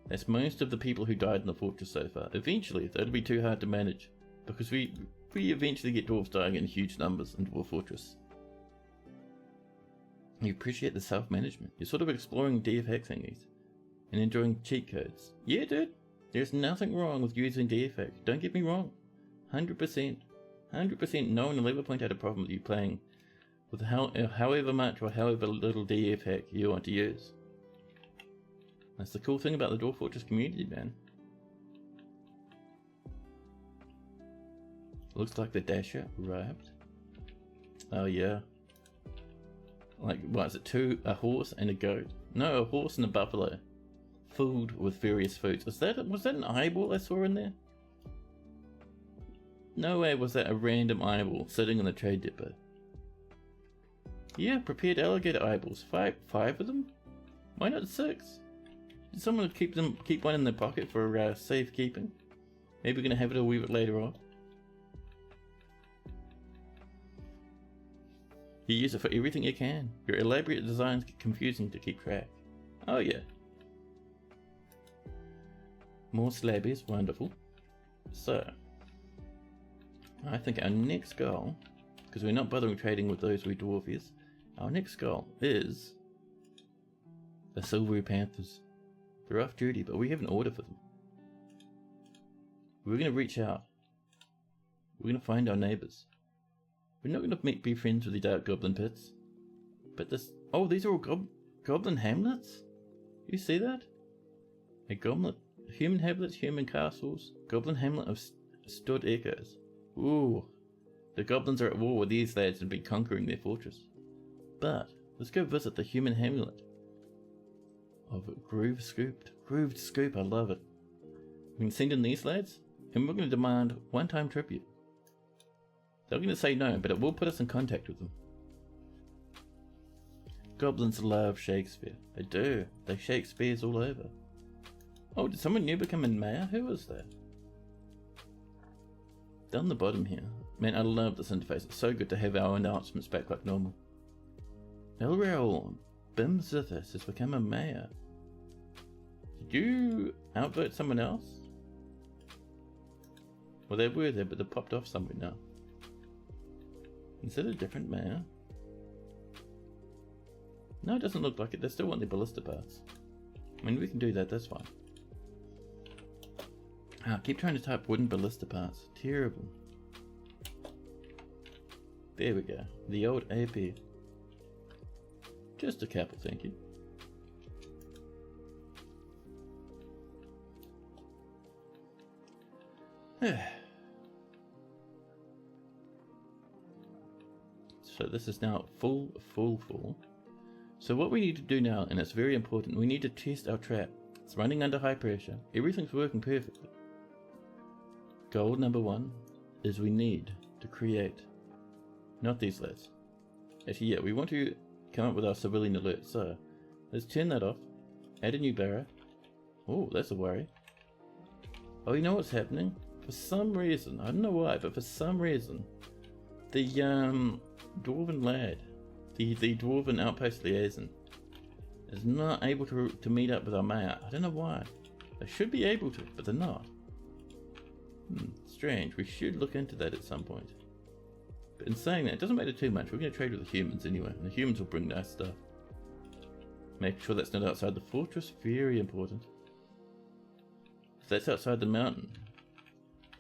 That's most of the people who died in the fortress so far. Eventually, that'll be too hard to manage. Because we eventually get dwarves dying in huge numbers in Dwarf Fortress. You appreciate the self-management. You're sort of exploring DFHack thingies. And enjoying cheat codes. Yeah, dude. There's nothing wrong with using DFHack. Don't get me wrong. 100%. 100% no one will ever point out a problem with you playing with however much or however little DFHack you want to use. That's the cool thing about the Dwarf Fortress community, man. Looks like the Dasher arrived. Oh yeah. Like, what is it, a horse and a goat? No, a horse and a buffalo. Filled with various foods. Was that an eyeball I saw in there? No way was that a random eyeball sitting in the trade depot. Yeah, prepared alligator eyeballs. Five of them? Why not 6? Did someone keep one in their pocket for safekeeping? Maybe we're gonna have it a wee bit later on. You use it for everything you can. Your elaborate designs get confusing to keep track. Oh yeah. More slabbies, wonderful. So, I think our next goal, because we're not bothering trading with those wee dwarfies, our next goal is the Silvery Panthers. They're off duty, but we have an order for them. We're going to reach out. We're going to find our neighbours. We're not going to be friends with the Dark Goblin Pits. But this... Oh, these are all Goblin Hamlets? You see that? A Goblin... Human hamlets, human castles, Goblin Hamlet of Stud Echoes. Ooh. The goblins are at war with these lads and be conquering their fortress. But, let's go visit the human hamlet of Grooved Scoop, I love it. We can send in these lads, and we're going to demand one-time tribute. They're going to say no, but it will put us in contact with them. Goblins love Shakespeare. They do. They Shakespeare's all over. Oh, did someone new become a mayor? Who was that? Down the bottom here. Man, I love this interface. It's so good to have our announcements back like normal. Elrael Bim Zithis has become a mayor. Did you outvote someone else? Well, they were there, but they popped off somewhere now. Is it a different mayor? No, it doesn't look like it. They still want their ballista parts. I mean, we can do that, that's fine. I keep trying to type wooden ballista parts. Terrible. There we go. The old AP. Just a couple, thank you. So this is now full. So what we need to do now, and it's very important, we need to test our trap. It's running under high pressure. Everything's working perfectly. Goal number 1 is we need to create, not these lads. Actually, yeah, we want to come up with our civilian alert. So let's turn that off. Add a new barrow. Oh, that's a worry. Oh, you know what's happening? For some reason, I don't know why, but for some reason, the dwarven lad, the dwarven outpost liaison, is not able to meet up with our mayor. I don't know why. They should be able to, but they're not. Strange. We should look into that at some point. But in saying that, it doesn't matter too much. We're going to trade with the humans anyway, and the humans will bring nice stuff. Make sure that's not outside the fortress. Very important. If that's outside the mountain,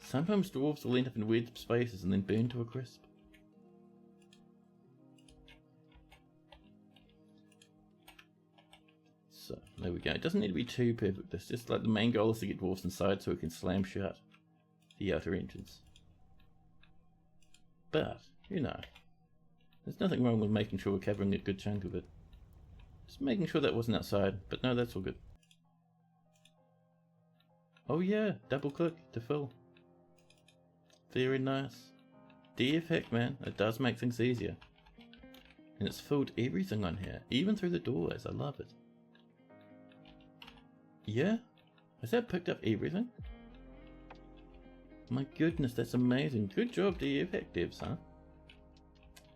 sometimes dwarves will end up in weird spaces and then burn to a crisp. So, there we go. It doesn't need to be too perfect. It's just like the main goal is to get dwarves inside so we can slam shut the outer entrance. But, you know, there's nothing wrong with making sure we're covering a good chunk of it. Just making sure that wasn't outside, but no, that's all good. Oh yeah, double click to fill. Very nice. D-effect, man, it does make things easier. And it's filled everything on here, even through the doorways. I love it. Yeah? Has that picked up everything? My goodness, that's amazing. Good job, D-effect devs, huh?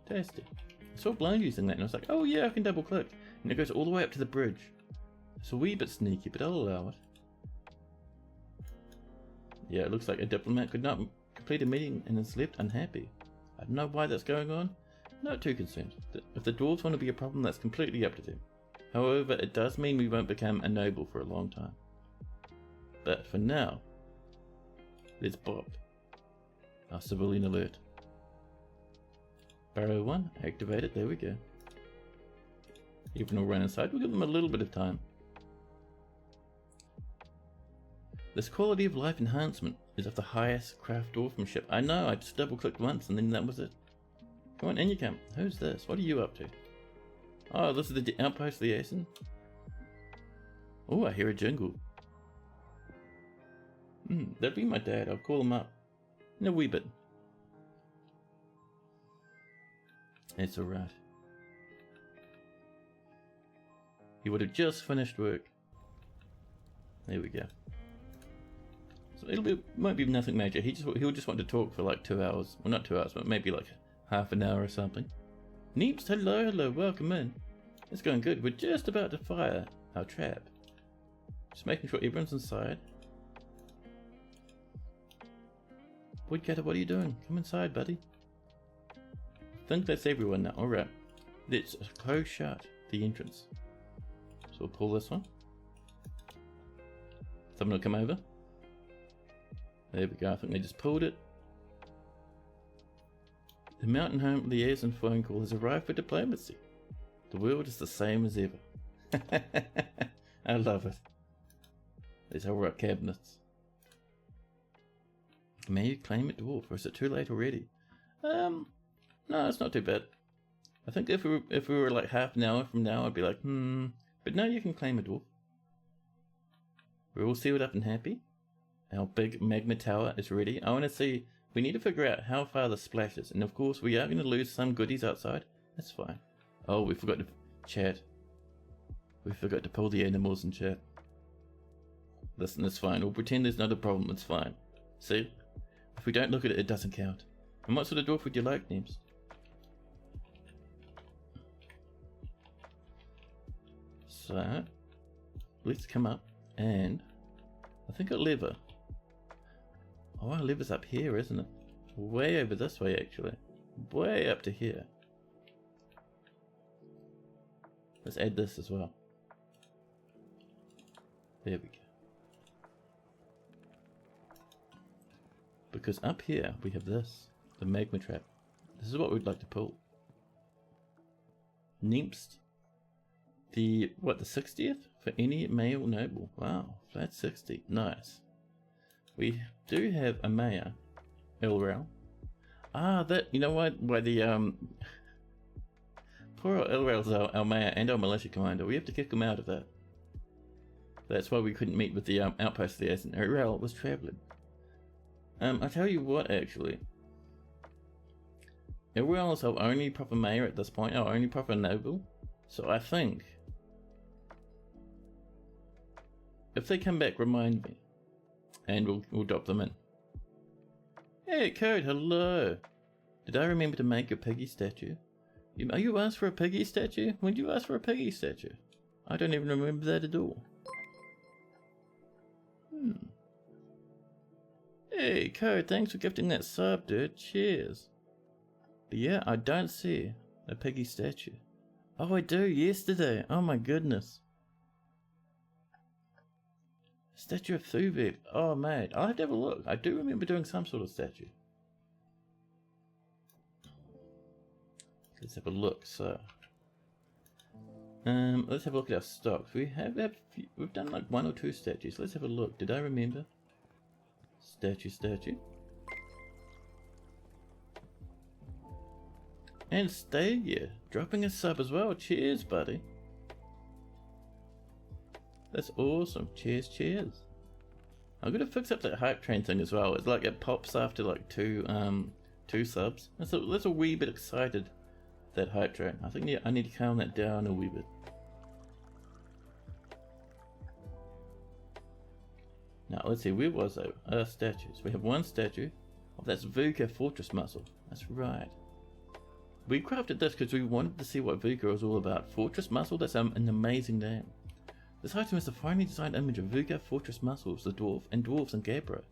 Fantastic. I saw Blind using that and I was like, oh yeah, I can double click. And it goes all the way up to the bridge. It's a wee bit sneaky, but I'll allow it. Yeah, it looks like a diplomat could not complete a meeting and is left unhappy. I don't know why that's going on. Not too concerned. If the dwarves want to be a problem, that's completely up to them. However, it does mean we won't become a noble for a long time. But for now, let's bop our civilian alert. Barrow 1, activate it, there we go. Everyone will run inside, we'll give them a little bit of time. This quality of life enhancement is of the highest craft dwarfmanship. I know, I just double clicked once and then that was it. Come on, in you come. Who's this? What are you up to? Oh, this is the outpost liaison? Oh, I hear a jingle. That'd be my dad, I'll call him up. In a wee bit. It's alright. He would have just finished work. There we go. So might be nothing major. He'll just want to talk for like 2 hours. Well, not 2 hours, but maybe like half an hour or something. Neeps, hello, welcome in. It's going good. We're just about to fire our trap. Just making sure everyone's inside. Woodcutter, what are you doing? Come inside, buddy. I think that's everyone now. Alright. Let's close shut the entrance. So we'll pull this one. Someone will come over. There we go. I think they just pulled it. The Mountain Home liaison phone call has arrived for diplomacy. The world is the same as ever. I love it. There's our cabinets. May you claim it, dwarf, or is it too late already? No, it's not too bad. I think if we were like half an hour from now, I'd be like, but now you can claim a dwarf. We're all sealed up and happy. Our big magma tower is ready. I want to see, we need to figure out how far the splash is. And of course, we are going to lose some goodies outside. That's fine. Oh, we forgot to chat. We forgot to pull the animals in chat. Listen, it's fine. We'll pretend there's not a problem. It's fine. See? If we don't look at it, it doesn't count. And what sort of dwarf would you like, Neems? So, let's come up and I think a lever. Oh, our lever's up here, isn't it? Way over this way, actually. Way up to here. Let's add this as well. There we go. Because up here we have this, the magma trap. This is what we'd like to pull. Neemst. The 60th for any male noble. Wow, that's 60. Nice. We do have a mayor, Elrel. Ah, that, you know why the poor Elrail's our mayor and our militia commander. We have to kick him out of that. That's why we couldn't meet with the outpost there, and Elrail was travelling. I tell you what, actually. Elrail is our only proper mayor at this point, our only proper noble. So I think, if they come back, remind me, and we'll drop them in. Hey, Code, hello. Did I remember to make your piggy statue? You asked for a piggy statue? When did you ask for a piggy statue? I don't even remember that at all. Hey, Code, thanks for gifting that sub, dude. Cheers. But yeah, I don't see a piggy statue. Oh, I do, yesterday. Oh my goodness. Statue of Thuvik. Oh, mate, I'll have to have a look. I do remember doing some sort of statue. Let's have a look. So, let's have a look at our stocks. We've done like 1 or 2 statues. Let's have a look. Did I remember? Statue. And Stadia, dropping a sub as well. Cheers, buddy. That's awesome. Cheers. I'm gonna fix up that hype train thing as well. It's like it pops after like two subs. That's a wee bit excited. That hype train. I think I need to calm that down a wee bit. Now let's see. Where was I? Statues. We have 1 statue. Oh, that's Vuka Fortress Muscle. That's right. We crafted this because we wanted to see what Vuka was all about. Fortress Muscle, that's an amazing name. This item is the finely designed image of Vuka Fortress Muscles, the dwarf, and dwarves in Gabbro.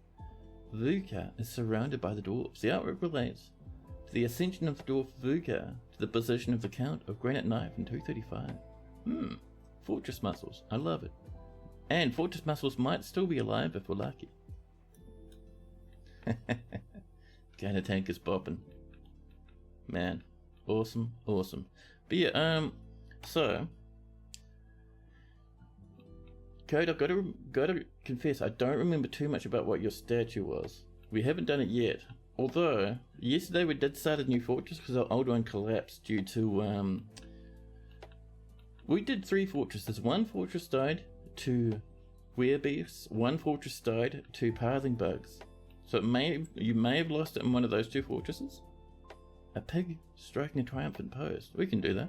Vuka is surrounded by the dwarves. The artwork relates to the ascension of the dwarf Vuka to the position of the Count of Granite Knife in 235. Fortress Muscles, I love it. And Fortress Muscles might still be alive if we're lucky. Kinda tank is bopping. Man. Awesome. But yeah, so Code, I've got to confess, I don't remember too much about what your statue was. We haven't done it yet. Although yesterday we did start a new fortress because our old one collapsed due to we did 3 fortresses. 1 fortress died to werebeasts, 1 fortress died to pathing bugs. So you may have lost it in one of those 2 fortresses. A pig striking a triumphant pose. We can do that.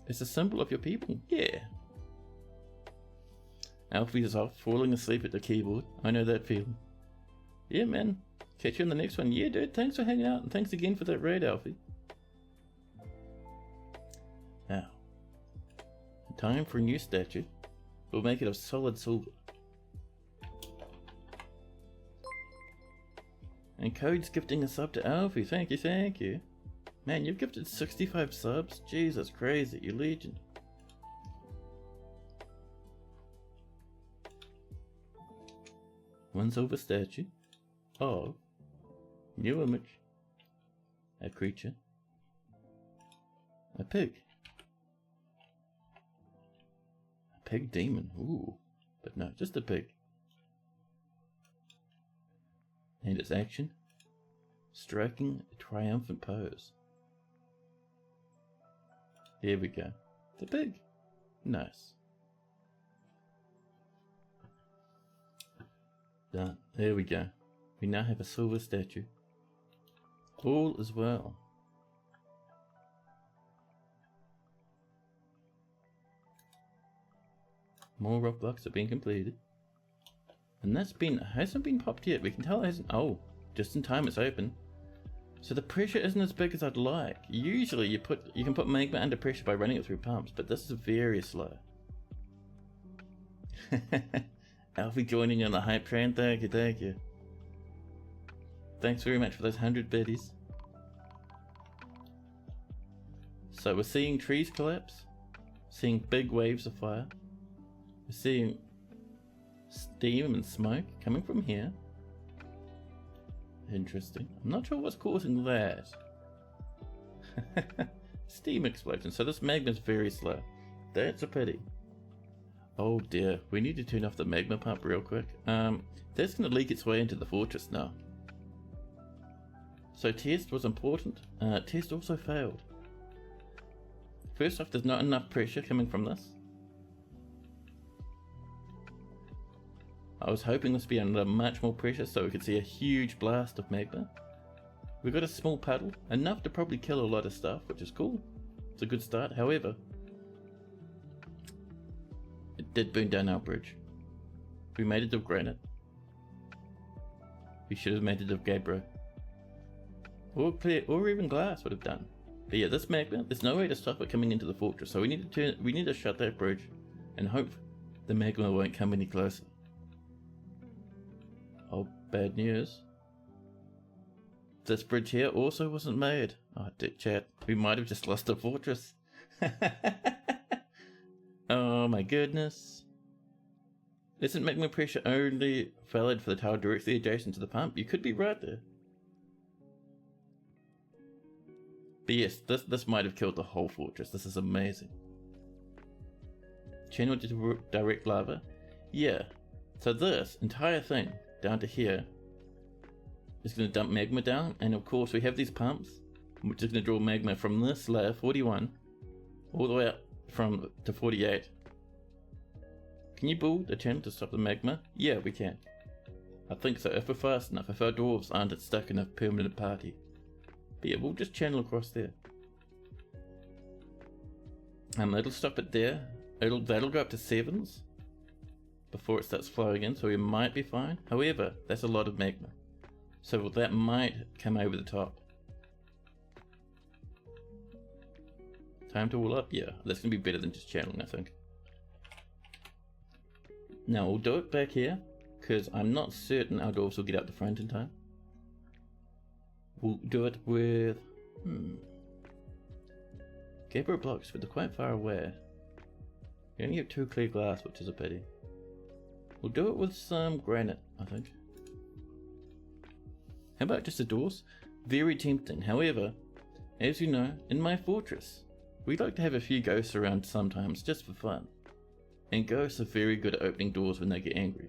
It's a symbol of your people. Yeah. Alfie is off, falling asleep at the keyboard. I know that feeling. Yeah, man. Catch you in the next one. Yeah, dude. Thanks for hanging out, and thanks again for that raid, Alfie. Now, time for a new statue. We'll make it of solid silver. And Code's gifting a sub to Alfie. Thank you. Man, you've gifted 65 subs? Jesus, crazy. You're legend. One silver statue of new image. A creature. A pig. A pig demon. Ooh. But no, just a pig. And its action, striking a triumphant pose. Here we go. The pig. Nice. Done. There we go. We now have a silver statue. All is well. More rock blocks are being completed. And hasn't been popped yet. We can tell it hasn't. Oh, just in time it's open. So the pressure isn't as big as I'd like. Usually you can put magma under pressure by running it through pumps, but this is very slow. Alfie joining on the hype train. Thank you. Thanks very much for those 100 biddies. So we're seeing trees collapse, seeing big waves of fire. We're seeing steam and smoke coming from here. Interesting. I'm not sure what's causing that. Steam explosion. So this magma is very slow. That's a pity. Oh dear. We need to turn off the magma pump real quick. That's going to leak its way into the fortress now. So test was important. Test also failed. First off, there's not enough pressure coming from this. I was hoping this would be under much more pressure so we could see a huge blast of magma. We've got a small puddle, enough to probably kill a lot of stuff, which is cool. It's a good start, however, it did burn down our bridge. We made it of granite. We should have made it of gabbro. Or clear, or even glass would have done. But yeah, this magma, there's no way to stop it coming into the fortress, so we need to shut that bridge and hope the magma won't come any closer. Oh, bad news. This bridge here also wasn't made. Oh, chat. We might have just lost the fortress. Oh my goodness. Isn't magma pressure only valid for the tower directly adjacent to the pump? You could be right there. But yes, this might have killed the whole fortress. This is amazing. Channel to direct lava. Yeah. So this entire thing down to here is going to dump magma down, and of course we have these pumps which is going to draw magma from this layer 41 all the way up to 48. Can you build a channel to stop the magma? Yeah, we can. I think so, if we're fast enough, if our dwarves aren't stuck in a permanent party. But yeah, we'll just channel across there. It'll stop it there. That'll go up to 7s before it starts flowing in, so we might be fine. However, that's a lot of magma, so that might come over the top. Time to wall up? Yeah, that's going to be better than just channeling, I think. Now we'll do it back here, because I'm not certain our dwarves will get out the front in time. We'll do it with... Gabbro blocks, but they're quite far away. You only have 2 clear glass, which is a pity. We'll do it with some granite, I think. How about just the doors? Very tempting. However, as you know, in my fortress, we like to have a few ghosts around sometimes, just for fun. And ghosts are very good at opening doors when they get angry.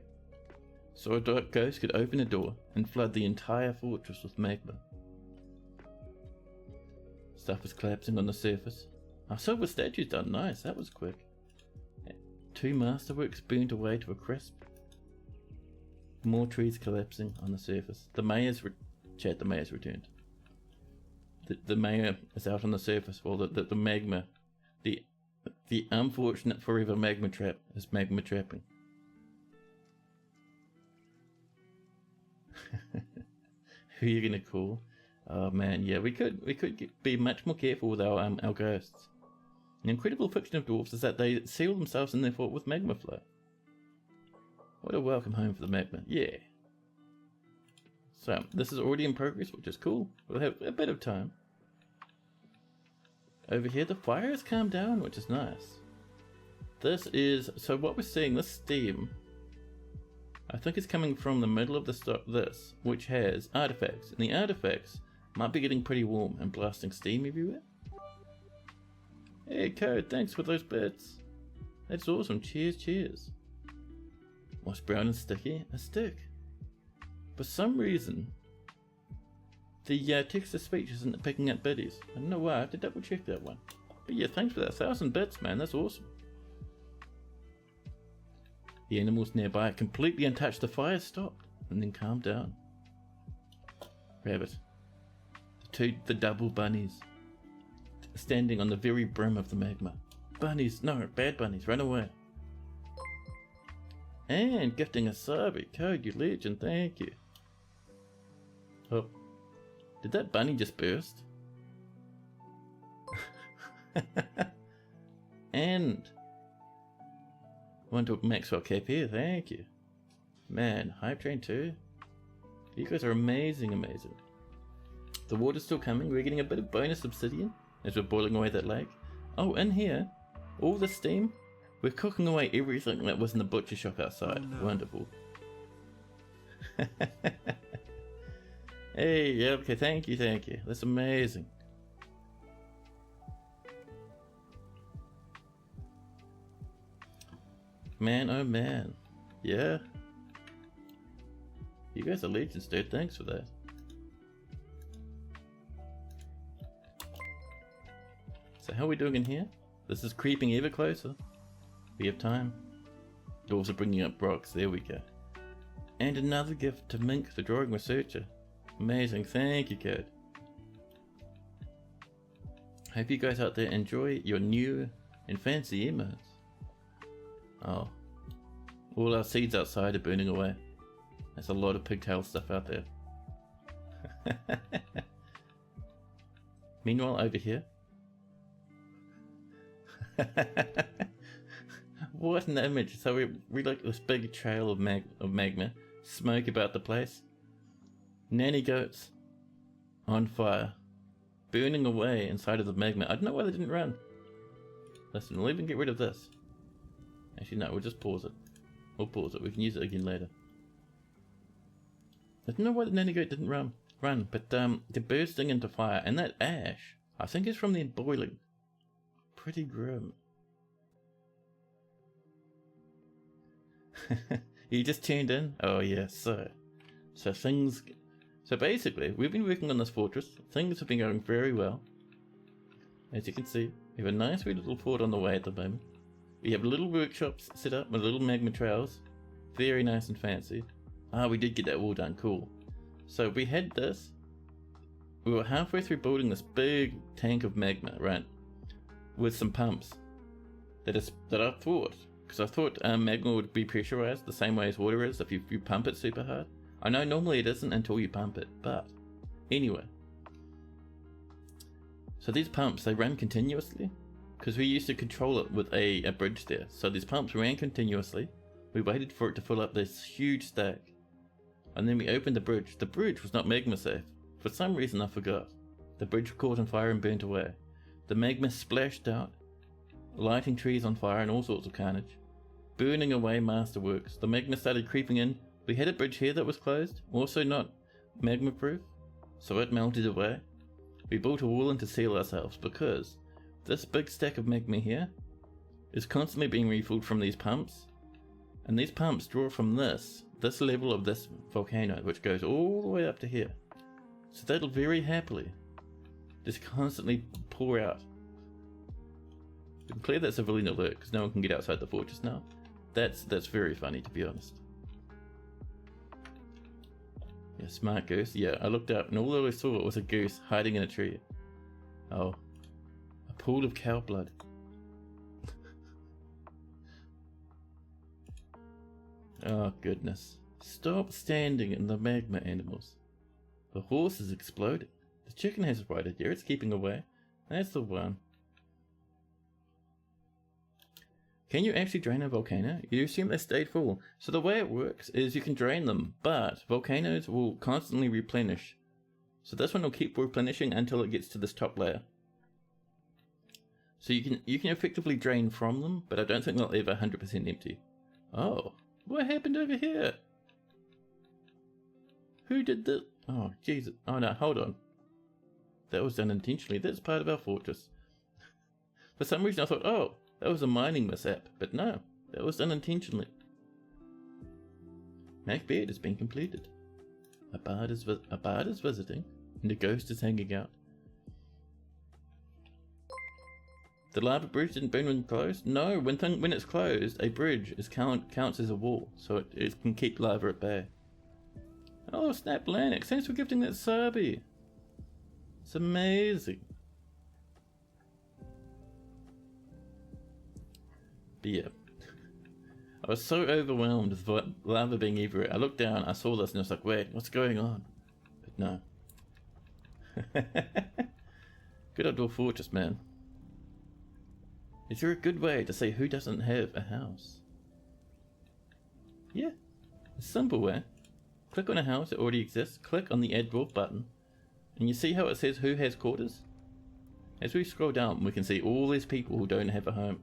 So a ghost could open a door and flood the entire fortress with magma. Stuff is collapsing on the surface. Our silver statue's done nice, that was quick. 2 masterworks burnt away to a crisp. More trees collapsing on the surface. The mayor's returned. The mayor is out on the surface while the magma, the unfortunate forever magma trap is magma trapping. Who are you gonna call? Oh man, yeah, we could be much more careful with our ghosts. The incredible fiction of dwarves is that they seal themselves in their fort with magma flow. What a welcome home for the magma, yeah. So, this is already in progress, which is cool. We'll have a bit of time. Over here, the fire has calmed down, which is nice. So what we're seeing, this steam, I think is coming from the middle of this, which has artifacts. And the artifacts might be getting pretty warm and blasting steam everywhere. Hey, Code, thanks for those bits. That's awesome, cheers. What's brown and sticky? A stick. For some reason, the text-to-speech isn't picking up biddies. I don't know why, I have to double check that one. But yeah, thanks for that 1,000 bits, man, that's awesome. The animals nearby completely untouched. The fire stopped and then calmed down. Rabbit. The double bunnies. Standing on the very brim of the magma. Bunnies, no, bad bunnies, run away. And gifting a Sabi. Code, you legend, thank you. Oh, did that bunny just burst? And one to Maxwell KP, thank you. Man, Hype Train 2. You guys are amazing. The water's still coming, we're getting a bit of bonus obsidian as we're boiling away that lake. Oh, in here, all the steam, we're cooking away everything that was in the butcher shop outside. Oh, no. Wonderful. Hey, yeah, okay, thank you. That's amazing. Man, oh man. Yeah. You guys are legends, dude. Thanks for that. So how are we doing in here? This is creeping ever closer. We have time. Also bringing up rocks, there we go. And another gift to Mink, the drawing researcher. Amazing, thank you, kid. Hope you guys out there enjoy your new and fancy emotes. Oh, all our seeds outside are burning away. There's a lot of pigtail stuff out there. Meanwhile, over here. What an image! So we like this big trail of magma, smoke about the place. Nanny goats on fire, burning away inside of the magma. I don't know why they didn't run. Listen, we'll even get rid of this. Actually, no, we'll just pause it. We'll pause it. We can use it again later. I don't know why the nanny goat didn't run, but they're bursting into fire, and that ash, I think, is from them boiling. Pretty grim. You just tuned in? Oh yeah, so basically, we've been working on this fortress. Things have been going very well. As you can see, we have a nice wee little fort on the way at the moment. We have little workshops set up with little magma trails. Very nice and fancy. Ah, we did get that wall done, cool. So we had this. We were halfway through building this big tank of magma, right? With some pumps. That I thought, because I thought magma would be pressurized the same way as water is if you pump it super hard. I know normally it isn't until you pump it, but anyway. So these pumps, they run continuously, because we used to control it with a bridge there. So these pumps ran continuously. We waited for it to fill up this huge stack, and then we opened the bridge. The bridge was not magma safe. For some reason I forgot. The bridge caught on fire and burnt away. The magma splashed out, lighting trees on fire and all sorts of carnage, burning away masterworks. The magma started creeping in. We had a bridge here that was closed, also not magma proof, so it melted away. We built a wall in to seal ourselves because this big stack of magma here is constantly being refilled from these pumps, and these pumps draw from this level of this volcano, which goes all the way up to here. So that'll very happily just constantly pour out. We can clear that civilian alert because no one can get outside the fortress now. That's very funny, to be honest. Yeah, smart goose. Yeah, I looked up and all I saw was a goose hiding in a tree. Oh, a pool of cow blood. Oh goodness. Stop standing in the magma, animals. The horse is exploding. The chicken has a right idea, it's keeping away. That's the one. Can you actually drain a volcano? You assume they stayed full. So the way it works is you can drain them, but volcanoes will constantly replenish. So this one will keep replenishing until it gets to this top layer. So you can effectively drain from them, but I don't think they'll ever 100% empty. Oh, what happened over here? Who did this? Oh, Jesus. Oh no, hold on. That was done intentionally. That's part of our fortress. For some reason I thought, oh, that was a mining mishap, but no, that was done intentionally. Macbeth has been completed. A bard is visiting, and a ghost is hanging out. The lava bridge didn't burn when closed? No, when it's closed, a bridge counts as a wall, so it can keep lava at bay. Oh, snap Lanix, thanks for gifting that subby. It's amazing. But yeah, I was so overwhelmed with lava being everywhere. I looked down, I saw this, and I was like, wait, what's going on? But no. Good outdoor fortress, man. Is there a good way to say who doesn't have a house? Yeah, a simple way. Click on a house that already exists, click on the Add Dwarf button, and you see how it says who has quarters? As we scroll down, we can see all these people who don't have a home.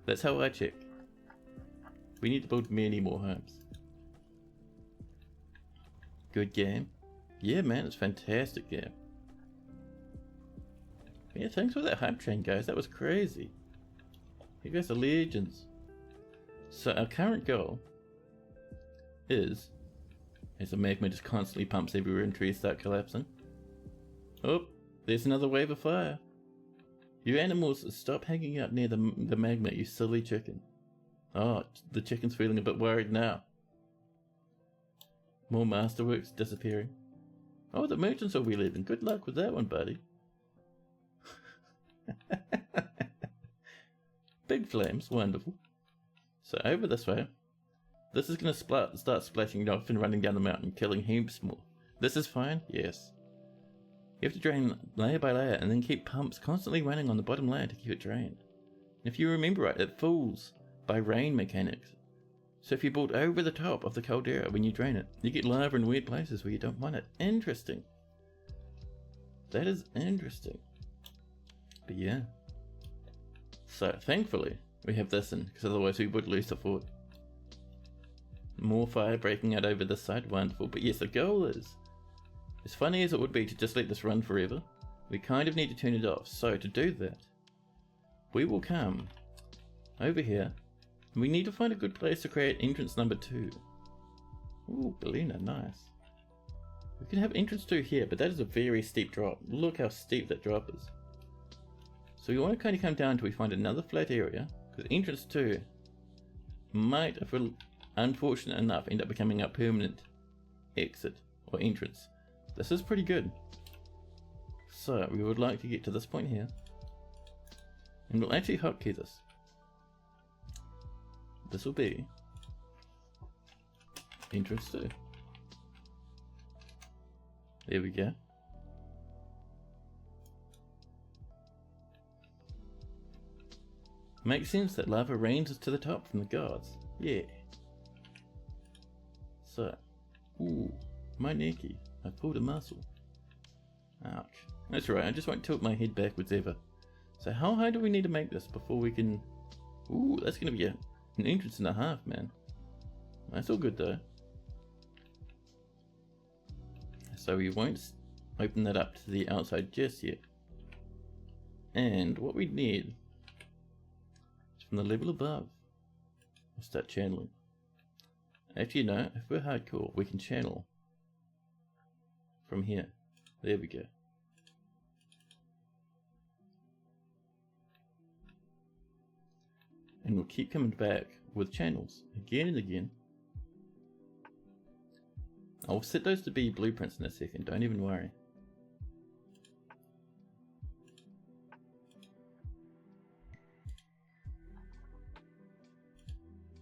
That's how I check. We need to build many more homes. Good game. Yeah, man, it's a fantastic game. Yeah, thanks for that hype train, guys. That was crazy. You guys are legends. So our current goal is, as the magma just constantly pumps everywhere and trees start collapsing. Oh, there's another wave of fire. You animals, stop hanging out near the magma, you silly chicken. Oh, the chicken's feeling a bit worried now. More masterworks disappearing. Oh, the merchants will be leaving. Good luck with that one, buddy. Big flames, wonderful. So over this way. This is going to start splashing off and running down the mountain, killing heaps more. This is fine? Yes. You have to drain layer by layer and then keep pumps constantly running on the bottom layer to keep it drained. And if you remember right, it falls by rain mechanics. So if you build over the top of the caldera when you drain it, you get lava in weird places where you don't want it. Interesting. That is interesting. But yeah. So thankfully we have this in, because otherwise we would lose the fort. More fire breaking out over this side, wonderful. But yes, the goal is, as funny as it would be to just let this run forever, we kind of need to turn it off. So to do that, we will come over here, and we need to find a good place to create entrance number 2. Ooh, Belina, nice. We can have entrance 2 here, but that is a very steep drop. Look how steep that drop is. So we want to kind of come down until we find another flat area, because entrance 2 might, if we're unfortunate enough, end up becoming our permanent exit or entrance. This is pretty good. So we would like to get to this point here, and we'll actually hotkey this. This will be entrance 2. There we go. Makes sense that lava rains to the top from the gods. Yeah. So, ooh, my necky. I pulled a muscle. Ouch. That's right, I just won't tilt my head backwards ever. So how high do we need to make this before we can... Ooh, that's going to be an entrance and a half, man. That's all good though. So we won't open that up to the outside just yet. And what we need is from the level above, we'll start channeling. Actually, no, if we're hardcore, we can channel from here. There we go. And we'll keep coming back with channels again and again. I'll set those to be blueprints in a second, don't even worry.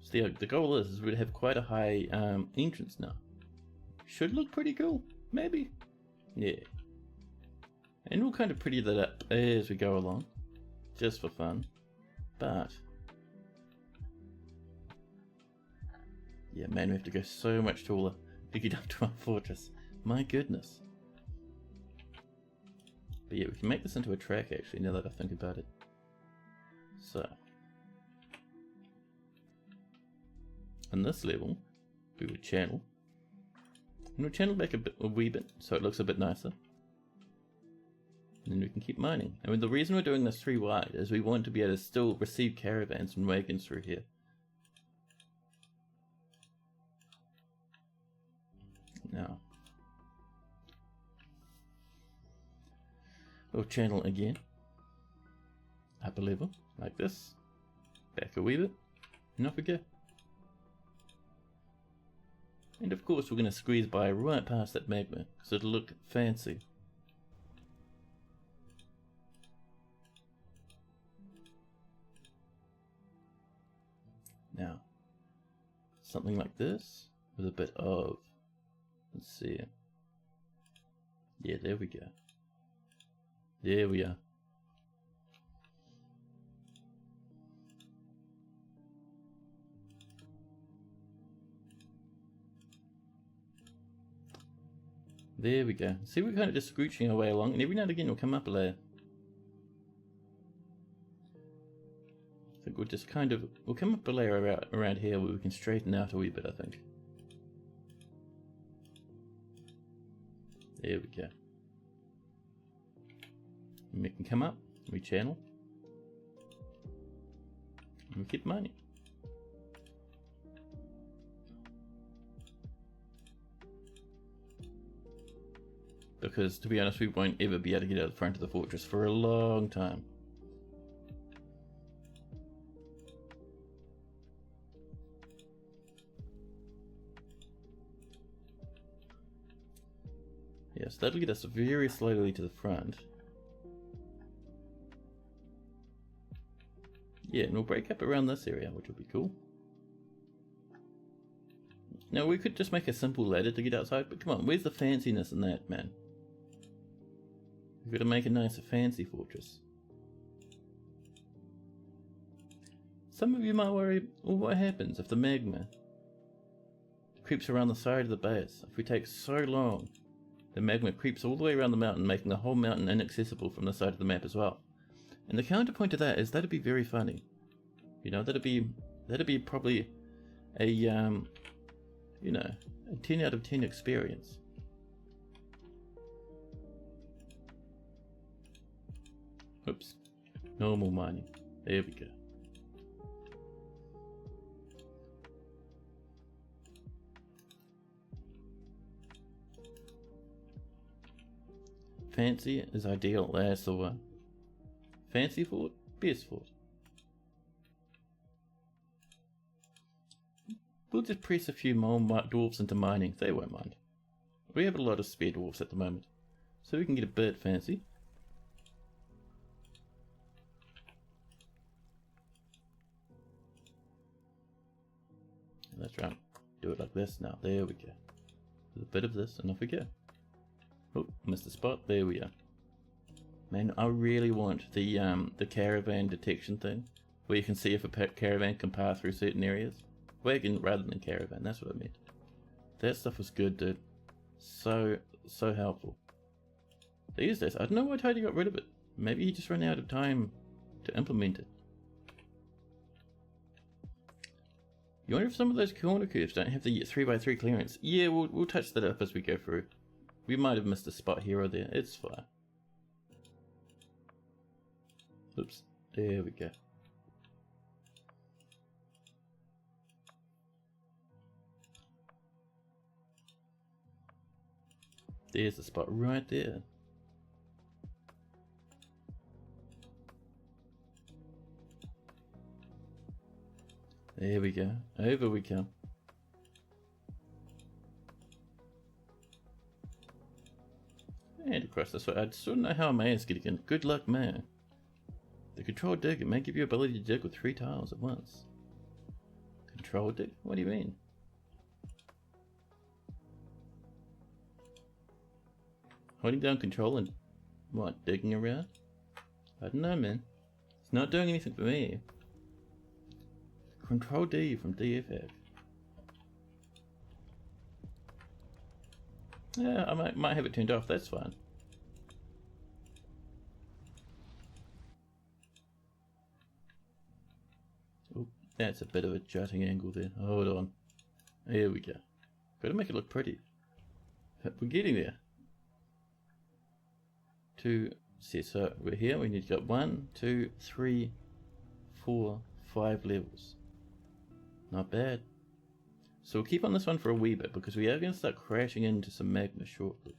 So the goal is we'd have quite a high entrance now. Should look pretty cool, maybe. Yeah. And we'll kind of pretty that up as we go along, just for fun. But yeah, man, we have to go so much taller to get up to our fortress. My goodness. But yeah, we can make this into a track actually, now that I think about it. So, on this level, we would channel. And we'll channel back a wee bit, so it looks a bit nicer. And then we can keep mining. And the reason we're doing this 3 wide is we want to be able to still receive caravans and wagons through here. Now, we'll channel again. Up a level, like this. Back a wee bit. And off we go. And of course we're going to squeeze by right past that magma, because it'll look fancy. Now, something like this, with a bit of, let's see, yeah, there we go. There we are. There we go. See, we're kind of just scooching our way along, and every now and again we'll come up a layer. I think we'll just kind of, we'll come up a layer around here where we can straighten out a wee bit, I think. There we go. And we can come up, we channel, and we keep mining. Because, to be honest, we won't ever be able to get out the front of the fortress for a long time. so that'll get us very slowly to the front. Yeah, and we'll break up around this area, which will be cool. Now, we could just make a simple ladder to get outside, but come on, where's the fanciness in that, man? We've got to make a nice fancy fortress. Some of you might worry, well, what happens if the magma creeps around the side of the base? If we take so long, the magma creeps all the way around the mountain, making the whole mountain inaccessible from the side of the map as well. And the counterpoint to that is that'd be very funny. You know, that'd be probably a you know, a 10 out of 10 experience. Oops. Normal mining. There we go. Fancy is ideal, that's the one. Fancy fort, best fort. We'll just press a few more dwarves into mining, they won't mind. We have a lot of spare dwarves at the moment, so we can get a bit fancy. That's right, do it like this now, there we go. With a bit of this and off we go. Oh, missed a spot, there we are. Man, I really want the caravan detection thing, where you can see if a caravan can pass through certain areas. Wagon rather than caravan, that's what I meant. That stuff was good, dude. So helpful. These days, I don't know why Tidy got rid of it. Maybe he just ran out of time to implement it. You wonder if some of those corner curves don't have the 3x3 clearance. Yeah, we'll touch that up as we go through. We might have missed a spot here or there, it's fine. Oops, there we go. There's the spot right there. There we go. Over we come. And across this way. I still don't know how Maya's getting in. Good luck, Maya. The control dig, it may give you ability to dig with 3 tiles at once. Control dig? What do you mean? Holding down control and what, digging around? I don't know, man. It's not doing anything for me. Control D from DFF. Yeah, I might have it turned off, that's fine. Oh, that's a bit of a jutting angle there. Hold on. There we go. Gotta make it look pretty. We're getting there. 2, so we're here, we need to go 1, 2, 3, 4, 5 levels. Not bad. So we'll keep on this one for a wee bit because we are going to start crashing into some magma shortly.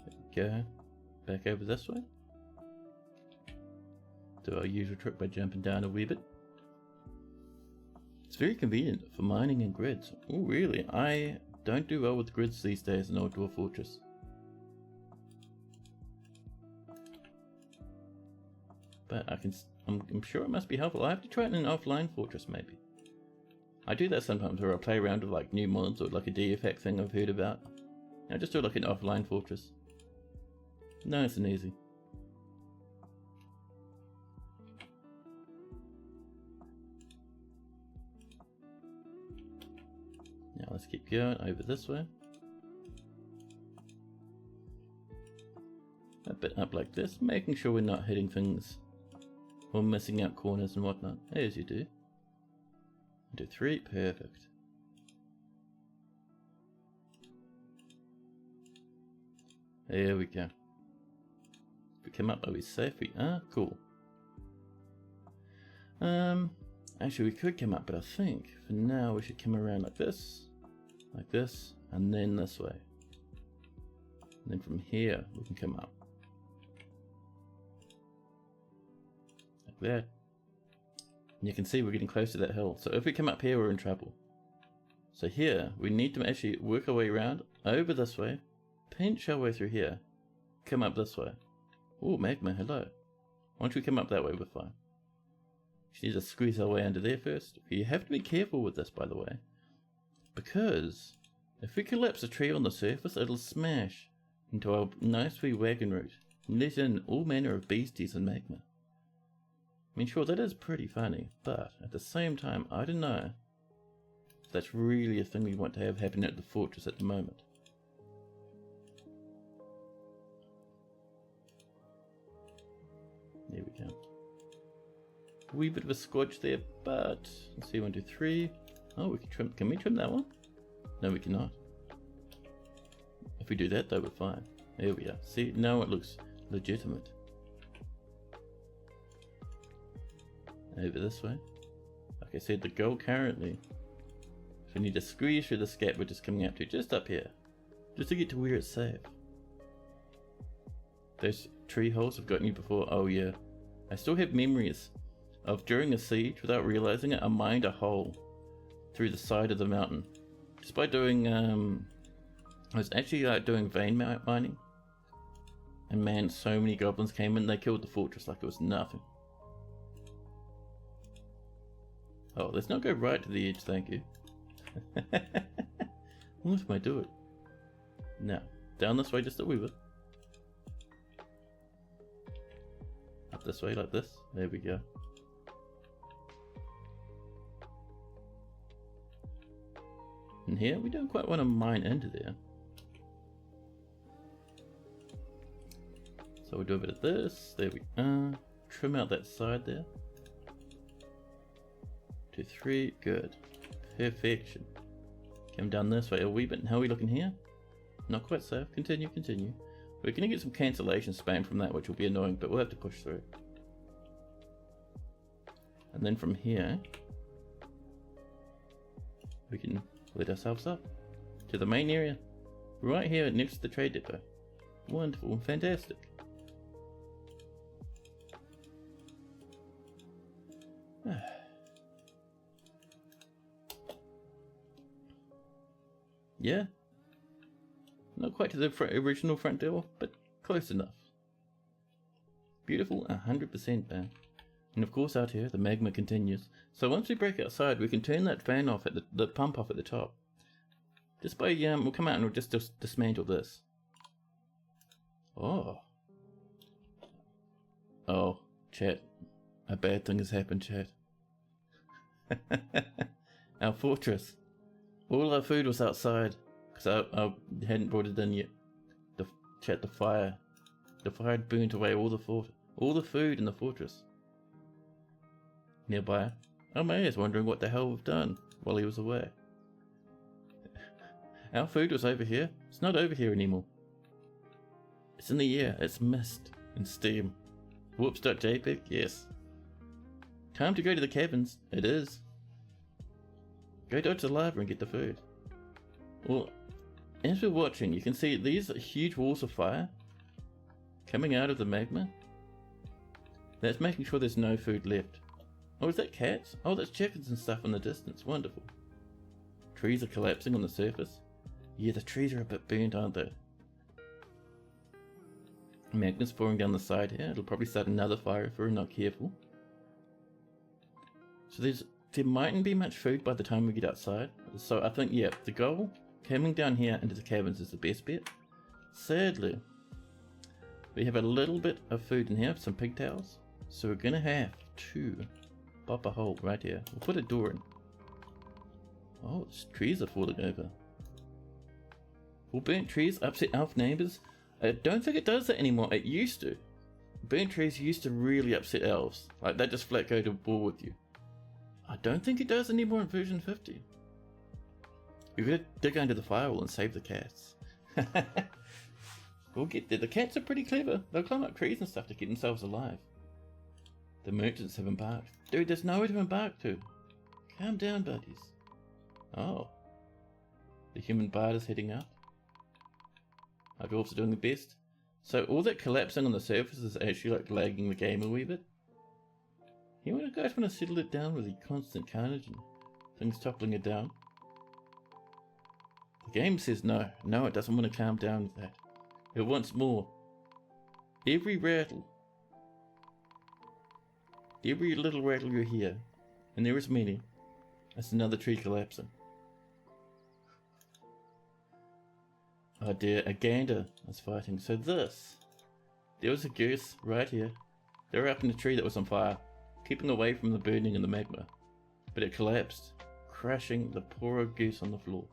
There we go. Back over this way. Do our usual trick by jumping down a wee bit. It's very convenient for mining and grids. Oh really, I don't do well with grids these days in Old Dwarf Fortress. But I'm sure it must be helpful. I have to try it in an offline fortress maybe. I do that sometimes where I play around with like new mods or like a DFX thing I've heard about. I just do like an offline fortress. Nice and easy. Now let's keep going over this way. A bit up like this, making sure we're not hitting things or missing out corners and whatnot, as you do. 1, 2, 3, perfect. There we go. If we come up, are we safe? We are? Cool. Actually we could come up, but I think for now we should come around like this, and then this way. And then from here we can come up. Like that. And you can see we're getting close to that hill. So if we come up here, we're in trouble. So here, we need to actually work our way around, over this way, pinch our way through here, come up this way. Oh, magma, hello. Once we come up that way, we're fine. We need to squeeze our way under there first. You have to be careful with this, by the way. Because if we collapse a tree on the surface, it'll smash into our nice wee wagon route and let in all manner of beasties and magma. I mean, sure, that is pretty funny, but at the same time, I don't know if that's really a thing we want to have happen at the fortress at the moment. There we go. A wee bit of a squodge there, but let's see, 1, 2, 3. Oh, we can trim. Can we trim that one? No, we cannot. If we do that, though, we're fine. There we are. See, now it looks legitimate. Over this way. Like I said, the goal currently, so we need to squeeze through this gap we're just coming up to, just up here, just to get to where it's safe. Those tree holes have gotten you before. Oh yeah, I still have memories of during a siege, without realizing it, I mined a hole through the side of the mountain just by doing I was actually doing vein mining, and man, so many goblins came in, they killed the fortress like it was nothing. Oh, let's not go right to the edge, thank you. What if I do it? No, down this way just a wee bit. Up this way like this, there we go. And here, we don't quite want to mine into there. So we'll do a bit of this, there we are. Trim out that side there. 2, 3, good. Perfection. Come down this way a wee bit. How are we looking here? Not quite safe. Continue, continue. We're going to get some cancellation spam from that, which will be annoying, but we'll have to push through. And then from here, we can let ourselves up to the main area. Right here next to the trade depot. Wonderful, fantastic. Yeah, not quite to the original front door, but close enough. Beautiful, 100% man. And of course out here, the magma continues. So once we break outside, we can turn that fan off at the pump off at the top. Just by, we'll come out and we'll just dismantle this. Oh. Oh, chat. A bad thing has happened, chat. Our fortress. All our food was outside, because I hadn't brought it in yet. The fire had burnt away all the food in the fortress. Nearby, our mayor's wondering what the hell we've done while he was away. Our food was over here. It's not over here anymore. It's in the air. It's mist and steam. Whoops.jpg, yes. Time to go to the caverns. It is. Go dodge the lava and get the food. Well, as we're watching, you can see these huge walls of fire coming out of the magma. That's making sure there's no food left. Oh, is that cats? Oh, that's chickens and stuff in the distance. Wonderful. Trees are collapsing on the surface. Yeah, the trees are a bit burnt, aren't they? Magma's pouring down the side here. It'll probably start another fire if we're not careful. So there mightn't be much food by the time we get outside. So I think, yeah, the goal, coming down here into the caverns is the best bet. Sadly, we have a little bit of food in here, some pigtails. So we're going to have to pop a hole right here. We'll put a door in. Oh, trees are falling over. Will burnt trees upset elf neighbours? I don't think it does that anymore. It used to. Burnt trees used to really upset elves. Like, they just flat go to war with you. I don't think it does anymore in version 50. We've got to dig under the firewall and save the cats. We'll get there. The cats are pretty clever. They'll climb up trees and stuff to keep themselves alive. The merchants have embarked. Dude, there's nowhere to embark to. Calm down, buddies. Oh. The human bard is heading out. Our dwarves are doing the best. So all that collapsing on the surface is actually like lagging the game a wee bit. You guys want to settle it down with the constant carnage and things toppling it down? The game says no. No, it doesn't want to calm down with that. It wants more. Every rattle, every little rattle you hear, and there is many, that's another tree collapsing. Oh dear, a gander is fighting. So there was a goose right here. They were up in a tree that was on fire, keeping away from the burning and the magma. But it collapsed, crushing the poor goose on the floor.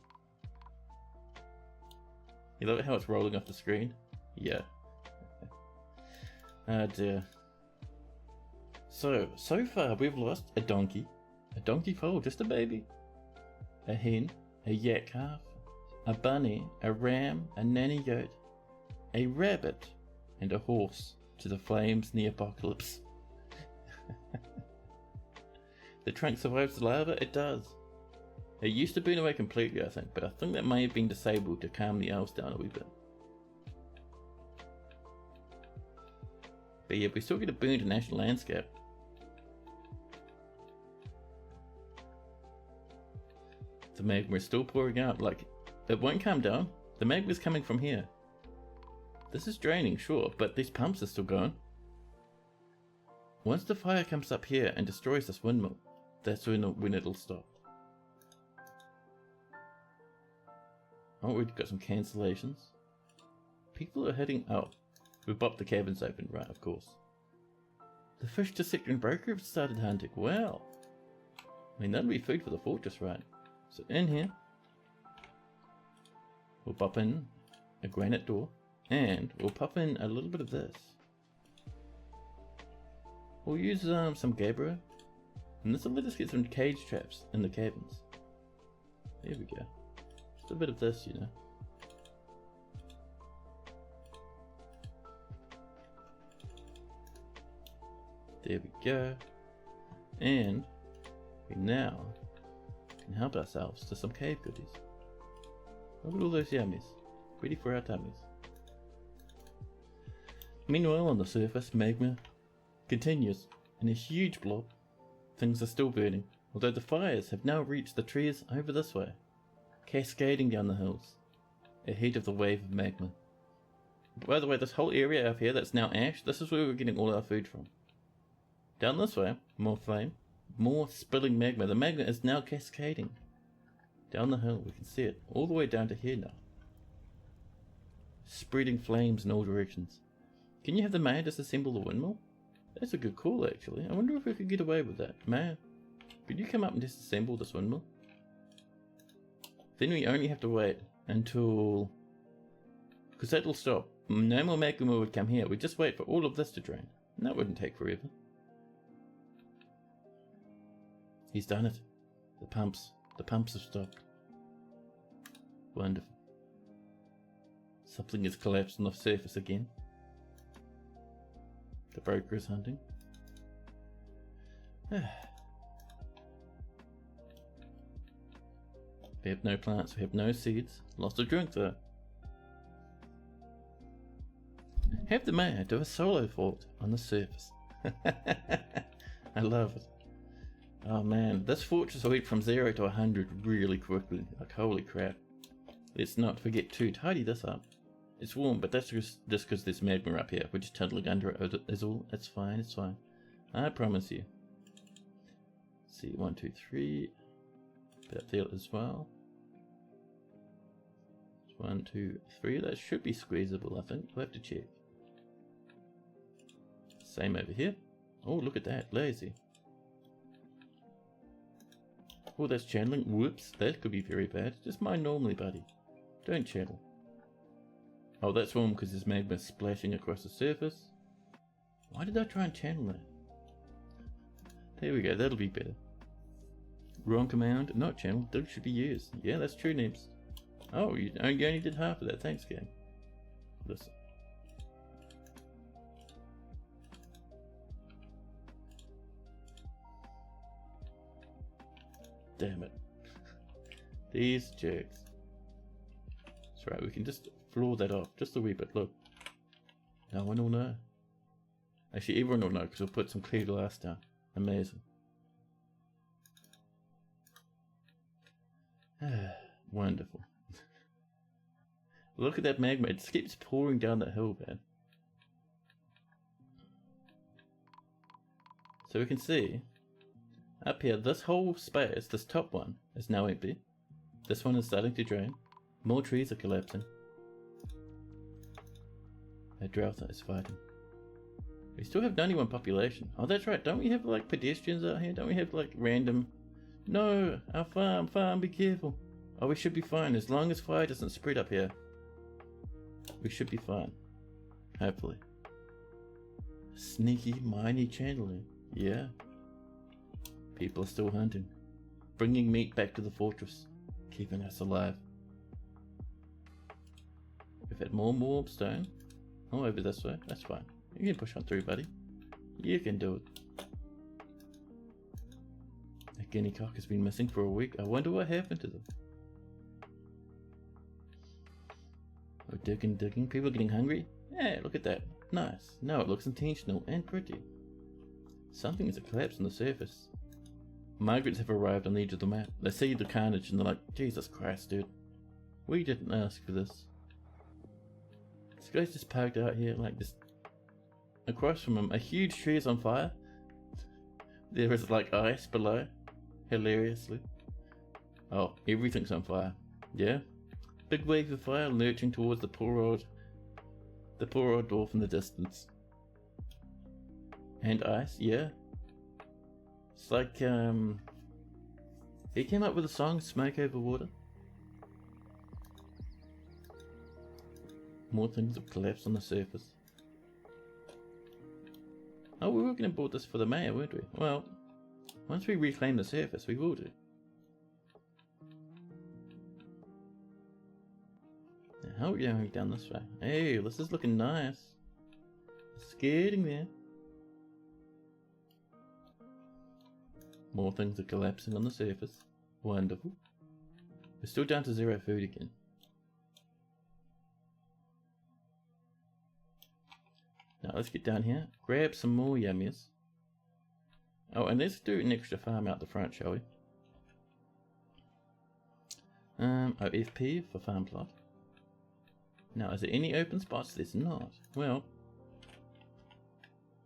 You look at how it's rolling off the screen? Yeah. Oh dear. So far we've lost a donkey foal, just a baby, a hen, a yak calf, a bunny, a ram, a nanny goat, a rabbit, and a horse to the flames and the apocalypse. The trunk survives the lava? It does. It used to burn away completely, I think, but I think that may have been disabled to calm the elves down a wee bit. But yeah, we still get a burned national landscape. The magma is still pouring out, like, it won't calm down. The magma is coming from here. This is draining, sure, but these pumps are still going. Once the fire comes up here and destroys this windmill, that's when it'll stop. Oh, we've got some cancellations. People are heading out. We've bopped the cabins open, right, of course. The fish dissector and broker have started hunting. Wow. I mean, that'll be food for the fortress, right? So in here, we'll pop in a granite door, and we'll pop in a little bit of this. We'll use some gabbro, and this will let us get some cage traps in the cabins. There we go. Just a bit of this, you know. There we go. And we now can help ourselves to some cave goodies. Look at all those yummies. Ready for our tummies. Meanwhile, on the surface, magma continues in a huge blob. Things are still burning, although the fires have now reached the trees over this way, cascading down the hills, ahead of the wave of magma. By the way, this whole area up here that's now ash, this is where we're getting all our food from. Down this way, more flame, more spilling magma. The magma is now cascading down the hill. We can see it all the way down to here now, spreading flames in all directions. Can you have the mayor disassemble the windmill? That's a good call, actually. I wonder if we could get away with that. Mayor, could you come up and disassemble this windmill? Then we only have to wait until, because that'll stop. No more magma would come here. We just wait for all of this to drain, and that wouldn't take forever. He's done it. The pumps have stopped. Wonderful. Something has collapsed on the surface again. The broker is hunting. We have no plants, we have no seeds. Lost a drink though. Have the mayor do a solo fort on the surface. I love it. Oh man, this fortress went from 0 to 100 really quickly. Like, holy crap. Let's not forget to tidy this up. It's warm, but that's just because there's magma up here. We're just tunneling under it is all. It's fine, it's fine. I promise you. Let's see, 1, 2, 3. Put up there as well. 1, 2, 3. That should be squeezable, I think. We'll have to check. Same over here. Oh, look at that. Lazy. Oh, that's channeling. Whoops, that could be very bad. Just mine normally, buddy. Don't channel. Oh, that's warm because there's magma splashing across the surface. Why did I try and channel that? There we go, that'll be better. Wrong command, not channel, that should be used. Yeah, that's true, Nebs. Oh, you only did half of that. Thanks, game. Listen. Damn it. These jerks. That's right, we can just floor that off. Just a wee bit, look. No one will know. Actually, everyone will know because we'll put some clear glass down. Amazing. Wonderful. Look at that magma. It just keeps pouring down that hill, man. So we can see up here, this whole space, this top one, is now empty. This one is starting to drain. More trees are collapsing. A drought is fighting. We still have 91 population. Oh, that's right. Don't we have like pedestrians out here? Don't we have like random... No, our farm, be careful. Oh, we should be fine. As long as fire doesn't spread up here, we should be fine. Hopefully. Sneaky, miney channeling. Yeah. People are still hunting. Bringing meat back to the fortress. Keeping us alive. We've had more stone. Oh, over this way. That's fine. You can push on through, buddy. You can do it. A guinea cock has been missing for a week. I wonder what happened to them. Oh, digging. People are getting hungry. Yeah, look at that. Nice. Now it looks intentional and pretty. Something is a collapse on the surface. Migrants have arrived on the edge of the map. They see the carnage and they're like, Jesus Christ, dude. We didn't ask for this. This guy's just parked out here like this. Across from him, a huge tree is on fire. There is like ice below. Hilariously. Oh, everything's on fire. Yeah? Big wave of fire lurching towards the poor old dwarf in the distance. And ice, yeah. It's like, he came up with a song, Smoke Over Water. More things have collapsed on the surface. Oh, we were going to build this for the mayor, weren't we? Well, once we reclaim the surface, we will do. Now, how are we going down this way? Hey, this is looking nice. It's getting there. More things are collapsing on the surface. Wonderful. We're still down to 0 food again. Now let's get down here, grab some more yummies. Oh, and let's do an extra farm out the front, shall we? FP for farm plot. Now, is there any open spots? There's not. Well,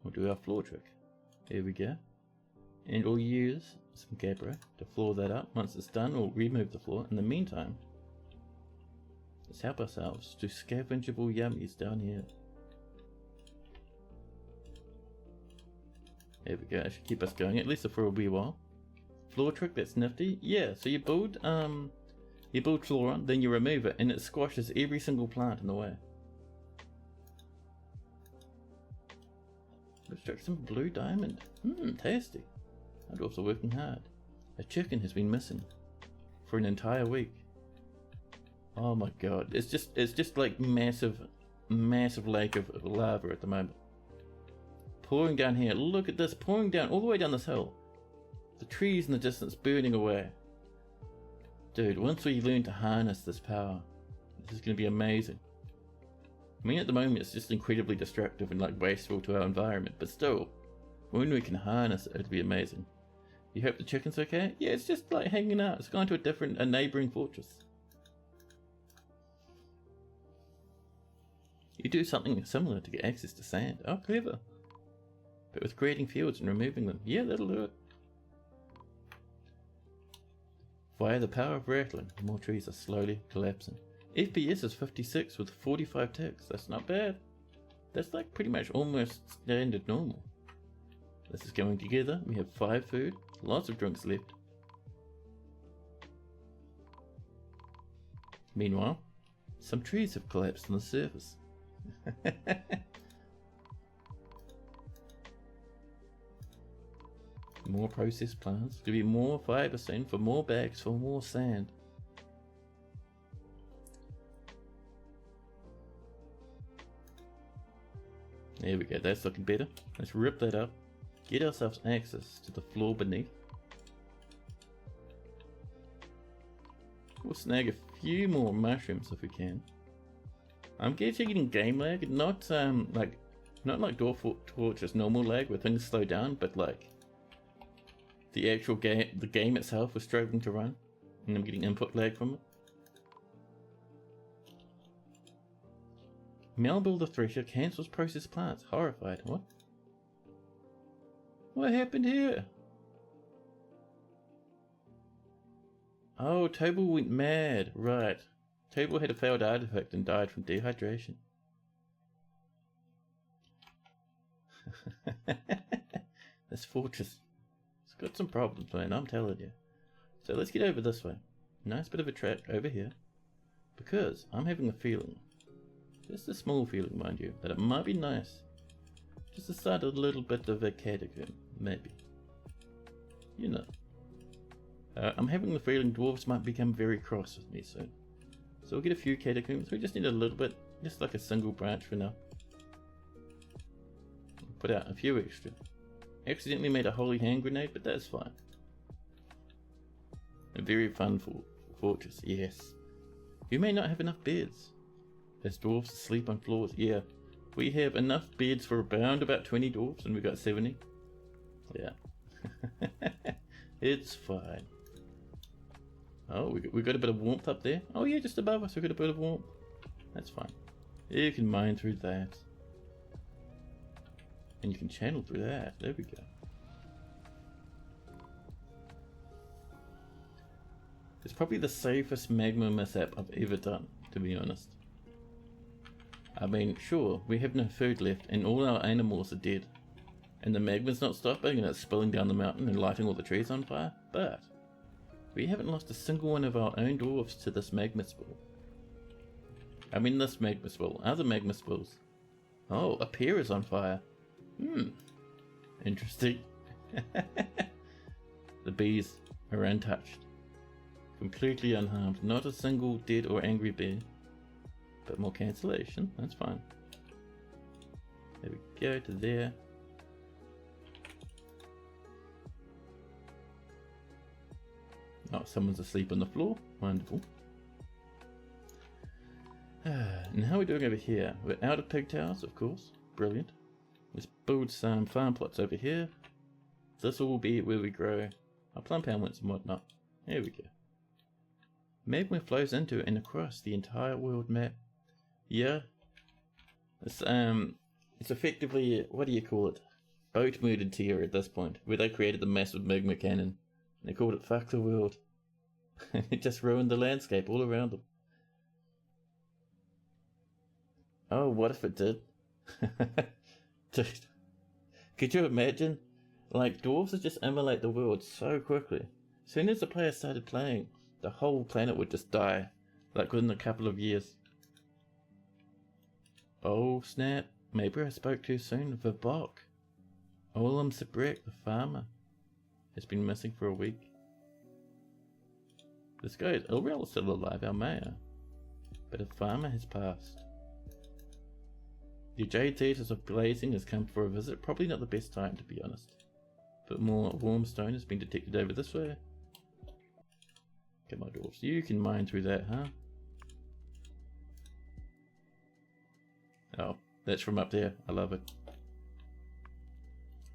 we'll do our floor trick. Here we go. And we'll use some gabbro to floor that up. Once it's done, we'll remove the floor. In the meantime, let's help ourselves to scavengeable yummies down here. There we go, that should keep us going, at least for a wee while. Floor trick, that's nifty. Yeah, so you build floor on, then you remove it, and it squashes every single plant in the way. Let's check some blue diamond. Tasty. That dwarfs are working hard. A chicken has been missing for an entire week. Oh my god, it's just like massive lake of lava at the moment. Pouring down here, look at this, pouring down all the way down this hill. The trees in the distance burning away. Dude, once we learn to harness this power, this is going to be amazing. I mean, at the moment it's just incredibly destructive and like wasteful to our environment, but still, when we can harness it, it'll be amazing. You hope the chicken's okay? Yeah, it's just like hanging out. It's gone to a neighbouring fortress. You do something similar to get access to sand. Oh, clever. But with creating fields and removing them, yeah, that'll do it. Via the power of rattling, more trees are slowly collapsing. FPS is 56 with 45 ticks. That's not bad. That's like pretty much almost standard normal. This is going together. We have 5 food, lots of drinks left. Meanwhile, some trees have collapsed on the surface. More processed plants. There'll be more fibre soon for more bags, for more sand. There we go, that's looking better. Let's rip that up. Get ourselves access to the floor beneath. We'll snag a few more mushrooms if we can. I'm getting game lag, not like Dwarf Torch's normal lag where things slow down, but like the actual game, the game itself was struggling to run, and I'm getting input lag from it. Melville the Thresher cancels processed plants. Horrified. What? What happened here? Oh, Table went mad. Right. Table had a failed artifact and died from dehydration. This fortress, it's got some problems, man, I'm telling you. So let's get over this way. Nice bit of a track over here. Because I'm having a feeling, just a small feeling mind you, that it might be nice just to start a little bit of a catacomb, maybe. You know. I'm having the feeling dwarves might become very cross with me soon. So we'll get a few catacombs. We just need a little bit, just like a single branch for now. Put out a few extra. Accidentally made a holy hand grenade, but that's fine. A very fun fortress, yes. You may not have enough beds. There's dwarves asleep on floors. Yeah, we have enough beds for around about 20 dwarves, and we got 70. Yeah. It's fine. Oh, we got a bit of warmth up there. Oh yeah, just above us we got a bit of warmth. That's fine. You can mine through that. And you can channel through that. There we go. It's probably the safest magma mishap I've ever done, to be honest. I mean, sure, we have no food left and all our animals are dead. And the magma's not stopping and it's spilling down the mountain and lighting all the trees on fire, but we haven't lost a single one of our own dwarves to this magma spill. I mean this magma spill, other magma spills. Oh, a pier is on fire. Interesting. The bees are untouched. Completely unharmed. Not a single dead or angry bee. But more cancellation, that's fine. There we go, to there. Oh, someone's asleep on the floor. Wonderful. And how are we doing over here? We're out of pigtails, of course. Brilliant. Let's build some farm plots over here. This will be where we grow our plum hamlets and whatnot. There we go. Magma flows into and across the entire world map. Yeah. It's effectively, what do you call it? Boat murdered tier at this point, where they created the massive magma cannon. They called it Fuck the World. It just ruined the landscape all around them. Oh, what if it did? Dude, could you imagine? Like, dwarves would just immolate the world so quickly. As soon as the players started playing, the whole planet would just die. Like within a couple of years. Oh snap, maybe I spoke too soon. Verbok. Olam Sabrek, the farmer, has been missing for a week. This guy is Ilreal is still alive, our mayor. But a farmer has passed. The Jade Theatres of Blazing has come for a visit. Probably not the best time, to be honest. But more warm stone has been detected over this way. Come on, dwarves. You can mine through that, huh? Oh, that's from up there. I love it.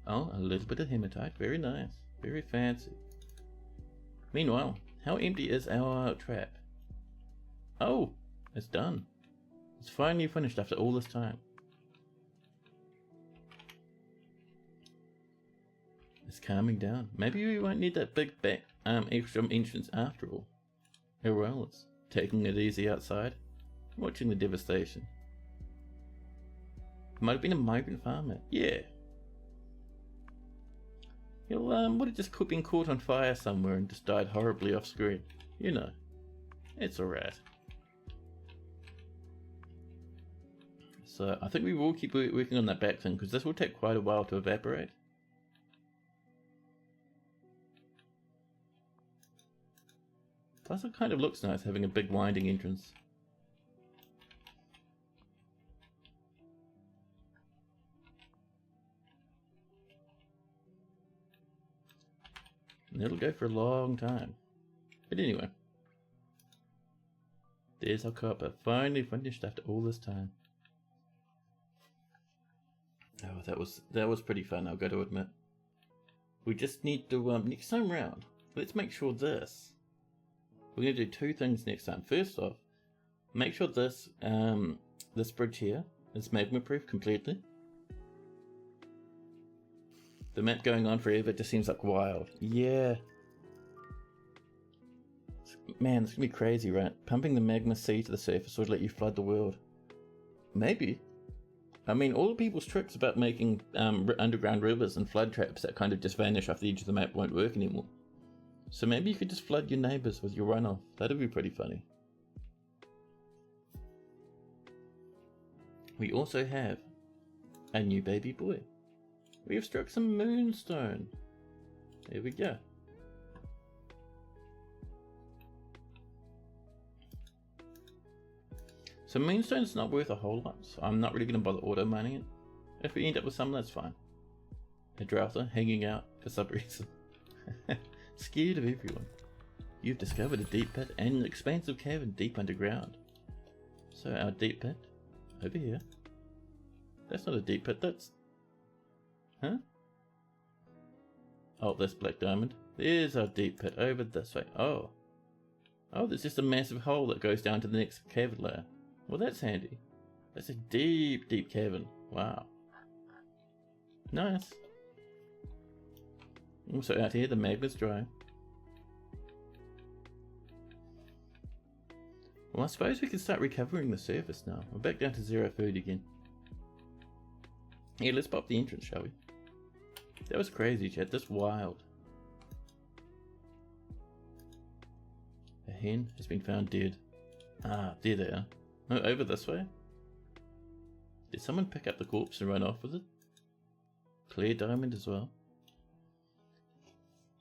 Oh, a little bit of hematite. Very nice. Very fancy. Meanwhile, how empty is our trap? Oh, it's done. It's finally finished after all this time. It's calming down. Maybe we won't need that big extra entrance after all. Irrelevant. Taking it easy outside. Watching the devastation. Might have been a migrant farmer. Yeah. He'll would have just been caught on fire somewhere and just died horribly off screen. You know. It's alright. So I think we will keep working on that back thing because this will take quite a while to evaporate. Plus it kind of looks nice having a big winding entrance. And it'll go for a long time. But anyway. There's our copper. Finally finished after all this time. Oh, that was pretty fun, I've got to admit. we just need to, next time round, let's make sure this. We're going to do two things next time. First off, make sure this, this bridge here is magma proof completely. The map going on forever just seems like wild. Yeah. Man, it's gonna be crazy, right? Pumping the magma sea to the surface would let you flood the world. Maybe. I mean, all the people's tricks about making underground rivers and flood traps that kind of just vanish off the edge of the map won't work anymore. So maybe you could just flood your neighbors with your runoff. That'd be pretty funny. We also have a new baby boy. We have struck some moonstone. There we go. So moonstone's not worth a whole lot, so I'm not really going to bother auto mining it. If we end up with some, that's fine. A droughter hanging out for some reason. Scared of everyone. You've discovered a deep pit and an expansive cavern deep underground. So our deep pit, over here. That's not a deep pit, that's... Huh? Oh, that's black diamond. There's our deep pit, over this way. Oh. Oh, there's just a massive hole that goes down to the next cavern layer. Well, that's handy. That's a deep, deep cavern. Wow. Nice. Also out here, the magma's dry. Well, I suppose we can start recovering the surface now. We're back down to 0 food again. Yeah, let's pop the entrance, shall we? That was crazy, chat. That's wild. A hen has been found dead. Ah, there they are. No, over this way? Did someone pick up the corpse and run off with it? Clear diamond as well.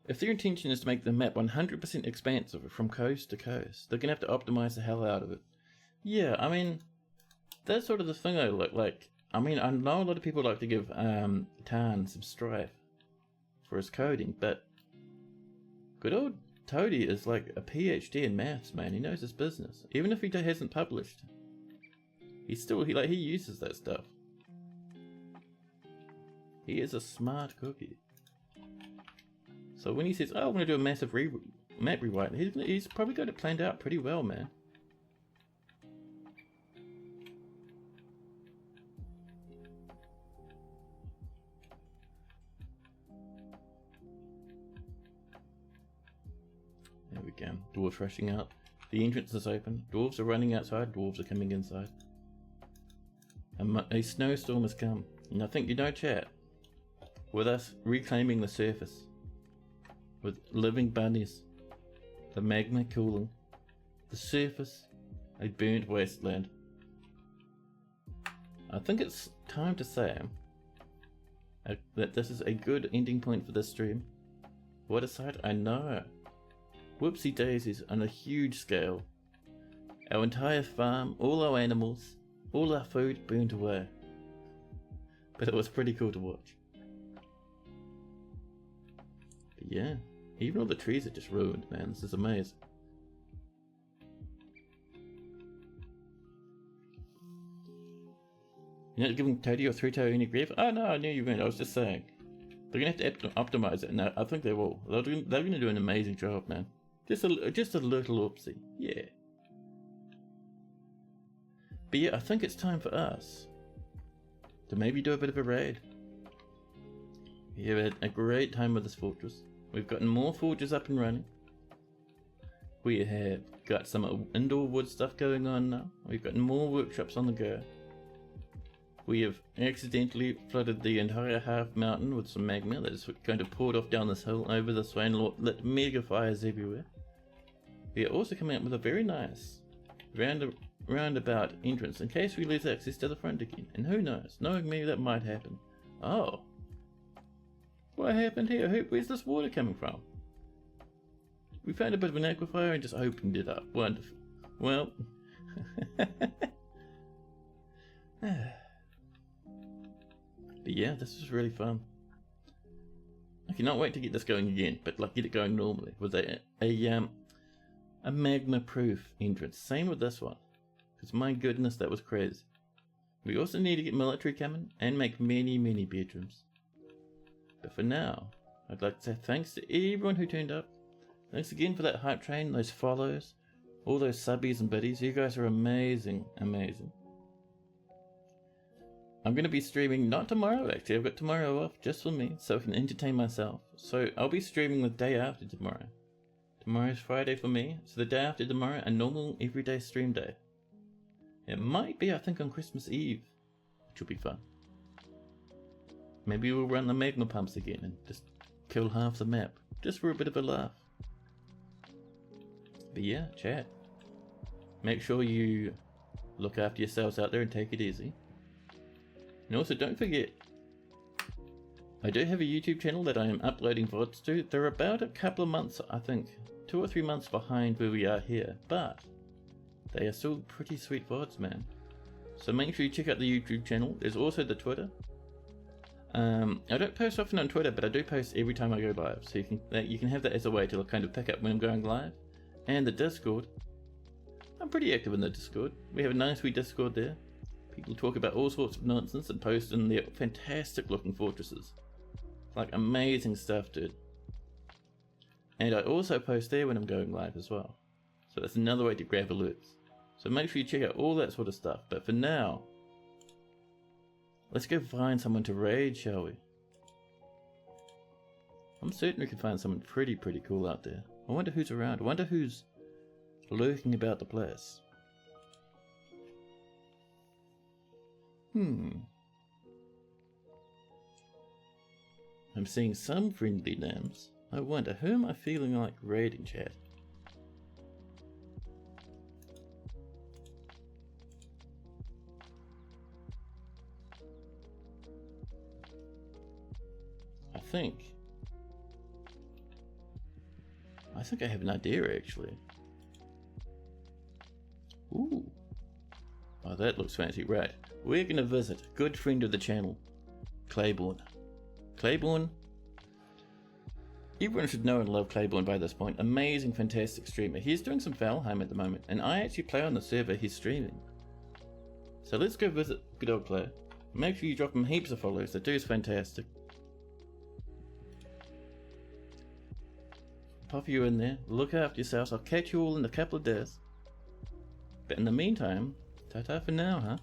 If their intention is to make the map 100% expansive from coast to coast, they're going to have to optimize the hell out of it. Yeah, I mean, that's sort of the thing I like. I mean, I know a lot of people like to give Tarn some strife for his coding, but good old Toadie is like a PhD in maths, man. He knows his business. Even if he hasn't published, he uses that stuff. He is a smart cookie. So when he says, "Oh, I'm going to do a massive map rewrite," he's probably got it planned out pretty well, man. There we go. Dwarves rushing out. The entrance is open. Dwarves are running outside. Dwarves are coming inside. A snowstorm has come. And I think you know, chat, with us reclaiming the surface, with living bunnies, the magma cooling, the surface, a burnt wasteland. I think it's time to say that this is a good ending point for this stream. What a sight, I know. Whoopsie daisies on a huge scale. Our entire farm, all our animals, all our food burnt away. But it was pretty cool to watch. But yeah, even all the trees are just ruined, man. This is amazing. You're not giving Toadie or 3-Toe any grief? Oh no, I knew you weren't. I was just saying. They're going to have to optimize it, and I think they will. They're going to do an amazing job, man. Just a little oopsie. Yeah. But yeah, I think it's time for us to maybe do a bit of a raid. We have had a great time with this fortress. We've gotten more forges up and running. We have got some indoor wood stuff going on now. We've got more workshops on the go. We have accidentally flooded the entire half mountain with some magma that is going to pour off down this hill over this way and lit mega fires everywhere. We are also coming up with a very nice roundabout entrance in case we lose access to the front again. And who knows, knowing me, that might happen. Oh. What happened here? Where's this water coming from? We found a bit of an aquifer and just opened it up. Wonderful. Well. But yeah, this was really fun. I cannot wait to get this going again, but like get it going normally with a magma proof entrance. Same with this one, because my goodness, that was crazy. We also need to get military coming and make many bedrooms. But for now, I'd like to say thanks to everyone who turned up. Thanks again for that hype train, those follows, all those subbies and biddies. You guys are amazing, amazing. I'm going to be streaming, not tomorrow actually, I've got tomorrow off just for me, so I can entertain myself. So I'll be streaming the day after tomorrow. Tomorrow's Friday for me, so the day after tomorrow, a normal everyday stream day. It might be, I think, on Christmas Eve, which will be fun. Maybe we'll run the magma pumps again and just kill half the map, just for a bit of a laugh. But yeah, chat. Make sure you look after yourselves out there and take it easy. And also don't forget, I do have a YouTube channel that I am uploading VODs to. They're about a couple of months, I think, 2 or 3 months behind where we are here, but they are still pretty sweet VODs, man. So make sure you check out the YouTube channel. There's also the Twitter. I don't post often on Twitter, but I do post every time I go live, so you can have that as a way to kind of pick up when I'm going live. And the Discord. I'm pretty active in the Discord. We have a nice wee Discord there. People talk about all sorts of nonsense and post in their fantastic looking fortresses. Like amazing stuff, dude. And I also post there when I'm going live as well. So that's another way to grab alerts. So make sure you check out all that sort of stuff. But for now, let's go find someone to raid, shall we? I'm certain we can find someone pretty cool out there. I wonder who's around. I wonder who's lurking about the place. I'm seeing some friendly names. I wonder, who am I feeling like raiding, chat? I think I have an idea, actually. Ooh. Oh, that looks fancy. Right. We're going to visit a good friend of the channel, Claiborne. Claiborne, everyone should know and love Claiborne by this point. Amazing, fantastic streamer. He's doing some Valheim at the moment, and I actually play on the server he's streaming. So let's go visit good old Clay. Make sure you drop him heaps of follows. The dude's fantastic. Pop you in there. Look after yourselves. I'll catch you all in a couple of days. But in the meantime, ta-ta for now, huh?